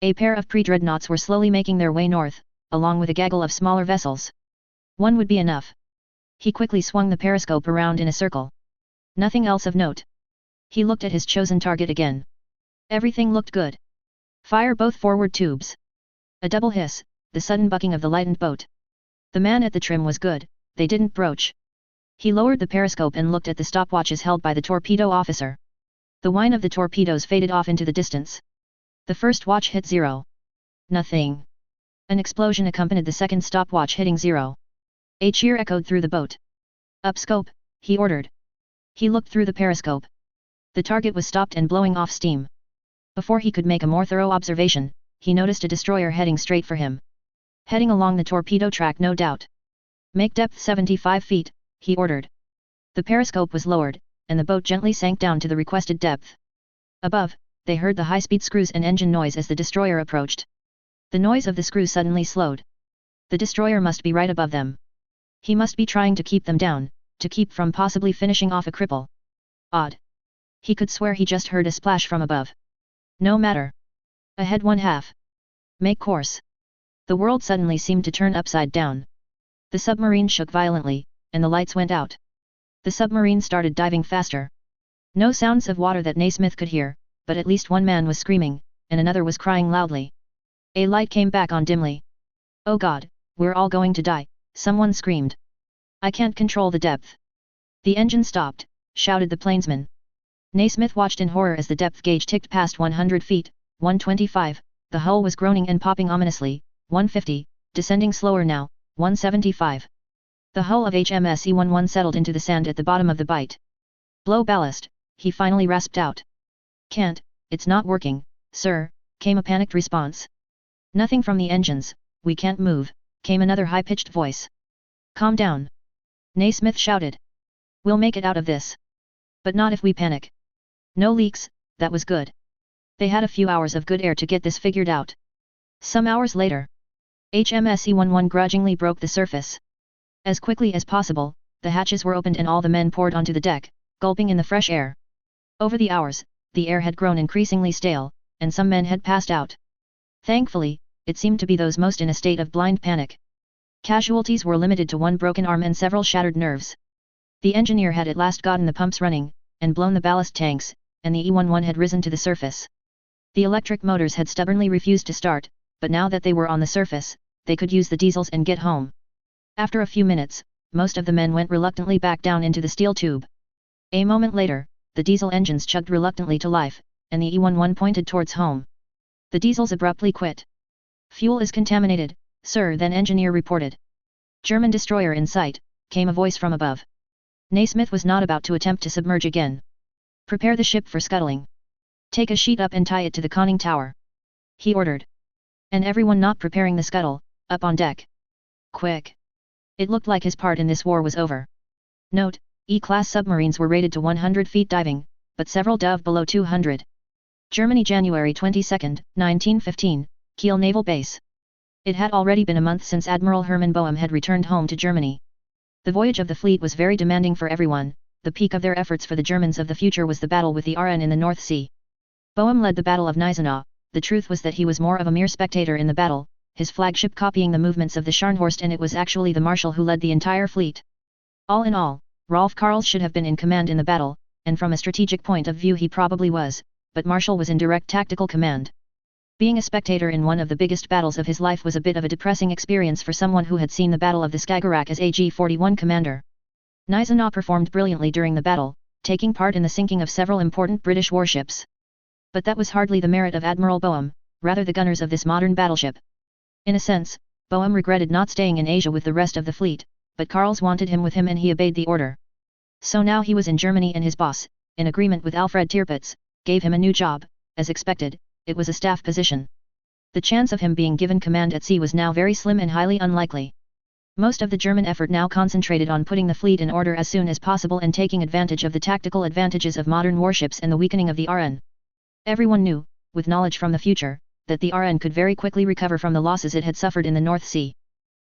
A pair of pre-dreadnoughts were slowly making their way north, along with a gaggle of smaller vessels. One would be enough. He quickly swung the periscope around in a circle. Nothing else of note. He looked at his chosen target again. Everything looked good. Fire both forward tubes. A double hiss, the sudden bucking of the lightened boat. The man at the trim was good, they didn't broach. He lowered the periscope and looked at the stopwatches held by the torpedo officer. The whine of the torpedoes faded off into the distance. The first watch hit 0. Nothing. An explosion accompanied the second stopwatch hitting 0. A cheer echoed through the boat. Up scope, he ordered. He looked through the periscope. The target was stopped and blowing off steam. Before he could make a more thorough observation, he noticed a destroyer heading straight for him. Heading along the torpedo track, no doubt. Make depth 75 feet, he ordered. The periscope was lowered, and the boat gently sank down to the requested depth. Above, they heard the high-speed screws and engine noise as the destroyer approached. The noise of the screws suddenly slowed. The destroyer must be right above them. He must be trying to keep them down, to keep from possibly finishing off a cripple. Odd. He could swear he just heard a splash from above. No matter. Ahead 1/2. Make course. The world suddenly seemed to turn upside down. The submarine shook violently, and the lights went out. The submarine started diving faster. No sounds of water that Naismith could hear, but at least one man was screaming, and another was crying loudly. A light came back on dimly. Oh God, we're all going to die, someone screamed. I can't control the depth. The engine stopped, shouted the plainsman. Naismith watched in horror as the depth gauge ticked past 100 feet, 125, the hull was groaning and popping ominously, 150, descending slower now, 175. The hull of HMS E11 settled into the sand at the bottom of the bight. Blow ballast, he finally rasped out. Can't, it's not working, sir, came a panicked response. Nothing from the engines, we can't move, came another high-pitched voice. Calm down. Naismith shouted. We'll make it out of this. But not if we panic. No leaks, that was good. They had a few hours of good air to get this figured out. Some hours later, HMS E11 grudgingly broke the surface. As quickly as possible, the hatches were opened and all the men poured onto the deck, gulping in the fresh air. Over the hours, the air had grown increasingly stale, and some men had passed out. Thankfully, it seemed to be those most in a state of blind panic. Casualties were limited to one broken arm and several shattered nerves. The engineer had at last gotten the pumps running, and blown the ballast tanks, and the E11 had risen to the surface. The electric motors had stubbornly refused to start, but now that they were on the surface, they could use the diesels and get home. After a few minutes, most of the men went reluctantly back down into the steel tube. A moment later, the diesel engines chugged reluctantly to life, and the E11 pointed towards home. The diesels abruptly quit. Fuel is contaminated, sir, then engineer reported. German destroyer in sight, came a voice from above. Naismith was not about to attempt to submerge again. Prepare the ship for scuttling. Take a sheet up and tie it to the conning tower. He ordered. And everyone not preparing the scuttle, up on deck. Quick. It looked like his part in this war was over. Note, E-class submarines were rated to 100 feet diving, but several dove below 200. Germany, January 22, 1915, Kiel Naval Base. It had already been a month since Admiral Hermann Boehm had returned home to Germany. The voyage of the fleet was very demanding for everyone. The peak of their efforts for the Germans of the future was the battle with the RN in the North Sea. Boehm led the Battle of Gneisenau. The truth was that he was more of a mere spectator in the battle, his flagship copying the movements of the Scharnhorst, and it was actually the Marshal who led the entire fleet. All in all, Rolf Karls should have been in command in the battle, and from a strategic point of view he probably was, but Marshal was in direct tactical command. Being a spectator in one of the biggest battles of his life was a bit of a depressing experience for someone who had seen the Battle of the Skagerrak as AG-41 commander. Gneisenau performed brilliantly during the battle, taking part in the sinking of several important British warships. But that was hardly the merit of Admiral Boehm, rather the gunners of this modern battleship. In a sense, Boehm regretted not staying in Asia with the rest of the fleet, but Karls wanted him with him and he obeyed the order. So now he was in Germany and his boss, in agreement with Alfred Tirpitz, gave him a new job, as expected, it was a staff position. The chance of him being given command at sea was now very slim and highly unlikely. Most of the German effort now concentrated on putting the fleet in order as soon as possible and taking advantage of the tactical advantages of modern warships and the weakening of the RN. Everyone knew, with knowledge from the future, that the RN could very quickly recover from the losses it had suffered in the North Sea.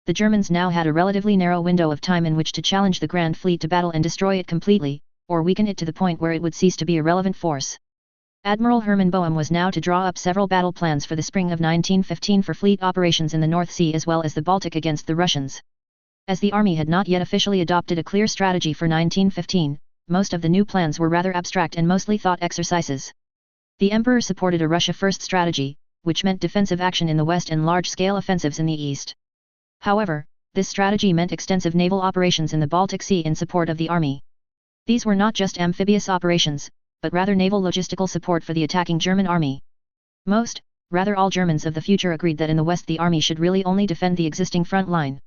The Germans now had a relatively narrow window of time in which to challenge the Grand Fleet to battle and destroy it completely, or weaken it to the point where it would cease to be a relevant force. Admiral Hermann Boehm was now to draw up several battle plans for the spring of 1915 for fleet operations in the North Sea as well as the Baltic against the Russians. As the army had not yet officially adopted a clear strategy for 1915, most of the new plans were rather abstract and mostly thought exercises. The Emperor supported a Russia-first strategy, which meant defensive action in the west and large-scale offensives in the east. However, this strategy meant extensive naval operations in the Baltic Sea in support of the army. These were not just amphibious operations, but rather naval logistical support for the attacking German army. Most, rather all Germans of the future agreed that in the west the army should really only defend the existing front line,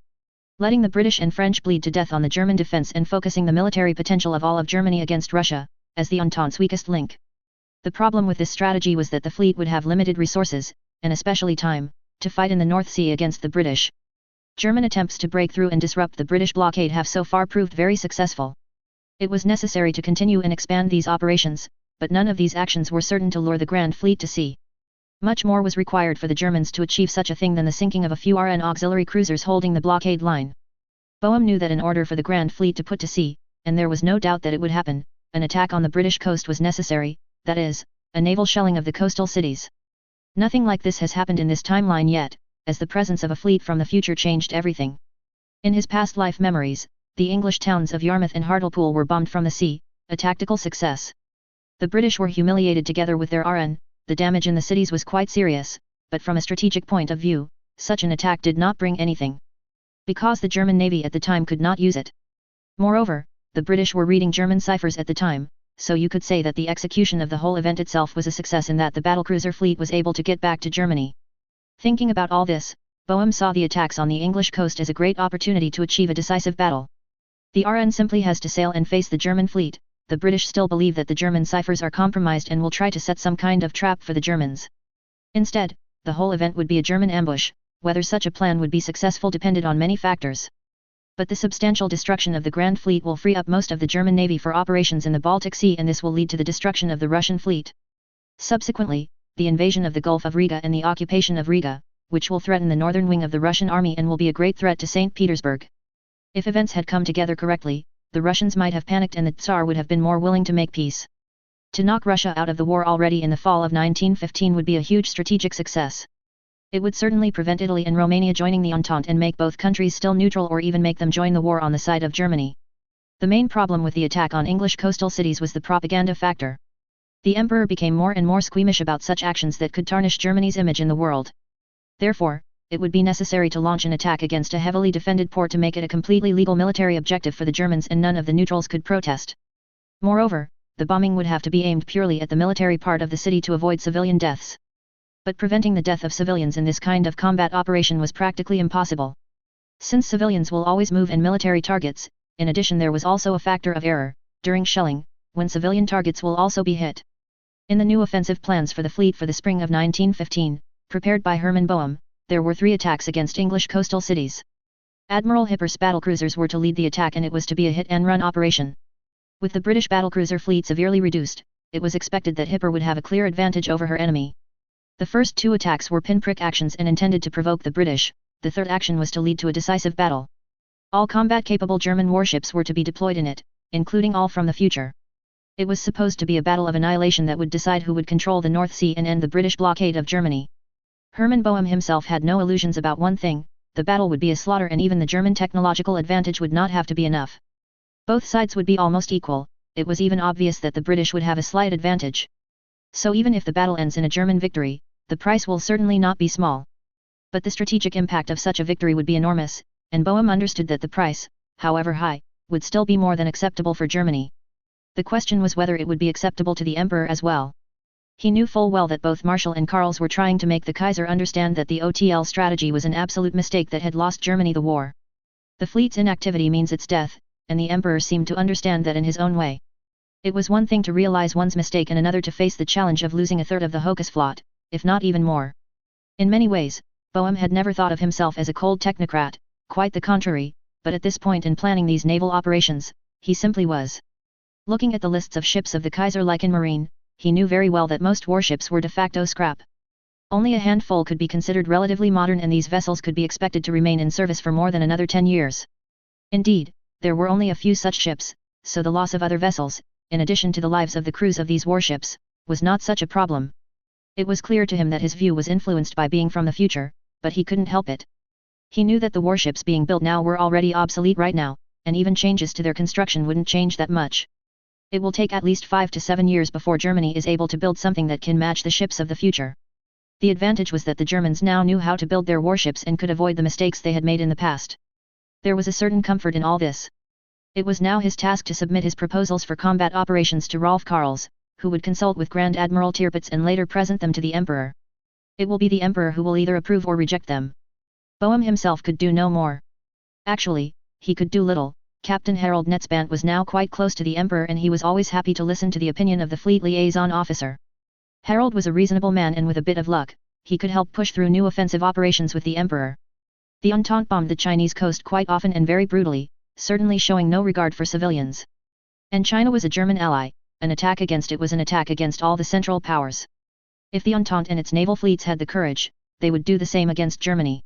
letting the British and French bleed to death on the German defense and focusing the military potential of all of Germany against Russia, as the Entente's weakest link. The problem with this strategy was that the fleet would have limited resources, and especially time, to fight in the North Sea against the British. German attempts to break through and disrupt the British blockade have so far proved very successful. It was necessary to continue and expand these operations, but none of these actions were certain to lure the Grand Fleet to sea. Much more was required for the Germans to achieve such a thing than the sinking of a few RN auxiliary cruisers holding the blockade line. Boehm knew that in order for the Grand Fleet to put to sea, and there was no doubt that it would happen, an attack on the British coast was necessary, that is, a naval shelling of the coastal cities. Nothing like this has happened in this timeline yet, as the presence of a fleet from the future changed everything. In his past life memories, the English towns of Yarmouth and Hartlepool were bombed from the sea, a tactical success. The British were humiliated together with their RN, the damage in the cities was quite serious, but from a strategic point of view, such an attack did not bring anything, because the German Navy at the time could not use it. Moreover, the British were reading German ciphers at the time, so you could say that the execution of the whole event itself was a success in that the battlecruiser fleet was able to get back to Germany. Thinking about all this, Boehm saw the attacks on the English coast as a great opportunity to achieve a decisive battle. The RN simply has to sail and face the German fleet. The British still believe that the German ciphers are compromised and will try to set some kind of trap for the Germans. Instead, the whole event would be a German ambush. Whether such a plan would be successful depended on many factors. But the substantial destruction of the Grand Fleet will free up most of the German Navy for operations in the Baltic Sea, and this will lead to the destruction of the Russian fleet. Subsequently, the invasion of the Gulf of Riga and the occupation of Riga, which will threaten the northern wing of the Russian army and will be a great threat to St. Petersburg. If events had come together correctly, the Russians might have panicked and the Tsar would have been more willing to make peace. To knock Russia out of the war already in the fall of 1915 would be a huge strategic success. It would certainly prevent Italy and Romania joining the Entente and make both countries still neutral, or even make them join the war on the side of Germany. The main problem with the attack on English coastal cities was the propaganda factor. The Emperor became more and more squeamish about such actions that could tarnish Germany's image in the world. Therefore, it would be necessary to launch an attack against a heavily defended port to make it a completely legal military objective for the Germans, and none of the neutrals could protest. Moreover, the bombing would have to be aimed purely at the military part of the city to avoid civilian deaths. But preventing the death of civilians in this kind of combat operation was practically impossible. Since civilians will always move in military targets, in addition there was also a factor of error, during shelling, when civilian targets will also be hit. In the new offensive plans for the fleet for the spring of 1915, prepared by Hermann Boehm, there were 3 attacks against English coastal cities. Admiral Hipper's battlecruisers were to lead the attack, and it was to be a hit-and-run operation. With the British battlecruiser fleet severely reduced, it was expected that Hipper would have a clear advantage over her enemy. The first 2 attacks were pinprick actions and intended to provoke the British. The third action was to lead to a decisive battle. All combat-capable German warships were to be deployed in it, including all from the future. It was supposed to be a battle of annihilation that would decide who would control the North Sea and end the British blockade of Germany. Hermann Boehm himself had no illusions about one thing: the battle would be a slaughter, and even the German technological advantage would not have to be enough. Both sides would be almost equal. It was even obvious that the British would have a slight advantage. So even if the battle ends in a German victory, the price will certainly not be small. But the strategic impact of such a victory would be enormous, and Boehm understood that the price, however high, would still be more than acceptable for Germany. The question was whether it would be acceptable to the Emperor as well. He knew full well that both Marshal and Karls were trying to make the Kaiser understand that the OTL strategy was an absolute mistake that had lost Germany the war. The fleet's inactivity means its death, and the Emperor seemed to understand that in his own way. It was one thing to realize one's mistake and another to face the challenge of losing a third of the Hokusflot, if not even more. In many ways, Boehm had never thought of himself as a cold technocrat, quite the contrary, but at this point in planning these naval operations, he simply was. Looking at the lists of ships of the Kaiserlichen Marine, he knew very well that most warships were de facto scrap. Only a handful could be considered relatively modern, and these vessels could be expected to remain in service for more than another 10 years. Indeed, there were only a few such ships, so the loss of other vessels, in addition to the lives of the crews of these warships, was not such a problem. It was clear to him that his view was influenced by being from the future, but he couldn't help it. He knew that the warships being built now were already obsolete right now, and even changes to their construction wouldn't change that much. It will take at least 5 to 7 years before Germany is able to build something that can match the ships of the future. The advantage was that the Germans now knew how to build their warships and could avoid the mistakes they had made in the past. There was a certain comfort in all this. It was now his task to submit his proposals for combat operations to Rolf Karls, who would consult with Grand Admiral Tirpitz and later present them to the Emperor. It will be the Emperor who will either approve or reject them. Boehm himself could do no more. Actually, he could do little. Captain Harold Netzbant was now quite close to the Emperor, and he was always happy to listen to the opinion of the fleet liaison officer. Harold was a reasonable man, and with a bit of luck, he could help push through new offensive operations with the Emperor. The Entente bombed the Chinese coast quite often and very brutally, certainly showing no regard for civilians. And China was a German ally. An attack against it was an attack against all the Central Powers. If the Entente and its naval fleets had the courage, they would do the same against Germany.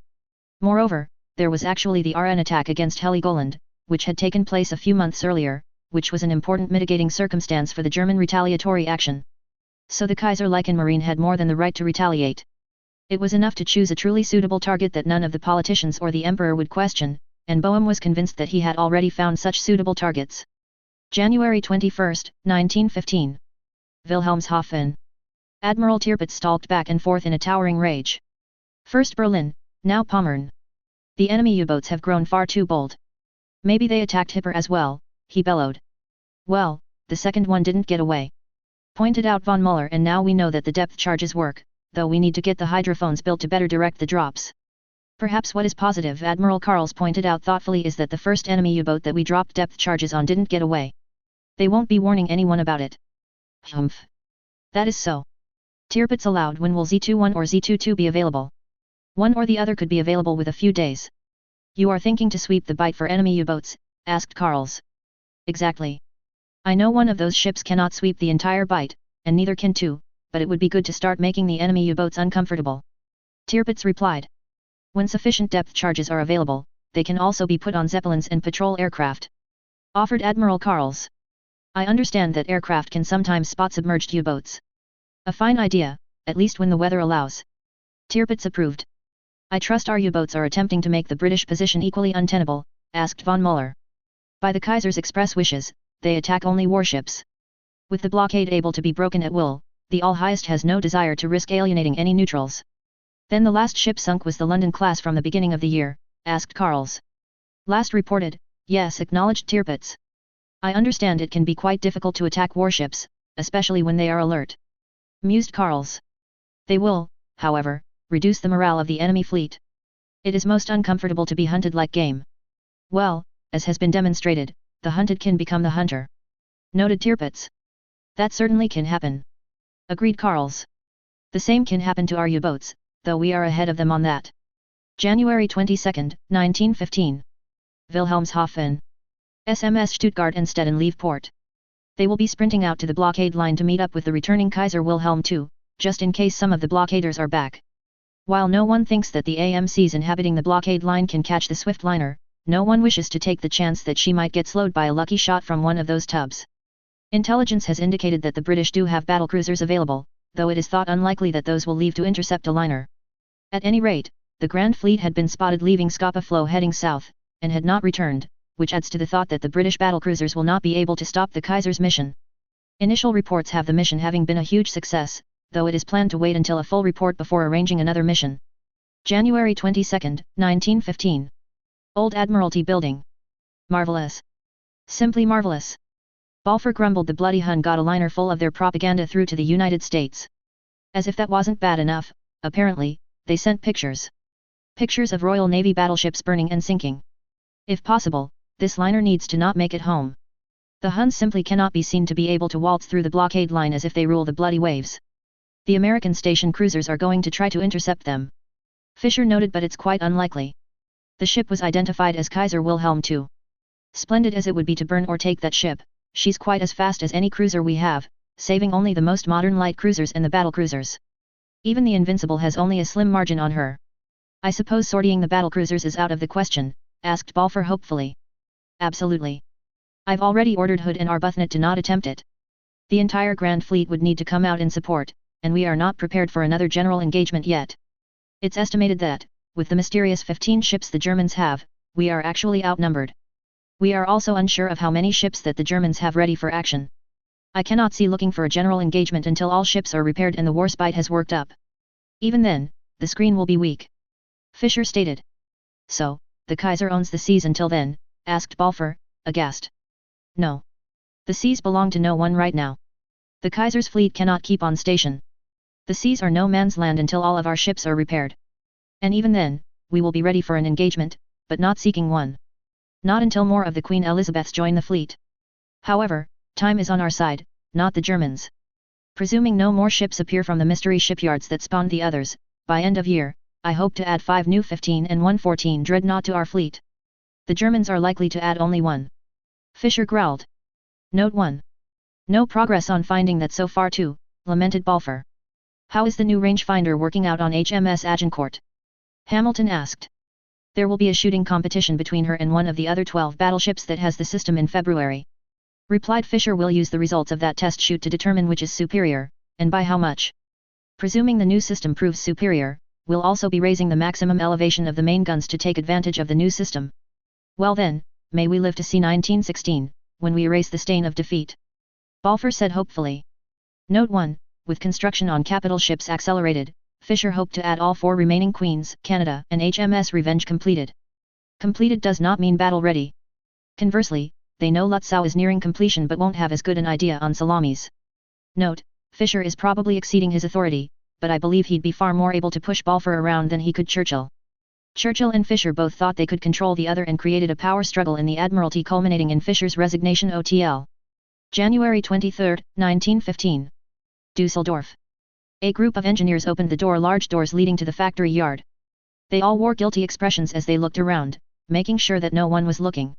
Moreover, there was actually the RN attack against Heligoland, which had taken place a few months earlier, which was an important mitigating circumstance for the German retaliatory action. So the Kaiserlichen Marine had more than the right to retaliate. It was enough to choose a truly suitable target that none of the politicians or the Emperor would question, and Boehm was convinced that he had already found such suitable targets. January 21, 1915. Wilhelmshaven. Admiral Tirpitz stalked back and forth in a towering rage. First Berlin, now Pommern. The enemy U-boats have grown far too bold. Maybe they attacked Hipper as well, he bellowed. Well, the second one didn't get away. Pointed out von Muller, and now we know that the depth charges work, though we need to get the hydrophones built to better direct the drops. Perhaps what is positive, Admiral Karls pointed out thoughtfully, is that the first enemy U-boat that we dropped depth charges on didn't get away. They won't be warning anyone about it. Humph. That is so. Tirpitz allowed. When will Z21 or Z22 be available? One or the other could be available with a few days. You are thinking to sweep the bight for enemy U-boats? Asked Karls. Exactly. I know one of those ships cannot sweep the entire bight, and neither can two, but it would be good to start making the enemy U-boats uncomfortable. Tirpitz replied. When sufficient depth charges are available, they can also be put on Zeppelins and patrol aircraft. Offered Admiral Karls. I understand that aircraft can sometimes spot submerged U-boats. A fine idea, at least when the weather allows. Tirpitz approved. I trust our U-boats are attempting to make the British position equally untenable, asked von Muller. By the Kaiser's express wishes, they attack only warships. With the blockade able to be broken at will, the All-Highest has no desire to risk alienating any neutrals. Then the last ship sunk was the London class from the beginning of the year, asked Karls. Last reported, yes, acknowledged Tirpitz. I understand it can be quite difficult to attack warships, especially when they are alert. Mused Karls. They will, however, reduce the morale of the enemy fleet. It is most uncomfortable to be hunted like game. Well, as has been demonstrated, the hunted can become the hunter. Noted Tirpitz. That certainly can happen. Agreed Karls. The same can happen to our U-boats, though we are ahead of them on that. January 22, 1915. Wilhelmshaven. SMS Stuttgart and Stettin leave port. They will be sprinting out to the blockade line to meet up with the returning Kaiser Wilhelm II, just in case some of the blockaders are back. While no one thinks that the AMCs inhabiting the blockade line can catch the swift liner, no one wishes to take the chance that she might get slowed by a lucky shot from one of those tubs. Intelligence has indicated that the British do have battlecruisers available, though it is thought unlikely that those will leave to intercept a liner. At any rate, the Grand Fleet had been spotted leaving Scapa Flow heading south, and had not returned, which adds to the thought that the British battlecruisers will not be able to stop the Kaiser's mission. Initial reports have the mission having been a huge success, though it is planned to wait until a full report before arranging another mission. January 22, 1915. Old Admiralty Building. Marvelous. Simply marvelous. Balfour grumbled. The bloody Hun got a liner full of their propaganda through to the United States. As if that wasn't bad enough, apparently, they sent pictures. Pictures of Royal Navy battleships burning and sinking. If possible, this liner needs to not make it home. The Huns simply cannot be seen to be able to waltz through the blockade line as if they rule the bloody waves. The American station cruisers are going to try to intercept them. Fisher noted, but it's quite unlikely. The ship was identified as Kaiser Wilhelm II. Splendid as it would be to burn or take that ship, she's quite as fast as any cruiser we have, saving only the most modern light cruisers and the battle cruisers. Even the Invincible has only a slim margin on her. I suppose sortying the battle cruisers is out of the question, asked Balfour hopefully. Absolutely. I've already ordered Hood and Arbuthnot to not attempt it. The entire Grand Fleet would need to come out in support, and we are not prepared for another general engagement yet. It's estimated that, with the mysterious 15 ships the Germans have, we are actually outnumbered. We are also unsure of how many ships that the Germans have ready for action. I cannot see looking for a general engagement until all ships are repaired and the warspite has worked up. Even then, the screen will be weak. Fisher stated. So, the Kaiser owns the seas until then, asked Balfour, aghast. No. The seas belong to no one right now. The Kaiser's fleet cannot keep on station. The seas are no man's land until all of our ships are repaired. And even then, we will be ready for an engagement, but not seeking one. Not until more of the Queen Elizabeths join the fleet. However, time is on our side, not the Germans. Presuming no more ships appear from the mystery shipyards that spawned the others, by end of year, I hope to add 5 new 15 and 114 dreadnought to our fleet. The Germans are likely to add only 1. Fisher growled. Note 1. No progress on finding that so far too, lamented Balfour. How is the new rangefinder working out on HMS Agincourt? Hamilton asked. There will be a shooting competition between her and one of the other 12 battleships that has the system in February. Replied Fisher. Will use the results of that test shoot to determine which is superior, and by how much. Presuming the new system proves superior, we'll also be raising the maximum elevation of the main guns to take advantage of the new system. Well then, may we live to see 1916, when we erase the stain of defeat. Balfour said hopefully. Note 1, with construction on capital ships accelerated, Fisher hoped to add all 4 remaining Queens, Canada, and HMS Revenge completed. Completed does not mean battle ready. Conversely, they know Lutzow is nearing completion but won't have as good an idea on Salamis. Note, Fisher is probably exceeding his authority, but I believe he'd be far more able to push Balfour around than he could Churchill. Churchill and Fisher both thought they could control the other and created a power struggle in the Admiralty culminating in Fisher's resignation. OTL. January 23, 1915. Dusseldorf. A group of engineers opened the large doors leading to the factory yard. They all wore guilty expressions as they looked around, making sure that no one was looking.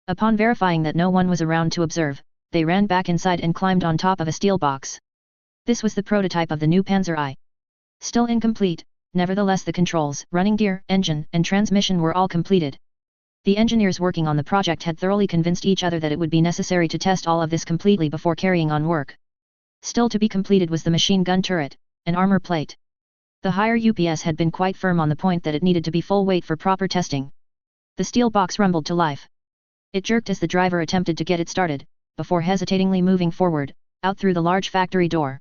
Upon verifying that no one was around to observe, they ran back inside and climbed on top of a steel box. This was the prototype of the new Panzer I. Still incomplete, nevertheless the controls, running gear, engine, and transmission were all completed. The engineers working on the project had thoroughly convinced each other that it would be necessary to test all of this completely before carrying on work. Still to be completed was the machine gun turret, and armor plate. The higher UPS had been quite firm on the point that it needed to be full weight for proper testing. The steel box rumbled to life. It jerked as the driver attempted to get it started, before hesitatingly moving forward, out through the large factory door.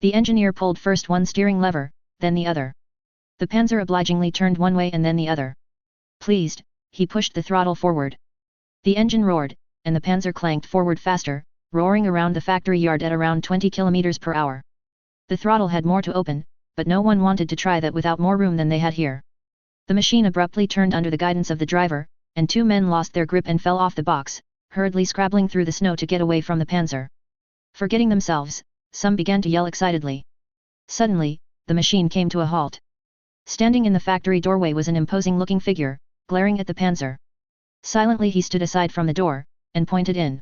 The engineer pulled first one steering lever, then the other. The Panzer obligingly turned one way and then the other. Pleased, he pushed the throttle forward. The engine roared, and the Panzer clanked forward faster, roaring around the factory yard at around 20 km per hour. The throttle had more to open, but no one wanted to try that without more room than they had here. The machine abruptly turned under the guidance of the driver, and 2 men lost their grip and fell off the box, hurriedly scrabbling through the snow to get away from the Panzer. Forgetting themselves, some began to yell excitedly. Suddenly, the machine came to a halt. Standing in the factory doorway was an imposing-looking figure, glaring at the Panzer. Silently he stood aside from the door, and pointed in.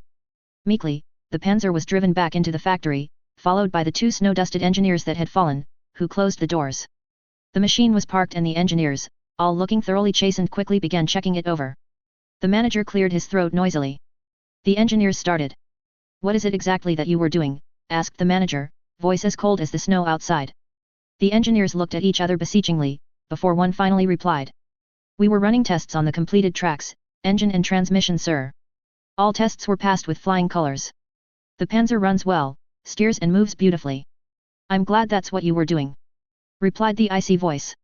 Meekly, the Panzer was driven back into the factory, followed by the 2 snow-dusted engineers that had fallen, who closed the doors. The machine was parked and the engineers, all looking thoroughly chastened, quickly began checking it over. The manager cleared his throat noisily. The engineers started. "What is it exactly that you were doing?" asked the manager, voice as cold as the snow outside. The engineers looked at each other beseechingly, before one finally replied. "We were running tests on the completed tracks, engine and transmission, sir. All tests were passed with flying colors. The Panzer runs well, steers and moves beautifully." "I'm glad that's what you were doing," replied the icy voice.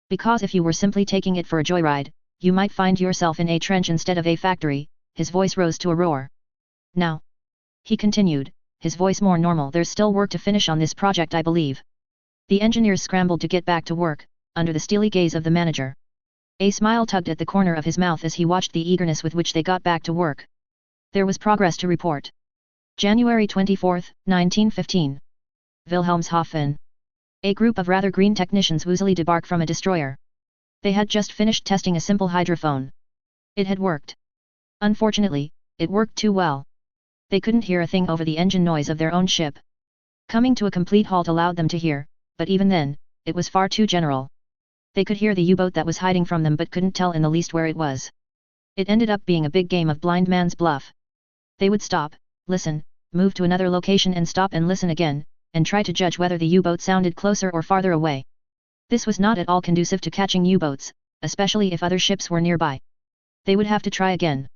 "Because if you were simply taking it for a joyride, you might find yourself in a trench instead of a factory." His voice rose to a roar. "Now," he continued, his voice more normal, "there's still work to finish on this project, I believe." The engineers scrambled to get back to work, under the steely gaze of the manager. A smile tugged at the corner of his mouth as he watched the eagerness with which they got back to work. There was progress to report. January 24, 1915. Wilhelmshaven. A group of rather green technicians woozily debark from a destroyer. They had just finished testing a simple hydrophone. It had worked. Unfortunately, it worked too well. They couldn't hear a thing over the engine noise of their own ship. Coming to a complete halt allowed them to hear, but even then, it was far too general. They could hear the U-boat that was hiding from them but couldn't tell in the least where it was. It ended up being a big game of blind man's bluff. They would stop, listen, move to another location and stop and listen again, and try to judge whether the U-boat sounded closer or farther away. This was not at all conducive to catching U-boats, especially if other ships were nearby. They would have to try again.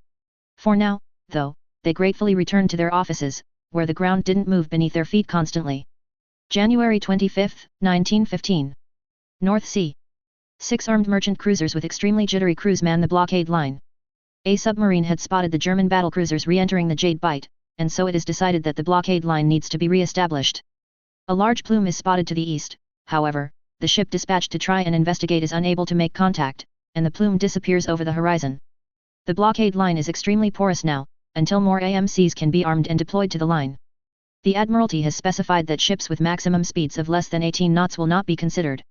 For now, though, they gratefully returned to their offices, where the ground didn't move beneath their feet constantly. January 25, 1915. North Sea. 6 armed merchant cruisers with extremely jittery crews man the blockade line. A submarine had spotted the German battlecruisers re-entering the Jade Bight, and so it is decided that the blockade line needs to be re-established. A large plume is spotted to the east, however, the ship dispatched to try and investigate is unable to make contact, and the plume disappears over the horizon. The blockade line is extremely porous now, until more AMCs can be armed and deployed to the line. The Admiralty has specified that ships with maximum speeds of less than 18 knots will not be considered.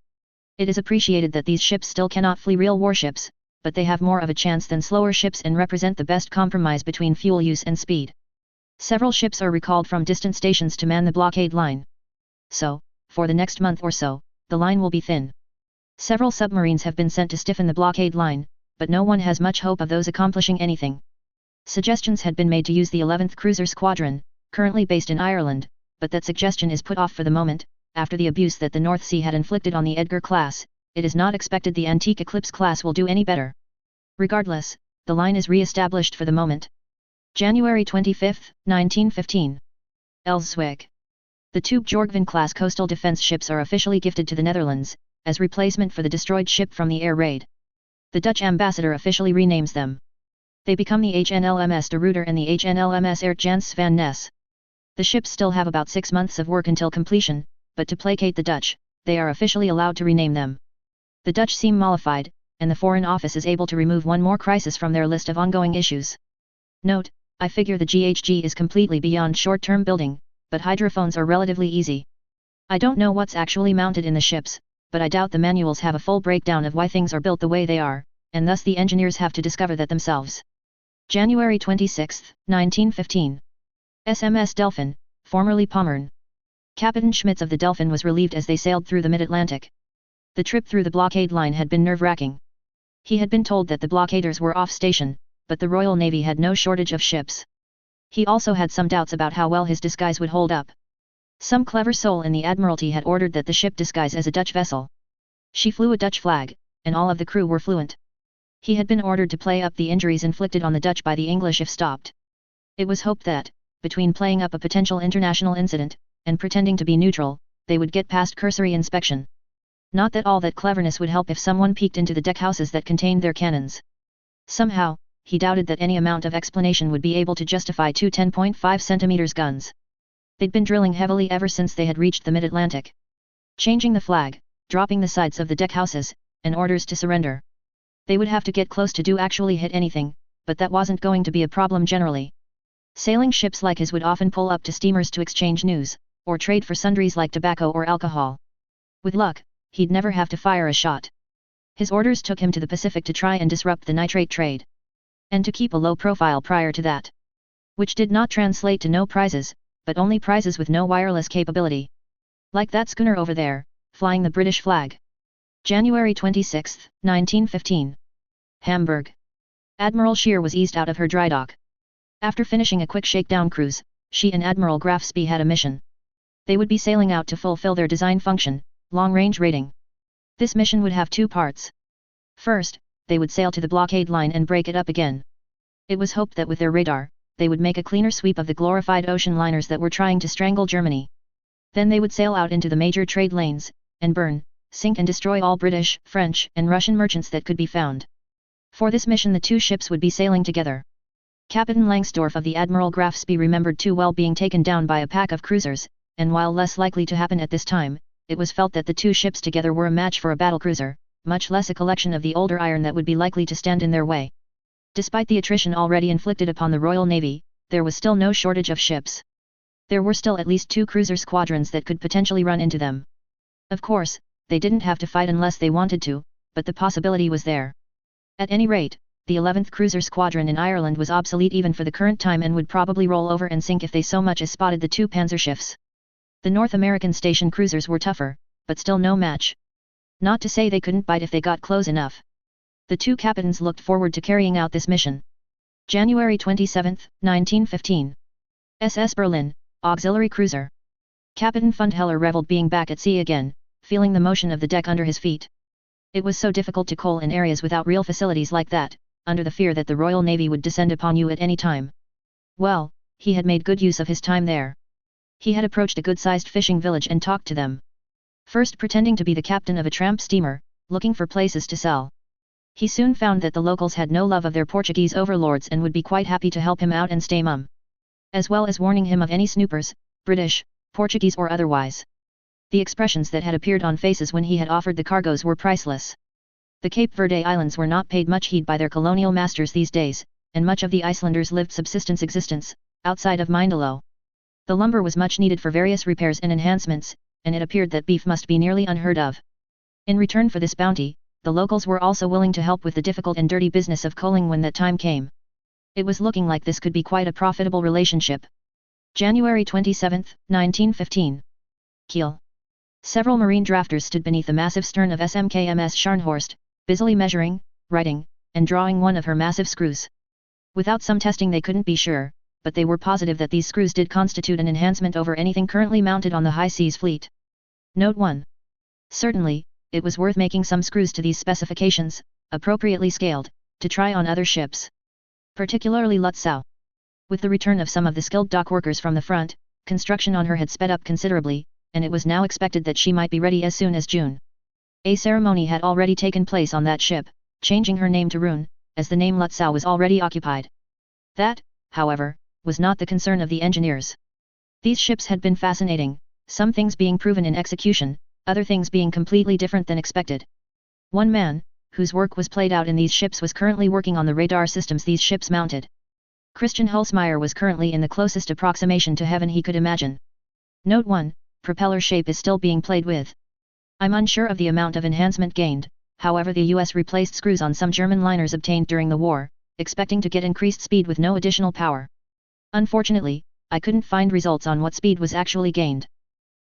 It is appreciated that these ships still cannot flee real warships, but they have more of a chance than slower ships and represent the best compromise between fuel use and speed. Several ships are recalled from distant stations to man the blockade line. So, for the next month or so, the line will be thin. Several submarines have been sent to stiffen the blockade line, but no one has much hope of those accomplishing anything. Suggestions had been made to use the 11th Cruiser Squadron, currently based in Ireland, but that suggestion is put off for the moment. After the abuse that the North Sea had inflicted on the Edgar class, it is not expected the antique Eclipse class will do any better. Regardless, the line is re-established for the moment. January 25, 1915. Elswick. The 2 Bjorgvin-class coastal defense ships are officially gifted to the Netherlands, as replacement for the destroyed ship from the air raid. The Dutch ambassador officially renames them. They become the HNLMS De Ruyter and the HNLMS Aert Jans van Ness. The ships still have about 6 months of work until completion, but to placate the Dutch, they are officially allowed to rename them. The Dutch seem mollified, and the Foreign Office is able to remove one more crisis from their list of ongoing issues. Note, I figure the GHG is completely beyond short-term building, but hydrophones are relatively easy. I don't know what's actually mounted in the ships, but I doubt the manuals have a full breakdown of why things are built the way they are, and thus the engineers have to discover that themselves. January 26, 1915. SMS Delphin, formerly Pommern. Captain Schmitz of the Delphin was relieved as they sailed through the mid-Atlantic. The trip through the blockade line had been nerve-wracking. He had been told that the blockaders were off station, but the Royal Navy had no shortage of ships. He also had some doubts about how well his disguise would hold up. Some clever soul in the Admiralty had ordered that the ship disguise as a Dutch vessel. She flew a Dutch flag, and all of the crew were fluent. He had been ordered to play up the injuries inflicted on the Dutch by the English if stopped. It was hoped that, between playing up a potential international incident, and pretending to be neutral, they would get past cursory inspection. Not that all that cleverness would help if someone peeked into the deckhouses that contained their cannons. Somehow, he doubted that any amount of explanation would be able to justify 2 10.5 cm guns. They'd been drilling heavily ever since they had reached the mid-Atlantic. Changing the flag, dropping the sides of the deckhouses, and orders to surrender. They would have to get close to actually hit anything, but that wasn't going to be a problem generally. Sailing ships like his would often pull up to steamers to exchange news, or trade for sundries like tobacco or alcohol. With luck, he'd never have to fire a shot. His orders took him to the Pacific to try and disrupt the nitrate trade. And to keep a low profile prior to that. Which did not translate to no prizes, but only prizes with no wireless capability. Like that schooner over there, flying the British flag. January 26, 1915. Hamburg. Admiral Scheer was eased out of her dry dock. After finishing a quick shakedown cruise, she and Admiral Graf Spee had a mission. They would be sailing out to fulfill their design function, long-range raiding. This mission would have 2 parts. First, they would sail to the blockade line and break it up again. It was hoped that with their radar, they would make a cleaner sweep of the glorified ocean liners that were trying to strangle Germany. Then they would sail out into the major trade lanes, and burn, sink and destroy all British, French, and Russian merchants that could be found. For this mission the 2 ships would be sailing together. Captain Langsdorff of the Admiral Graf Spee remembered too well being taken down by a pack of cruisers, and while less likely to happen at this time, it was felt that the 2 ships together were a match for a battlecruiser, much less a collection of the older iron that would be likely to stand in their way. Despite the attrition already inflicted upon the Royal Navy, there was still no shortage of ships. There were still at least 2 cruiser squadrons that could potentially run into them. Of course, they didn't have to fight unless they wanted to, but the possibility was there. At any rate, the 11th Cruiser Squadron in Ireland was obsolete even for the current time and would probably roll over and sink if they so much as spotted the 2 Panzerschiffs. The North American station cruisers were tougher, but still no match. Not to say they couldn't bite if they got close enough. The 2 captains looked forward to carrying out this mission. January 27, 1915. SS Berlin, auxiliary cruiser. Captain Fundheller reveled being back at sea again, feeling the motion of the deck under his feet. It was so difficult to coal in areas without real facilities like that, under the fear that the Royal Navy would descend upon you at any time. Well, he had made good use of his time there. He had approached a good-sized fishing village and talked to them. First pretending to be the captain of a tramp steamer, looking for places to sell. He soon found that the locals had no love of their Portuguese overlords and would be quite happy to help him out and stay mum. As well as warning him of any snoopers, British, Portuguese or otherwise. The expressions that had appeared on faces when he had offered the cargoes were priceless. The Cape Verde Islands were not paid much heed by their colonial masters these days, and much of the Icelanders lived subsistence existence, outside of Mindelo. The lumber was much needed for various repairs and enhancements, and it appeared that beef must be nearly unheard of. In return for this bounty, the locals were also willing to help with the difficult and dirty business of coaling when that time came. It was looking like this could be quite a profitable relationship. January 27, 1915. Kiel. Several marine drafters stood beneath the massive stern of SMKMS Scharnhorst, busily measuring, writing, and drawing one of her massive screws. Without some testing they couldn't be sure, but they were positive that these screws did constitute an enhancement over anything currently mounted on the high seas fleet. Note 1. Certainly, it was worth making some screws to these specifications, appropriately scaled, to try on other ships. Particularly Lutzow. With the return of some of the skilled dock workers from the front, construction on her had sped up considerably, and it was now expected that she might be ready as soon as June. A ceremony had already taken place on that ship, changing her name to Rune, as the name Lutzow was already occupied. That, however, was not the concern of the engineers. These ships had been fascinating, some things being proven in execution, other things being completely different than expected. One man, whose work was played out in these ships, was currently working on the radar systems these ships mounted. Christian Hulsmeyer was currently in the closest approximation to heaven he could imagine. Note 1, propeller shape is still being played with. I'm unsure of the amount of enhancement gained, however the US replaced screws on some German liners obtained during the war, expecting to get increased speed with no additional power. Unfortunately, I couldn't find results on what speed was actually gained.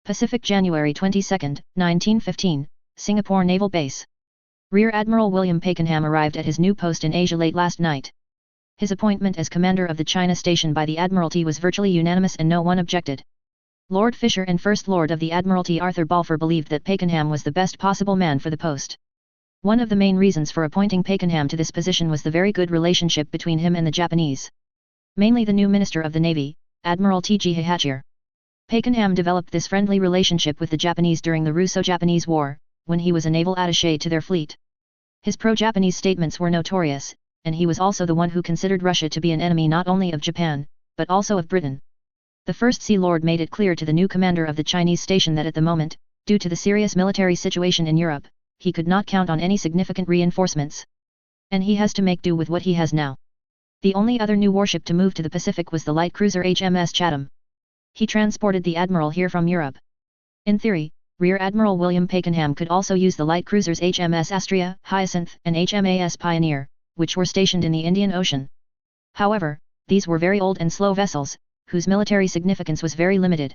Pacific, January 22, 1915, Singapore Naval Base. Rear Admiral William Pakenham arrived at his new post in Asia late last night. His appointment as commander of the China station by the Admiralty was virtually unanimous and no one objected. Lord Fisher and First Lord of the Admiralty Arthur Balfour believed that Pakenham was the best possible man for the post. One of the main reasons for appointing Pakenham to this position was the very good relationship between him and the Japanese. Mainly the new Minister of the Navy, Admiral T.G. Hatcher. Pakenham developed this friendly relationship with the Japanese during the Russo-Japanese War, when he was a naval attaché to their fleet. His pro-Japanese statements were notorious, and he was also the one who considered Russia to be an enemy not only of Japan, but also of Britain. The First Sea Lord made it clear to the new commander of the Chinese station that at the moment, due to the serious military situation in Europe, he could not count on any significant reinforcements. And he has to make do with what he has now. The only other new warship to move to the Pacific was the light cruiser HMS Chatham. He transported the Admiral here from Europe. In theory, Rear Admiral William Pakenham could also use the light cruisers HMS Astrea, Hyacinth and HMAS Pioneer, which were stationed in the Indian Ocean. However, these were very old and slow vessels, whose military significance was very limited.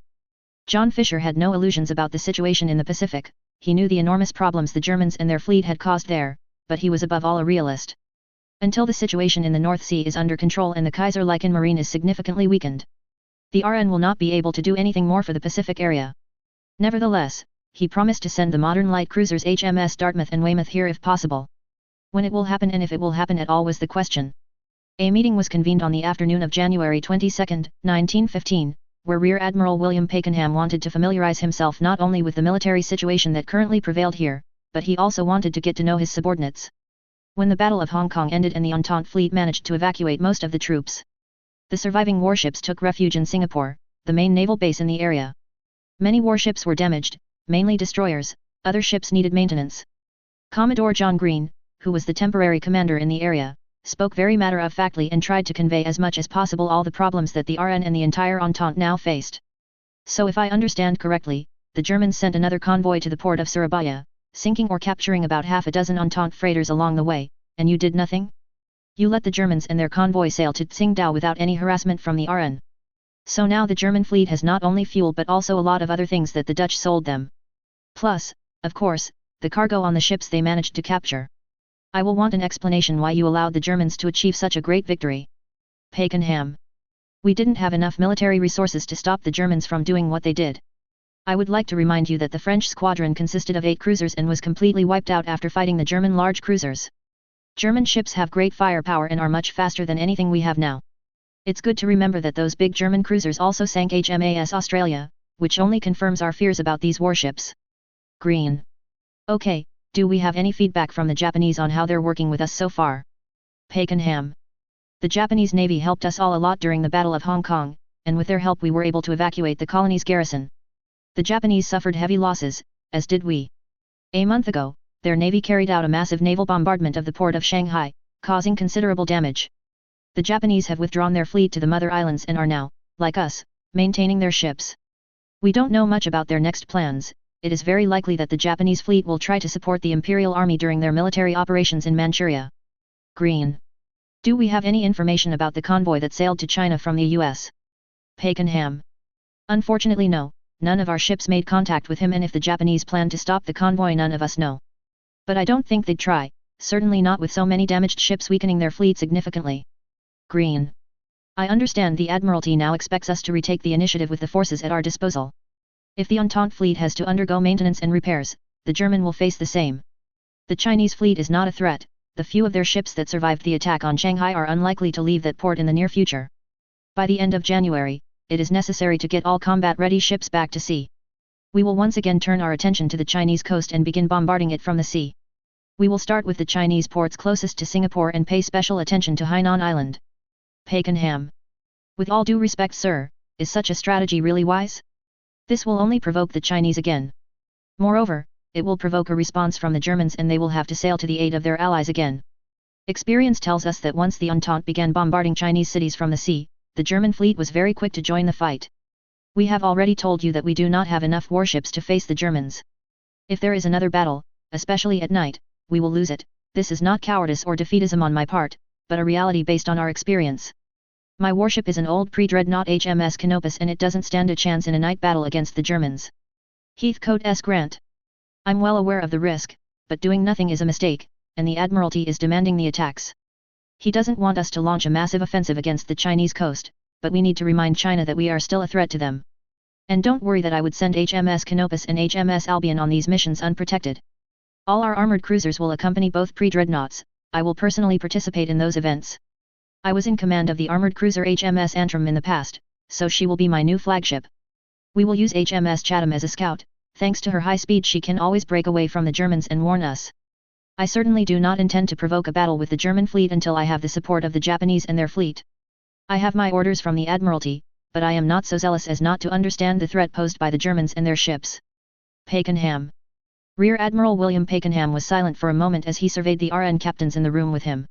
John Fisher had no illusions about the situation in the Pacific. He knew the enormous problems the Germans and their fleet had caused there, but he was above all a realist. Until the situation in the North Sea is under control and the Kaiser-Lykan Marine is significantly weakened, the RN will not be able to do anything more for the Pacific area. Nevertheless, he promised to send the modern light cruisers HMS Dartmouth and Weymouth here if possible. When it will happen and if it will happen at all was the question. A meeting was convened on the afternoon of January 22, 1915, where Rear Admiral William Pakenham wanted to familiarize himself not only with the military situation that currently prevailed here, but he also wanted to get to know his subordinates. When the Battle of Hong Kong ended and the Entente fleet managed to evacuate most of the troops, the surviving warships took refuge in Singapore, the main naval base in the area. Many warships were damaged, mainly destroyers, other ships needed maintenance. Commodore John Green, who was the temporary commander in the area, spoke very matter-of-factly and tried to convey as much as possible all the problems that the RN and the entire Entente now faced. So if I understand correctly, the Germans sent another convoy to the port of Surabaya, sinking or capturing about half a dozen Entente freighters along the way, and you did nothing? You let the Germans and their convoy sail to Tsingtao without any harassment from the RN. So now the German fleet has not only fuel but also a lot of other things that the Dutch sold them. Plus, of course, the cargo on the ships they managed to capture. I will want an explanation why you allowed the Germans to achieve such a great victory. Pakenham. We didn't have enough military resources to stop the Germans from doing what they did. I would like to remind you that the French squadron consisted of 8 cruisers and was completely wiped out after fighting the German large cruisers. German ships have great firepower and are much faster than anything we have now. It's good to remember that those big German cruisers also sank HMAS Australia, which only confirms our fears about these warships. Green. Okay, do we have any feedback from the Japanese on how they're working with us so far? Pakenham. The Japanese Navy helped us all a lot during the Battle of Hong Kong, and with their help we were able to evacuate the colony's garrison. The Japanese suffered heavy losses, as did we. A month ago, their navy carried out a massive naval bombardment of the port of Shanghai, causing considerable damage. The Japanese have withdrawn their fleet to the Mother Islands and are now, like us, maintaining their ships. We don't know much about their next plans. It is very likely that the Japanese fleet will try to support the Imperial Army during their military operations in Manchuria. Green. Do we have any information about the convoy that sailed to China from the US? Pakenham. Unfortunately no, none of our ships made contact with him, and if the Japanese plan to stop the convoy none of us know. But I don't think they'd try, certainly not with so many damaged ships weakening their fleet significantly. Green. I understand the Admiralty now expects us to retake the initiative with the forces at our disposal. If the Entente fleet has to undergo maintenance and repairs, the German will face the same. The Chinese fleet is not a threat, the few of their ships that survived the attack on Shanghai are unlikely to leave that port in the near future. By the end of January, it is necessary to get all combat-ready ships back to sea. We will once again turn our attention to the Chinese coast and begin bombarding it from the sea. We will start with the Chinese ports closest to Singapore and pay special attention to Hainan Island. Pakenham. With all due respect, sir, is such a strategy really wise? This will only provoke the Chinese again. Moreover, it will provoke a response from the Germans and they will have to sail to the aid of their allies again. Experience tells us that once the Entente began bombarding Chinese cities from the sea, the German fleet was very quick to join the fight. We have already told you that we do not have enough warships to face the Germans. If there is another battle, especially at night, we will lose it. This is not cowardice or defeatism on my part, but a reality based on our experience. My warship is an old pre-dreadnought HMS Canopus and it doesn't stand a chance in a night battle against the Germans. Heathcote S. Grant. I'm well aware of the risk, but doing nothing is a mistake, and the Admiralty is demanding the attacks. He doesn't want us to launch a massive offensive against the Chinese coast, but we need to remind China that we are still a threat to them. And don't worry that I would send HMS Canopus and HMS Albion on these missions unprotected. All our armored cruisers will accompany both pre-dreadnoughts. I will personally participate in those events. I was in command of the armored cruiser HMS Antrim in the past, so she will be my new flagship. We will use HMS Chatham as a scout. Thanks to her high speed she can always break away from the Germans and warn us. I certainly do not intend to provoke a battle with the German fleet until I have the support of the Japanese and their fleet. I have my orders from the Admiralty, but I am not so zealous as not to understand the threat posed by the Germans and their ships. Pakenham. Rear Admiral William Pakenham was silent for a moment as he surveyed the RN captains in the room with him.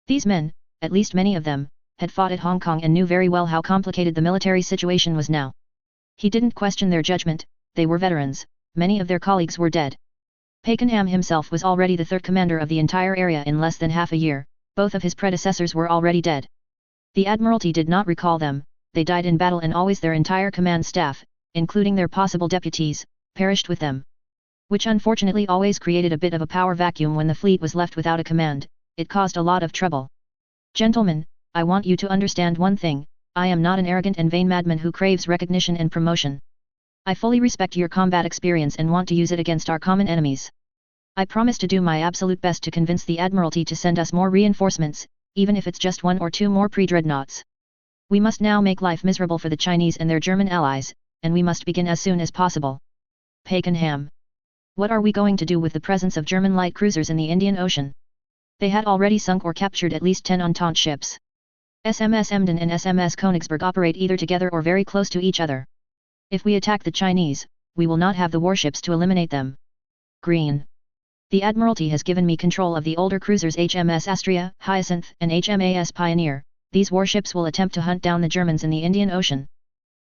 These men, at least many of them, had fought at Hong Kong and knew very well how complicated the military situation was now. He didn't question their judgment, they were veterans, many of their colleagues were dead. Pakenham himself was already the third commander of the entire area in less than half a year, both of his predecessors were already dead. The Admiralty did not recall them, they died in battle and always their entire command staff, including their possible deputies, perished with them. Which unfortunately always created a bit of a power vacuum when the fleet was left without a command, it caused a lot of trouble. Gentlemen, I want you to understand one thing, I am not an arrogant and vain madman who craves recognition and promotion. I fully respect your combat experience and want to use it against our common enemies. I promise to do my absolute best to convince the Admiralty to send us more reinforcements, even if it's just 1 or 2 more pre-dreadnoughts. We must now make life miserable for the Chinese and their German allies, and we must begin as soon as possible. Pakenham. What are we going to do with the presence of German light cruisers in the Indian Ocean? They had already sunk or captured at least 10 Entente ships. SMS Emden and SMS Königsberg operate either together or very close to each other. If we attack the Chinese, we will not have the warships to eliminate them. Green. The Admiralty has given me control of the older cruisers HMS Astrea, Hyacinth, and HMAS Pioneer. These warships will attempt to hunt down the Germans in the Indian Ocean.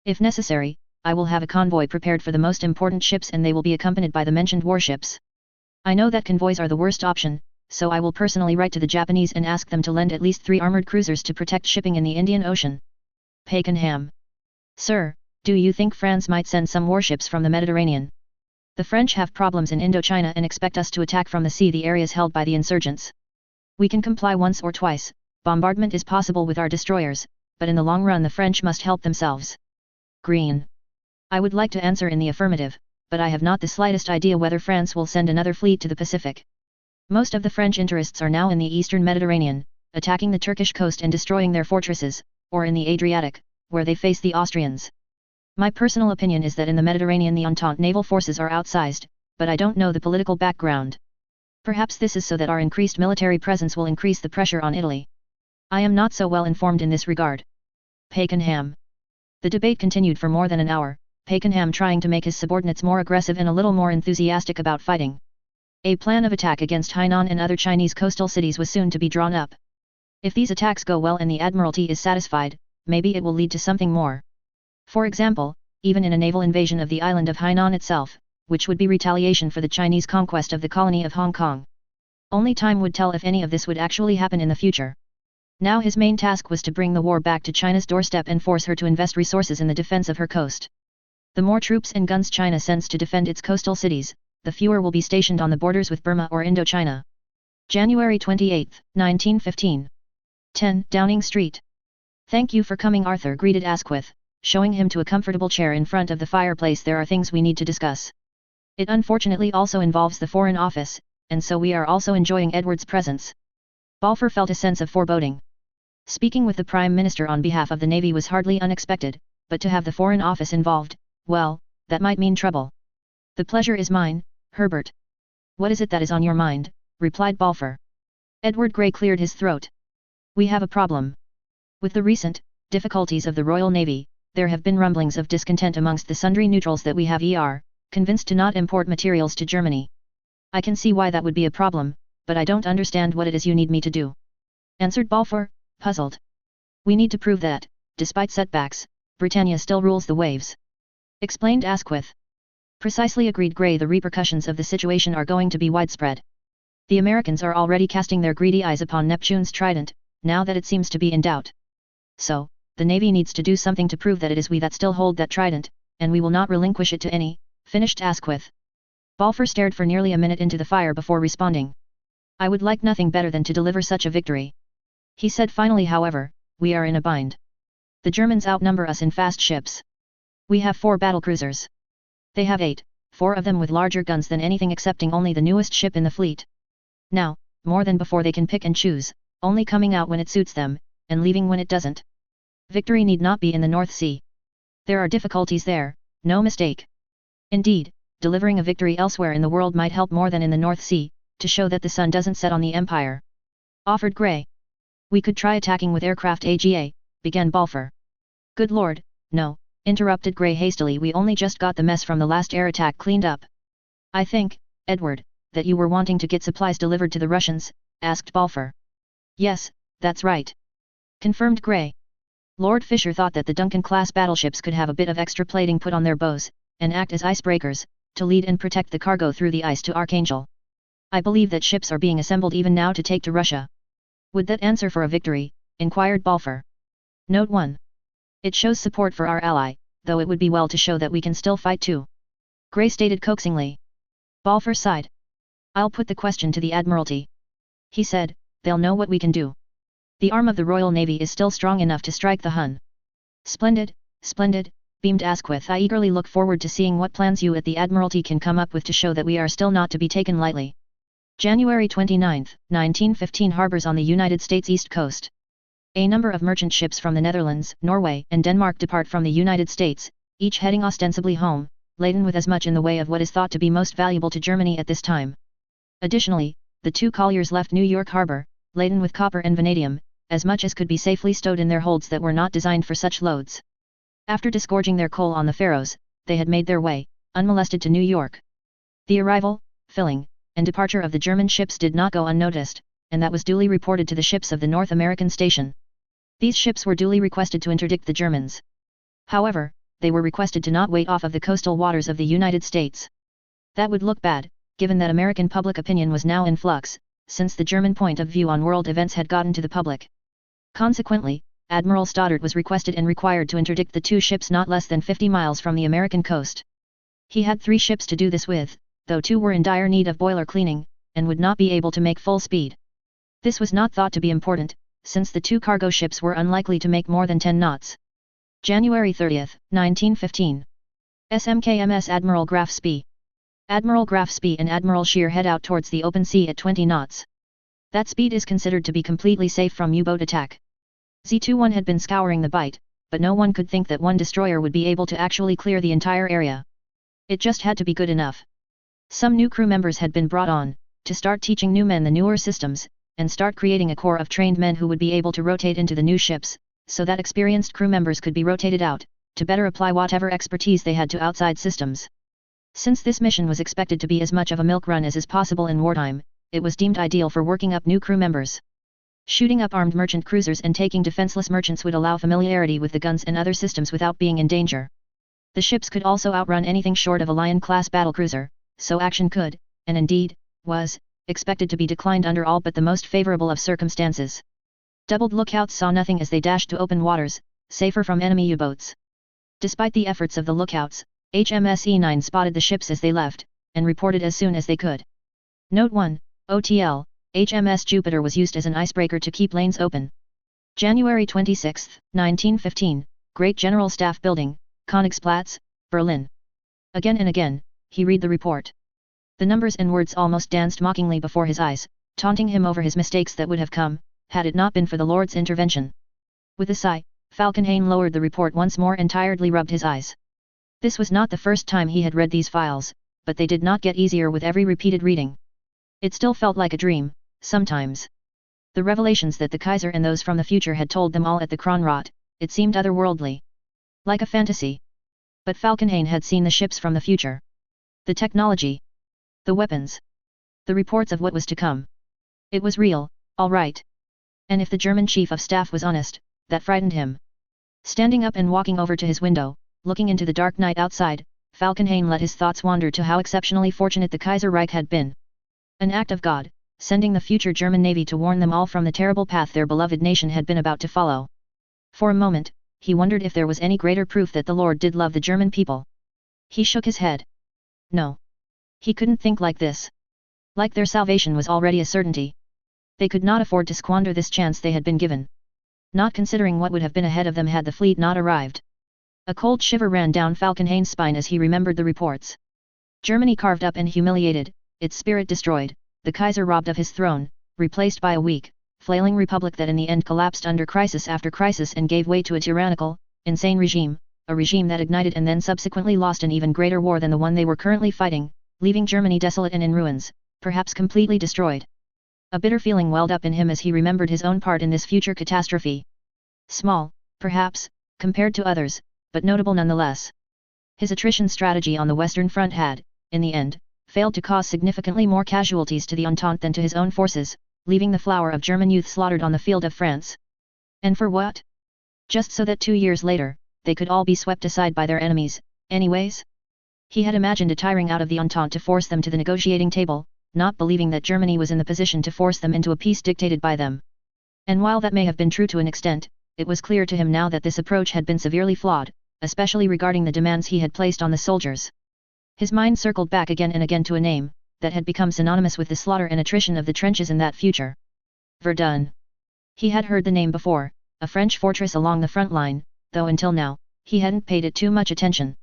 If necessary, I will have a convoy prepared for the most important ships and they will be accompanied by the mentioned warships. I know that convoys are the worst option, so I will personally write to the Japanese and ask them to lend at least 3 armored cruisers to protect shipping in the Indian Ocean. Pakenham. Sir, do you think France might send some warships from the Mediterranean? The French have problems in Indochina and expect us to attack from the sea the areas held by the insurgents. We can comply once or twice, bombardment is possible with our destroyers, but in the long run the French must help themselves. Green. I would like to answer in the affirmative, but I have not the slightest idea whether France will send another fleet to the Pacific. Most of the French interests are now in the eastern Mediterranean, attacking the Turkish coast and destroying their fortresses, or in the Adriatic, where they face the Austrians. My personal opinion is that in the Mediterranean the Entente naval forces are outsized, but I don't know the political background. Perhaps this is so that our increased military presence will increase the pressure on Italy. I am not so well informed in this regard. Pakenham. The debate continued for more than an hour, Pakenham trying to make his subordinates more aggressive and a little more enthusiastic about fighting. A plan of attack against Hainan and other Chinese coastal cities was soon to be drawn up. If these attacks go well and the Admiralty is satisfied, maybe it will lead to something more. For example, even in a naval invasion of the island of Hainan itself, which would be retaliation for the Chinese conquest of the colony of Hong Kong. Only time would tell if any of this would actually happen in the future. Now his main task was to bring the war back to China's doorstep and force her to invest resources in the defense of her coast. The more troops and guns China sends to defend its coastal cities, the fewer will be stationed on the borders with Burma or Indochina. January 28, 1915. 10 Downing Street. Thank you for coming, Arthur greeted Asquith, showing him to a comfortable chair in front of the fireplace. There are things we need to discuss. It unfortunately also involves the Foreign Office, and so we are also enjoying Edward's presence. Balfour felt a sense of foreboding. Speaking with the Prime Minister on behalf of the Navy was hardly unexpected, but to have the Foreign Office involved, well, that might mean trouble. The pleasure is mine, Herbert. What is it that is on your mind? Replied Balfour. Edward Grey cleared his throat. We have a problem. With the recent difficulties of the Royal Navy, there have been rumblings of discontent amongst the sundry neutrals that we have convinced to not import materials to Germany. I can see why that would be a problem, but I don't understand what it is you need me to do. Answered Balfour, puzzled. We need to prove that, despite setbacks, Britannia still rules the waves. Explained Asquith. Precisely, agreed Grey. The repercussions of the situation are going to be widespread. The Americans are already casting their greedy eyes upon Neptune's trident, now that it seems to be in doubt. So, the Navy needs to do something to prove that it is we that still hold that trident, and we will not relinquish it to any, finished Asquith. Balfour stared for nearly a minute into the fire before responding. I would like nothing better than to deliver such a victory. He said finally. However, we are in a bind. The Germans outnumber us in fast ships. We have 4 battlecruisers. They have 8, 4 of them with larger guns than anything excepting only the newest ship in the fleet. Now, more than before they can pick and choose, only coming out when it suits them, and leaving when it doesn't. Victory need not be in the North Sea. There are difficulties there, no mistake. Indeed, delivering a victory elsewhere in the world might help more than in the North Sea, to show that the sun doesn't set on the Empire. Offered Grey. We could try attacking with aircraft AGA, began Balfour. Good Lord, no, interrupted Grey hastily. We only just got the mess from the last air attack cleaned up. I think, Edward, that you were wanting to get supplies delivered to the Russians, asked Balfour. Yes, that's right. Confirmed Grey. Lord Fisher thought that the Duncan-class battleships could have a bit of extra plating put on their bows, and act as icebreakers, to lead and protect the cargo through the ice to Archangel. I believe that ships are being assembled even now to take to Russia. Would that answer for a victory? Inquired Balfour. Note 1. It shows support for our ally, though it would be well to show that we can still fight too. Grey stated coaxingly. Balfour sighed. I'll put the question to the Admiralty. He said, they'll know what we can do. The arm of the Royal Navy is still strong enough to strike the Hun. Splendid, splendid, beamed Asquith. I eagerly look forward to seeing what plans you at the Admiralty can come up with to show that we are still not to be taken lightly. January 29, 1915. Harbors on the United States East Coast. A number of merchant ships from the Netherlands, Norway, and Denmark depart from the United States, each heading ostensibly home, laden with as much in the way of what is thought to be most valuable to Germany at this time. Additionally, the 2 colliers left New York Harbor, laden with copper and vanadium, as much as could be safely stowed in their holds that were not designed for such loads. After disgorging their coal on the Faroes, they had made their way, unmolested to New York. The arrival, filling, and departure of the German ships did not go unnoticed, and that was duly reported to the ships of the North American station. These ships were duly requested to interdict the Germans. However, they were requested to not wait off of the coastal waters of the United States. That would look bad, given that American public opinion was now in flux, since the German point of view on world events had gotten to the public. Consequently, Admiral Stoddart was requested and required to interdict the two ships not less than 50 miles from the American coast. He had 3 ships to do this with, though 2 were in dire need of boiler cleaning, and would not be able to make full speed. This was not thought to be important, since the 2 cargo ships were unlikely to make more than 10 knots. January 30, 1915. SMKMS Admiral Graf Spee. Admiral Graf Spee and Admiral Scheer head out towards the open sea at 20 knots. That speed is considered to be completely safe from U-boat attack. Z-21 had been scouring the Bight, but no one could think that one destroyer would be able to actually clear the entire area. It just had to be good enough. Some new crew members had been brought on, to start teaching new men the newer systems, and start creating a corps of trained men who would be able to rotate into the new ships, so that experienced crew members could be rotated out, to better apply whatever expertise they had to outside systems. Since this mission was expected to be as much of a milk run as is possible in wartime, it was deemed ideal for working up new crew members. Shooting up armed merchant cruisers and taking defenseless merchants would allow familiarity with the guns and other systems without being in danger. The ships could also outrun anything short of a Lion-class battlecruiser, so action could, and indeed, was, expected to be declined under all but the most favorable of circumstances. Doubled lookouts saw nothing as they dashed to open waters, safer from enemy U-boats. Despite the efforts of the lookouts, HMS E9 spotted the ships as they left, and reported as soon as they could. Note 1, OTL, HMS Jupiter was used as an icebreaker to keep lanes open. January 26, 1915, Great General Staff Building, Königsplatz, Berlin. Again and again, he read the report. The numbers and words almost danced mockingly before his eyes, taunting him over his mistakes that would have come, had it not been for the Lord's intervention. With a sigh, Falkenhayn lowered the report once more and tiredly rubbed his eyes. This was not the first time he had read these files, but they did not get easier with every repeated reading. It still felt like a dream, sometimes. The revelations that the Kaiser and those from the future had told them all at the Kronrad, it seemed otherworldly. Like a fantasy. But Falkenhayn had seen the ships from the future. The technology. The weapons. The reports of what was to come. It was real, all right. And if the German chief of staff was honest, that frightened him. Standing up and walking over to his window, looking into the dark night outside, Falkenhayn let his thoughts wander to how exceptionally fortunate the Kaiser Reich had been. An act of God, sending the future German Navy to warn them all from the terrible path their beloved nation had been about to follow. For a moment, he wondered if there was any greater proof that the Lord did love the German people. He shook his head. No. He couldn't think like this. Like their salvation was already a certainty. They could not afford to squander this chance they had been given. Not considering what would have been ahead of them had the fleet not arrived. A cold shiver ran down Falkenhayn's spine as he remembered the reports. Germany carved up and humiliated, its spirit destroyed, the Kaiser robbed of his throne, replaced by a weak, flailing republic that in the end collapsed under crisis after crisis and gave way to a tyrannical, insane regime, a regime that ignited and then subsequently lost an even greater war than the one they were currently fighting, leaving Germany desolate and in ruins, perhaps completely destroyed. A bitter feeling welled up in him as he remembered his own part in this future catastrophe. Small, perhaps, compared to others, but notable nonetheless. His attrition strategy on the Western Front had, in the end, failed to cause significantly more casualties to the Entente than to his own forces, leaving the flower of German youth slaughtered on the field of France. And for what? Just so that 2 years later, they could all be swept aside by their enemies, anyways? He had imagined a tiring out of the Entente to force them to the negotiating table, not believing that Germany was in the position to force them into a peace dictated by them. And while that may have been true to an extent, it was clear to him now that this approach had been severely flawed, especially regarding the demands he had placed on the soldiers. His mind circled back again and again to a name, that had become synonymous with the slaughter and attrition of the trenches in that future. Verdun. He had heard the name before, a French fortress along the front line, though until now, he hadn't paid it too much attention.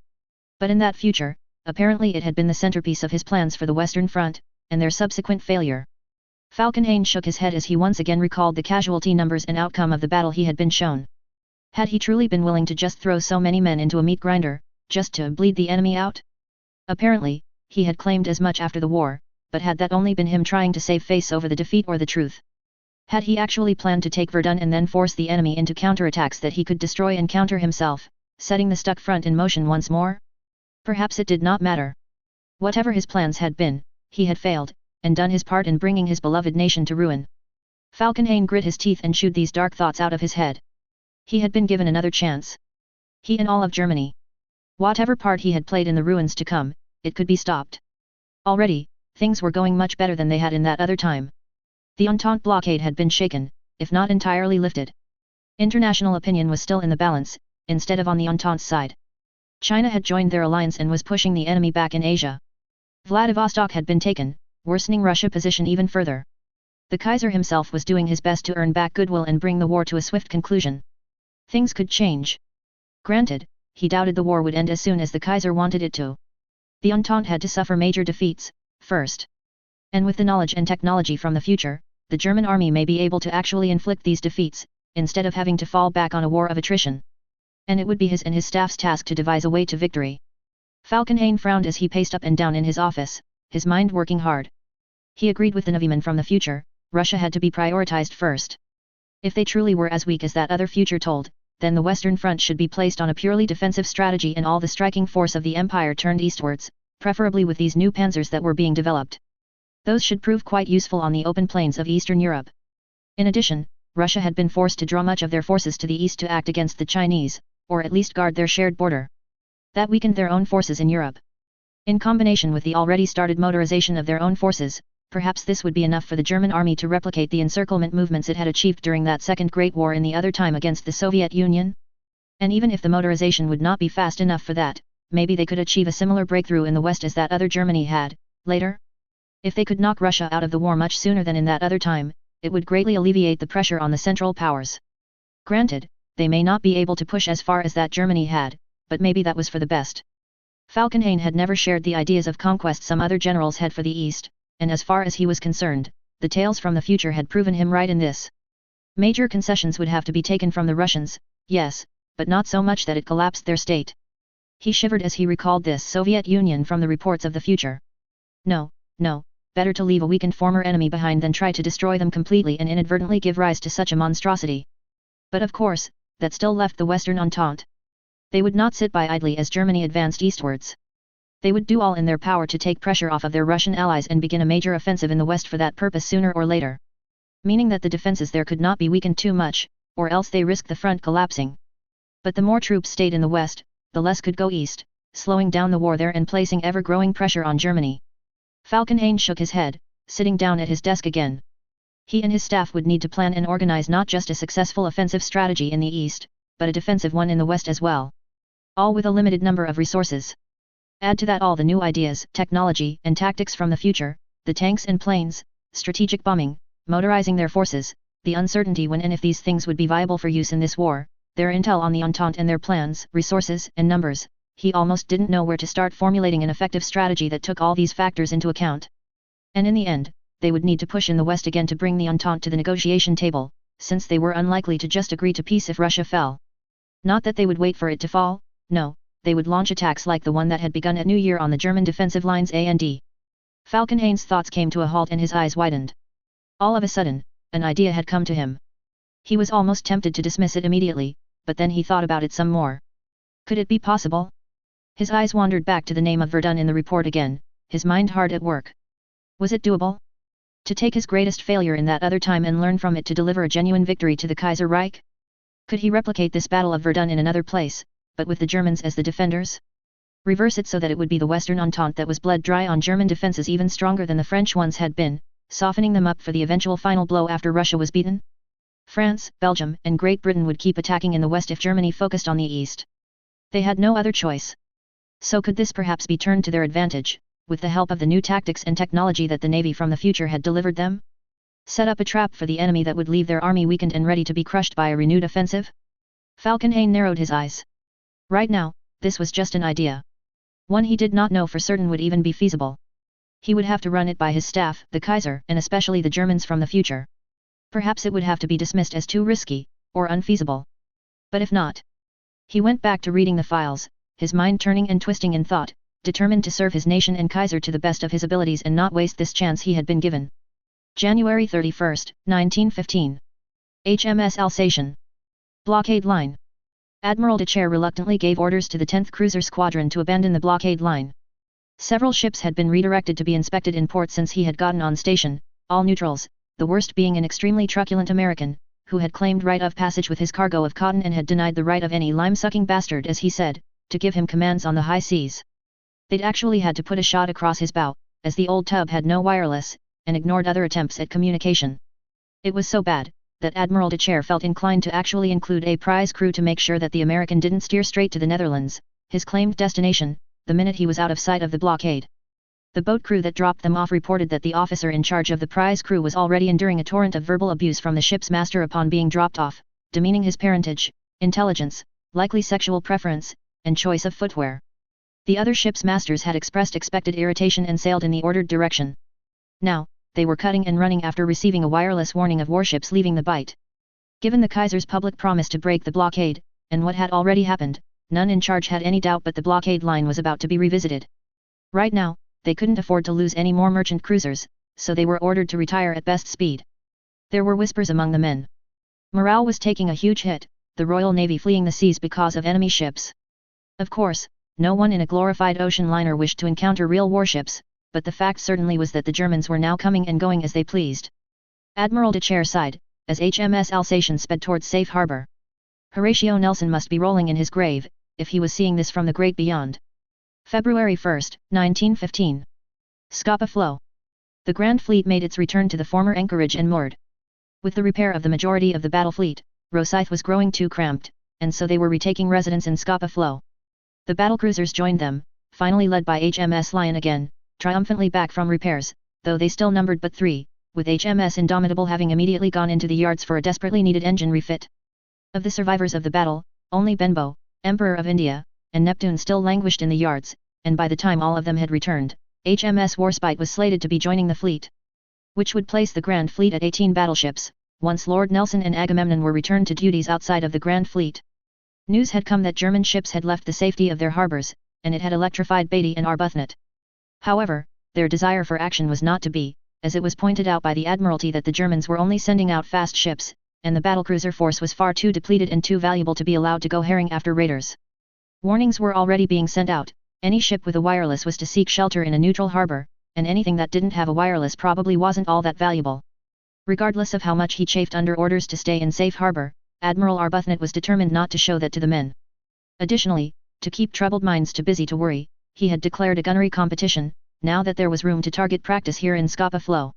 But in that future, apparently it had been the centerpiece of his plans for the Western Front, and their subsequent failure. Falkenhayn shook his head as he once again recalled the casualty numbers and outcome of the battle he had been shown. Had he truly been willing to just throw so many men into a meat grinder, just to bleed the enemy out? Apparently, he had claimed as much after the war, but had that only been him trying to save face over the defeat or the truth? Had he actually planned to take Verdun and then force the enemy into counterattacks that he could destroy and counter himself, setting the stuck front in motion once more? Perhaps it did not matter. Whatever his plans had been, he had failed, and done his part in bringing his beloved nation to ruin. Falkenhayn grit his teeth and chewed these dark thoughts out of his head. He had been given another chance. He and all of Germany. Whatever part he had played in the ruins to come, it could be stopped. Already, things were going much better than they had in that other time. The Entente blockade had been shaken, if not entirely lifted. International opinion was still in the balance, instead of on the Entente's side. China had joined their alliance and was pushing the enemy back in Asia. Vladivostok had been taken, worsening Russia's position even further. The Kaiser himself was doing his best to earn back goodwill and bring the war to a swift conclusion. Things could change. Granted, he doubted the war would end as soon as the Kaiser wanted it to. The Entente had to suffer major defeats, first. And with the knowledge and technology from the future, the German army may be able to actually inflict these defeats, instead of having to fall back on a war of attrition. And it would be his and his staff's task to devise a way to victory. Falkenhayn frowned as he paced up and down in his office, his mind working hard. He agreed with the Navyman from the future, Russia had to be prioritized first. If they truly were as weak as that other future told, then the Western Front should be placed on a purely defensive strategy and all the striking force of the Empire turned eastwards, preferably with these new panzers that were being developed. Those should prove quite useful on the open plains of Eastern Europe. In addition, Russia had been forced to draw much of their forces to the east to act against the Chinese, or at least guard their shared border. That weakened their own forces in Europe. In combination with the already started motorization of their own forces, perhaps this would be enough for the German army to replicate the encirclement movements it had achieved during that Second Great War in the other time against the Soviet Union. And even if the motorization would not be fast enough for that, maybe they could achieve a similar breakthrough in the West as that other Germany had, later. If they could knock Russia out of the war much sooner than in that other time, it would greatly alleviate the pressure on the Central Powers. Granted, they may not be able to push as far as that Germany had, but maybe that was for the best. Falkenhayn had never shared the ideas of conquest some other generals had for the East, and as far as he was concerned, the tales from the future had proven him right in this. Major concessions would have to be taken from the Russians, yes, but not so much that it collapsed their state. He shivered as he recalled this Soviet Union from the reports of the future. No, better to leave a weakened former enemy behind than try to destroy them completely and inadvertently give rise to such a monstrosity. But of course, that still left the Western Entente. They would not sit by idly as Germany advanced eastwards. They would do all in their power to take pressure off of their Russian allies and begin a major offensive in the West for that purpose sooner or later. Meaning that the defenses there could not be weakened too much, or else they risked the front collapsing. But the more troops stayed in the West, the less could go east, slowing down the war there and placing ever-growing pressure on Germany. Falkenhayn shook his head, sitting down at his desk again. He and his staff would need to plan and organize not just a successful offensive strategy in the East, but a defensive one in the West as well. All with a limited number of resources. Add to that all the new ideas, technology, and tactics from the future, the tanks and planes, strategic bombing, motorizing their forces, the uncertainty when and if these things would be viable for use in this war, their intel on the Entente and their plans, resources, and numbers. He almost didn't know where to start formulating an effective strategy that took all these factors into account. And in the end, they would need to push in the West again to bring the Entente to the negotiation table, since they were unlikely to just agree to peace if Russia fell. Not that they would wait for it to fall, no, they would launch attacks like the one that had begun at New Year on the German defensive lines and. Falkenhayn's thoughts came to a halt and his eyes widened. All of a sudden, an idea had come to him. He was almost tempted to dismiss it immediately, but then he thought about it some more. Could it be possible? His eyes wandered back to the name of Verdun in the report again, his mind hard at work. Was it doable? To take his greatest failure in that other time and learn from it to deliver a genuine victory to the Kaiser Reich? Could he replicate this Battle of Verdun in another place, but with the Germans as the defenders? Reverse it so that it would be the Western Entente that was blood dry on German defenses even stronger than the French ones had been, softening them up for the eventual final blow after Russia was beaten? France, Belgium, and Great Britain would keep attacking in the West if Germany focused on the East. They had no other choice. So could this perhaps be turned to their advantage, with the help of the new tactics and technology that the Navy from the future had delivered them? Set up a trap for the enemy that would leave their army weakened and ready to be crushed by a renewed offensive? Falkenhayn narrowed his eyes. Right now, this was just an idea. One he did not know for certain would even be feasible. He would have to run it by his staff, the Kaiser, and especially the Germans from the future. Perhaps it would have to be dismissed as too risky, or unfeasible. But if not? He went back to reading the files, his mind turning and twisting in thought, determined to serve his nation and Kaiser to the best of his abilities and not waste this chance he had been given. January 31, 1915. HMS Alsatian. Blockade line. Admiral de Chair reluctantly gave orders to the 10th Cruiser Squadron to abandon the blockade line. Several ships had been redirected to be inspected in port since he had gotten on station, all neutrals, the worst being an extremely truculent American, who had claimed right of passage with his cargo of cotton and had denied the right of any lime-sucking bastard, as he said, to give him commands on the high seas. They'd actually had to put a shot across his bow, as the old tub had no wireless, and ignored other attempts at communication. It was so bad, that Admiral de Chair felt inclined to actually include a prize crew to make sure that the American didn't steer straight to the Netherlands, his claimed destination, the minute he was out of sight of the blockade. The boat crew that dropped them off reported that the officer in charge of the prize crew was already enduring a torrent of verbal abuse from the ship's master upon being dropped off, demeaning his parentage, intelligence, likely sexual preference, and choice of footwear. The other ship's masters had expressed expected irritation and sailed in the ordered direction. Now, they were cutting and running after receiving a wireless warning of warships leaving the Bight. Given the Kaiser's public promise to break the blockade, and what had already happened, none in charge had any doubt but the blockade line was about to be revisited. Right now, they couldn't afford to lose any more merchant cruisers, so they were ordered to retire at best speed. There were whispers among the men. Morale was taking a huge hit, the Royal Navy fleeing the seas because of enemy ships. Of course, no one in a glorified ocean liner wished to encounter real warships, but the fact certainly was that the Germans were now coming and going as they pleased. Admiral de Chair sighed, as HMS Alsatian sped towards safe harbor. Horatio Nelson must be rolling in his grave, if he was seeing this from the great beyond. February 1, 1915. Scapa Flow. The Grand Fleet made its return to the former anchorage and moored. With the repair of the majority of the battle fleet, Rosyth was growing too cramped, and so they were retaking residence in Scapa Flow. The battlecruisers joined them, finally led by HMS Lion again, triumphantly back from repairs, though they still numbered but 3, with HMS Indomitable having immediately gone into the yards for a desperately needed engine refit. Of the survivors of the battle, only Benbow, Emperor of India, and Neptune still languished in the yards, and by the time all of them had returned, HMS Warspite was slated to be joining the fleet, which would place the Grand Fleet at 18 battleships, once Lord Nelson and Agamemnon were returned to duties outside of the Grand Fleet. News had come that German ships had left the safety of their harbors, and it had electrified Beatty and Arbuthnot. However, their desire for action was not to be, as it was pointed out by the Admiralty that the Germans were only sending out fast ships, and the battlecruiser force was far too depleted and too valuable to be allowed to go herring after raiders. Warnings were already being sent out, any ship with a wireless was to seek shelter in a neutral harbor, and anything that didn't have a wireless probably wasn't all that valuable. Regardless of how much he chafed under orders to stay in safe harbor, Admiral Arbuthnot was determined not to show that to the men. Additionally, to keep troubled minds too busy to worry, he had declared a gunnery competition, now that there was room to target practice here in Scapa Flow.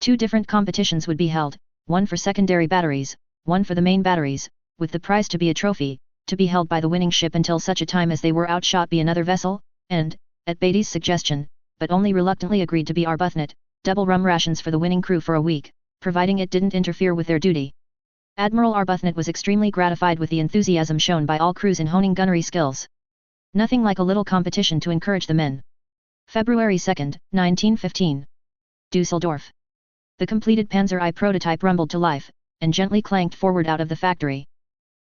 2 different competitions would be held, one for secondary batteries, one for the main batteries, with the prize to be a trophy, to be held by the winning ship until such a time as they were outshot by another vessel, and, at Beatty's suggestion, but only reluctantly agreed to be Arbuthnot, double rum rations for the winning crew for a week, providing it didn't interfere with their duty. Admiral Arbuthnot was extremely gratified with the enthusiasm shown by all crews in honing gunnery skills. Nothing like a little competition to encourage the men. February 2, 1915. Dusseldorf. The completed Panzer I prototype rumbled to life, and gently clanked forward out of the factory.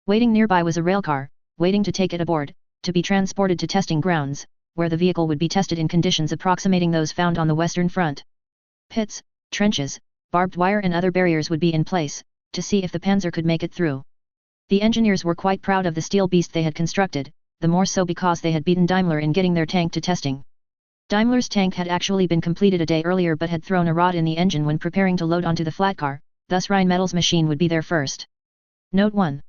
Waiting nearby was a railcar, waiting to take it aboard, to be transported to testing grounds, where the vehicle would be tested in conditions approximating those found on the Western Front. Pits, trenches, barbed wire and other barriers would be in place, to see if the Panzer could make it through. The engineers were quite proud of the steel beast they had constructed, the more so because they had beaten Daimler in getting their tank to testing. Daimler's tank had actually been completed a day earlier but had thrown a rod in the engine when preparing to load onto the flat car, thus Rheinmetall's machine would be there first. Note 1.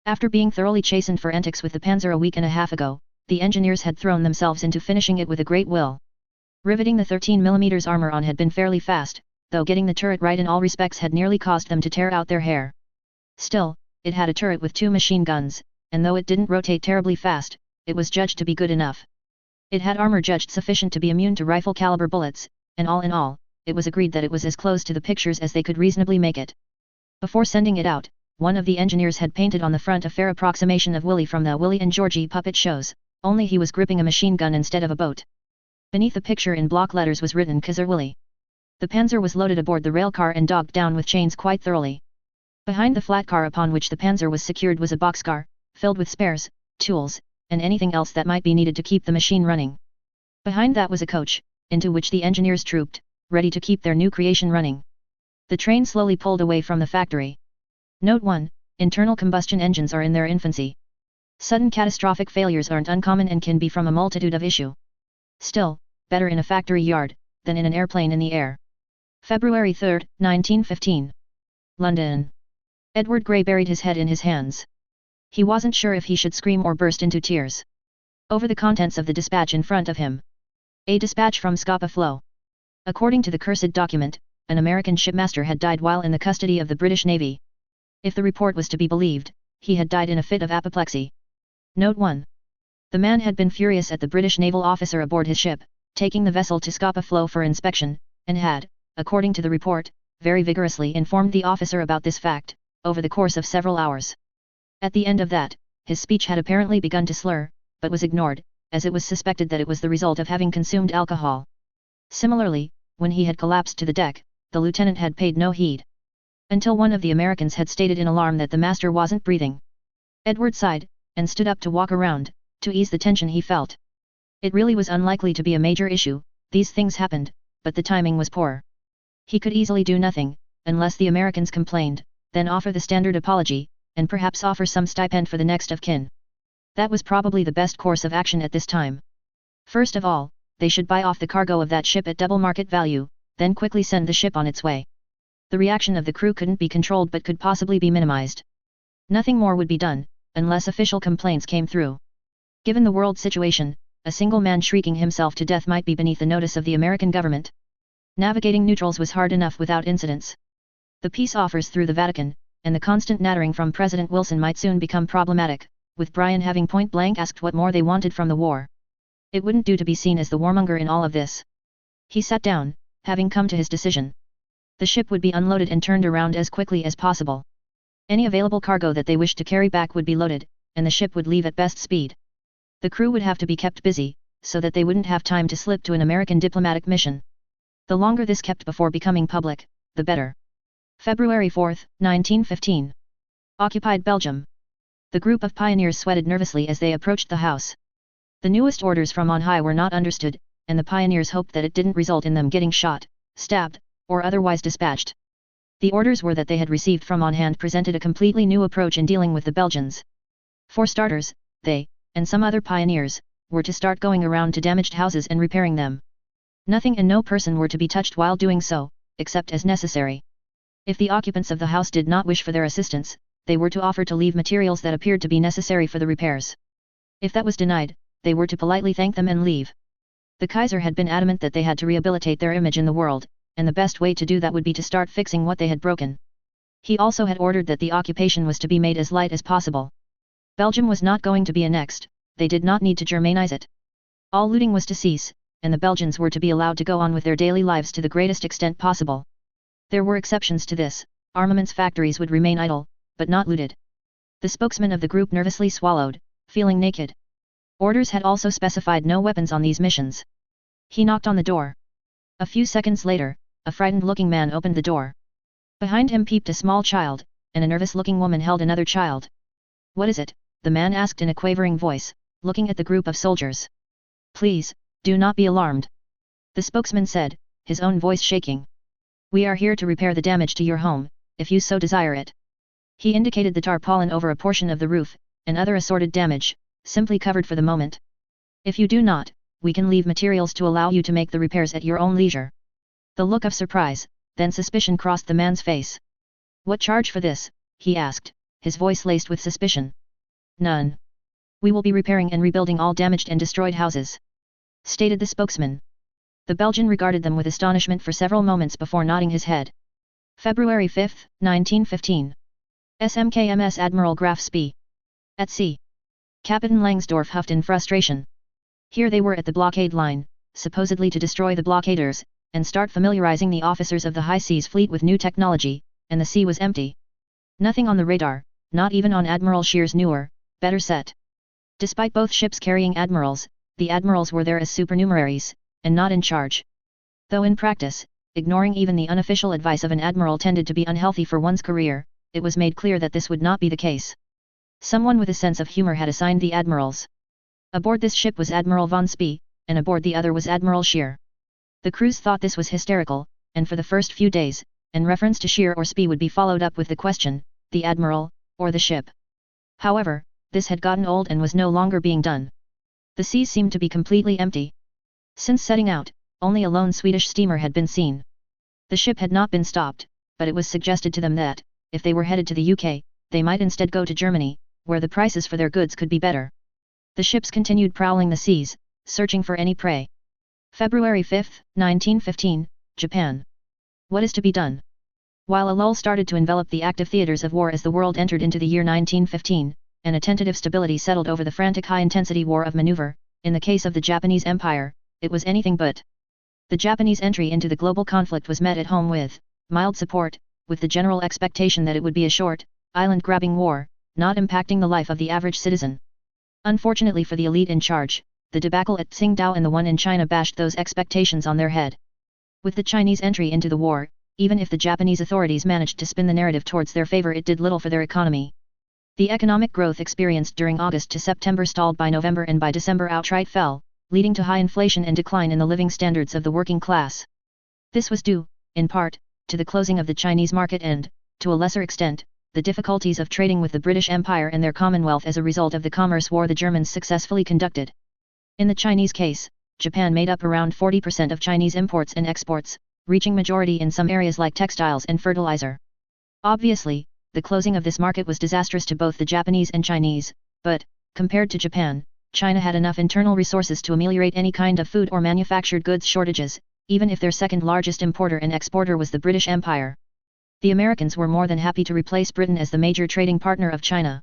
After being thoroughly chastened for antics with the Panzer a week and a half ago, the engineers had thrown themselves into finishing it with a great will. Riveting the 13mm armor on had been fairly fast, though getting the turret right in all respects had nearly caused them to tear out their hair. Still, it had a turret with 2 machine guns, and though it didn't rotate terribly fast, it was judged to be good enough. It had armor judged sufficient to be immune to rifle-caliber bullets, and all in all, it was agreed that it was as close to the pictures as they could reasonably make it. Before sending it out, one of the engineers had painted on the front a fair approximation of Willie from the Willie and Georgie puppet shows, only he was gripping a machine gun instead of a boat. Beneath the picture in block letters was written Kaiser Willie. The Panzer was loaded aboard the railcar and dogged down with chains quite thoroughly. Behind the flat car upon which the Panzer was secured was a boxcar, filled with spares, tools, and anything else that might be needed to keep the machine running. Behind that was a coach, into which the engineers trooped, ready to keep their new creation running. The train slowly pulled away from the factory. Note 1. Internal combustion engines are in their infancy. Sudden catastrophic failures aren't uncommon and can be from a multitude of issues. Still, better in a factory yard, than in an airplane in the air. February 3, 1915. London. Edward Grey buried his head in his hands. He wasn't sure if he should scream or burst into tears over the contents of the dispatch in front of him. A dispatch from Scapa Flow. According to the cursed document, an American shipmaster had died while in the custody of the British Navy. If the report was to be believed, he had died in a fit of apoplexy. Note 1. The man had been furious at the British naval officer aboard his ship, taking the vessel to Scapa Flow for inspection, and had, according to the report, very vigorously informed the officer about this fact, over the course of several hours. At the end of that, his speech had apparently begun to slur, but was ignored, as it was suspected that it was the result of having consumed alcohol. Similarly, when he had collapsed to the deck, the lieutenant had paid no heed. Until one of the Americans had stated in alarm that the master wasn't breathing. Edward sighed, and stood up to walk around, to ease the tension he felt. It really was unlikely to be a major issue, these things happened, but the timing was poor. He could easily do nothing, unless the Americans complained, then offer the standard apology, and perhaps offer some stipend for the next of kin. That was probably the best course of action at this time. First of all, they should buy off the cargo of that ship at double market value, then quickly send the ship on its way. The reaction of the crew couldn't be controlled but could possibly be minimized. Nothing more would be done, unless official complaints came through. Given the world situation, a single man shrieking himself to death might be beneath the notice of the American government. Navigating neutrals was hard enough without incidents. The peace offers through the Vatican, and the constant nattering from President Wilson might soon become problematic, with Brian having point-blank asked what more they wanted from the war. It wouldn't do to be seen as the warmonger in all of this. He sat down, having come to his decision. The ship would be unloaded and turned around as quickly as possible. Any available cargo that they wished to carry back would be loaded, and the ship would leave at best speed. The crew would have to be kept busy, so that they wouldn't have time to slip to an American diplomatic mission. The longer this kept before becoming public, the better. February 4, 1915. Occupied Belgium. The group of pioneers sweated nervously as they approached the house. The newest orders from on high were not understood, and the pioneers hoped that it didn't result in them getting shot, stabbed, or otherwise dispatched. The orders were that they had received from on hand presented a completely new approach in dealing with the Belgians. For starters, they, and some other pioneers, were to start going around to damaged houses and repairing them. Nothing and no person were to be touched while doing so, except as necessary. If the occupants of the house did not wish for their assistance, they were to offer to leave materials that appeared to be necessary for the repairs. If that was denied, they were to politely thank them and leave. The Kaiser had been adamant that they had to rehabilitate their image in the world, and the best way to do that would be to start fixing what they had broken. He also had ordered that the occupation was to be made as light as possible. Belgium was not going to be annexed, they did not need to Germanize it. All looting was to cease, and the Belgians were to be allowed to go on with their daily lives to the greatest extent possible. There were exceptions to this, armaments factories would remain idle, but not looted. The spokesman of the group nervously swallowed, feeling naked. Orders had also specified no weapons on these missions. He knocked on the door. A few seconds later, a frightened-looking man opened the door. Behind him peeped a small child, and a nervous-looking woman held another child. "What is it?" the man asked in a quavering voice, looking at the group of soldiers. "Please, do not be alarmed," the spokesman said, his own voice shaking. "We are here to repair the damage to your home, if you so desire it." He indicated the tarpaulin over a portion of the roof, and other assorted damage, simply covered for the moment. "If you do not, we can leave materials to allow you to make the repairs at your own leisure." The look of surprise, then suspicion crossed the man's face. "What charge for this?" he asked, his voice laced with suspicion. "None. We will be repairing and rebuilding all damaged and destroyed houses," stated the spokesman. The Belgian regarded them with astonishment for several moments before nodding his head. February 5, 1915. SMKMS Admiral Graf Spee. At sea. Captain Langsdorff huffed in frustration. Here they were at the blockade line, supposedly to destroy the blockaders, and start familiarizing the officers of the high seas fleet with new technology, and the sea was empty. Nothing on the radar, not even on Admiral Scheer's newer, better set. Despite both ships carrying admirals, the admirals were there as supernumeraries, and not in charge. Though in practice, ignoring even the unofficial advice of an admiral tended to be unhealthy for one's career, it was made clear that this would not be the case. Someone with a sense of humor had assigned the admirals. Aboard this ship was Admiral von Spee, and aboard the other was Admiral Scheer. The crews thought this was hysterical, and for the first few days, and reference to Scheer or Spee would be followed up with the question, the admiral, or the ship. However, this had gotten old and was no longer being done. The seas seemed to be completely empty. Since setting out, only a lone Swedish steamer had been seen. The ship had not been stopped, but it was suggested to them that, if they were headed to the UK, they might instead go to Germany, where the prices for their goods could be better. The ships continued prowling the seas, searching for any prey. February 5, 1915, Japan. What is to be done? While a lull started to envelop the active theaters of war as the world entered into the year 1915, and a tentative stability settled over the frantic high-intensity war of maneuver, in the case of the Japanese Empire, it was anything but. The Japanese entry into the global conflict was met at home with mild support, with the general expectation that it would be a short, island-grabbing war, not impacting the life of the average citizen. Unfortunately for the elite in charge, the debacle at Tsingtao and the one in China bashed those expectations on their head. With the Chinese entry into the war, even if the Japanese authorities managed to spin the narrative towards their favor, it did little for their economy. The economic growth experienced during August to September stalled by November, and by December outright fell, leading to high inflation and decline in the living standards of the working class. This was due, in part, to the closing of the Chinese market and, to a lesser extent, the difficulties of trading with the British Empire and their Commonwealth as a result of the commerce war the Germans successfully conducted. In the Chinese case, Japan made up around 40% of Chinese imports and exports, reaching majority in some areas like textiles and fertilizer. Obviously, the closing of this market was disastrous to both the Japanese and Chinese, but, compared to Japan, China had enough internal resources to ameliorate any kind of food or manufactured goods shortages, even if their second largest importer and exporter was the British Empire. The Americans were more than happy to replace Britain as the major trading partner of China.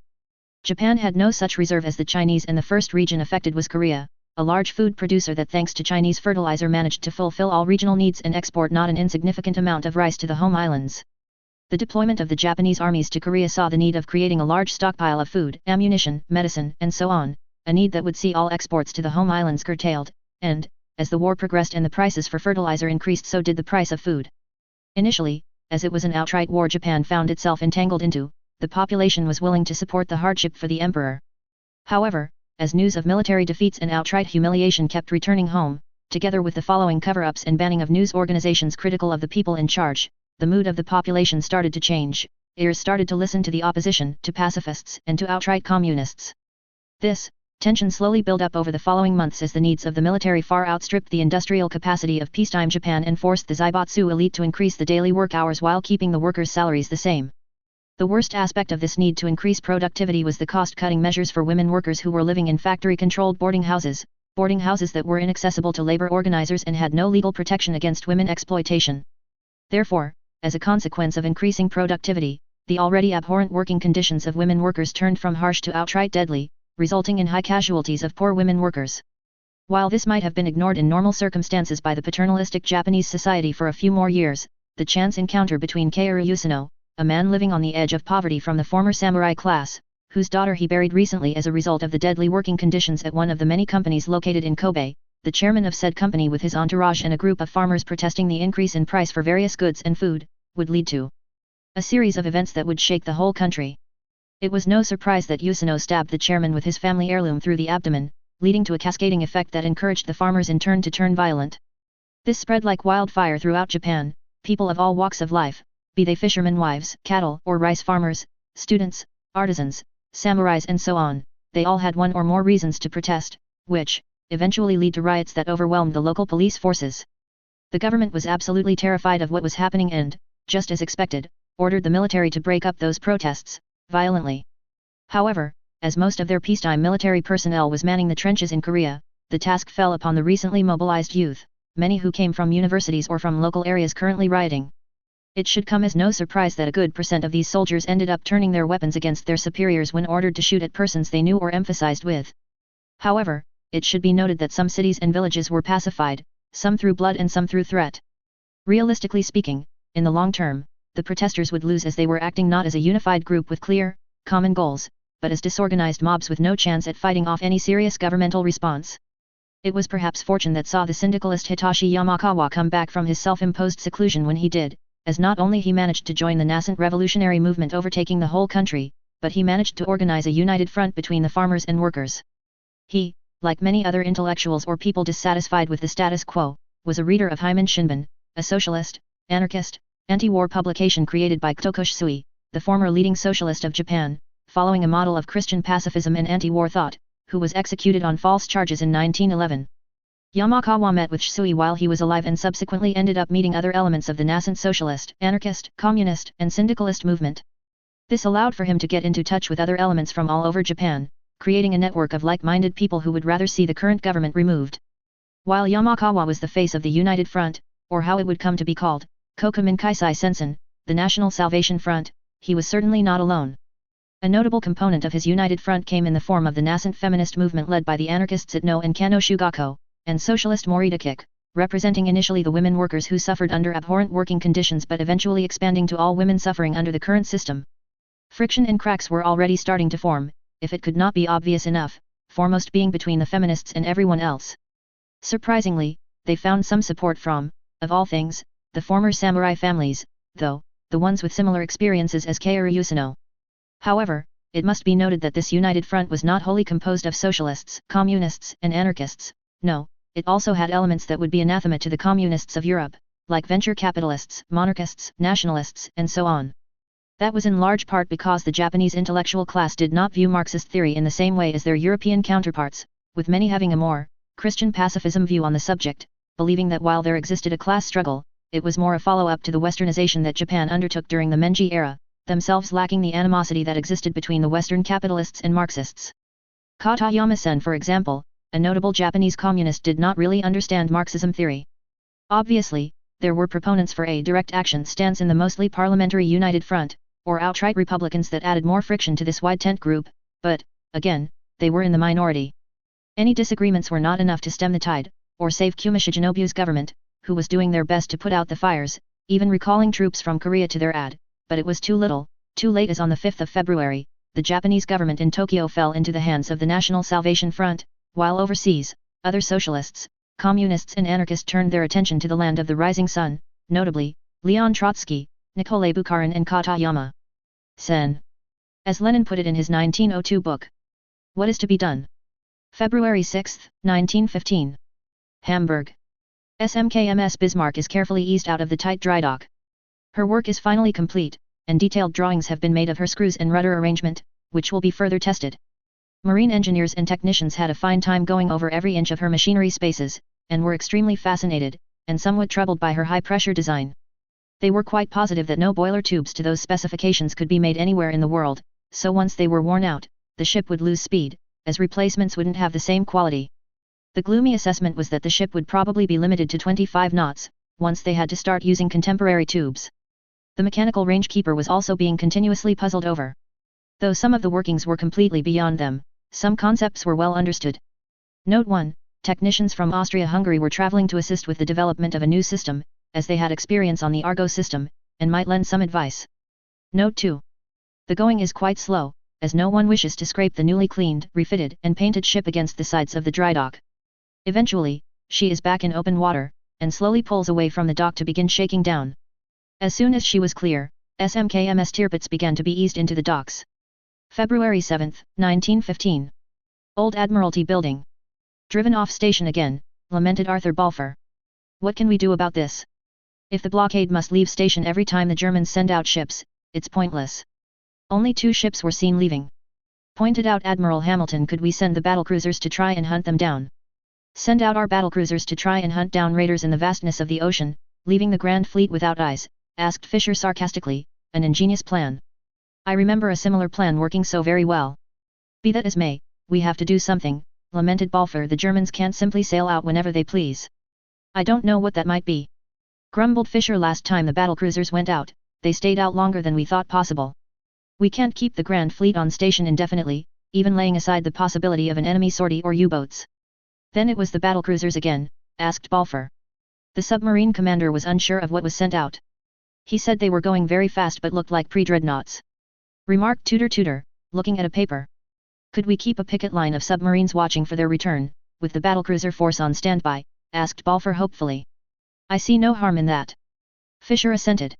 Japan had no such reserve as the Chinese, and the first region affected was Korea, a large food producer that thanks to Chinese fertilizer managed to fulfill all regional needs and export not an insignificant amount of rice to the home islands. The deployment of the Japanese armies to Korea saw the need of creating a large stockpile of food, ammunition, medicine, and so on, a need that would see all exports to the home islands curtailed, and, as the war progressed and the prices for fertilizer increased, so did the price of food. Initially, as it was an outright war Japan found itself entangled into, the population was willing to support the hardship for the emperor. However, as news of military defeats and outright humiliation kept returning home, together with the following cover-ups and banning of news organizations critical of the people in charge, the mood of the population started to change. Ears started to listen to the opposition, to pacifists, and to outright communists. This tension slowly built up over the following months as the needs of the military far outstripped the industrial capacity of peacetime Japan and forced the Zaibatsu elite to increase the daily work hours while keeping the workers' salaries the same. The worst aspect of this need to increase productivity was the cost-cutting measures for women workers who were living in factory-controlled boarding houses that were inaccessible to labor organizers and had no legal protection against women exploitation. Therefore, as a consequence of increasing productivity, the already abhorrent working conditions of women workers turned from harsh to outright deadly, resulting in high casualties of poor women workers. While this might have been ignored in normal circumstances by the paternalistic Japanese society for a few more years, the chance encounter between Kaoru Yusino, a man living on the edge of poverty from the former samurai class, whose daughter he buried recently as a result of the deadly working conditions at one of the many companies located in Kobe, the chairman of said company with his entourage and a group of farmers protesting the increase in price for various goods and food, would lead to a series of events that would shake the whole country. It was no surprise that Yusino stabbed the chairman with his family heirloom through the abdomen, leading to a cascading effect that encouraged the farmers in turn to turn violent. This spread like wildfire throughout Japan. People of all walks of life, be they fishermen wives, cattle or rice farmers, students, artisans, samurais and so on, they all had one or more reasons to protest, which eventually lead to riots that overwhelmed the local police forces. The government was absolutely terrified of what was happening and, just as expected, ordered the military to break up those protests violently. However, as most of their peacetime military personnel was manning the trenches in Korea, the task fell upon the recently mobilized youth, many who came from universities or from local areas currently rioting. It should come as no surprise that a good % of these soldiers ended up turning their weapons against their superiors when ordered to shoot at persons they knew or empathized with. However, it should be noted that some cities and villages were pacified, some through blood and some through threat. Realistically speaking, in the long term, the protesters would lose as they were acting not as a unified group with clear, common goals, but as disorganized mobs with no chance at fighting off any serious governmental response. It was perhaps fortune that saw the syndicalist Hitachi Yamakawa come back from his self-imposed seclusion when he did, as not only he managed to join the nascent revolutionary movement overtaking the whole country, but he managed to organize a united front between the farmers and workers. He, like many other intellectuals or people dissatisfied with the status quo, was a reader of Hyman Shinbun, a socialist, anarchist, anti-war publication created by Tokushi Sui, the former leading socialist of Japan, following a model of Christian pacifism and anti-war thought, who was executed on false charges in 1911. Yamakawa met with Shui while he was alive and subsequently ended up meeting other elements of the nascent socialist, anarchist, communist, and syndicalist movement. This allowed for him to get into touch with other elements from all over Japan, creating a network of like-minded people who would rather see the current government removed. While Yamakawa was the face of the United Front, or how it would come to be called, Kokumin Kaisai Sensen, the National Salvation Front, he was certainly not alone. A notable component of his United Front came in the form of the nascent feminist movement led by the anarchists Itno and Kano Shugako, and socialist Morita Kik, representing initially the women workers who suffered under abhorrent working conditions but eventually expanding to all women suffering under the current system. Friction and cracks were already starting to form, if it could not be obvious enough, foremost being between the feminists and everyone else. Surprisingly, they found some support from, of all things, the former samurai families, though, the ones with similar experiences as Kaoru Yusino. However, it must be noted that this united front was not wholly composed of socialists, communists, and anarchists. No, it also had elements that would be anathema to the communists of Europe, like venture capitalists, monarchists, nationalists, and so on. That was in large part because the Japanese intellectual class did not view Marxist theory in the same way as their European counterparts, with many having a more Christian pacifism view on the subject, believing that while there existed a class struggle, it was more a follow-up to the westernization that Japan undertook during the Meiji era, themselves lacking the animosity that existed between the Western capitalists and Marxists. Katayama-sen, for example, a notable Japanese communist, did not really understand Marxism theory. Obviously, there were proponents for a direct action stance in the mostly parliamentary United Front, or outright Republicans that added more friction to this wide tent group, but, again, they were in the minority. Any disagreements were not enough to stem the tide, or save Kumishijinobu's government, who was doing their best to put out the fires, even recalling troops from Korea to their aid, but it was too little, too late, as on the 5th of February, the Japanese government in Tokyo fell into the hands of the National Salvation Front, while overseas, other socialists, communists and anarchists turned their attention to the land of the rising sun, notably, Leon Trotsky, Nikolai Bukharin and Katayama Sen. As Lenin put it in his 1902 book, What is to be done? February 6, 1915. Hamburg. SMKMS Bismarck is carefully eased out of the tight dry dock. Her work is finally complete, and detailed drawings have been made of her screws and rudder arrangement, which will be further tested. Marine engineers and technicians had a fine time going over every inch of her machinery spaces, and were extremely fascinated, and somewhat troubled by her high-pressure design. They were quite positive that no boiler tubes to those specifications could be made anywhere in the world, so once they were worn out, the ship would lose speed, as replacements wouldn't have the same quality. The gloomy assessment was that the ship would probably be limited to 25 knots, once they had to start using contemporary tubes. The mechanical rangekeeper was also being continuously puzzled over. Though some of the workings were completely beyond them, some concepts were well understood. Note 1. Technicians from Austria-Hungary were traveling to assist with the development of a new system, as they had experience on the Argo system, and might lend some advice. Note 2. The going is quite slow, as no one wishes to scrape the newly cleaned, refitted, and painted ship against the sides of the dry dock. Eventually, she is back in open water, and slowly pulls away from the dock to begin shaking down. As soon as she was clear, SMKMS Tirpitz began to be eased into the docks. February 7, 1915. Old Admiralty Building. Driven off station again, lamented Arthur Balfour. What can we do about this? If the blockade must leave station every time the Germans send out ships, it's pointless. Only 2 ships were seen leaving. Pointed out Admiral Hamilton. Could we send the battlecruisers to try and hunt them down? Send out our battlecruisers to try and hunt down raiders in the vastness of the ocean, leaving the Grand Fleet without eyes, asked Fisher sarcastically, an ingenious plan. I remember a similar plan working so very well. Be that as may, we have to do something, lamented Balfour. The Germans can't simply sail out whenever they please. I don't know what that might be. Grumbled Fisher. Last time the battlecruisers went out, they stayed out longer than we thought possible. We can't keep the Grand Fleet on station indefinitely, even laying aside the possibility of an enemy sortie or U-boats. Then it was the battlecruisers again, asked Balfour. The submarine commander was unsure of what was sent out. He said they were going very fast but looked like pre-dreadnoughts. Remarked Tudor, looking at a paper. Could we keep a picket line of submarines watching for their return, with the battlecruiser force on standby? Asked Balfour hopefully. I see no harm in that. Fisher assented.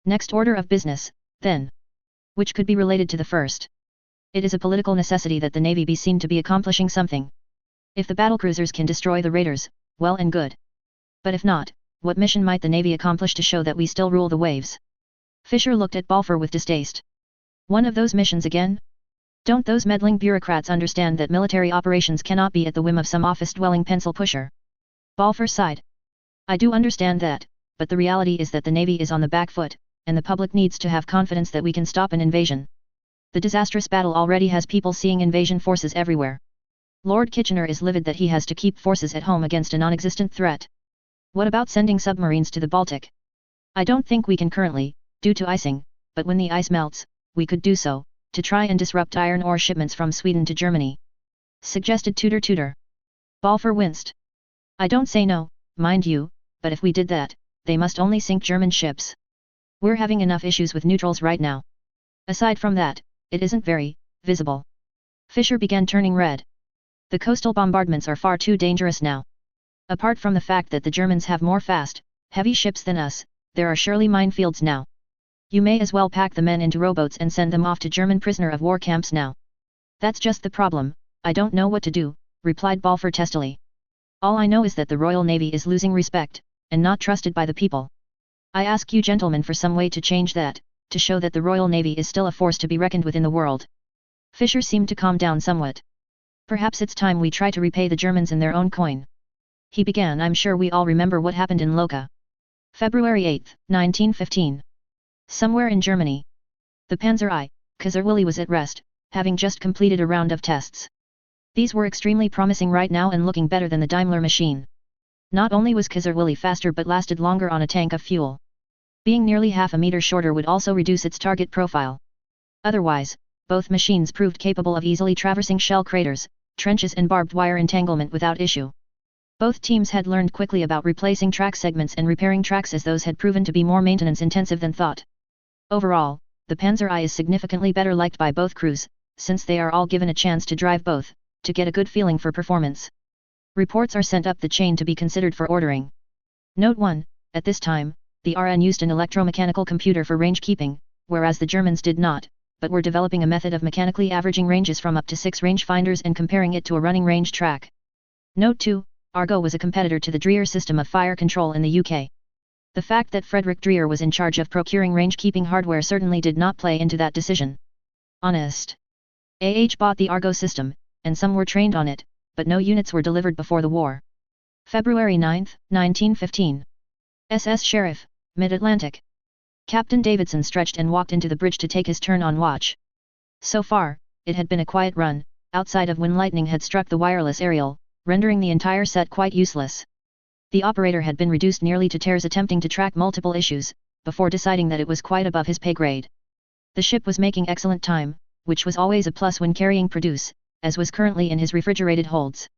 Next order of business, then. Which could be related to the first. It is a political necessity that the Navy be seen to be accomplishing something. If the battlecruisers can destroy the raiders, well and good. But if not, what mission might the Navy accomplish to show that we still rule the waves? Fisher looked at Balfour with distaste. One of those missions again? Don't those meddling bureaucrats understand that military operations cannot be at the whim of some office-dwelling pencil pusher? Balfour sighed. I do understand that, but the reality is that the Navy is on the back foot, and the public needs to have confidence that we can stop an invasion. The disastrous battle already has people seeing invasion forces everywhere. Lord Kitchener is livid that he has to keep forces at home against a non-existent threat. What about sending submarines to the Baltic? I don't think we can currently, due to icing, but when the ice melts, we could do so, to try and disrupt iron ore shipments from Sweden to Germany. Suggested Tudor. Balfour winced. I don't say no, mind you, but if we did that, they must only sink German ships. We're having enough issues with neutrals right now. Aside from that, it isn't very visible. Fisher began turning red. The coastal bombardments are far too dangerous now. Apart from the fact that the Germans have more fast, heavy ships than us, there are surely minefields now. You may as well pack the men into rowboats and send them off to German prisoner of war camps now. That's just the problem, I don't know what to do, replied Balfour testily. All I know is that the Royal Navy is losing respect, and not trusted by the people. I ask you gentlemen for some way to change that, to show that the Royal Navy is still a force to be reckoned with in the world. Fisher seemed to calm down somewhat. Perhaps it's time we try to repay the Germans in their own coin. He began. I'm sure we all remember what happened in Loka. February 8, 1915. Somewhere in Germany. The Panzer I, Kaiserwilly was at rest, having just completed a round of tests. These were extremely promising right now and looking better than the Daimler machine. Not only was Kaiserwilly faster but lasted longer on a tank of fuel. Being nearly half a meter shorter would also reduce its target profile. Otherwise, both machines proved capable of easily traversing shell craters, trenches and barbed wire entanglement without issue. Both teams had learned quickly about replacing track segments and repairing tracks, as those had proven to be more maintenance intensive than thought. Overall, the Panzer I is significantly better liked by both crews, since they are all given a chance to drive both, to get a good feeling for performance. Reports are sent up the chain to be considered for ordering. Note 1, at this time, the RN used an electromechanical computer for range keeping, whereas the Germans did not, but were developing a method of mechanically averaging ranges from up to 6 rangefinders and comparing it to a running range track. Note 2, Argo was a competitor to the Dreer system of fire control in the UK. The fact that Frederick Dreer was in charge of procuring range-keeping hardware certainly did not play into that decision. Honest. bought the Argo system, and some were trained on it, but no units were delivered before the war. February 9, 1915. SS Sheriff, Mid-Atlantic. Captain Davidson stretched and walked into the bridge to take his turn on watch. So far, it had been a quiet run, outside of when lightning had struck the wireless aerial, rendering the entire set quite useless. The operator had been reduced nearly to tears attempting to track multiple issues, before deciding that it was quite above his pay grade. The ship was making excellent time, which was always a plus when carrying produce, as was currently in his refrigerated holds.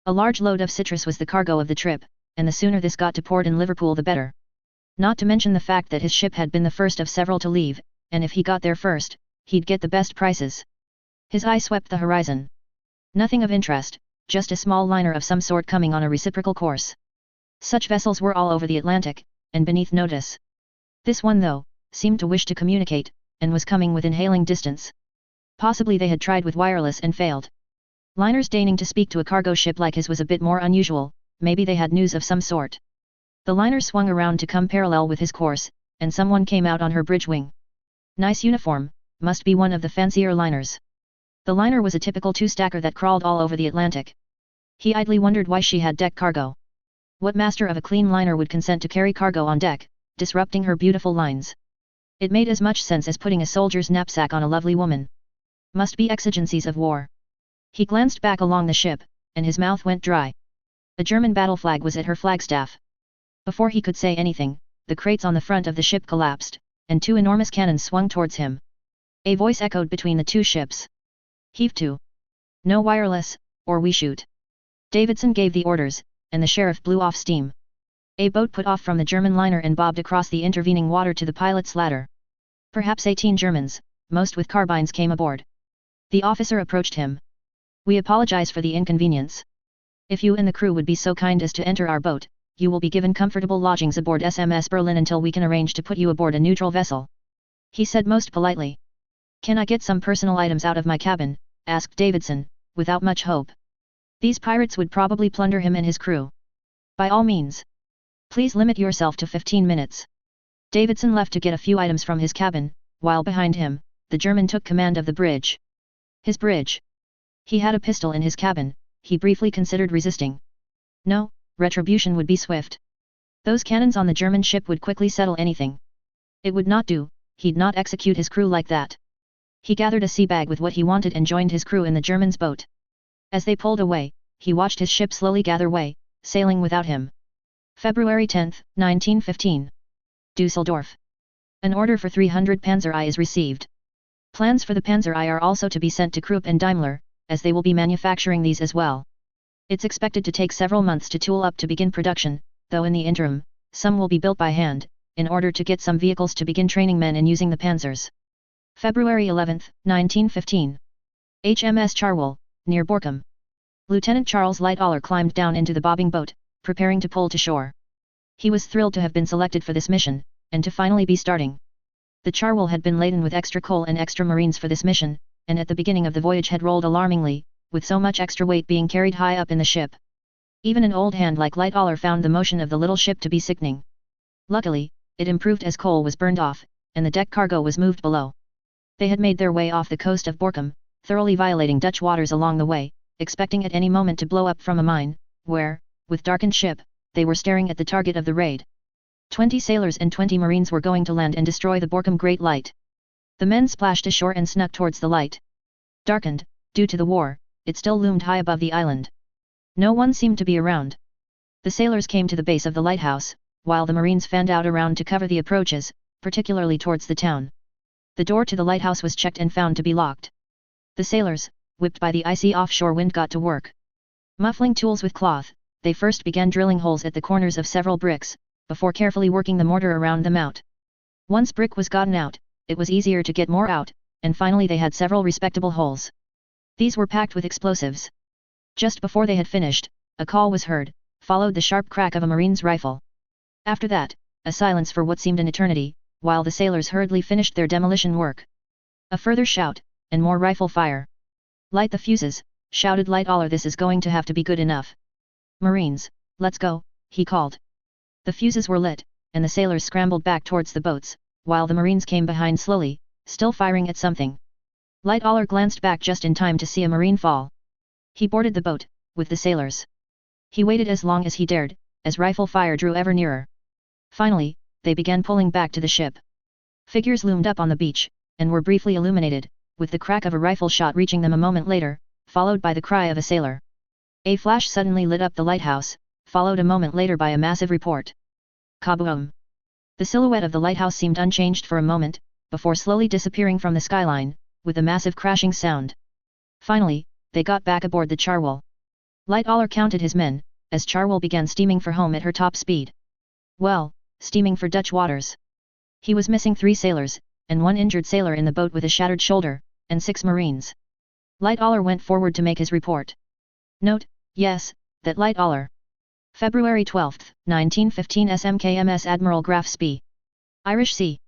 A large load of citrus was the cargo of the trip, and the sooner this got to port in Liverpool the better. Not to mention the fact that his ship had been the first of several to leave, and if he got there first, he'd get the best prices. His eye swept the horizon. Nothing of interest, just a small liner of some sort coming on a reciprocal course. Such vessels were all over the Atlantic, and beneath notice. This one though, seemed to wish to communicate, and was coming within hailing distance. Possibly they had tried with wireless and failed. Liners deigning to speak to a cargo ship like his was a bit more unusual, maybe they had news of some sort. The liner swung around to come parallel with his course, and someone came out on her bridge wing. Nice uniform, must be one of the fancier liners. The liner was a typical two-stacker that crawled all over the Atlantic. He idly wondered why she had deck cargo. What master of a clean liner would consent to carry cargo on deck, disrupting her beautiful lines? It made as much sense as putting a soldier's knapsack on a lovely woman. Must be exigencies of war. He glanced back along the ship, and his mouth went dry. A German battle flag was at her flagstaff. Before he could say anything, the crates on the front of the ship collapsed, and 2 enormous cannons swung towards him. A voice echoed between the 2 ships. Heave to. No wireless, or we shoot. Davidson gave the orders, and the sheriff blew off steam. A boat put off from the German liner and bobbed across the intervening water to the pilot's ladder. Perhaps 18 Germans, most with carbines, came aboard. The officer approached him. We apologize for the inconvenience. If you and the crew would be so kind as to enter our boat, you will be given comfortable lodgings aboard SMS Berlin until we can arrange to put you aboard a neutral vessel. He said most politely. Can I get some personal items out of my cabin? Asked Davidson, without much hope. These pirates would probably plunder him and his crew. By all means. Please limit yourself to 15 minutes. Davidson left to get a few items from his cabin, while behind him, the German took command of the bridge. His bridge. He had a pistol in his cabin, he briefly considered resisting. No, retribution would be swift. Those cannons on the German ship would quickly settle anything. It would not do, he'd not execute his crew like that. He gathered a sea bag with what he wanted and joined his crew in the German's boat. As they pulled away, he watched his ship slowly gather way, sailing without him. February 10, 1915. Düsseldorf. An order for 300 Panzer I is received. Plans for the Panzer I are also to be sent to Krupp and Daimler, as they will be manufacturing these as well. It's expected to take several months to tool up to begin production, though in the interim, some will be built by hand, in order to get some vehicles to begin training men in using the Panzers. February 11, 1915. HMS Charwell, near Borkum. Lieutenant Charles Lightoller climbed down into the bobbing boat, preparing to pull to shore. He was thrilled to have been selected for this mission, and to finally be starting. The Charwell had been laden with extra coal and extra marines for this mission, and at the beginning of the voyage had rolled alarmingly, with so much extra weight being carried high up in the ship. Even an old hand like Lightoller found the motion of the little ship to be sickening. Luckily, it improved as coal was burned off, and the deck cargo was moved below. They had made their way off the coast of Borkum, thoroughly violating Dutch waters along the way, expecting at any moment to blow up from a mine, where, with darkened ship, they were staring at the target of the raid. 20 sailors and 20 marines were going to land and destroy the Borkum Great Light. The men splashed ashore and snuck towards the light. Darkened, due to the war, it still loomed high above the island. No one seemed to be around. The sailors came to the base of the lighthouse, while the marines fanned out around to cover the approaches, particularly towards the town. The door to the lighthouse was checked and found to be locked. The sailors, whipped by the icy offshore wind, got to work. Muffling tools with cloth, they first began drilling holes at the corners of several bricks, before carefully working the mortar around them out. Once brick was gotten out, it was easier to get more out, and finally they had several respectable holes. These were packed with explosives. Just before they had finished, a call was heard, followed the sharp crack of a marine's rifle. After that, a silence for what seemed an eternity, while the sailors hurriedly finished their demolition work. A further shout, and more rifle fire. "Light the fuses," shouted Lightoller. "This is going to have to be good enough." "Marines, let's go," he called. The fuses were lit, and the sailors scrambled back towards the boats, while the marines came behind slowly, still firing at something. Lightoller glanced back just in time to see a marine fall. He boarded the boat, with the sailors. He waited as long as he dared, as rifle fire drew ever nearer. Finally, they began pulling back to the ship. Figures loomed up on the beach, and were briefly illuminated, with the crack of a rifle shot reaching them a moment later, followed by the cry of a sailor. A flash suddenly lit up the lighthouse, followed a moment later by a massive report. Kaboom! The silhouette of the lighthouse seemed unchanged for a moment, before slowly disappearing from the skyline, with a massive crashing sound. Finally, they got back aboard the Charwell. Lightoller counted his men, as Charwell began steaming for home at her top speed. Well, steaming for Dutch waters. He was missing 3 sailors, and 1 injured sailor in the boat with a shattered shoulder, and 6 marines. Lightoller went forward to make his report. Note, yes, that Lightoller. February 12, 1915. SMKMS Admiral Graf Spee. Irish Sea.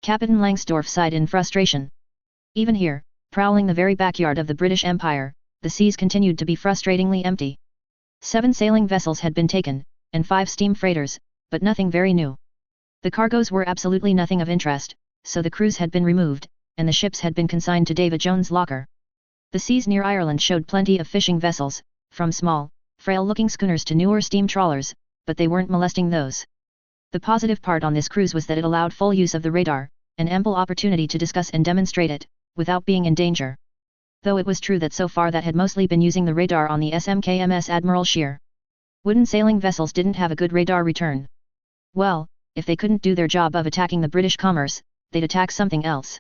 Captain Langsdorff sighed in frustration. Even here, prowling the very backyard of the British Empire, the seas continued to be frustratingly empty. 7 sailing vessels had been taken, and 5 steam freighters, but nothing very new. The cargoes were absolutely nothing of interest, so the crews had been removed, and the ships had been consigned to David Jones' locker. The seas near Ireland showed plenty of fishing vessels, from small, frail-looking schooners to newer steam trawlers, but they weren't molesting those. The positive part on this cruise was that it allowed full use of the radar, and ample opportunity to discuss and demonstrate it, without being in danger. Though it was true that so far that had mostly been using the radar on the SMKMS Admiral Scheer. Wooden sailing vessels didn't have a good radar return. Well, if they couldn't do their job of attacking the British commerce, they'd attack something else.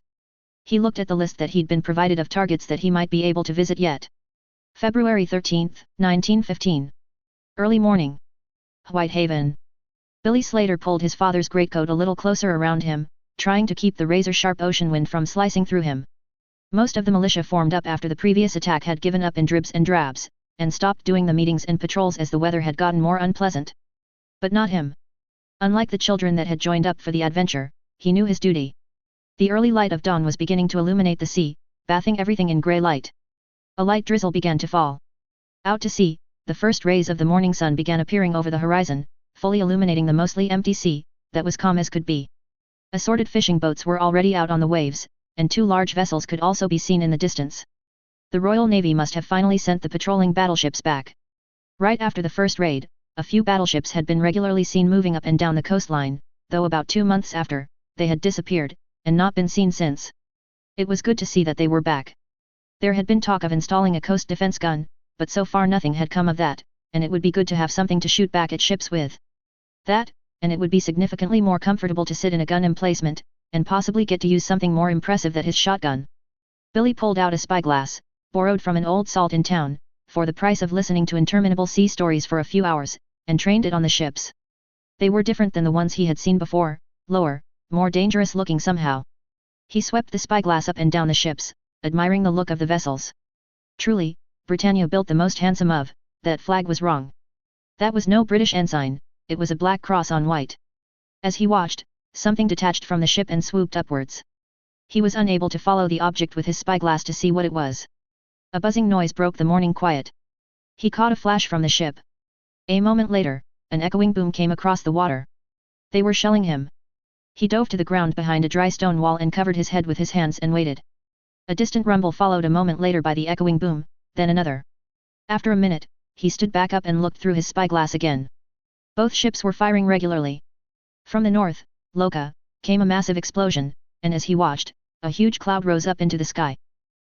He looked at the list that he'd been provided of targets that he might be able to visit yet. February 13, 1915. Early morning. Whitehaven. Billy Slater pulled his father's greatcoat a little closer around him, trying to keep the razor-sharp ocean wind from slicing through him. Most of the militia formed up after the previous attack had given up in dribs and drabs, and stopped doing the meetings and patrols as the weather had gotten more unpleasant. But not him. Unlike the children that had joined up for the adventure, he knew his duty. The early light of dawn was beginning to illuminate the sea, bathing everything in grey light. A light drizzle began to fall. Out to sea, the first rays of the morning sun began appearing over the horizon, fully illuminating the mostly empty sea, that was calm as could be. Assorted fishing boats were already out on the waves, and 2 large vessels could also be seen in the distance. The Royal Navy must have finally sent the patrolling battleships back. Right after the first raid, a few battleships had been regularly seen moving up and down the coastline, though about 2 months after, they had disappeared, and not been seen since. It was good to see that they were back. There had been talk of installing a coast defense gun, but so far nothing had come of that, and it would be good to have something to shoot back at ships with. That, and it would be significantly more comfortable to sit in a gun emplacement, and possibly get to use something more impressive than his shotgun. Billy pulled out a spyglass, borrowed from an old salt in town, for the price of listening to interminable sea stories for a few hours, and trained it on the ships. They were different than the ones he had seen before, lower, more dangerous looking somehow. He swept the spyglass up and down the ships, admiring the look of the vessels. Truly, Britannia built the most handsome of. That flag was wrong. That was no British ensign, it was a black cross on white. As he watched, something detached from the ship and swooped upwards. He was unable to follow the object with his spyglass to see what it was. A buzzing noise broke the morning quiet. He caught a flash from the ship. A moment later, an echoing boom came across the water. They were shelling him. He dove to the ground behind a dry stone wall and covered his head with his hands and waited. A distant rumble followed a moment later by the echoing boom, then another. After a minute, he stood back up and looked through his spyglass again. Both ships were firing regularly. From the north, Loka, came a massive explosion, and as he watched, a huge cloud rose up into the sky.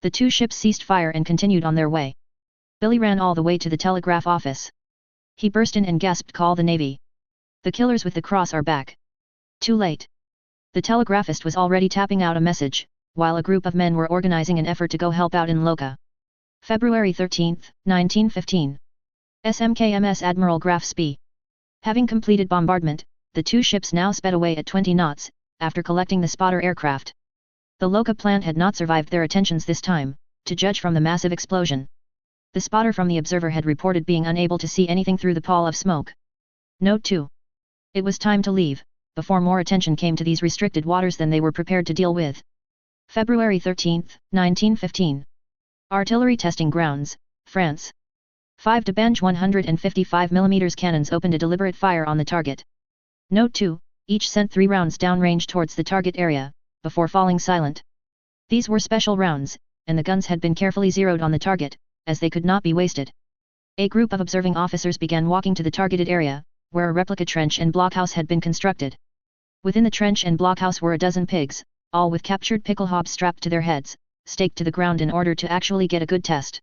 The two ships ceased fire and continued on their way. Billy ran all the way to the telegraph office. He burst in and gasped, "Call the Navy. The killers with the cross are back." Too late. The telegraphist was already tapping out a message, while a group of men were organizing an effort to go help out in Loka. February 13, 1915. SMKMS Admiral Graf Spee. Having completed bombardment, the two ships now sped away at 20 knots, after collecting the spotter aircraft. The Loka plant had not survived their attentions this time, to judge from the massive explosion. The spotter from the observer had reported being unable to see anything through the pall of smoke. Note 2. It was time to leave, before more attention came to these restricted waters than they were prepared to deal with. February 13, 1915. Artillery Testing Grounds, France. 5 Debange 155 mm cannons opened a deliberate fire on the target. Note 2, each sent 3 rounds downrange towards the target area, before falling silent. These were special rounds, and the guns had been carefully zeroed on the target, as they could not be wasted. A group of observing officers began walking to the targeted area, where a replica trench and blockhouse had been constructed. Within the trench and blockhouse were a dozen pigs, all with captured pickle hobs strapped to their heads, staked to the ground in order to actually get a good test.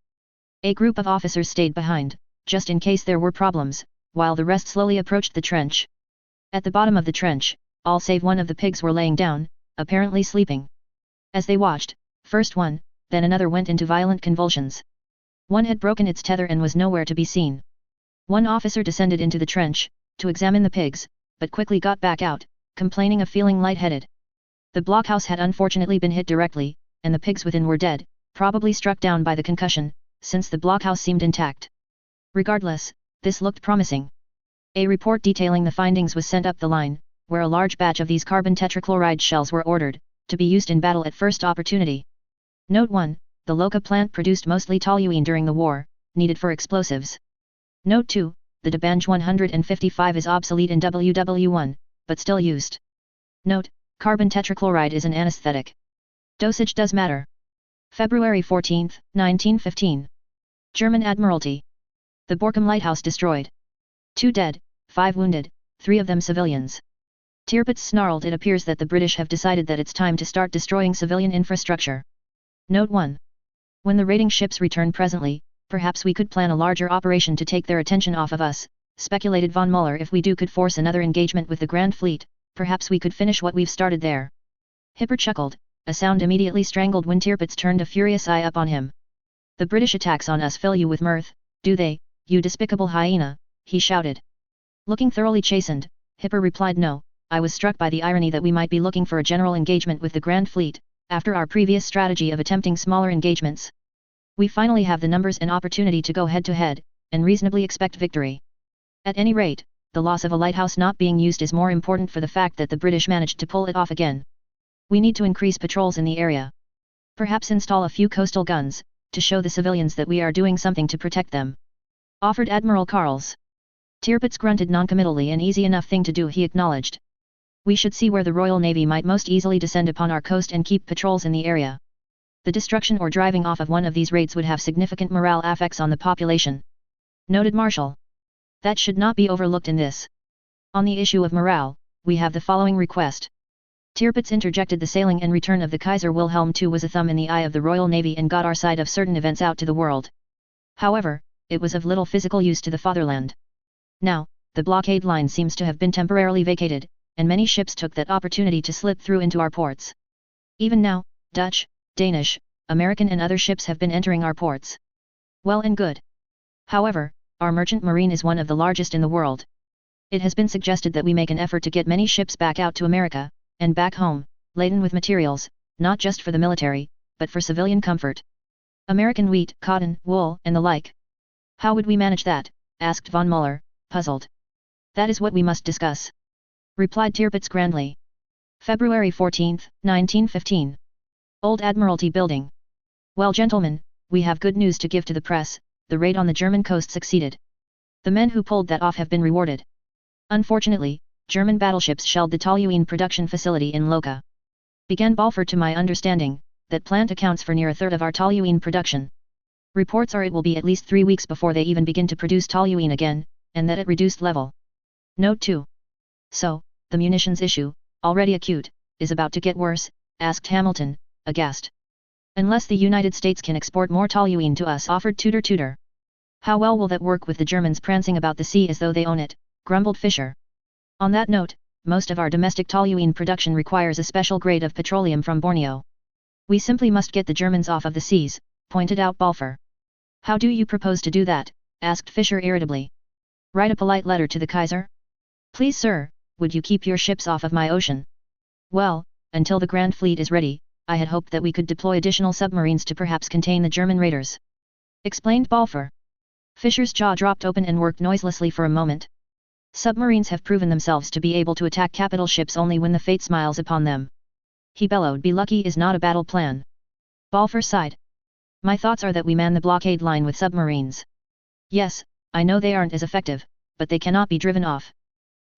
A group of officers stayed behind, just in case there were problems, while the rest slowly approached the trench. At the bottom of the trench, all save one of the pigs were laying down, apparently sleeping. As they watched, first one, then another went into violent convulsions. One had broken its tether and was nowhere to be seen. One officer descended into the trench, to examine the pigs, but quickly got back out, complaining of feeling lightheaded. The blockhouse had unfortunately been hit directly, and the pigs within were dead, probably struck down by the concussion, since the blockhouse seemed intact. Regardless, this looked promising. A report detailing the findings was sent up the line, where a large batch of these carbon tetrachloride shells were ordered, to be used in battle at first opportunity. Note 1, the Loka plant produced mostly toluene during the war, needed for explosives. Note 2, the Debange 155 is obsolete in WW1, but still used. Note, carbon tetrachloride is an anesthetic. Dosage does matter. February 14, 1915. German Admiralty. The Borkum Lighthouse destroyed. 2 dead, 5 wounded, 3 of them civilians. Tirpitz snarled, "It appears that the British have decided that it's time to start destroying civilian infrastructure." Note 1. When the raiding ships return presently, perhaps we could plan a larger operation to take their attention off of us, speculated von Muller. If we could force another engagement with the Grand Fleet, perhaps we could finish what we've started there. Hipper chuckled, a sound immediately strangled when Tirpitz turned a furious eye up on him. "The British attacks on us fill you with mirth, do they, you despicable hyena?" he shouted. Looking thoroughly chastened, Hipper replied, "No, I was struck by the irony that we might be looking for a general engagement with the Grand Fleet, after our previous strategy of attempting smaller engagements. We finally have the numbers and opportunity to go head-to-head, and reasonably expect victory. At any rate, the loss of a lighthouse not being used is more important for the fact that the British managed to pull it off again. We need to increase patrols in the area. Perhaps install a few coastal guns, to show the civilians that we are doing something to protect them," offered Admiral Karls. Tirpitz grunted noncommittally. "An easy enough thing to do," he acknowledged. "We should see where the Royal Navy might most easily descend upon our coast and keep patrols in the area. The destruction or driving off of one of these raids would have significant morale effects on the population," noted Marshall. That should not be overlooked in this. On the issue of morale, we have the following request. Tirpitz interjected: the sailing and return of the Kaiser Wilhelm II was a thumb in the eye of the Royal Navy and got our side of certain events out to the world. However, it was of little physical use to the fatherland. Now, the blockade line seems to have been temporarily vacated, and many ships took that opportunity to slip through into our ports. Even now, Dutch, Danish, American and other ships have been entering our ports. Well and good. However, our merchant marine is one of the largest in the world. It has been suggested that we make an effort to get many ships back out to America, and back home, laden with materials, not just for the military, but for civilian comfort. American wheat, cotton, wool, and the like. How would we manage that? Asked von Muller, puzzled. That is what we must discuss, replied Tirpitz grandly. February 14, 1915. Old Admiralty Building. Well, gentlemen, we have good news to give to the press. The raid on the German coast succeeded. The men who pulled that off have been rewarded. Unfortunately, German battleships shelled the toluene production facility in Loka. Began Balfour. To my understanding, that plant accounts for near a third of our toluene production. Reports are it will be at least 3 weeks before they even begin to produce toluene again, and that at reduced level. Note 2. So, the munitions issue, already acute, is about to get worse, asked Hamilton, aghast. Unless the United States can export more toluene to us, offered Tudor. How well will that work with the Germans prancing about the sea as though they own it, grumbled Fisher. On that note, most of our domestic toluene production requires a special grade of petroleum from Borneo. We simply must get the Germans off of the seas, pointed out Balfour. How do you propose to do that? Asked Fisher irritably. Write a polite letter to the Kaiser? Please sir, would you keep your ships off of my ocean? Well, until the Grand Fleet is ready, I had hoped that we could deploy additional submarines to perhaps contain the German raiders, explained Balfour. Fisher's jaw dropped open and worked noiselessly for a moment. Submarines have proven themselves to be able to attack capital ships only when the fate smiles upon them. He bellowed. Be lucky is not a battle plan. Balfour sighed. My thoughts are that we man the blockade line with submarines. Yes, I know they aren't as effective, but they cannot be driven off.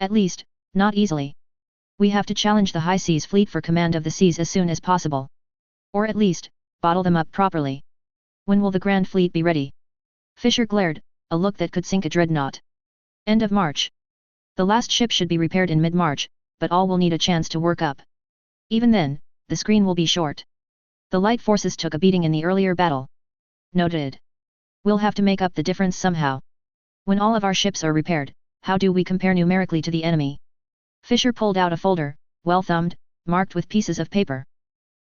At least, not easily. We have to challenge the High Seas Fleet for command of the seas as soon as possible. Or at least, bottle them up properly. When will the Grand Fleet be ready? Fisher glared, a look that could sink a dreadnought. End of March. The last ship should be repaired in mid-March, but all will need a chance to work up. Even then, the screen will be short. The light forces took a beating in the earlier battle. Noted. We'll have to make up the difference somehow. When all of our ships are repaired, how do we compare numerically to the enemy? Fisher pulled out a folder, well thumbed, marked with pieces of paper.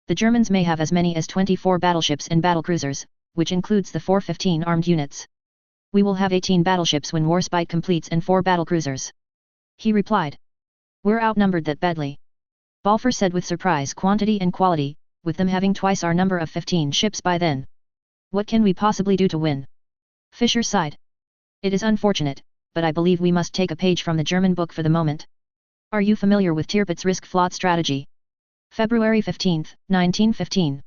The Germans may have as many as 24 battleships and battlecruisers, which includes the 415 armed units. We will have 18 battleships when Warspite completes and 4 battlecruisers. He replied. We're outnumbered that badly. Balfour said with surprise. Quantity and quality, with them having twice our number of 15 ships by then. What can we possibly do to win? Fisher sighed. It is unfortunate, but I believe we must take a page from the German book for the moment. Are you familiar with Tirpitz's risk-float strategy? February 15, 1915.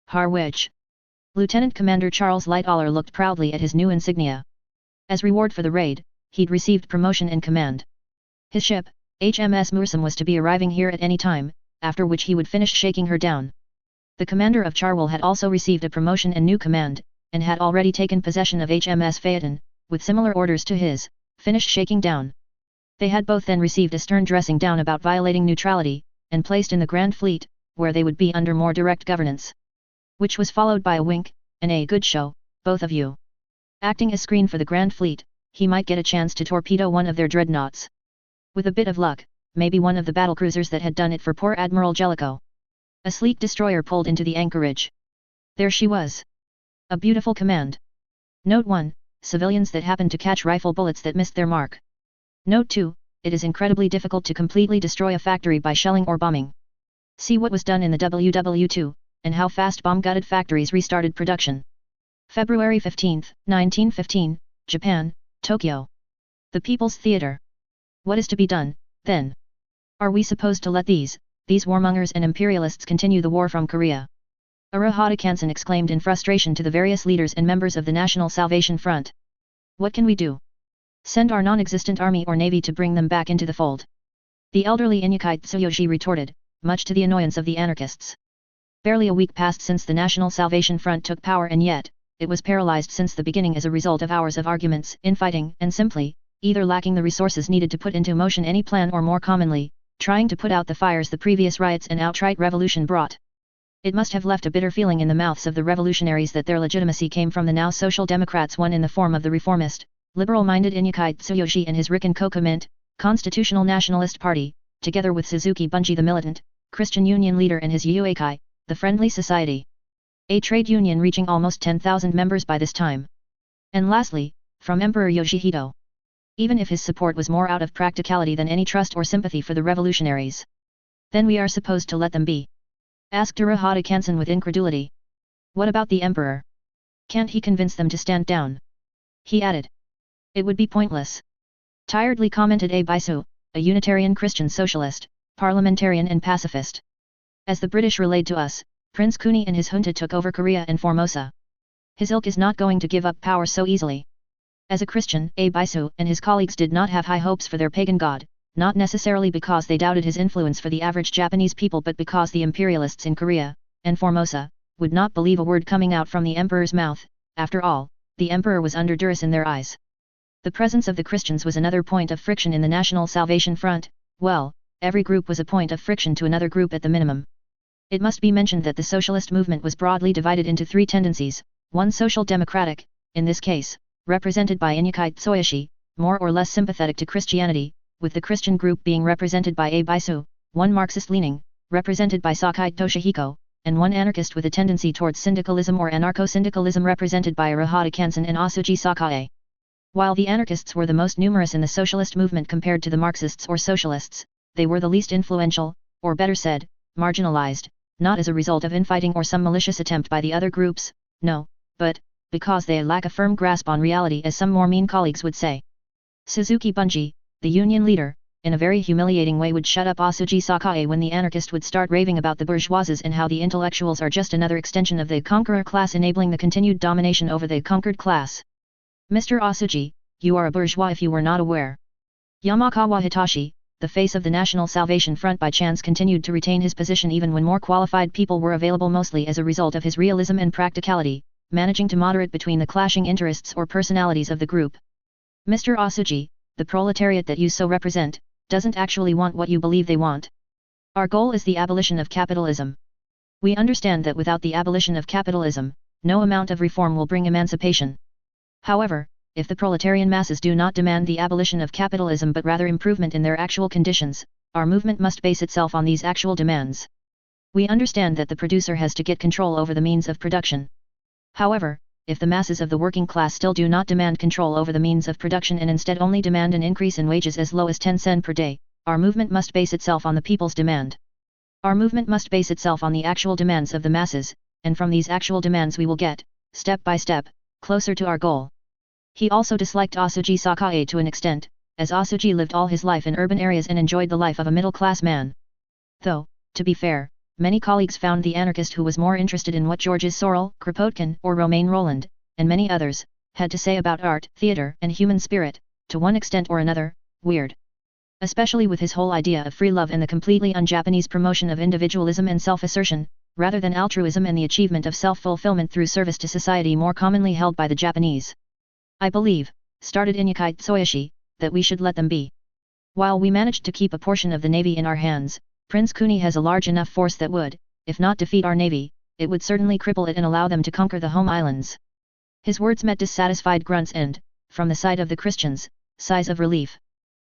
Harwich. Lieutenant Commander Charles Lightoller looked proudly at his new insignia. As reward for the raid, he'd received promotion in command. His ship, HMS Mersem, was to be arriving here at any time, after which he would finish shaking her down. The commander of Charwell had also received a promotion and new command, and had already taken possession of HMS Phaeton, with similar orders to his, finished shaking down. They had both then received a stern dressing down about violating neutrality, and placed in the Grand Fleet, where they would be under more direct governance. Which was followed by a wink, and a good show, both of you. Acting as screen for the Grand Fleet, he might get a chance to torpedo one of their dreadnoughts. With a bit of luck, maybe one of the battlecruisers that had done it for poor Admiral Jellicoe. A sleek destroyer pulled into the anchorage. There she was. A beautiful command. Note 1, civilians that happened to catch rifle bullets that missed their mark. Note 2, it is incredibly difficult to completely destroy a factory by shelling or bombing. See what was done in the WW2, and how fast bomb-gutted factories restarted production. February 15, 1915, Japan, Tokyo. The People's Theatre. What is to be done, then? Are we supposed to let these warmongers and imperialists continue the war from Korea? Arahata Kansen exclaimed in frustration to the various leaders and members of the National Salvation Front. What can we do? Send our non-existent army or navy to bring them back into the fold. The elderly Inyakite Tsuyoshi retorted, much to the annoyance of the anarchists. Barely a week passed since the National Salvation Front took power, and yet, it was paralyzed since the beginning as a result of hours of arguments, infighting, and simply, either lacking the resources needed to put into motion any plan or more commonly, trying to put out the fires the previous riots and outright revolution brought. It must have left a bitter feeling in the mouths of the revolutionaries that their legitimacy came from the now Social Democrats, one in the form of the reformist, liberal-minded Inyukai Tsuyoshi and his Rikken Koku Constitutional Nationalist Party, together with Suzuki Bunji the militant, Christian Union leader and his Yuueikai, the Friendly Society. A trade union reaching almost 10,000 members by this time. And lastly, from Emperor Yoshihito. Even if his support was more out of practicality than any trust or sympathy for the revolutionaries. Then we are supposed to let them be? Asked Urahata Kansen with incredulity. What about the emperor? Can't he convince them to stand down? He added. It would be pointless. Tiredly commented Baisu, a Unitarian Christian socialist, parliamentarian and pacifist. As the British relayed to us, Prince Kuni and his junta took over Korea and Formosa. His ilk is not going to give up power so easily. As a Christian, Baisu and his colleagues did not have high hopes for their pagan god, not necessarily because they doubted his influence for the average Japanese people but because the imperialists in Korea and Formosa would not believe a word coming out from the emperor's mouth. After all, the emperor was under duress in their eyes. The presence of the Christians was another point of friction in the National Salvation Front. Well, every group was a point of friction to another group at the minimum. It must be mentioned that the socialist movement was broadly divided into three tendencies: one social democratic, in this case, represented by Inyukai Tsuyoshi, more or less sympathetic to Christianity, with the Christian group being represented by Baisu, one Marxist-leaning, represented by Sakai Toshihiko, and one anarchist with a tendency towards syndicalism or anarcho-syndicalism represented by Urahata Kansen and Asuji Sakae. While the anarchists were the most numerous in the socialist movement compared to the Marxists or socialists, they were the least influential, or better said, marginalized, not as a result of infighting or some malicious attempt by the other groups, no, but because they lack a firm grasp on reality, as some more mean colleagues would say. Suzuki Bunji, the union leader, in a very humiliating way would shut up Asuji Sakae when the anarchist would start raving about the bourgeoises and how the intellectuals are just another extension of the conqueror class, enabling the continued domination over the conquered class. Mr. Asuji, you are a bourgeois if you were not aware. Yamakawa Hitashi, the face of the National Salvation Front, by chance continued to retain his position even when more qualified people were available, mostly as a result of his realism and practicality, managing to moderate between the clashing interests or personalities of the group. Mr. Asuji, the proletariat that you so represent, doesn't actually want what you believe they want. Our goal is the abolition of capitalism. We understand that without the abolition of capitalism, no amount of reform will bring emancipation. However, if the proletarian masses do not demand the abolition of capitalism but rather improvement in their actual conditions, our movement must base itself on these actual demands. We understand that the producer has to get control over the means of production. However, if the masses of the working class still do not demand control over the means of production and instead only demand an increase in wages as low as 10 cents per day, our movement must base itself on the people's demand. Our movement must base itself on the actual demands of the masses, and from these actual demands we will get, step by step, closer to our goal. He also disliked Asuji Sakae to an extent, as Asuji lived all his life in urban areas and enjoyed the life of a middle-class man. Though, to be fair, many colleagues found the anarchist who was more interested in what Georges Sorel, Kropotkin, or Romain Rolland, and many others, had to say about art, theatre, and human spirit, to one extent or another, weird. Especially with his whole idea of free love and the completely un-Japanese promotion of individualism and self-assertion, rather than altruism and the achievement of self-fulfillment through service to society more commonly held by the Japanese. I believe, started Inyukai Tsuyoshi, that we should let them be. While we managed to keep a portion of the navy in our hands, Prince Kuni has a large enough force that would, if not defeat our navy, it would certainly cripple it and allow them to conquer the home islands. His words met dissatisfied grunts and, from the side of the Christians, sighs of relief.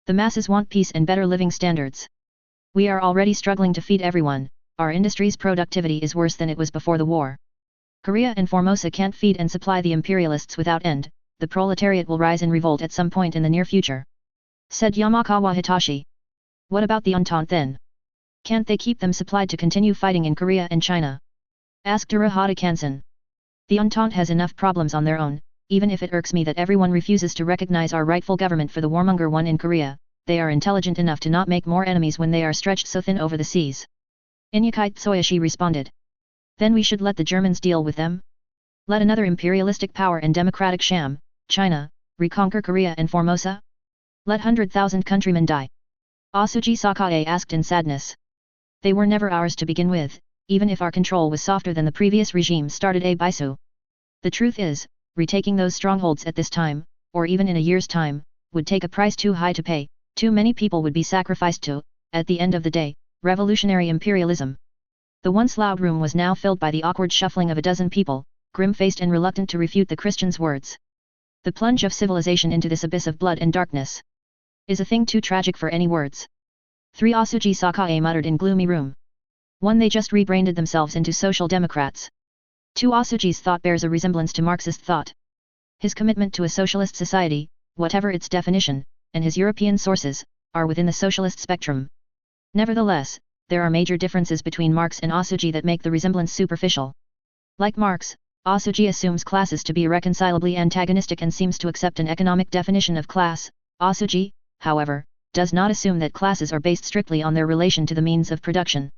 The masses want peace and better living standards. We are already struggling to feed everyone, our industry's productivity is worse than it was before the war. Korea and Formosa can't feed and supply the imperialists without end, the proletariat will rise in revolt at some point in the near future. Said Yamakawa Hitashi. What about the Entente then? Can't they keep them supplied to continue fighting in Korea and China? Asked Urahata Kansen. The Entente has enough problems on their own, even if it irks me that everyone refuses to recognize our rightful government for the warmonger one in Korea, they are intelligent enough to not make more enemies when they are stretched so thin over the seas. Inyukai Tsuyoshi responded. Then we should let the Germans deal with them? Let another imperialistic power and democratic sham, China, reconquer Korea and Formosa? Let 100,000 countrymen die? Asuji Sakae asked in sadness. They were never ours to begin with, even if our control was softer than the previous regime, started Baisu. The truth is, retaking those strongholds at this time, or even in a year's time, would take a price too high to pay, too many people would be sacrificed to, at the end of the day, revolutionary imperialism. The once loud room was now filled by the awkward shuffling of a dozen people, grim-faced and reluctant to refute the Christian's words. The plunge of civilization into this abyss of blood and darkness is a thing too tragic for any words. 3 Asuji Sakae muttered in gloomy room. 1 They just rebranded themselves into social democrats. 2 Asuji's thought bears a resemblance to Marxist thought. His commitment to a socialist society, whatever its definition, and his European sources, are within the socialist spectrum. Nevertheless, there are major differences between Marx and Asuji that make the resemblance superficial. Like Marx, Asuji assumes classes to be irreconcilably antagonistic and seems to accept an economic definition of class. Asuji, however, does not assume that classes are based strictly on their relation to the means of production.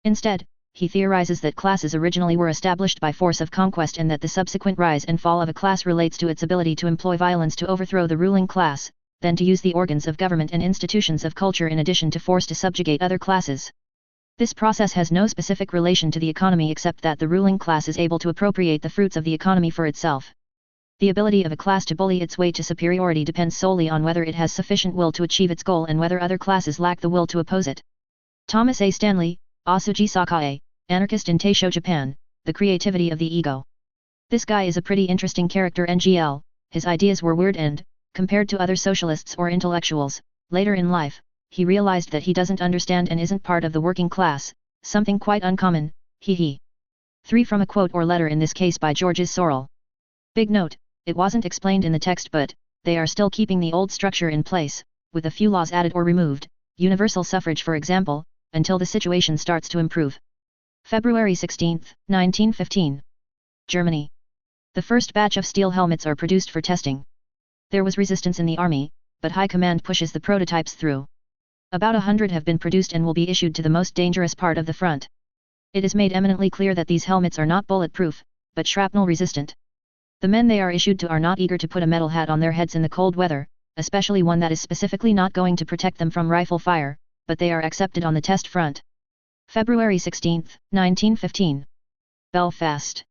Instead, he theorizes that classes originally were established by force of conquest and that the subsequent rise and fall of a class relates to its ability to employ violence to overthrow the ruling class, then to use the organs of government and institutions of culture in addition to force to subjugate other classes. This process has no specific relation to the economy except that the ruling class is able to appropriate the fruits of the economy for itself. The ability of a class to bully its way to superiority depends solely on whether it has sufficient will to achieve its goal and whether other classes lack the will to oppose it. Thomas A. Stanley, Asuji Sakae, anarchist in Taisho, Japan, The Creativity of the Ego. This guy is a pretty interesting character. NGL, his ideas were weird and, compared to other socialists or intellectuals, later in life, he realized that he doesn't understand and isn't part of the working class, something quite uncommon, he. 3 From a quote or letter in this case by Georges Sorel. Big note, it wasn't explained in the text but, they are still keeping the old structure in place, with a few laws added or removed, universal suffrage for example, until the situation starts to improve. February 16, 1915. Germany. The first batch of steel helmets are produced for testing. There was resistance in the army, but high command pushes the prototypes through. About 100 have been produced and will be issued to the most dangerous part of the front. It is made eminently clear that these helmets are not bulletproof, but shrapnel resistant. The men they are issued to are not eager to put a metal hat on their heads in the cold weather, especially one that is specifically not going to protect them from rifle fire, but they are accepted on the test front. February 16, 1915. Belfast.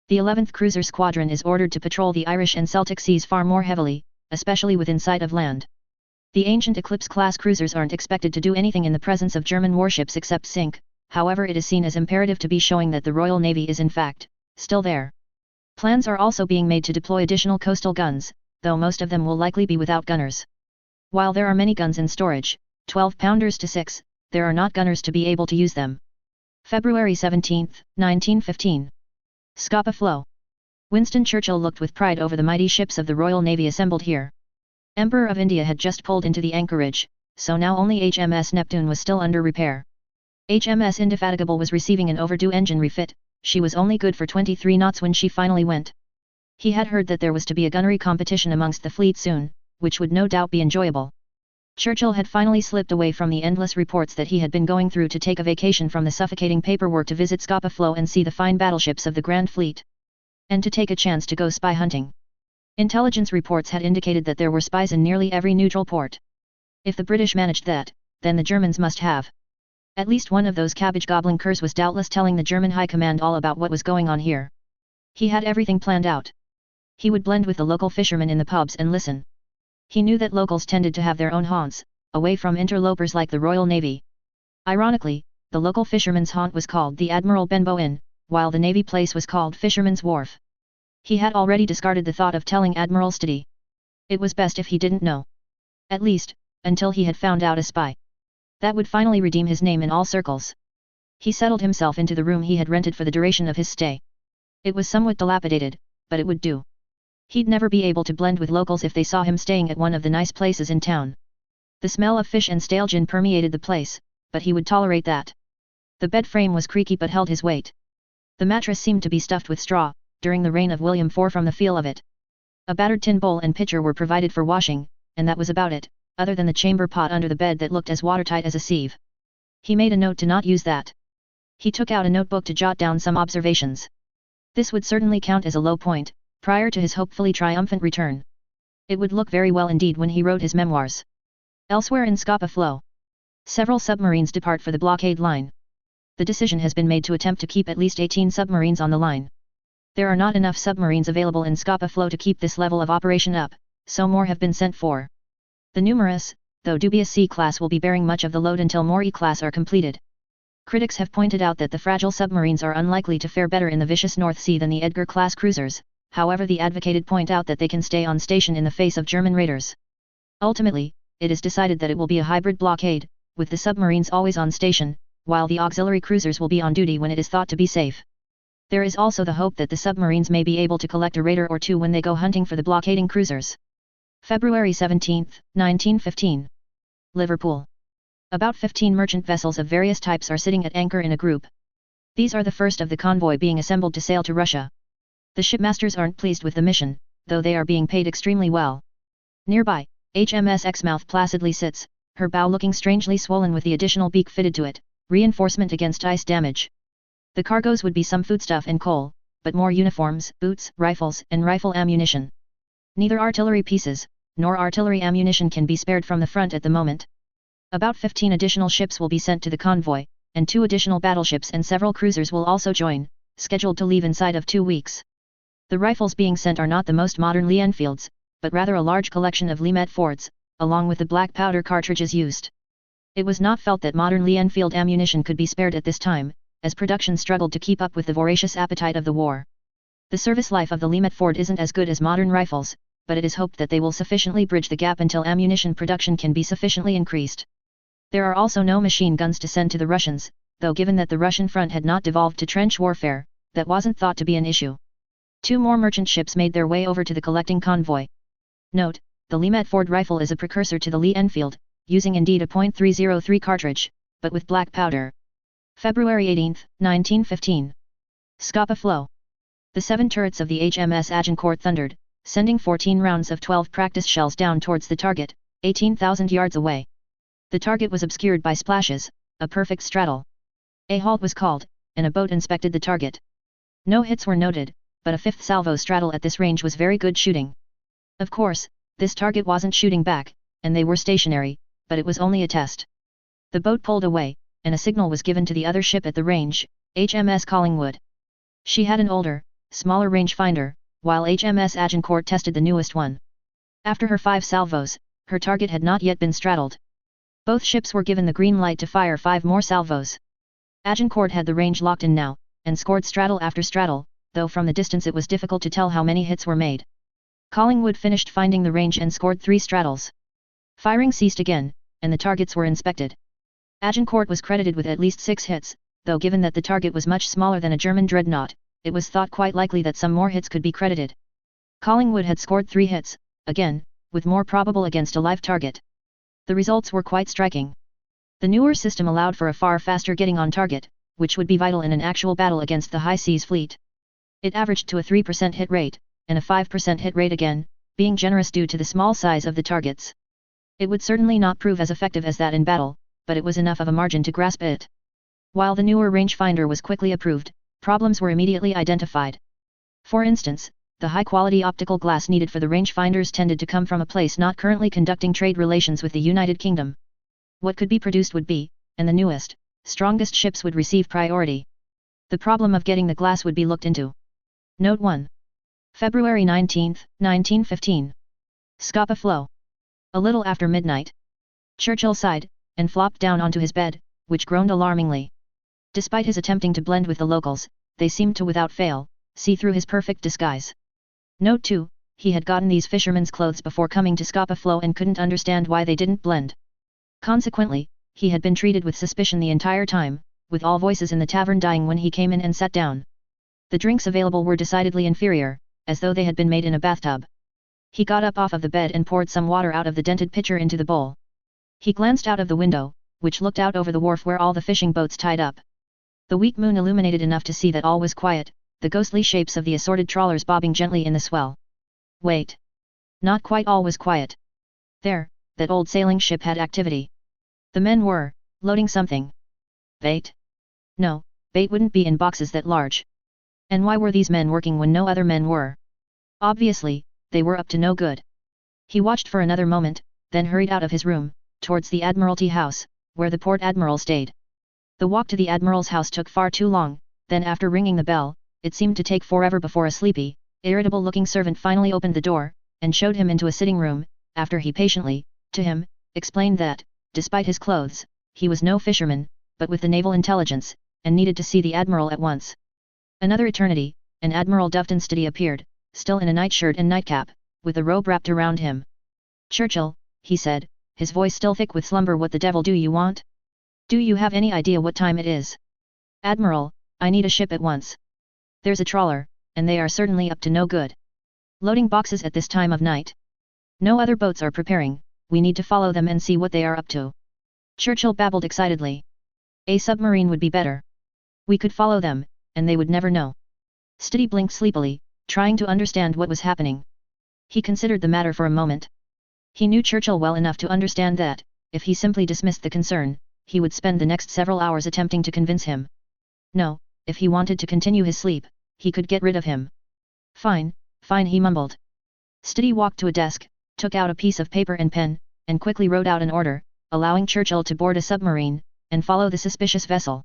The 11th Cruiser Squadron is ordered to patrol the Irish and Celtic seas far more heavily, especially within sight of land. The ancient Eclipse-class cruisers aren't expected to do anything in the presence of German warships except sink, however it is seen as imperative to be showing that the Royal Navy is in fact, still there. Plans are also being made to deploy additional coastal guns, though most of them will likely be without gunners. While there are many guns in storage, 12-pounders to 6, there are not gunners to be able to use them. February 17, 1915. Scapa Flow. Winston Churchill looked with pride over the mighty ships of the Royal Navy assembled here. Emperor of India had just pulled into the anchorage, so now only HMS Neptune was still under repair. HMS Indefatigable was receiving an overdue engine refit, she was only good for 23 knots when she finally went. He had heard that there was to be a gunnery competition amongst the fleet soon, which would no doubt be enjoyable. Churchill had finally slipped away from the endless reports that he had been going through to take a vacation from the suffocating paperwork to visit Scapa Flow and see the fine battleships of the Grand Fleet. And to take a chance to go spy hunting. Intelligence reports had indicated that there were spies in nearly every neutral port. If the British managed that, then the Germans must have. At least one of those cabbage-gobbling curs was doubtless telling the German high command all about what was going on here. He had everything planned out. He would blend with the local fishermen in the pubs and listen. He knew that locals tended to have their own haunts, away from interlopers like the Royal Navy. Ironically, the local fisherman's haunt was called the Admiral Benbow Inn, while the Navy place was called Fisherman's Wharf. He had already discarded the thought of telling Admiral Stiddy. It was best if he didn't know. At least, until he had found out a spy. That would finally redeem his name in all circles. He settled himself into the room he had rented for the duration of his stay. It was somewhat dilapidated, but it would do. He'd never be able to blend with locals if they saw him staying at one of the nice places in town. The smell of fish and stale gin permeated the place, but he would tolerate that. The bed frame was creaky but held his weight. The mattress seemed to be stuffed with straw, during the reign of William IV from the feel of it. A battered tin bowl and pitcher were provided for washing, and that was about it, other than the chamber pot under the bed that looked as watertight as a sieve. He made a note to not use that. He took out a notebook to jot down some observations. This would certainly count as a low point, prior to his hopefully triumphant return. It would look very well indeed when he wrote his memoirs. Elsewhere in Scapa Flow. Several submarines depart for the blockade line. The decision has been made to attempt to keep at least 18 submarines on the line. There are not enough submarines available in Scapa Flow to keep this level of operation up, so more have been sent for. The numerous, though dubious C-class will be bearing much of the load until more E-class are completed. Critics have pointed out that the fragile submarines are unlikely to fare better in the vicious North Sea than the Edgar-class cruisers, however the advocated point out that they can stay on station in the face of German raiders. Ultimately, it is decided that it will be a hybrid blockade, with the submarines always on station, while the auxiliary cruisers will be on duty when it is thought to be safe. There is also the hope that the submarines may be able to collect a raider or two when they go hunting for the blockading cruisers. February 17, 1915. Liverpool. About 15 merchant vessels of various types are sitting at anchor in a group. These are the first of the convoy being assembled to sail to Russia. The shipmasters aren't pleased with the mission, though they are being paid extremely well. Nearby, HMS Exmouth placidly sits, her bow looking strangely swollen with the additional beak fitted to it, reinforcement against ice damage. The cargoes would be some foodstuff and coal, but more uniforms, boots, rifles, and rifle ammunition. Neither artillery pieces, nor artillery ammunition can be spared from the front at the moment. About 15 additional ships will be sent to the convoy, and 2 additional battleships and several cruisers will also join, scheduled to leave inside of 2 weeks. The rifles being sent are not the most modern Lee Enfields, but rather a large collection of Lee Metfords, along with the black powder cartridges used. It was not felt that modern Lee Enfield ammunition could be spared at this time, as production struggled to keep up with the voracious appetite of the war. The service life of the Lee Metford isn't as good as modern rifles, but it is hoped that they will sufficiently bridge the gap until ammunition production can be sufficiently increased. There are also no machine guns to send to the Russians, though given that the Russian front had not devolved to trench warfare, that wasn't thought to be an issue. 2 more merchant ships made their way over to the collecting convoy. Note, the Lee Metford rifle is a precursor to the Lee Enfield, using indeed a .303 cartridge, but with black powder. February 18, 1915. Scapa Flow. The 7 turrets of the HMS Agincourt thundered, sending 14 rounds of 12 practice shells down towards the target, 18,000 yards away. The target was obscured by splashes, a perfect straddle. A halt was called, and a boat inspected the target. No hits were noted, but a 5th salvo straddle at this range was very good shooting. Of course, this target wasn't shooting back, and they were stationary, but it was only a test. The boat pulled away, and a signal was given to the other ship at the range, HMS Collingwood. She had an older, smaller rangefinder, while HMS Agincourt tested the newest one. After her 5 salvos, her target had not yet been straddled. Both ships were given the green light to fire 5 more salvos. Agincourt had the range locked in now, and scored straddle after straddle, though from the distance it was difficult to tell how many hits were made. Collingwood finished finding the range and scored 3 straddles. Firing ceased again, and the targets were inspected. Agincourt was credited with at least 6 hits, though given that the target was much smaller than a German dreadnought, it was thought quite likely that some more hits could be credited. Collingwood had scored 3 hits, again, with more probable against a live target. The results were quite striking. The newer system allowed for a far faster getting on target, which would be vital in an actual battle against the high seas fleet. It averaged to a 3% hit rate, and a 5% hit rate again, being generous due to the small size of the targets. It would certainly not prove as effective as that in battle, but it was enough of a margin to grasp it. While the newer rangefinder was quickly approved, problems were immediately identified. For instance, the high-quality optical glass needed for the rangefinders tended to come from a place not currently conducting trade relations with the United Kingdom. What could be produced would be, and the newest, strongest ships would receive priority. The problem of getting the glass would be looked into. Note 1. February 19, 1915. Scapa Flow. A little after midnight. Churchill sighed, and flopped down onto his bed, which groaned alarmingly. Despite his attempting to blend with the locals, they seemed to without fail, see through his perfect disguise. Note 2, he had gotten these fishermen's clothes before coming to Scapa Flow and couldn't understand why they didn't blend. Consequently, he had been treated with suspicion the entire time, with all voices in the tavern dying when he came in and sat down. The drinks available were decidedly inferior, as though they had been made in a bathtub. He got up off of the bed and poured some water out of the dented pitcher into the bowl. He glanced out of the window, which looked out over the wharf where all the fishing boats tied up. The weak moon illuminated enough to see that all was quiet, the ghostly shapes of the assorted trawlers bobbing gently in the swell. Wait. Not quite all was quiet. There, that old sailing ship had activity. The men were, loading something. Bait? No, bait wouldn't be in boxes that large. And why were these men working when no other men were? Obviously, they were up to no good. He watched for another moment, then hurried out of his room, towards the Admiralty House, where the Port Admiral stayed. The walk to the Admiral's house took far too long, then after ringing the bell, it seemed to take forever before a sleepy, irritable-looking servant finally opened the door, and showed him into a sitting room, after he patiently, to him, explained that, despite his clothes, he was no fisherman, but with the naval intelligence, and needed to see the admiral at once. Another eternity, and Admiral Duftonsteady appeared, still in a nightshirt and nightcap, with a robe wrapped around him. "Churchill," he said, his voice still thick with slumber, "what the devil do you want? Do you have any idea what time it is?" "Admiral, I need a ship at once. There's a trawler, and they are certainly up to no good. Loading boxes at this time of night. No other boats are preparing, we need to follow them and see what they are up to." Churchill babbled excitedly. "A submarine would be better. We could follow them, and they would never know." Steady blinked sleepily, trying to understand what was happening. He considered the matter for a moment. He knew Churchill well enough to understand that, if he simply dismissed the concern, he would spend the next several hours attempting to convince him. No, if he wanted to continue his sleep, he could get rid of him. "Fine, fine," he mumbled. Steady walked to a desk, took out a piece of paper and pen, and quickly wrote out an order, allowing Churchill to board a submarine, and follow the suspicious vessel.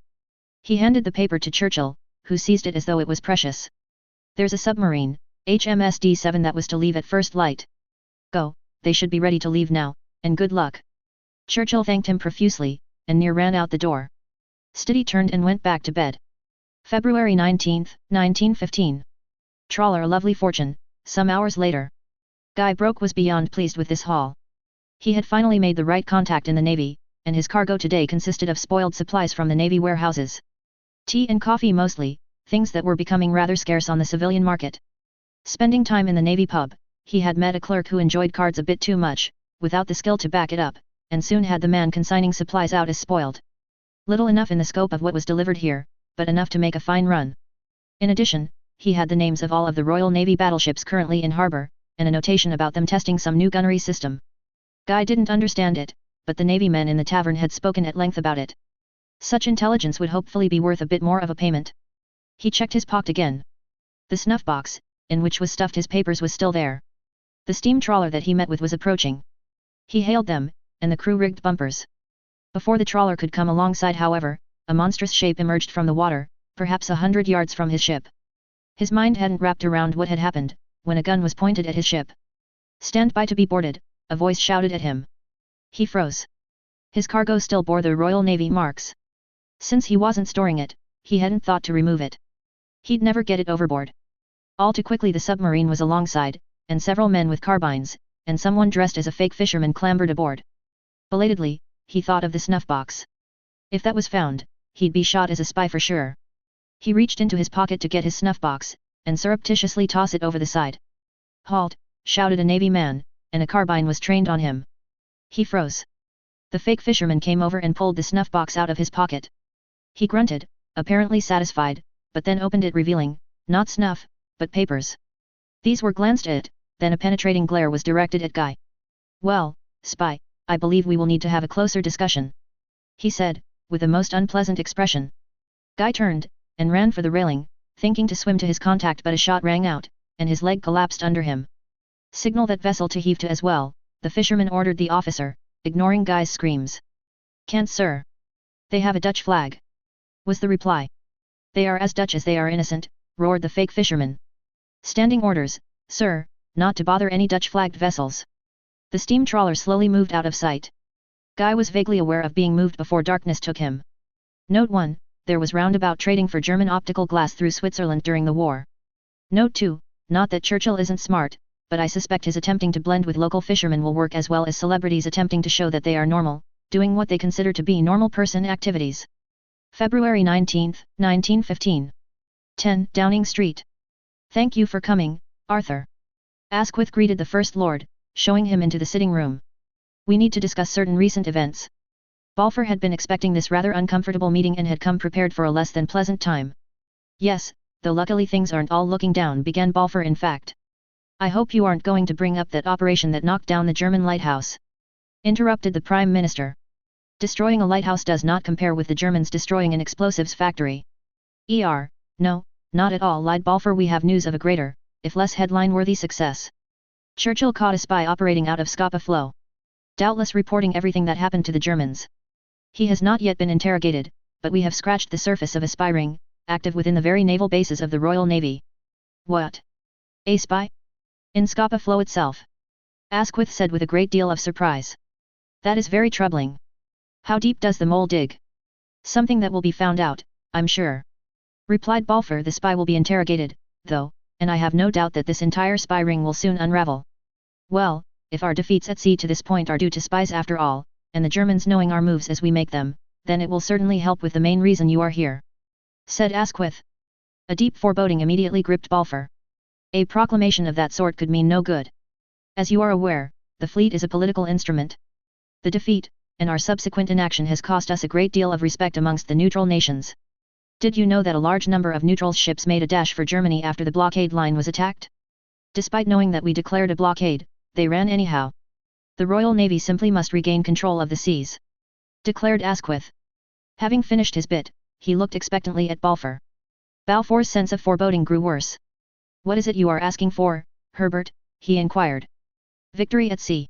He handed the paper to Churchill, who seized it as though it was precious. "There's a submarine, HMS D7 that was to leave at first light. Go, they should be ready to leave now, and good luck." Churchill thanked him profusely, and ran out the door. Steady turned and went back to bed. February 19, 1915. Trawler, a lovely fortune. Some hours later. Guy Broke was beyond pleased with this haul. He had finally made the right contact in the Navy, and his cargo today consisted of spoiled supplies from the Navy warehouses. Tea and coffee mostly, things that were becoming rather scarce on the civilian market. Spending time in the Navy pub, he had met a clerk who enjoyed cards a bit too much, without the skill to back it up, and soon had the man consigning supplies out as spoiled. Little enough in the scope of what was delivered here, but enough to make a fine run. In addition, he had the names of all of the Royal Navy battleships currently in harbour, and a notation about them testing some new gunnery system. Guy didn't understand it, but the Navy men in the tavern had spoken at length about it. Such intelligence would hopefully be worth a bit more of a payment. He checked his pocket again. The snuff box, in which was stuffed his papers, was still there. The steam trawler that he met with was approaching. He hailed them, and the crew rigged bumpers. Before the trawler could come alongside, however, a monstrous shape emerged from the water, perhaps 100 yards from his ship. His mind hadn't wrapped around what had happened, when a gun was pointed at his ship. "Stand by to be boarded," a voice shouted at him. He froze. His cargo still bore the Royal Navy marks. Since he wasn't storing it, he hadn't thought to remove it. He'd never get it overboard. All too quickly the submarine was alongside, and several men with carbines, and someone dressed as a fake fisherman clambered aboard. Belatedly, he thought of the snuff box. If that was found, he'd be shot as a spy for sure. He reached into his pocket to get his snuff box, and surreptitiously toss it over the side. "Halt!" shouted a Navy man, and a carbine was trained on him. He froze. The fake fisherman came over and pulled the snuff box out of his pocket. He grunted, apparently satisfied, but then opened it, revealing, not snuff, but papers. These were glanced at, then a penetrating glare was directed at Guy. "Well, spy, I believe we will need to have a closer discussion," he said, with a most unpleasant expression. Guy turned, and ran for the railing, thinking to swim to his contact, but a shot rang out, and his leg collapsed under him. "Signal that vessel to heave to as well," the fisherman ordered the officer, ignoring Guy's screams. "Can't, sir. They have a Dutch flag," was the reply. "They are as Dutch as they are innocent," roared the fake fisherman. "Standing orders, sir, not to bother any Dutch-flagged vessels." The steam trawler slowly moved out of sight. Guy was vaguely aware of being moved before darkness took him. Note 1, there was roundabout trading for German optical glass through Switzerland during the war. Note 2, not that Churchill isn't smart, but I suspect his attempting to blend with local fishermen will work as well as celebrities attempting to show that they are normal, doing what they consider to be normal person activities. February 19, 1915. 10 Downing Street. "Thank you for coming, Arthur." Asquith greeted the First Lord, showing him into the sitting room. "We need to discuss certain recent events." Balfour had been expecting this rather uncomfortable meeting and had come prepared for a less than pleasant time. "Yes, though luckily things aren't all looking down," began Balfour. "In fact, I hope you aren't going to bring up that operation that knocked down the German lighthouse," interrupted the Prime Minister. "Destroying a lighthouse does not compare with the Germans destroying an explosives factory." No, not at all," lied Balfour. "We have news of a greater, if less headline-worthy success. Churchill caught a spy operating out of Scapa Flow. Doubtless reporting everything that happened to the Germans. He has not yet been interrogated, but we have scratched the surface of a spy ring, active within the very naval bases of the Royal Navy." "What? A spy? In Scapa Flow itself?" Asquith said with a great deal of surprise. That is very troubling. How deep does the mole dig? Something that will be found out, I'm sure. Replied Balfour. The spy will be interrogated, though, and I have no doubt that this entire spy ring will soon unravel. Well, if our defeats at sea to this point are due to spies after all, and the Germans knowing our moves as we make them, then it will certainly help with the main reason you are here. Said Asquith. A deep foreboding immediately gripped Balfour. A proclamation of that sort could mean no good. As you are aware, the fleet is a political instrument. The defeat, and our subsequent inaction has cost us a great deal of respect amongst the neutral nations. Did you know that a large number of neutral ships made a dash for Germany after the blockade line was attacked? Despite knowing that we declared a blockade, they ran anyhow. The Royal Navy simply must regain control of the seas. Declared Asquith. Having finished his bit, he looked expectantly at Balfour. Balfour's sense of foreboding grew worse. What is it you are asking for, Herbert? He inquired. Victory at sea.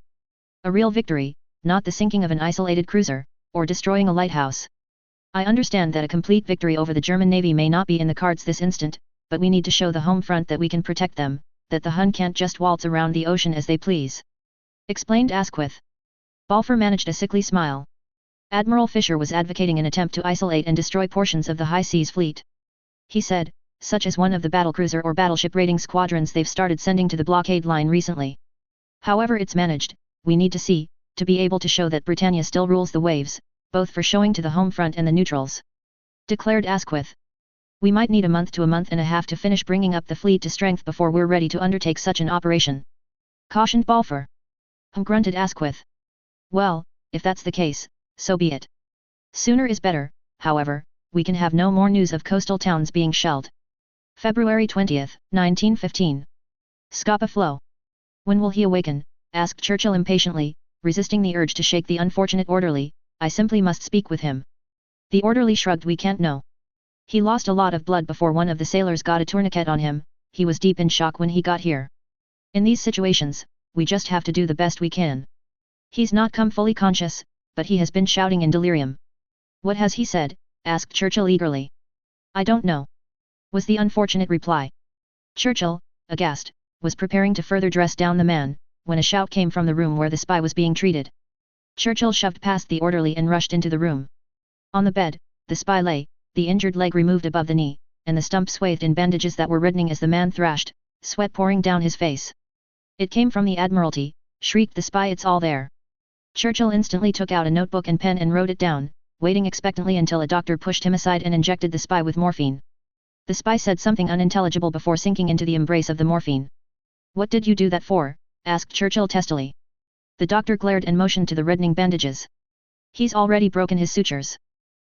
A real victory, not the sinking of an isolated cruiser, or destroying a lighthouse. I understand that a complete victory over the German Navy may not be in the cards this instant, but we need to show the home front that we can protect them, that the Hun can't just waltz around the ocean as they please. Explained Asquith. Balfour managed a sickly smile. Admiral Fisher was advocating an attempt to isolate and destroy portions of the high seas fleet. He said, such as one of the battlecruiser or battleship raiding squadrons they've started sending to the blockade line recently. However it's managed, we need to be able to show that Britannia still rules the waves, both for showing to the home front and the neutrals. Declared Asquith. We might need a month to a month and a half to finish bringing up the fleet to strength before we're ready to undertake such an operation. Cautioned Balfour. Grunted Asquith. Well, if that's the case, so be it. Sooner is better, however, we can have no more news of coastal towns being shelled. February 20, 1915. Scapa Flow. When will he awaken? Asked Churchill impatiently, resisting the urge to shake the unfortunate orderly. I simply must speak with him. The orderly shrugged. We can't know. He lost a lot of blood before one of the sailors got a tourniquet on him. He was deep in shock when he got here. In these situations, we just have to do the best we can. He's not come fully conscious, but he has been shouting in delirium. What has he said? Asked Churchill eagerly. I don't know. Was the unfortunate reply. Churchill, aghast, was preparing to further dress down the man, when a shout came from the room where the spy was being treated. Churchill shoved past the orderly and rushed into the room. On the bed, the spy lay, the injured leg removed above the knee, and the stump swathed in bandages that were reddening as the man thrashed, sweat pouring down his face. It came from the Admiralty, shrieked the spy. It's all there. Churchill instantly took out a notebook and pen and wrote it down, waiting expectantly until a doctor pushed him aside and injected the spy with morphine. The spy said something unintelligible before sinking into the embrace of the morphine. What did you do that for? Asked Churchill testily. The doctor glared and motioned to the reddening bandages. He's already broken his sutures.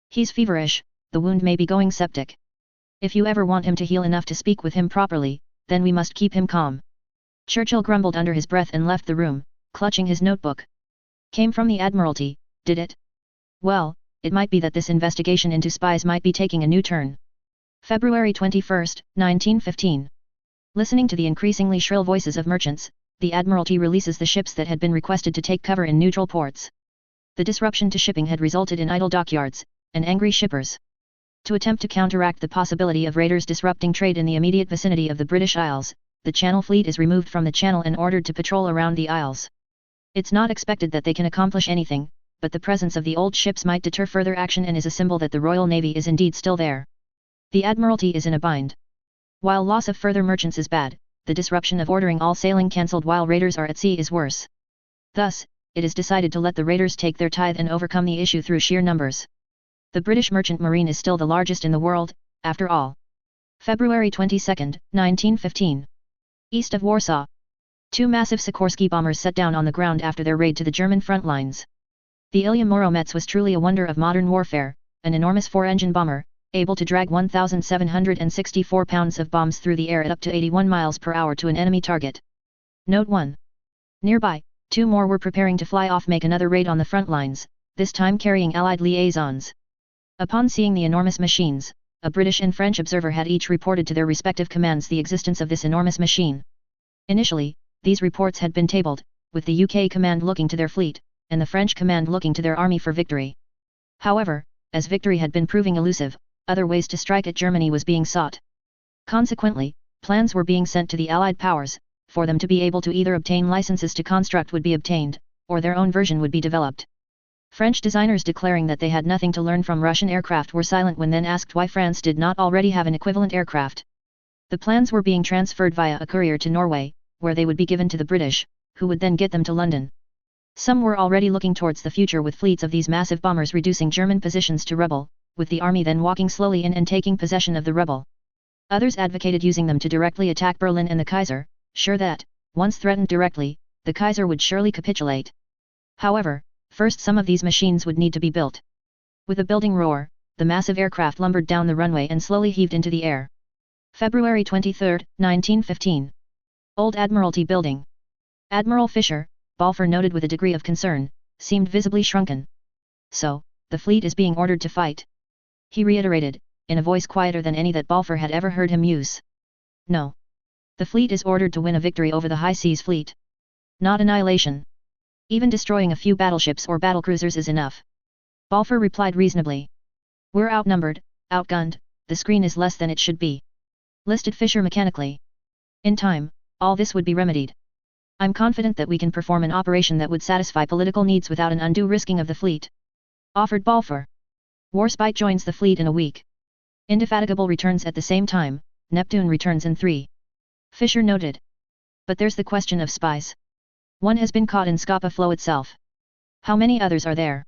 He's feverish, the wound may be going septic. If you ever want him to heal enough to speak with him properly, then we must keep him calm. Churchill grumbled under his breath and left the room, clutching his notebook. Came from the Admiralty, did it? Well, it might be that this investigation into spies might be taking a new turn. February 21, 1915. Listening to the increasingly shrill voices of merchants, the Admiralty releases the ships that had been requested to take cover in neutral ports. The disruption to shipping had resulted in idle dockyards, and angry shippers. To attempt to counteract the possibility of raiders disrupting trade in the immediate vicinity of the British Isles, the Channel Fleet is removed from the Channel and ordered to patrol around the Isles. It's not expected that they can accomplish anything, but the presence of the old ships might deter further action and is a symbol that the Royal Navy is indeed still there. The Admiralty is in a bind. While loss of further merchants is bad, the disruption of ordering all sailing cancelled while raiders are at sea is worse. Thus, it is decided to let the raiders take their tithe and overcome the issue through sheer numbers. The British merchant marine is still the largest in the world, after all. February 22, 1915. East of Warsaw. Two massive Sikorsky bombers set down on the ground after their raid to the German front lines. The Ilya Muromets was truly a wonder of modern warfare, an enormous four-engine bomber, able to drag 1,764 pounds of bombs through the air at up to 81 miles per hour to an enemy target. Note 1. Nearby, two more were preparing to fly off make another raid on the front lines, this time carrying Allied liaisons. Upon seeing the enormous machines, a British and French observer had each reported to their respective commands the existence of this enormous machine. Initially, these reports had been tabled, with the UK command looking to their fleet, and the French command looking to their army for victory. However, as victory had been proving elusive, other ways to strike at Germany was being sought. Consequently, plans were being sent to the Allied powers, for them to be able to either obtain licenses to construct would be obtained, or their own version would be developed. French designers declaring that they had nothing to learn from Russian aircraft were silent when then asked why France did not already have an equivalent aircraft. The plans were being transferred via a courier to Norway, where they would be given to the British, who would then get them to London. Some were already looking towards the future with fleets of these massive bombers reducing German positions to rubble, with the army then walking slowly in and taking possession of the rubble. Others advocated using them to directly attack Berlin and the Kaiser, sure that, once threatened directly, the Kaiser would surely capitulate. However, first some of these machines would need to be built. With a building roar, the massive aircraft lumbered down the runway and slowly heaved into the air. February 23, 1915. Old Admiralty Building. Admiral Fisher, Balfour noted with a degree of concern, seemed visibly shrunken. So, the fleet is being ordered to fight. He reiterated, in a voice quieter than any that Balfour had ever heard him use. No. The fleet is ordered to win a victory over the high seas fleet. Not annihilation. Even destroying a few battleships or battlecruisers is enough. Balfour replied reasonably. We're outnumbered, outgunned, the screen is less than it should be. Listed Fisher mechanically. In time, all this would be remedied. I'm confident that we can perform an operation that would satisfy political needs without an undue risking of the fleet. Offered Balfour. Warspite joins the fleet in a week. Indefatigable returns at the same time, Neptune returns in 3. Fisher noted. But there's the question of spies. One has been caught in Scapa Flow itself. How many others are there?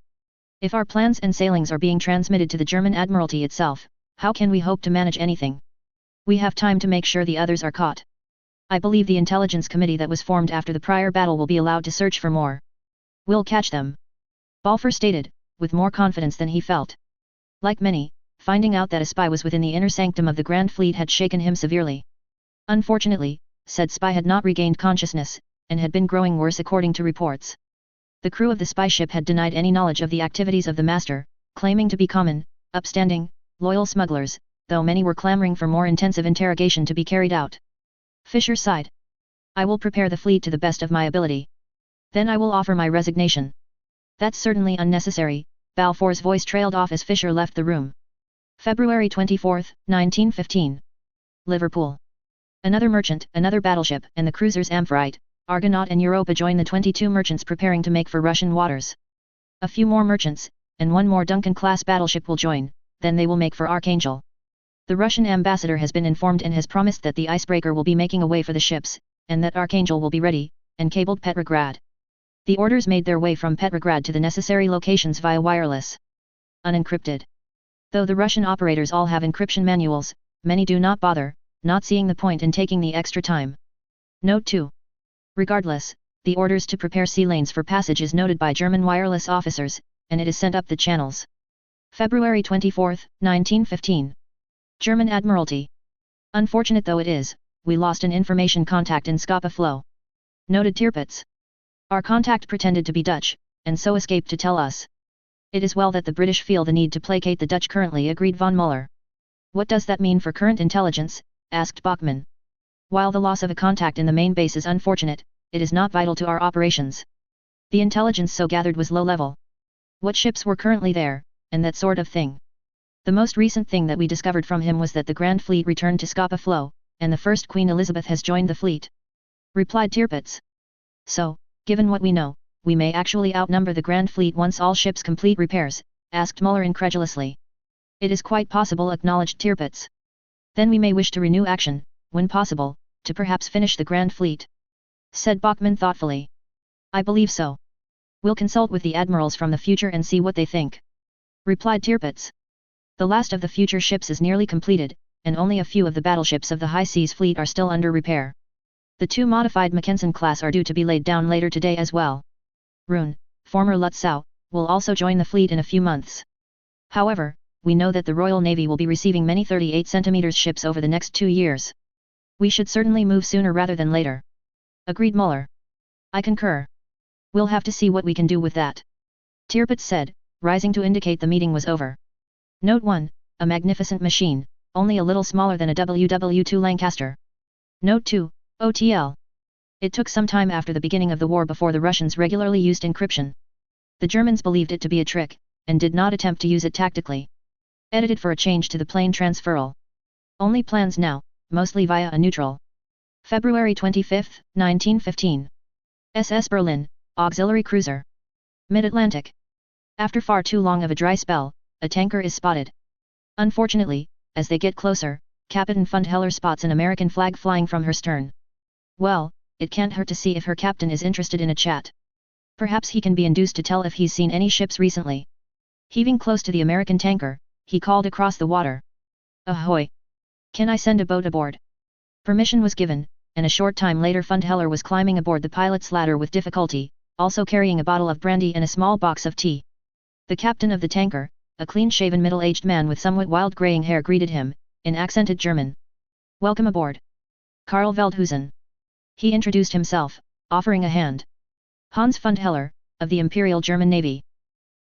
If our plans and sailings are being transmitted to the German Admiralty itself, how can we hope to manage anything? We have time to make sure the others are caught. I believe the intelligence committee that was formed after the prior battle will be allowed to search for more. We'll catch them. Balfour stated, with more confidence than he felt. Like many, finding out that a spy was within the inner sanctum of the Grand Fleet had shaken him severely. Unfortunately, said spy had not regained consciousness, and had been growing worse according to reports. The crew of the spy ship had denied any knowledge of the activities of the master, claiming to be common, upstanding, loyal smugglers, though many were clamoring for more intensive interrogation to be carried out. Fisher sighed. I will prepare the fleet to the best of my ability. Then I will offer my resignation. That's certainly unnecessary, Balfour's voice trailed off as Fisher left the room. February 24, 1915. Liverpool. Another merchant, another battleship, and the cruisers Amphitrite, Argonaut and Europa join the 22 merchants preparing to make for Russian waters. A few more merchants, and one more Duncan-class battleship will join, then they will make for Archangel. The Russian ambassador has been informed and has promised that the icebreaker will be making a way for the ships, and that Archangel will be ready, and cabled Petrograd. The orders made their way from Petrograd to the necessary locations via wireless. Unencrypted. Though the Russian operators all have encryption manuals, many do not bother, not seeing the point in taking the extra time. Note 2. Regardless, the orders to prepare sea lanes for passage is noted by German wireless officers, and it is sent up the channels. February 24, 1915. German Admiralty. Unfortunate though it is, we lost an information contact in Scapa Flow. Noted Tirpitz. Our contact pretended to be Dutch, and so escaped to tell us. It is well that the British feel the need to placate the Dutch currently, agreed von Muller. What does that mean for current intelligence? Asked Bachmann. While the loss of a contact in the main base is unfortunate, it is not vital to our operations. The intelligence so gathered was low level. What ships were currently there, and that sort of thing. The most recent thing that we discovered from him was that the Grand Fleet returned to Scapa Flow, and the first Queen Elizabeth has joined the fleet. Replied Tirpitz. So, given what we know, we may actually outnumber the Grand Fleet once all ships complete repairs, asked Muller incredulously. It is quite possible, acknowledged Tirpitz. Then we may wish to renew action, when possible, to perhaps finish the Grand Fleet. Said Bachmann thoughtfully. I believe so. We'll consult with the admirals from the future and see what they think. Replied Tirpitz. The last of the future ships is nearly completed, and only a few of the battleships of the high seas fleet are still under repair. The 2 modified Mackensen class are due to be laid down later today as well. Rune, former Lutzow, will also join the fleet in a few months. However, we know that the Royal Navy will be receiving many 38 cm ships over the next 2 years. We should certainly move sooner rather than later. Agreed Muller. I concur. We'll have to see what we can do with that. Tirpitz said, rising to indicate the meeting was over. Note 1, a magnificent machine, only a little smaller than a WW2 Lancaster. Note 2, OTL. It took some time after the beginning of the war before the Russians regularly used encryption. The Germans believed it to be a trick, and did not attempt to use it tactically. Edited for a change to the plane transferal. Only plans now, mostly via a neutral. February 25, 1915. SS Berlin, Auxiliary cruiser. Mid-Atlantic. After far too long of a dry spell, a tanker is spotted. Unfortunately, as they get closer, Captain Fundheller spots an American flag flying from her stern. Well, it can't hurt to see if her captain is interested in a chat. Perhaps he can be induced to tell if he's seen any ships recently. Heaving close to the American tanker, he called across the water. "Ahoy! Can I send a boat aboard?" Permission was given, and a short time later Fundheller was climbing aboard the pilot's ladder with difficulty, also carrying a bottle of brandy and a small box of tea. The captain of the tanker, a clean-shaven middle-aged man with somewhat wild graying hair, greeted him, in accented German. "Welcome aboard. Karl Veldhusen." He introduced himself, offering a hand. "Hans Fundheller, of the Imperial German Navy.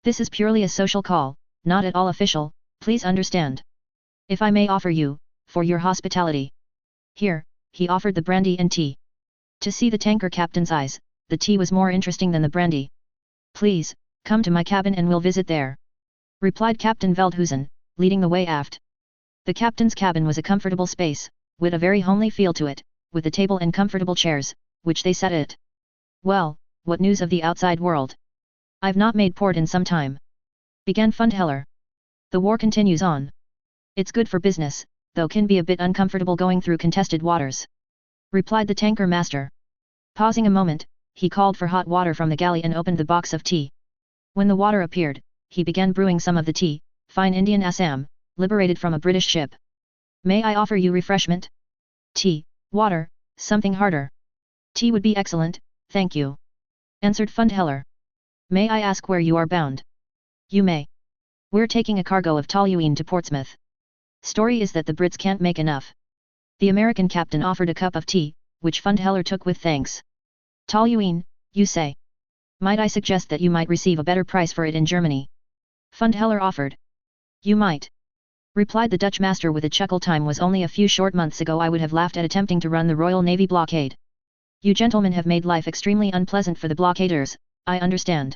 This is purely a social call, not at all official, please understand. If I may offer you, for your hospitality." Here, he offered the brandy and tea. To see the tanker captain's eyes, the tea was more interesting than the brandy. "Please, come to my cabin and we'll visit there," replied Captain Veldhusen, leading the way aft. The captain's cabin was a comfortable space, with a very homely feel to it, with a table and comfortable chairs, which they sat at. "Well, what news of the outside world? I've not made port in some time," began Fundheller. "The war continues on. It's good for business, though can be a bit uncomfortable going through contested waters," replied the tanker master. Pausing a moment, he called for hot water from the galley and opened the box of tea. When the water appeared, he began brewing some of the tea, fine Indian Assam, liberated from a British ship. "May I offer you refreshment?" "Tea, water, something harder." "Tea would be excellent, thank you," answered Fundheller. "May I ask where you are bound?" "You may. We're taking a cargo of toluene to Portsmouth. Story is that the Brits can't make enough." The American captain offered a cup of tea, which Fundheller took with thanks. "Toluene, you say? Might I suggest that you might receive a better price for it in Germany?" Fundheller offered. "You might," replied the Dutch master with a chuckle. "Time was only a few short months ago I would have laughed at attempting to run the Royal Navy blockade. You gentlemen have made life extremely unpleasant for the blockaders, I understand.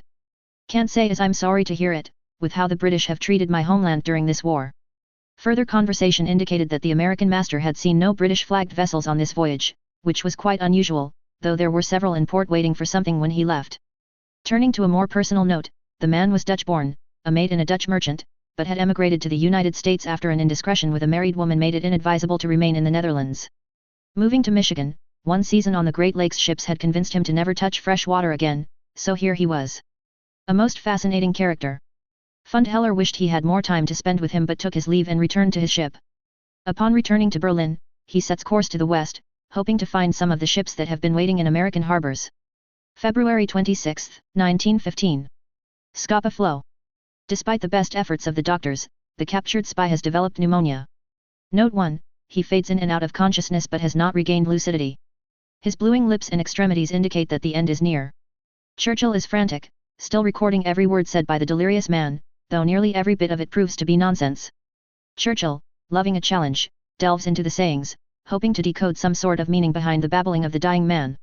Can't say as I'm sorry to hear it, with how the British have treated my homeland during this war." Further conversation indicated that the American master had seen no British-flagged vessels on this voyage, which was quite unusual, though there were several in port waiting for something when he left. Turning to a more personal note, the man was Dutch-born, a mate in a Dutch merchant, but had emigrated to the United States after an indiscretion with a married woman made it inadvisable to remain in the Netherlands. Moving to Michigan, one season on the Great Lakes ships had convinced him to never touch fresh water again, so here he was. A most fascinating character. Fundheller wished he had more time to spend with him but took his leave and returned to his ship. Upon returning to Berlin, he sets course to the west, hoping to find some of the ships that have been waiting in American harbors. February 26, 1915. Scapa Flow. Despite the best efforts of the doctors, the captured spy has developed pneumonia. Note 1, he fades in and out of consciousness but has not regained lucidity. His bluing lips and extremities indicate that the end is near. Churchill is frantic, still recording every word said by the delirious man, though nearly every bit of it proves to be nonsense. Churchill, loving a challenge, delves into the sayings, hoping to decode some sort of meaning behind the babbling of the dying man.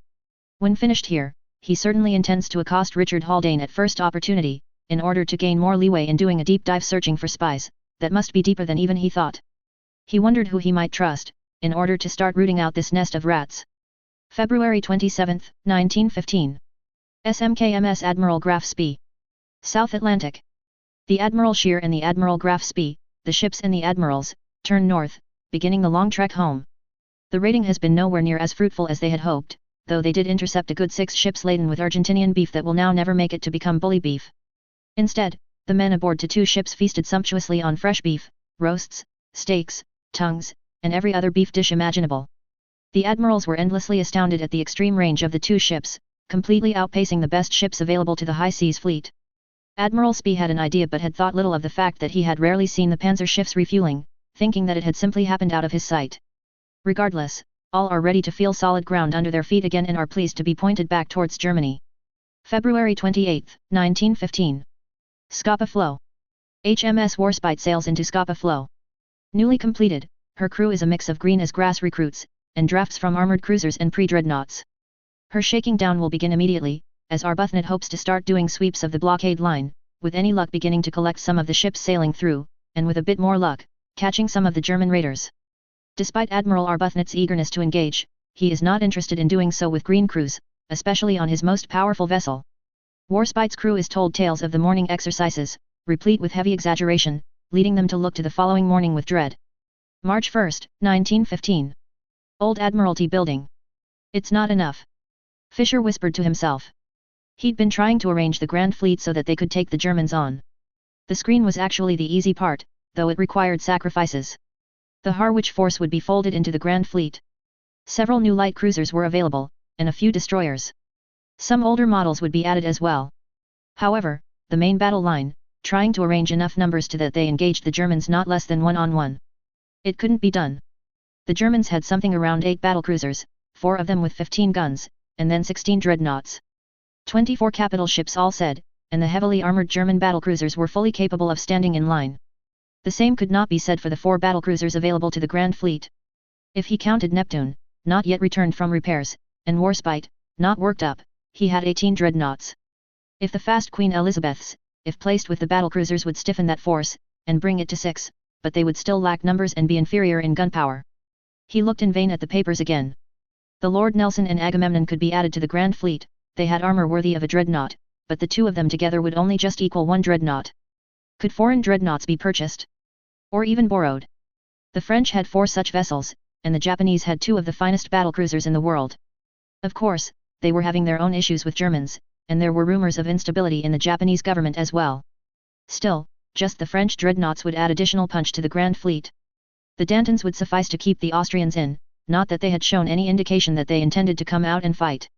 When finished here, he certainly intends to accost Richard Haldane at first opportunity, in order to gain more leeway in doing a deep dive searching for spies, that must be deeper than even he thought. He wondered who he might trust, in order to start rooting out this nest of rats. February 27, 1915. SMKMS Admiral Graf Spee. South Atlantic. The Admiral Scheer and the Admiral Graf Spee, the ships and the admirals, turn north, beginning the long trek home. The raiding has been nowhere near as fruitful as they had hoped, though they did intercept a good 6 ships laden with Argentinian beef that will now never make it to become bully beef. Instead, the men aboard to 2 ships feasted sumptuously on fresh beef, roasts, steaks, tongues, and every other beef dish imaginable. The admirals were endlessly astounded at the extreme range of the 2 ships, completely outpacing the best ships available to the high seas fleet. Admiral Spee had an idea but had thought little of the fact that he had rarely seen the panzer ships refueling, thinking that it had simply happened out of his sight. Regardless, all are ready to feel solid ground under their feet again and are pleased to be pointed back towards Germany. February 28, 1915. Scapa Flow. HMS Warspite sails into Scapa Flow. Newly completed, her crew is a mix of green as grass recruits, and drafts from armored cruisers and pre-dreadnoughts. Her shaking down will begin immediately, as Arbuthnot hopes to start doing sweeps of the blockade line, with any luck beginning to collect some of the ships sailing through, and with a bit more luck, catching some of the German raiders. Despite Admiral Arbuthnot's eagerness to engage, he is not interested in doing so with green crews, especially on his most powerful vessel. Warspite's crew is told tales of the morning exercises, replete with heavy exaggeration, leading them to look to the following morning with dread. March 1, 1915. Old Admiralty Building. It's not enough. Fisher whispered to himself. He'd been trying to arrange the Grand Fleet so that they could take the Germans on. The screen was actually the easy part, though it required sacrifices. The Harwich force would be folded into the Grand Fleet. Several new light cruisers were available, and a few destroyers. Some older models would be added as well. However, the main battle line, trying to arrange enough numbers to that they engaged the Germans not less than 1-on-1. It couldn't be done. The Germans had something around 8 battlecruisers, 4 of them with 15 guns, and then 16 dreadnoughts. 24 capital ships all said, and the heavily armoured German battlecruisers were fully capable of standing in line. The same could not be said for the 4 battlecruisers available to the Grand Fleet. If he counted Neptune, not yet returned from repairs, and Warspite, not worked up, he had 18 dreadnoughts. If the fast Queen Elizabeths, if placed with the battlecruisers, would stiffen that force, and bring it to 6, but they would still lack numbers and be inferior in gunpower. He looked in vain at the papers again. The Lord Nelson and Agamemnon could be added to the Grand Fleet, they had armour worthy of a dreadnought, but the 2 of them together would only just equal 1 dreadnought. Could foreign dreadnoughts be purchased? Or even borrowed? The French had 4 such vessels, and the Japanese had 2 of the finest battlecruisers in the world. Of course, they were having their own issues with Germans, and there were rumours of instability in the Japanese government as well. Still, just the French dreadnoughts would add additional punch to the Grand Fleet. The Dantons would suffice to keep the Austrians in, not that they had shown any indication that they intended to come out and fight.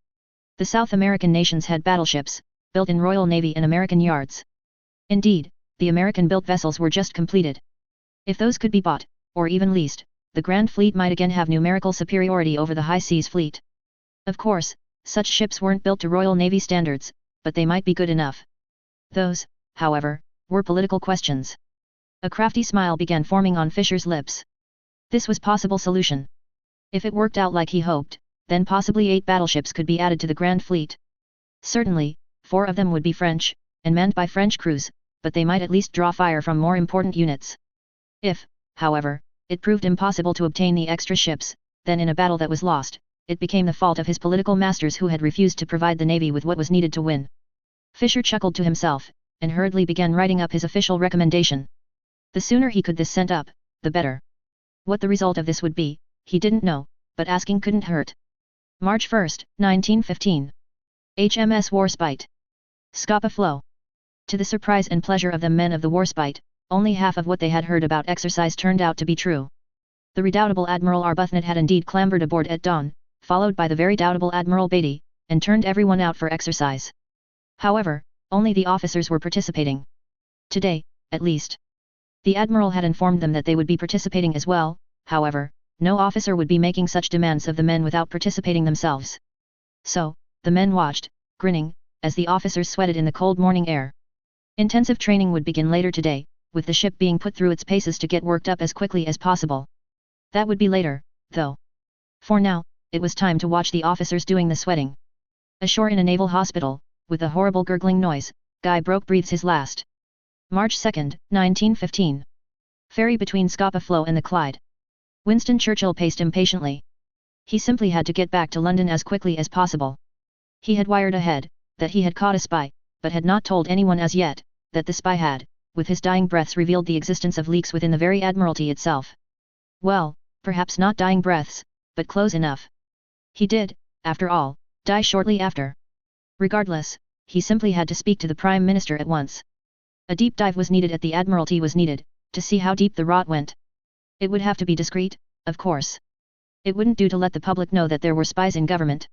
The South American nations had battleships, built in Royal Navy and American yards. Indeed, the American-built vessels were just completed. If those could be bought, or even leased, the Grand Fleet might again have numerical superiority over the High Seas Fleet. Of course, such ships weren't built to Royal Navy standards, but they might be good enough. Those, however, were political questions. A crafty smile began forming on Fisher's lips. This was possible solution. If it worked out like he hoped, then possibly 8 battleships could be added to the Grand Fleet. Certainly, 4 of them would be French, and manned by French crews, but they might at least draw fire from more important units. If, however, it proved impossible to obtain the extra ships, then in a battle that was lost, it became the fault of his political masters who had refused to provide the Navy with what was needed to win. Fisher chuckled to himself, and hurriedly began writing up his official recommendation. The sooner he could this sent up, the better. What the result of this would be, he didn't know, but asking couldn't hurt. March 1, 1915. HMS Warspite. Scapa Flow. To the surprise and pleasure of the men of the Warspite, only half of what they had heard about exercise turned out to be true. The redoubtable Admiral Arbuthnot had indeed clambered aboard at dawn, followed by the very doubtable Admiral Beatty, and turned everyone out for exercise. However, only the officers were participating. Today, at least. The Admiral had informed them that they would be participating as well, however, no officer would be making such demands of the men without participating themselves. So, the men watched, grinning, as the officers sweated in the cold morning air. Intensive training would begin later today, with the ship being put through its paces to get worked up as quickly as possible. That would be later, though. For now, it was time to watch the officers doing the sweating. Ashore in a naval hospital, with a horrible gurgling noise, Guy Broke breathes his last. March 2, 1915. Ferry between Scapa Flow and the Clyde. Winston Churchill paced impatiently. He simply had to get back to London as quickly as possible. He had wired ahead, that he had caught a spy, but had not told anyone as yet, that the spy had, with his dying breaths, revealed the existence of leaks within the very Admiralty itself. Well, perhaps not dying breaths, but close enough. He did, after all, die shortly after. Regardless, he simply had to speak to the Prime Minister at once. A deep dive was needed at the Admiralty was needed, to see how deep the rot went. It would have to be discreet, of course. It wouldn't do to let the public know that there were spies in government.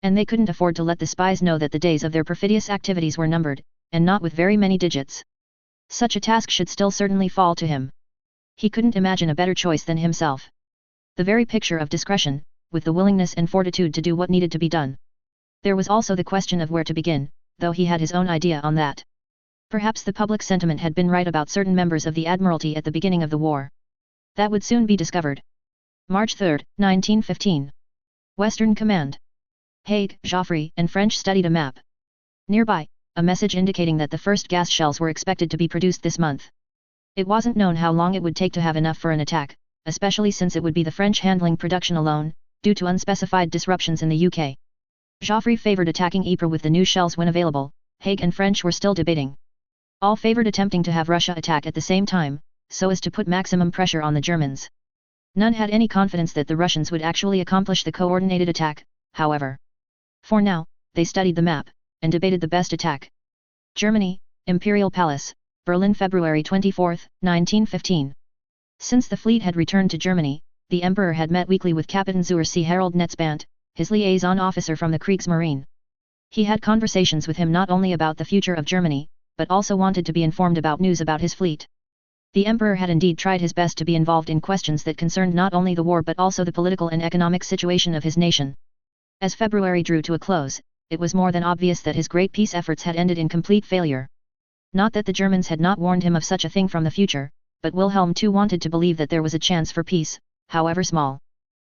And they couldn't afford to let the spies know that the days of their perfidious activities were numbered, and not with very many digits. Such a task should still certainly fall to him. He couldn't imagine a better choice than himself. The very picture of discretion, with the willingness and fortitude to do what needed to be done. There was also the question of where to begin, though he had his own idea on that. Perhaps the public sentiment had been right about certain members of the Admiralty at the beginning of the war. That would soon be discovered. March 3, 1915. Western Command. Haig, Joffre, and French studied a map. Nearby, a message indicating that the first gas shells were expected to be produced this month. It wasn't known how long it would take to have enough for an attack, especially since it would be the French handling production alone, due to unspecified disruptions in the UK. Joffre favoured attacking Ypres with the new shells when available, Haig and French were still debating. All favored attempting to have Russia attack at the same time, so as to put maximum pressure on the Germans. None had any confidence that the Russians would actually accomplish the coordinated attack, however. For now, they studied the map, and debated the best attack. Germany, Imperial Palace, Berlin, February 24, 1915. Since the fleet had returned to Germany, the Emperor had met weekly with Captain zur See Harold Netzband, his liaison officer from the Kriegsmarine. He had conversations with him not only about the future of Germany, but also wanted to be informed about news about his fleet. The Emperor had indeed tried his best to be involved in questions that concerned not only the war but also the political and economic situation of his nation. As February drew to a close, it was more than obvious that his great peace efforts had ended in complete failure. Not that the Germans had not warned him of such a thing from the future, but Wilhelm too wanted to believe that there was a chance for peace, however small.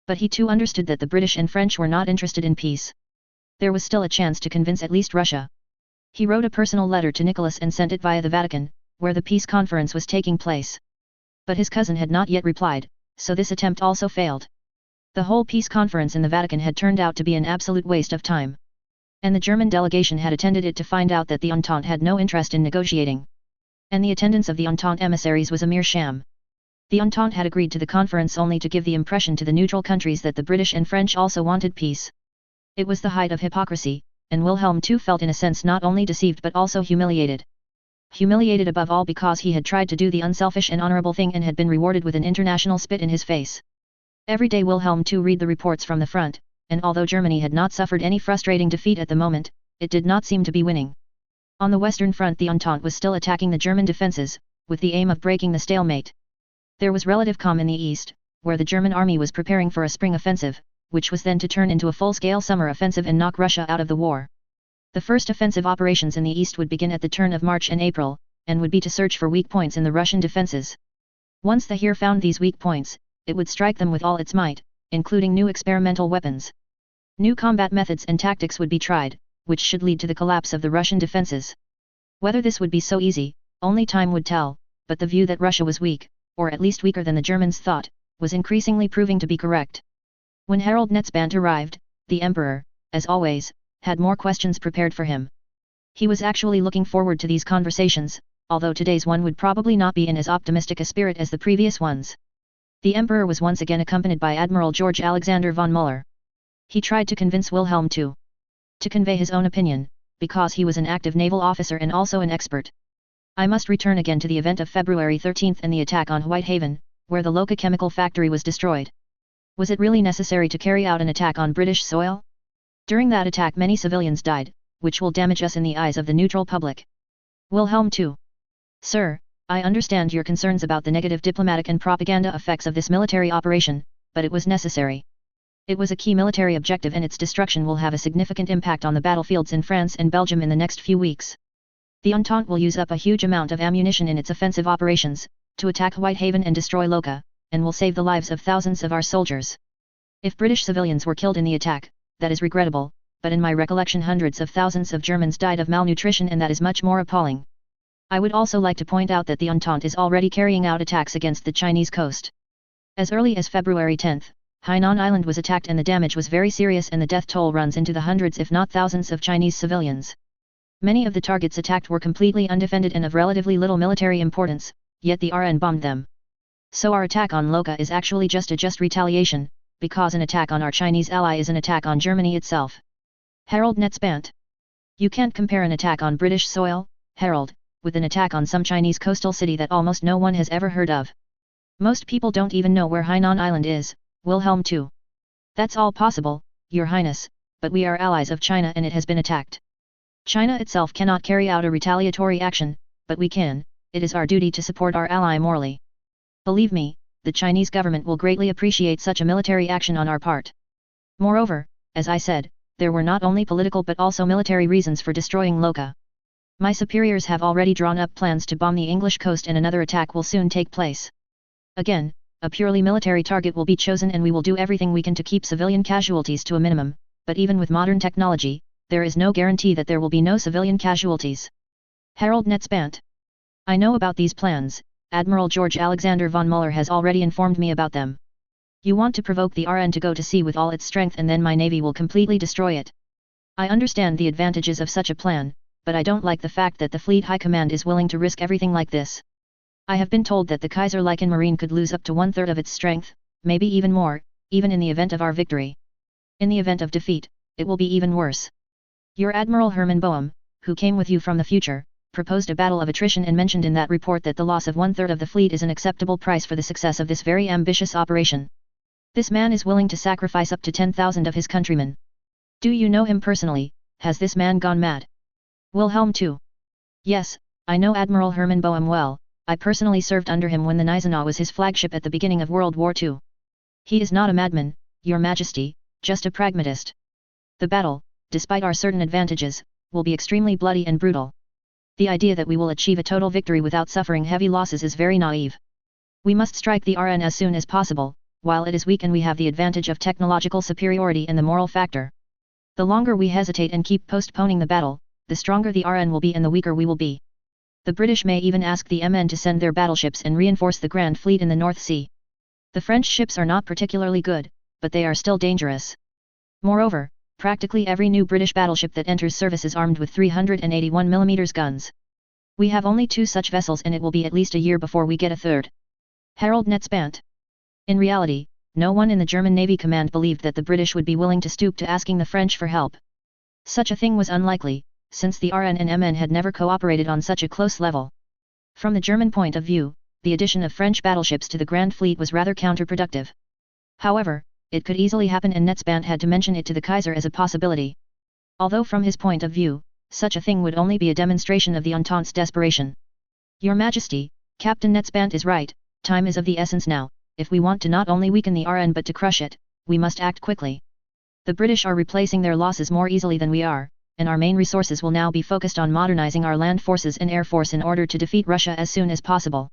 But he too understood that the British and French were not interested in peace. There was still a chance to convince at least Russia. He wrote a personal letter to Nicholas and sent it via the Vatican, where the peace conference was taking place. But his cousin had not yet replied, so this attempt also failed. The whole peace conference in the Vatican had turned out to be an absolute waste of time. And the German delegation had attended it to find out that the Entente had no interest in negotiating. And the attendance of the Entente emissaries was a mere sham. The Entente had agreed to the conference only to give the impression to the neutral countries that the British and French also wanted peace. It was the height of hypocrisy, and Wilhelm too felt in a sense not only deceived but also humiliated. Humiliated above all because he had tried to do the unselfish and honorable thing and had been rewarded with an international spit in his face. Every day Wilhelm too read the reports from the front, and although Germany had not suffered any frustrating defeat at the moment, it did not seem to be winning. On the Western Front the Entente was still attacking the German defences, with the aim of breaking the stalemate. There was relative calm in the East, where the German army was preparing for a spring offensive, which was then to turn into a full-scale summer offensive and knock Russia out of the war. The first offensive operations in the East would begin at the turn of March and April, and would be to search for weak points in the Russian defences. Once the Heer found these weak points, it would strike them with all its might, including new experimental weapons. New combat methods and tactics would be tried, which should lead to the collapse of the Russian defences. Whether this would be so easy, only time would tell, but the view that Russia was weak, or at least weaker than the Germans thought, was increasingly proving to be correct. When Harold Netzband arrived, the Emperor, as always, had more questions prepared for him. He was actually looking forward to these conversations, although today's one would probably not be in as optimistic a spirit as the previous ones. The Emperor was once again accompanied by Admiral George Alexander von Müller. He tried to convince Wilhelm to convey his own opinion, because he was an active naval officer and also an expert. I must return again to the event of February 13 and the attack on Whitehaven, where the Loka chemical factory was destroyed. Was it really necessary to carry out an attack on British soil? During that attack many civilians died, which will damage us in the eyes of the neutral public. Wilhelm too. Sir, I understand your concerns about the negative diplomatic and propaganda effects of this military operation, but it was necessary. It was a key military objective and its destruction will have a significant impact on the battlefields in France and Belgium in the next few weeks. The Entente will use up a huge amount of ammunition in its offensive operations, to attack Whitehaven and destroy Loka, and will save the lives of thousands of our soldiers. If British civilians were killed in the attack, that is regrettable, but in my recollection hundreds of thousands of Germans died of malnutrition and that is much more appalling. I would also like to point out that the Entente is already carrying out attacks against the Chinese coast. As early as February 10, Hainan Island was attacked and the damage was very serious and the death toll runs into the hundreds if not thousands of Chinese civilians. Many of the targets attacked were completely undefended and of relatively little military importance, yet the RN bombed them. So our attack on Loka is actually just a retaliation, because an attack on our Chinese ally is an attack on Germany itself. Harold Netzband. You can't compare an attack on British soil, Harold, with an attack on some Chinese coastal city that almost no one has ever heard of. Most people don't even know where Hainan Island is, Wilhelm too. That's all possible, Your Highness, but we are allies of China and it has been attacked. China itself cannot carry out a retaliatory action, but we can, it is our duty to support our ally morally. Believe me, the Chinese government will greatly appreciate such a military action on our part. Moreover, as I said, there were not only political but also military reasons for destroying Loka. My superiors have already drawn up plans to bomb the English coast and another attack will soon take place. Again, a purely military target will be chosen and we will do everything we can to keep civilian casualties to a minimum, but even with modern technology, there is no guarantee that there will be no civilian casualties. Harold Netzband. I know about these plans, Admiral George Alexander von Müller has already informed me about them. You want to provoke the RN to go to sea with all its strength and then my navy will completely destroy it. I understand the advantages of such a plan, but I don't like the fact that the Fleet High Command is willing to risk everything like this. I have been told that the Kaiserlichen Marine could lose up to 1/3 of its strength, maybe even more, even in the event of our victory. In the event of defeat, it will be even worse. Your Admiral Hermann Boehm, who came with you from the future, proposed a battle of attrition and mentioned in that report that the loss of 1/3 of the fleet is an acceptable price for the success of this very ambitious operation. This man is willing to sacrifice up to 10,000 of his countrymen. Do you know him personally? Has this man gone mad? Wilhelm too. Yes, I know Admiral Hermann Boehm well. I personally served under him when the Gneisenau was his flagship at the beginning of World War II. He is not a madman, Your Majesty, just a pragmatist. The battle, despite our certain advantages, will be extremely bloody and brutal. The idea that we will achieve a total victory without suffering heavy losses is very naive. We must strike the RN as soon as possible, while it is weak and we have the advantage of technological superiority and the moral factor. The longer we hesitate and keep postponing the battle, the stronger the RN will be and the weaker we will be. The British may even ask the MN to send their battleships and reinforce the Grand Fleet in the North Sea. The French ships are not particularly good, but they are still dangerous. Moreover, practically every new British battleship that enters service is armed with 381mm guns. We have only 2 such vessels and it will be at least a year before we get a third. Harold Netzbant. In reality, no one in the German Navy command believed that the British would be willing to stoop to asking the French for help. Such a thing was unlikely, since the RN and MN had never cooperated on such a close level. From the German point of view, the addition of French battleships to the Grand Fleet was rather counterproductive. However, it could easily happen and Netzbant had to mention it to the Kaiser as a possibility. Although from his point of view, such a thing would only be a demonstration of the Entente's desperation. Your Majesty, Captain Netzbant is right, time is of the essence now. If we want to not only weaken the RN but to crush it, we must act quickly. The British are replacing their losses more easily than we are, and our main resources will now be focused on modernizing our land forces and air force in order to defeat Russia as soon as possible.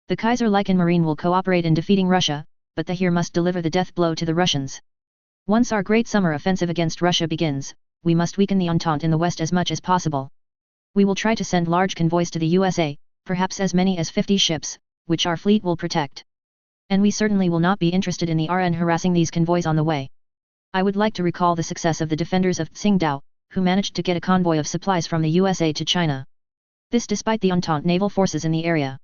The Kaiserlichen Marine will cooperate in defeating Russia, but the Heer must deliver the death blow to the Russians. Once our great summer offensive against Russia begins, we must weaken the Entente in the west as much as possible. We will try to send large convoys to the USA, perhaps as many as 50 ships, which our fleet will protect. And we certainly will not be interested in the RN harassing these convoys on the way. I would like to recall the success of the defenders of Tsingtao, who managed to get a convoy of supplies from the USA to China. This despite the Entente naval forces in the area.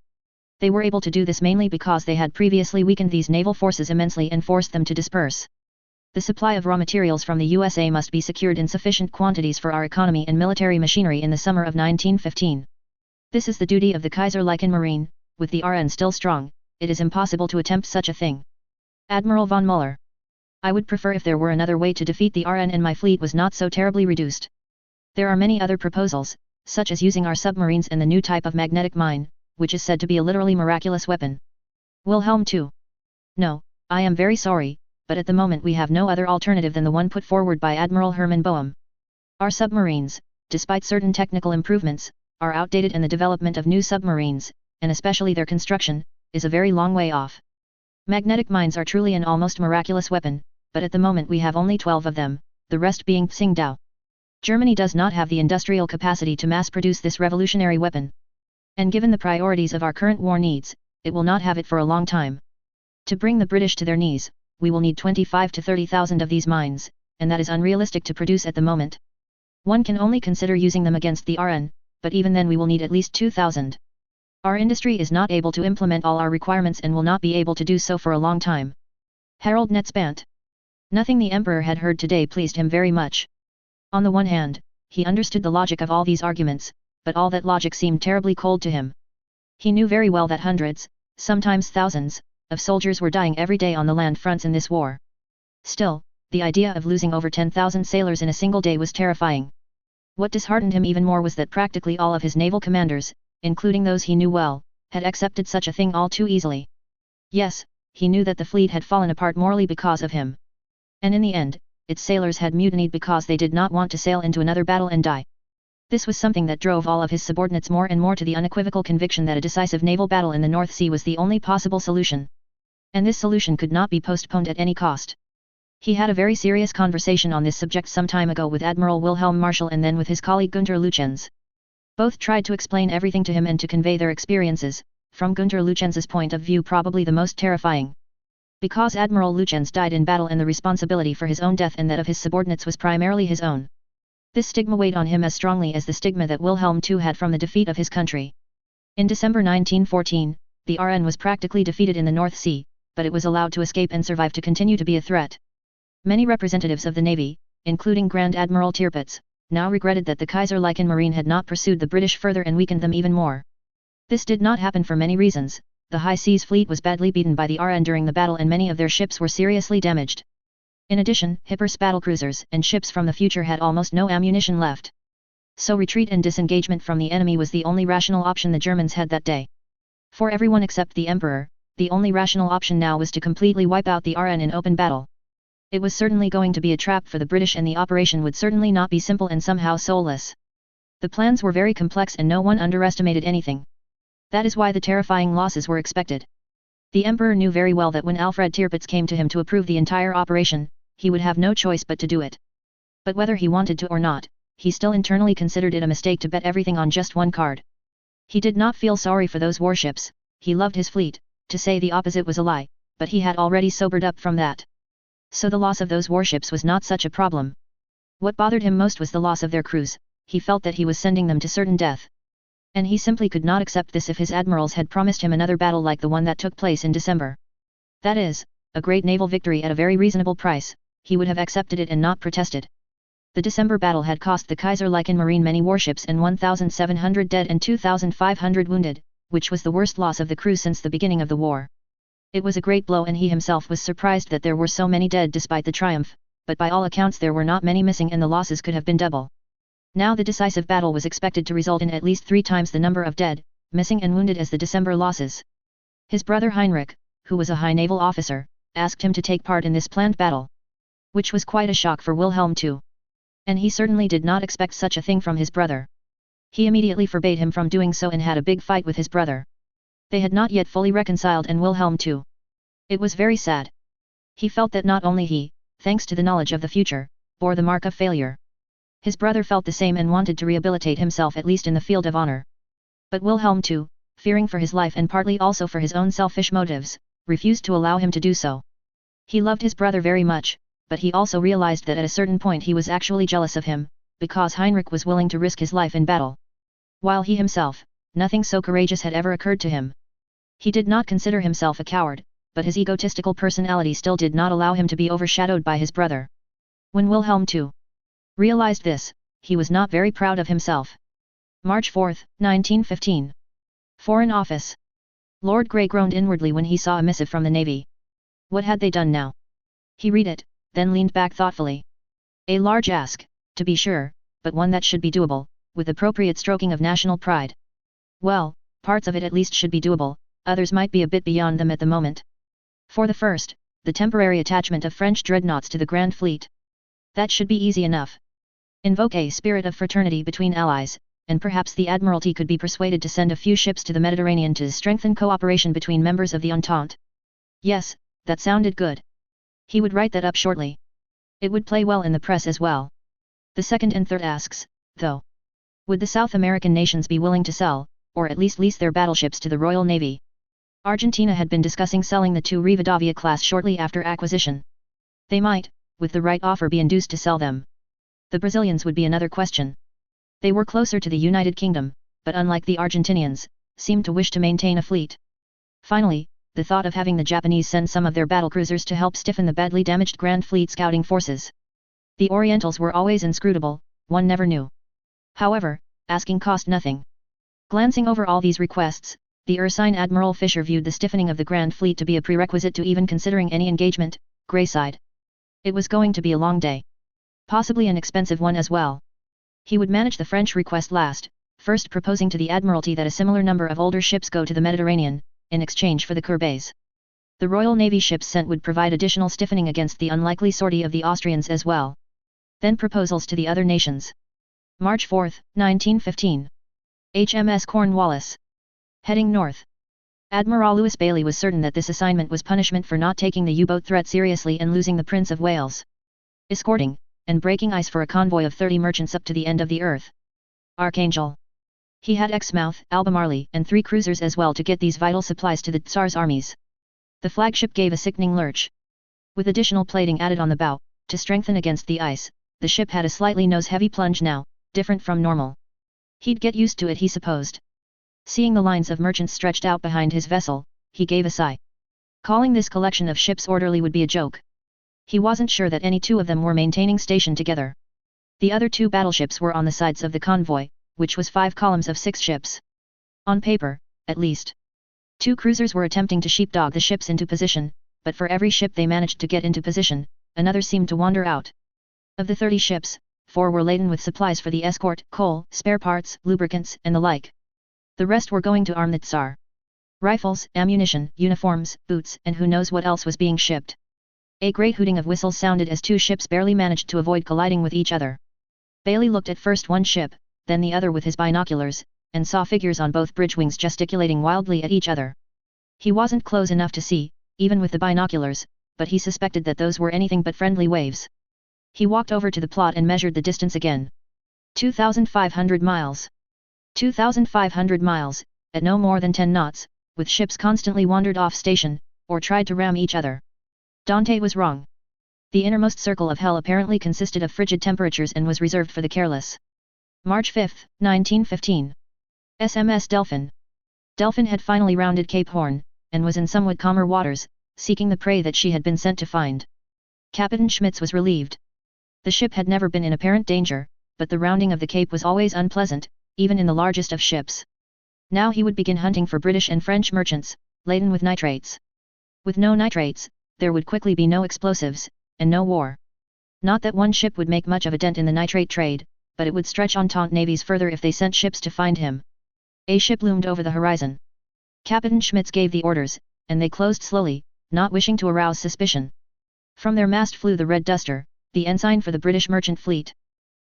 They were able to do this mainly because they had previously weakened these naval forces immensely and forced them to disperse. The supply of raw materials from the USA must be secured in sufficient quantities for our economy and military machinery in the summer of 1915. This is the duty of the Kaiserlichen Marine. With the RN still strong, it is impossible to attempt such a thing. Admiral von Müller. I would prefer if there were another way to defeat the RN and my fleet was not so terribly reduced. There are many other proposals, such as using our submarines and the new type of magnetic mine, which is said to be a literally miraculous weapon. Wilhelm II. No, I am very sorry, but at the moment we have no other alternative than the one put forward by Admiral Hermann Boehm. Our submarines, despite certain technical improvements, are outdated and the development of new submarines, and especially their construction, is a very long way off. Magnetic mines are truly an almost miraculous weapon, but at the moment we have only 12 of them, the rest being Tsingtao. Germany does not have the industrial capacity to mass-produce this revolutionary weapon. And given the priorities of our current war needs, it will not have it for a long time. To bring the British to their knees, we will need 25 to 30,000 of these mines, and that is unrealistic to produce at the moment. One can only consider using them against the RN, but even then we will need at least 2,000. Our industry is not able to implement all our requirements and will not be able to do so for a long time. Harold Netzbant. Nothing the Emperor had heard today pleased him very much. On the one hand, he understood the logic of all these arguments, but all that logic seemed terribly cold to him. He knew very well that hundreds, sometimes thousands, of soldiers were dying every day on the land fronts in this war. Still, the idea of losing over 10,000 sailors in a single day was terrifying. What disheartened him even more was that practically all of his naval commanders, including those he knew well, had accepted such a thing all too easily. Yes, he knew that the fleet had fallen apart morally because of him. And in the end, its sailors had mutinied because they did not want to sail into another battle and die. This was something that drove all of his subordinates more and more to the unequivocal conviction that a decisive naval battle in the North Sea was the only possible solution. And this solution could not be postponed at any cost. He had a very serious conversation on this subject some time ago with Admiral Wilhelm Marschall and then with his colleague Günther Lütjens. Both tried to explain everything to him and to convey their experiences, from Günther Lütjens's point of view probably the most terrifying. Because Admiral Lütjens died in battle and the responsibility for his own death and that of his subordinates was primarily his own. This stigma weighed on him as strongly as the stigma that Wilhelm II had from the defeat of his country. In December 1914, the RN was practically defeated in the North Sea, but it was allowed to escape and survive to continue to be a threat. Many representatives of the Navy, including Grand Admiral Tirpitz, now regretted that the Kaiserlichen Marine had not pursued the British further and weakened them even more. This did not happen for many reasons. The High Seas Fleet was badly beaten by the RN during the battle and many of their ships were seriously damaged. In addition, Hipper's battlecruisers and ships from the future had almost no ammunition left. So retreat and disengagement from the enemy was the only rational option the Germans had that day. For everyone except the Emperor, the only rational option now was to completely wipe out the RN in open battle. It was certainly going to be a trap for the British and the operation would certainly not be simple and somehow soulless. The plans were very complex and no one underestimated anything. That is why the terrifying losses were expected. The Emperor knew very well that when Alfred Tirpitz came to him to approve the entire operation, he would have no choice but to do it. But whether he wanted to or not, he still internally considered it a mistake to bet everything on just one card. He did not feel sorry for those warships, he loved his fleet, to say the opposite was a lie, but he had already sobered up from that. So the loss of those warships was not such a problem. What bothered him most was the loss of their crews. He felt that he was sending them to certain death. And he simply could not accept this if his admirals had promised him another battle like the one that took place in December. That is, a great naval victory at a very reasonable price, he would have accepted it and not protested. The December battle had cost the Kaiserlichen Marine many warships and 1,700 dead and 2,500 wounded, which was the worst loss of the crew since the beginning of the war. It was a great blow and he himself was surprised that there were so many dead despite the triumph, but by all accounts there were not many missing and the losses could have been double. Now the decisive battle was expected to result in at least 3 times the number of dead, missing and wounded as the December losses. His brother Heinrich, who was a high naval officer, asked him to take part in this planned battle. Which was quite a shock for Wilhelm II. And he certainly did not expect such a thing from his brother. He immediately forbade him from doing so and had a big fight with his brother. They had not yet fully reconciled and Wilhelm II. It was very sad. He felt that not only he, thanks to the knowledge of the future, bore the mark of failure. His brother felt the same and wanted to rehabilitate himself at least in the field of honor. But Wilhelm II, fearing for his life and partly also for his own selfish motives, refused to allow him to do so. He loved his brother very much, but he also realized that at a certain point he was actually jealous of him, because Heinrich was willing to risk his life in battle. While he himself, nothing so courageous had ever occurred to him. He did not consider himself a coward, but his egotistical personality still did not allow him to be overshadowed by his brother. When Wilhelm II realized this, he was not very proud of himself. March 4, 1915. Foreign Office. Lord Grey groaned inwardly when he saw a missive from the Navy. What had they done now? He read it, then leaned back thoughtfully. A large ask, to be sure, but one that should be doable, with appropriate stroking of national pride. Well, parts of it at least should be doable, others might be a bit beyond them at the moment. For the first, the temporary attachment of French dreadnoughts to the Grand Fleet. That should be easy enough. Invoke a spirit of fraternity between allies, and perhaps the Admiralty could be persuaded to send a few ships to the Mediterranean to strengthen cooperation between members of the Entente. Yes, that sounded good. He would write that up shortly. It would play well in the press as well. The second and third asks, though. Would the South American nations be willing to sell, or at least lease their battleships to the Royal Navy? Argentina had been discussing selling the 2 Rivadavia class shortly after acquisition. They might, with the right offer, be induced to sell them. The Brazilians would be another question. They were closer to the United Kingdom, but unlike the Argentinians, seemed to wish to maintain a fleet. Finally, the thought of having the Japanese send some of their battlecruisers to help stiffen the badly damaged Grand Fleet scouting forces. The Orientals were always inscrutable, one never knew. However, asking cost nothing. Glancing over all these requests, the Ursine Admiral Fisher viewed the stiffening of the Grand Fleet to be a prerequisite to even considering any engagement. Grey sighed. It was going to be a long day. Possibly an expensive one as well. He would manage the French request last, first proposing to the Admiralty that a similar number of older ships go to the Mediterranean, in exchange for the Courbets. The Royal Navy ships sent would provide additional stiffening against the unlikely sortie of the Austrians as well. Then proposals to the other nations. March 4, 1915. HMS Cornwallis. Heading north. Admiral Lewis Bailey was certain that this assignment was punishment for not taking the U-boat threat seriously and losing the Prince of Wales. Escorting, and breaking ice for a convoy of 30 merchants up to the end of the earth. Archangel. He had Exmouth, Albemarle, and 3 cruisers as well to get these vital supplies to the Tsar's armies. The flagship gave a sickening lurch. With additional plating added on the bow, to strengthen against the ice, the ship had a slightly nose-heavy plunge now, different from normal. He'd get used to it, he supposed. Seeing the lines of merchants stretched out behind his vessel, he gave a sigh. Calling this collection of ships orderly would be a joke. He wasn't sure that any two of them were maintaining station together. The other two battleships were on the sides of the convoy, which was 5 columns of 6 ships. On paper, at least. 2 cruisers were attempting to sheepdog the ships into position, but for every ship they managed to get into position, another seemed to wander out. Of the 30 ships, 4 were laden with supplies for the escort, coal, spare parts, lubricants, and the like. The rest were going to arm the Tsar. Rifles, ammunition, uniforms, boots, and who knows what else was being shipped. A great hooting of whistles sounded as 2 ships barely managed to avoid colliding with each other. Bailey looked at first one ship, then the other with his binoculars, and saw figures on both bridge wings gesticulating wildly at each other. He wasn't close enough to see, even with the binoculars, but he suspected that those were anything but friendly waves. He walked over to the plot and measured the distance again. 2,500 miles. 2,500 miles, at no more than 10 knots, with ships constantly wandered off station, or tried to ram each other. Dante was wrong. The innermost circle of hell apparently consisted of frigid temperatures and was reserved for the careless. March 5, 1915. SMS Delphin. Delphin had finally rounded Cape Horn, and was in somewhat calmer waters, seeking the prey that she had been sent to find. Captain Schmitz was relieved. The ship had never been in apparent danger, but the rounding of the Cape was always unpleasant, even in the largest of ships. Now he would begin hunting for British and French merchants, laden with nitrates. With no nitrates, there would quickly be no explosives, and no war. Not that one ship would make much of a dent in the nitrate trade, but it would stretch Entente navies further if they sent ships to find him. A ship loomed over the horizon. Captain Schmitz gave the orders, and they closed slowly, not wishing to arouse suspicion. From their mast flew the Red Duster, the ensign for the British merchant fleet.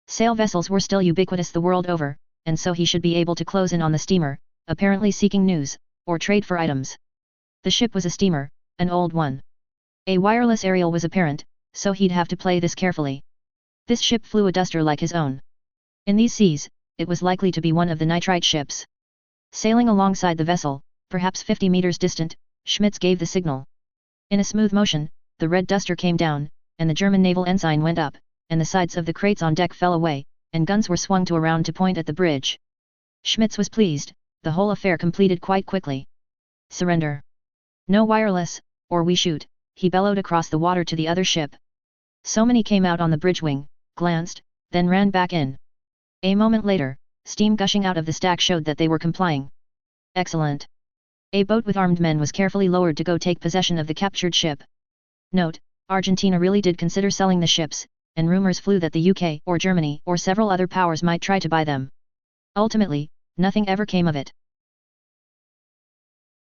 Sail vessels were still ubiquitous the world over, and so he should be able to close in on the steamer, apparently seeking news, or trade for items. The ship was a steamer, an old one. A wireless aerial was apparent, so he'd have to play this carefully. This ship flew a duster like his own. In these seas, it was likely to be one of the nitrite ships. Sailing alongside the vessel, perhaps 50 meters distant, Schmitz gave the signal. In a smooth motion, the Red Duster came down, and the German naval ensign went up, and the sides of the crates on deck fell away, and guns were swung to around to point at the bridge. Schmitz was pleased, the whole affair completed quite quickly. Surrender. No wireless, or we shoot, he bellowed across the water to the other ship. So many came out on the bridge wing, glanced, then ran back in. A moment later, steam gushing out of the stack showed that they were complying. Excellent. A boat with armed men was carefully lowered to go take possession of the captured ship. Note: Argentina really did consider selling the ships, and rumors flew that the UK or Germany or several other powers might try to buy them. Ultimately, nothing ever came of it.